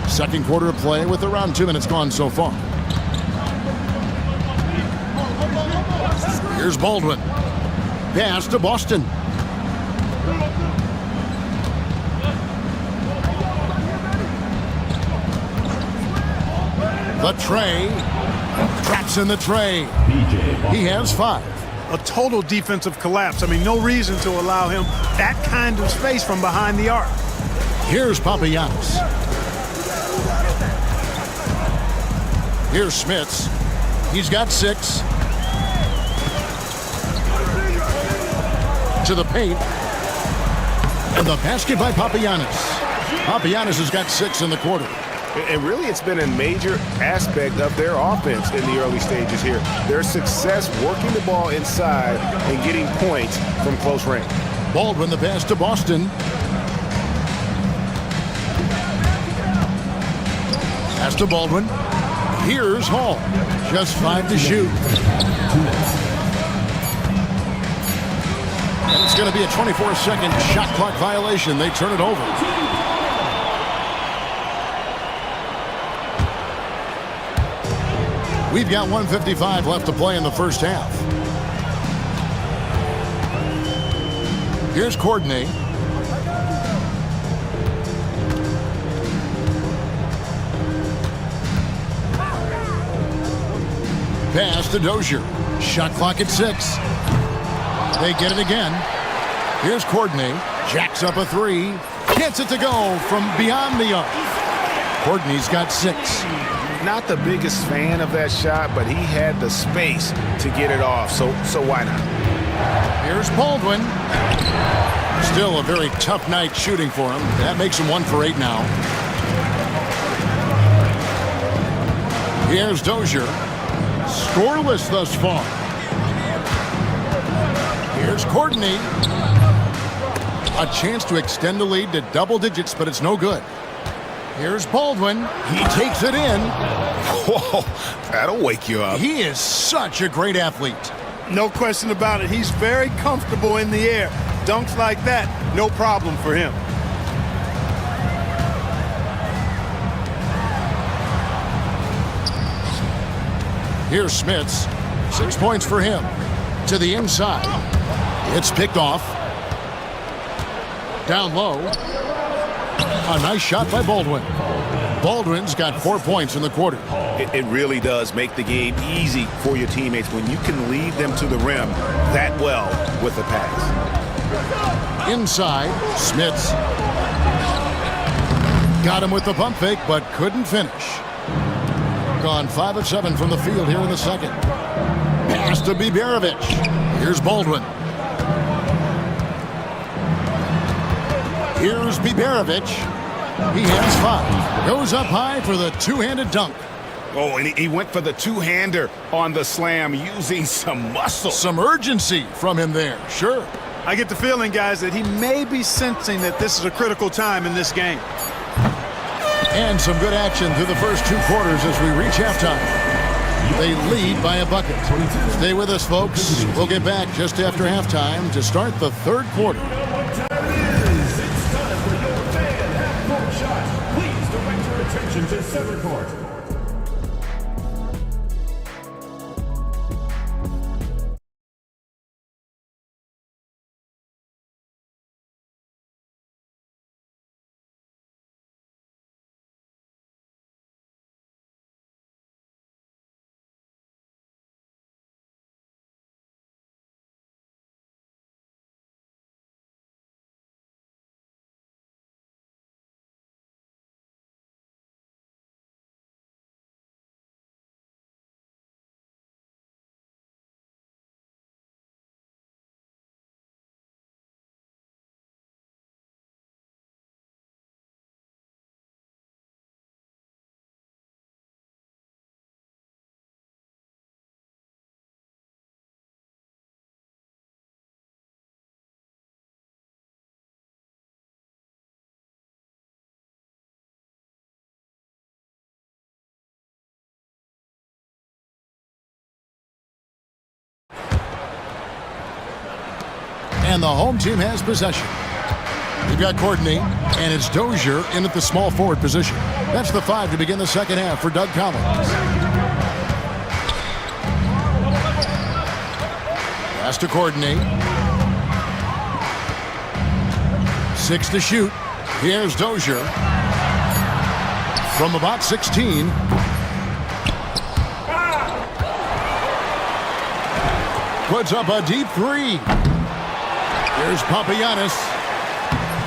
Second quarter of play with around 2 minutes gone so far. Here's Baldwin. Pass to Boston. The tray. Traps in the tray. He has 5. A total defensive collapse. I mean, no reason to allow him that kind of space from behind the arc. Here's Papagiannis. Here's Smits. He's got 6. To the paint. And the basket by Papagiannis. Papagiannis has got 6 in the quarter. And really, it's been a major aspect of their offense in the early stages here. Their success working the ball inside and getting points from close range. Baldwin, the pass to Boston. Pass to Baldwin. Here's Hall. Just 5 to shoot. And it's going to be a 24-second shot clock violation. They turn it over. We've got 1:55 left to play in the first half. Here's Courtney. Pass to Dozier. Shot clock at 6. They get it again. Here's Courtney. Jacks up a 3. Gets it to go from beyond the arc. Courtney's got 6. Not the biggest fan of that shot, but he had the space to get it off, so why not? Here's Baldwin. Still a very tough night shooting for him. That makes him 1 for 8 now. Here's Dozier. Scoreless thus far. Here's Courtney. A chance to extend the lead to double digits, but it's no good. Here's Baldwin. He takes it in. Whoa, that'll wake you up. He is such a great athlete. No question about it. He's very comfortable in the air. Dunks like that, no problem for him. Here's Smits. 6 points for him. To the inside. It's picked off. Down low. A nice shot by Baldwin. Baldwin's got 4 points in the quarter. It really does make the game easy for your teammates when you can lead them to the rim that well with the pass. Inside, Smits. Got him with the pump fake, but couldn't finish. Gone 5 of 7 from the field here in the second. Pass to Biberovic. Here's Baldwin. Here's Biberovic. He has 5. Goes up high for the two-handed dunk. Oh, and he went for the two-hander on the slam using some muscle. Some urgency from him there, sure. I get the feeling, guys, that he may be sensing that this is a critical time in this game. And some good action through the first 2 quarters as we reach halftime. They lead by a bucket. Stay with us, folks. We'll get back just after halftime to start the third quarter. Please direct your attention to center court. And the home team has possession. We've got Courtney, and it's Dozier in at the small forward position. That's the 5 to begin the second half for Doug Collins. Pass to Courtney. 6 to shoot. Here's Dozier. From about 16. Puts up a deep 3. Here's Papagiannis.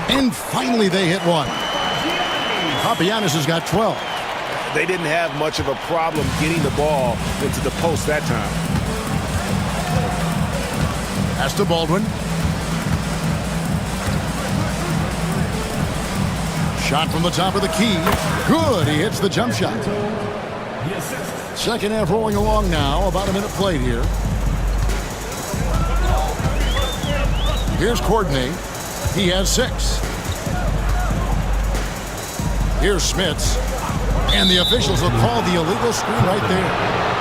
And finally they hit one. Papagiannis has got 12. They didn't have much of a problem getting the ball into the post that time. Pass to Baldwin. Shot from the top of the key. Good. He hits the jump shot. Second half rolling along now. About a minute played here. Here's Courtney. He has 6. Here's Smits. And the officials will call the illegal screen right there.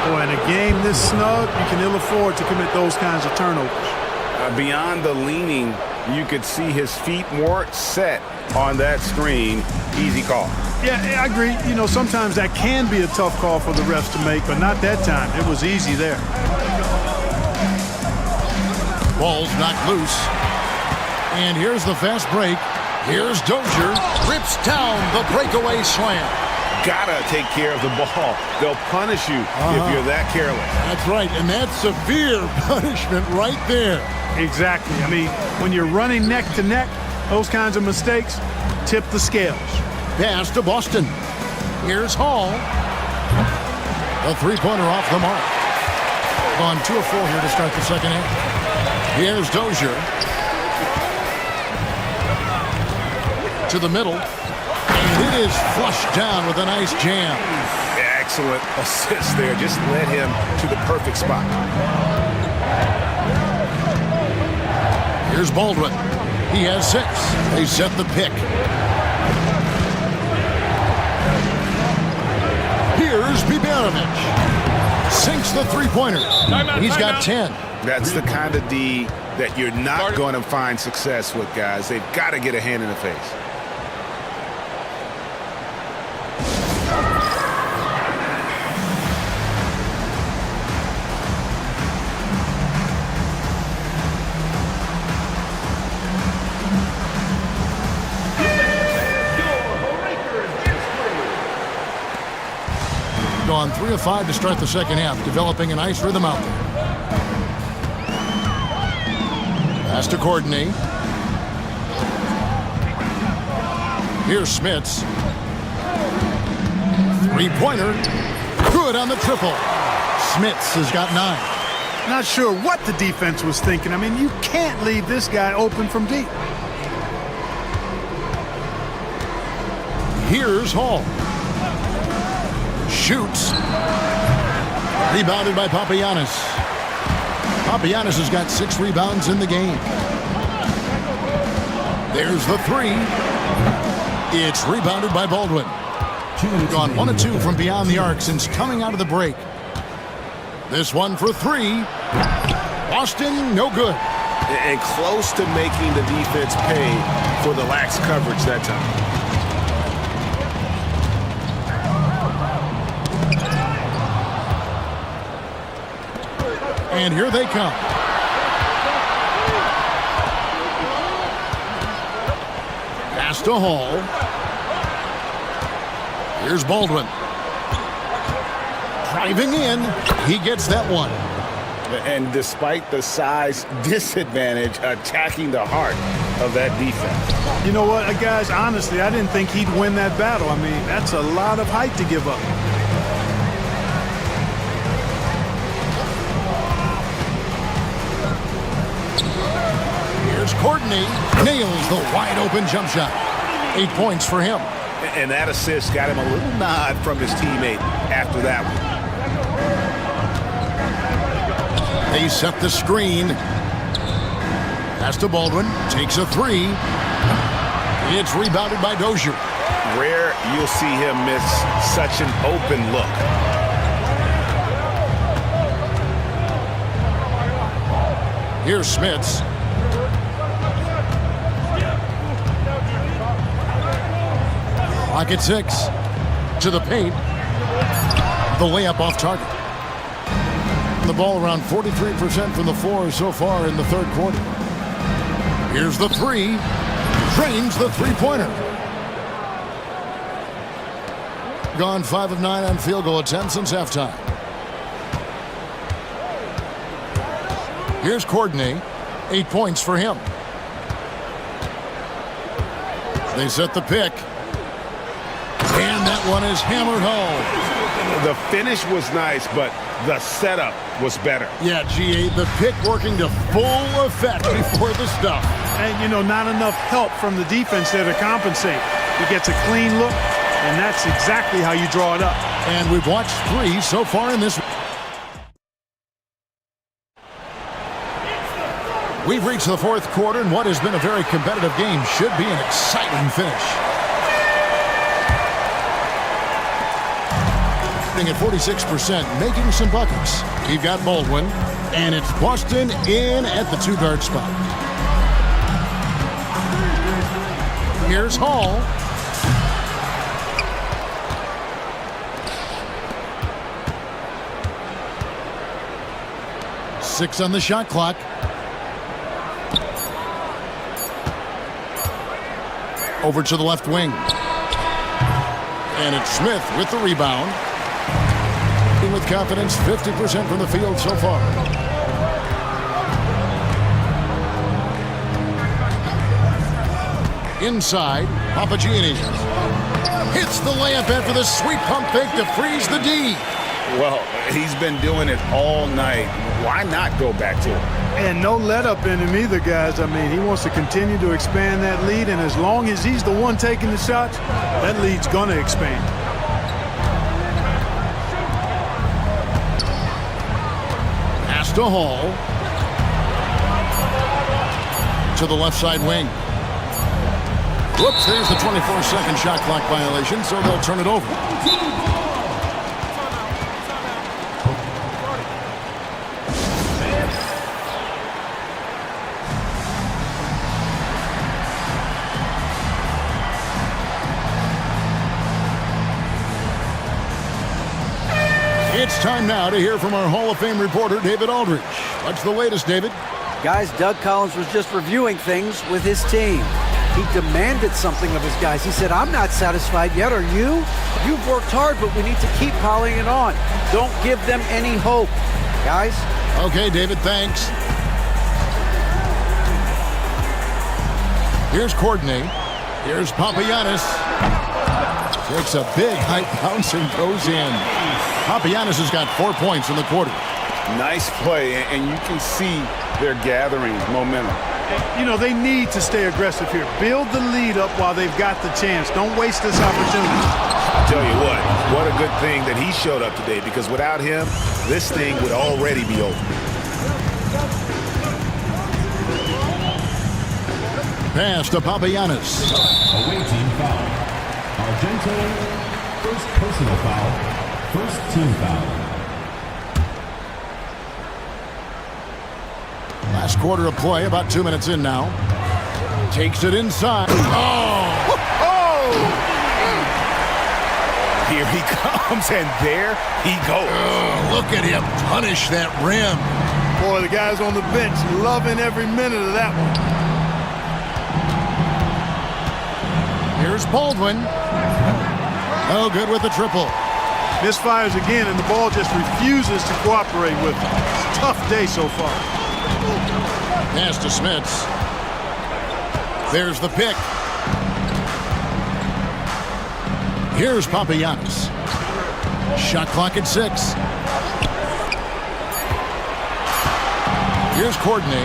Boy, in a game this snug, you can ill afford to commit those kinds of turnovers. Beyond the leaning You could see his feet more set on that screen. Easy call. Yeah, I agree. You know, sometimes that can be a tough call for the refs to make, but not that time. It was easy there. Ball's knocked loose. And here's the fast break. Here's Dozier. Rips down the breakaway slam. Gotta take care of the ball. They'll punish you if you're that careless. That's right, and that's severe punishment right there. Exactly. I mean, when you're running neck to neck, those kinds of mistakes tip the scales. Pass to Boston. Here's Hall. A three-pointer off the mark. On 2 of 4 here to start the second half. Here's Dozier. To the middle. And it is flushed down with a nice jam. Excellent assist there. Just led him to the perfect spot. Here's Baldwin. He has 6. They set the pick. Here's Bibanovic. Sinks the three-pointer. He's got 10. That's the kind of D that you're not going to find success with, guys. They've got to get a hand in the face. Gone 3 of 5 to start the second half, developing a nice rhythm out there. Pass to Courtney. Here's Smits. Three-pointer. Good on the triple. Smits has got 9. Not sure what the defense was thinking. I mean, you can't leave this guy open from deep. Here's Hall. Shoots. Rebounded by Papagiannis. Papagiannis has got 6 rebounds in the game. There's the 3. It's rebounded by Baldwin. Gone 1 of 2 from beyond the arc since coming out of the break. This one for 3. Boston, no good. And close to making the defense pay for the lax coverage that time. And here they come. Pass to Hall. Here's Baldwin. Driving in. He gets that one. And despite the size disadvantage, attacking the heart of that defense. You know what, guys, honestly, I didn't think he'd win that battle. I mean, that's a lot of height to give up. Courtney nails the wide-open jump shot. 8 points for him. And that assist got him a little nod from his teammate after that one. They set the screen. Pass to Baldwin. Takes a 3. It's rebounded by Dozier. Rare you'll see him miss such an open look. Here's Smits. Pocket 6 to the paint. The layup off target. The ball around 43% from the floor so far in the third quarter. Here's the 3. Drains the three-pointer. Gone 5 of 9 on field goal attempts since halftime. Here's Courtney. 8 points for him. They set the pick. And that one is hammered home. The finish was nice, but the setup was better. Yeah, GA, the pick working to full effect before the stuff. And, you know, not enough help from the defense there to compensate. He gets a clean look, and that's exactly how you draw it up. And we've watched 3 so far in this. We've reached the fourth quarter, and what has been a very competitive game should be an exciting finish. At 46%, making some buckets. You've got Baldwin, and it's Boston in at the 2-guard spot. Here's Hall. Six on the shot clock. Over to the left wing. And it's Smith with the rebound. With confidence, 50% from the field so far. Inside, Papagianni hits the layup after the sweet pump fake to freeze the D. Well, he's been doing it all night. Why not go back to it? And no let up in him either, guys. I mean, he wants to continue to expand that lead, and as long as he's the one taking the shots, that lead's going to expand. Pass to Hall. To the left side wing. Whoops, there's the 24-second shot clock violation, so they'll turn it over. It's time now to hear from our Hall of Fame reporter, David Aldridge. What's the latest, David? Guys, Doug Collins was just reviewing things with his team. He demanded something of his guys. He said, I'm not satisfied yet, are you? You've worked hard, but we need to keep piling it on. Don't give them any hope. Guys? Okay, David, thanks. Here's Courtney. Here's Papagiannis. Takes a big high bounce and goes in. Papagiannis has got 4 points in the quarter. Nice play, and you can see they're gathering momentum. You know, they need to stay aggressive here. Build the lead up while they've got the chance. Don't waste this opportunity. I'll tell you what a good thing that he showed up today, because without him, this thing would already be over. Pass to Papagiannis. Away team foul. Argento, first personal foul, first team foul. Last quarter of play, about 2 minutes in now. Takes it inside. Oh! Here he comes, and there he goes. Look at him punish that rim. Boy, the guys on the bench loving every minute of that one. Here's Baldwin. Oh, good with the triple. Misfires again, and the ball just refuses to cooperate with him. It's a tough day so far. Pass to Smits. There's the pick. Here's Papagiannis. Shot clock at 6. Here's Courtney.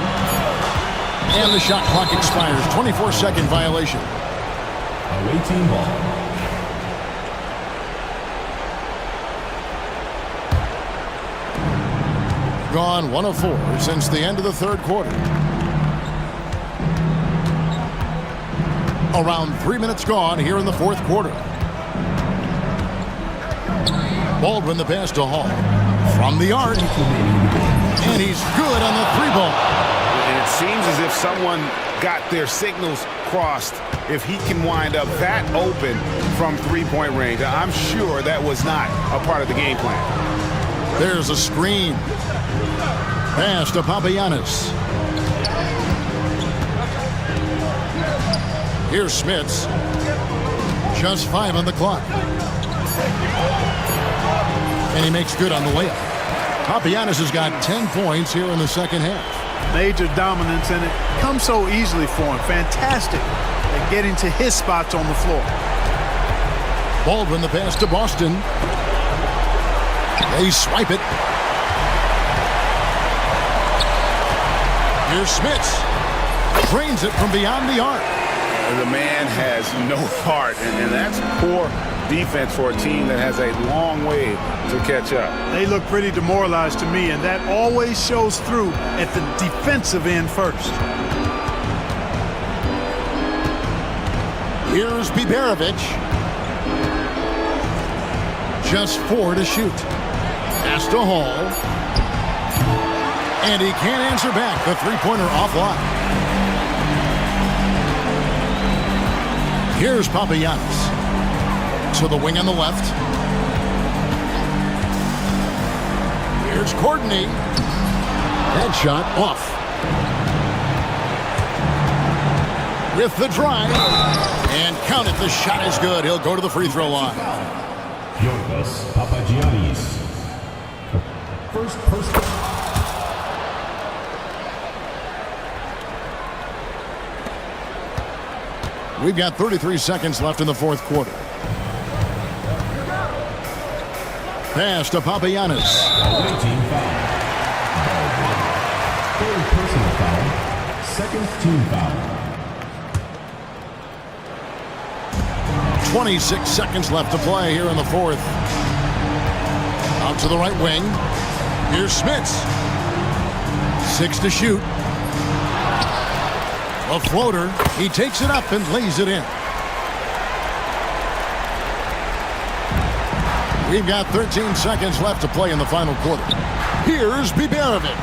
And the shot clock expires. 24-second violation. Away team ball. Gone 1 of 4 since the end of the third quarter. Around 3 minutes gone here in the fourth quarter. Baldwin the pass to Hall. From the arc. And he's good on the 3-ball. And it seems as if someone got their signals crossed if he can wind up that open from three-point range. I'm sure that was not a part of the game plan. There's a screen. Pass to Papagiannis. Here's Smits. Just 5 on the clock. And he makes good on the layup. Papagiannis has got 10 points here in the second half. Major dominance, and it comes so easily for him. Fantastic at getting to his spots on the floor. Baldwin the pass to Boston. They swipe it. Here's Smits. Drains it from beyond the arc. The man has no heart, and that's poor defense for a team that has a long way to catch up. They look pretty demoralized to me, and that always shows through at the defensive end first. Here's Biberovic. Just 4 to shoot. Pass to Hall. And he can't answer back. The three-pointer offline. Here's Papagiannis. To the wing on the left. Here's Courtney. Headshot off. With the drive. And count it. The shot is good. He'll go to the free throw line. Yorgos Papagiannis. First person. We've got 33 seconds left in the fourth quarter. Pass to Papagiannis. Away team foul. Third personal foul. Second team foul. 26 seconds left to play here in the fourth. Out to the right wing. Here's Smits. 6 to shoot. A floater. He takes it up and lays it in. We've got 13 seconds left to play in the final quarter. Here's Biberovic.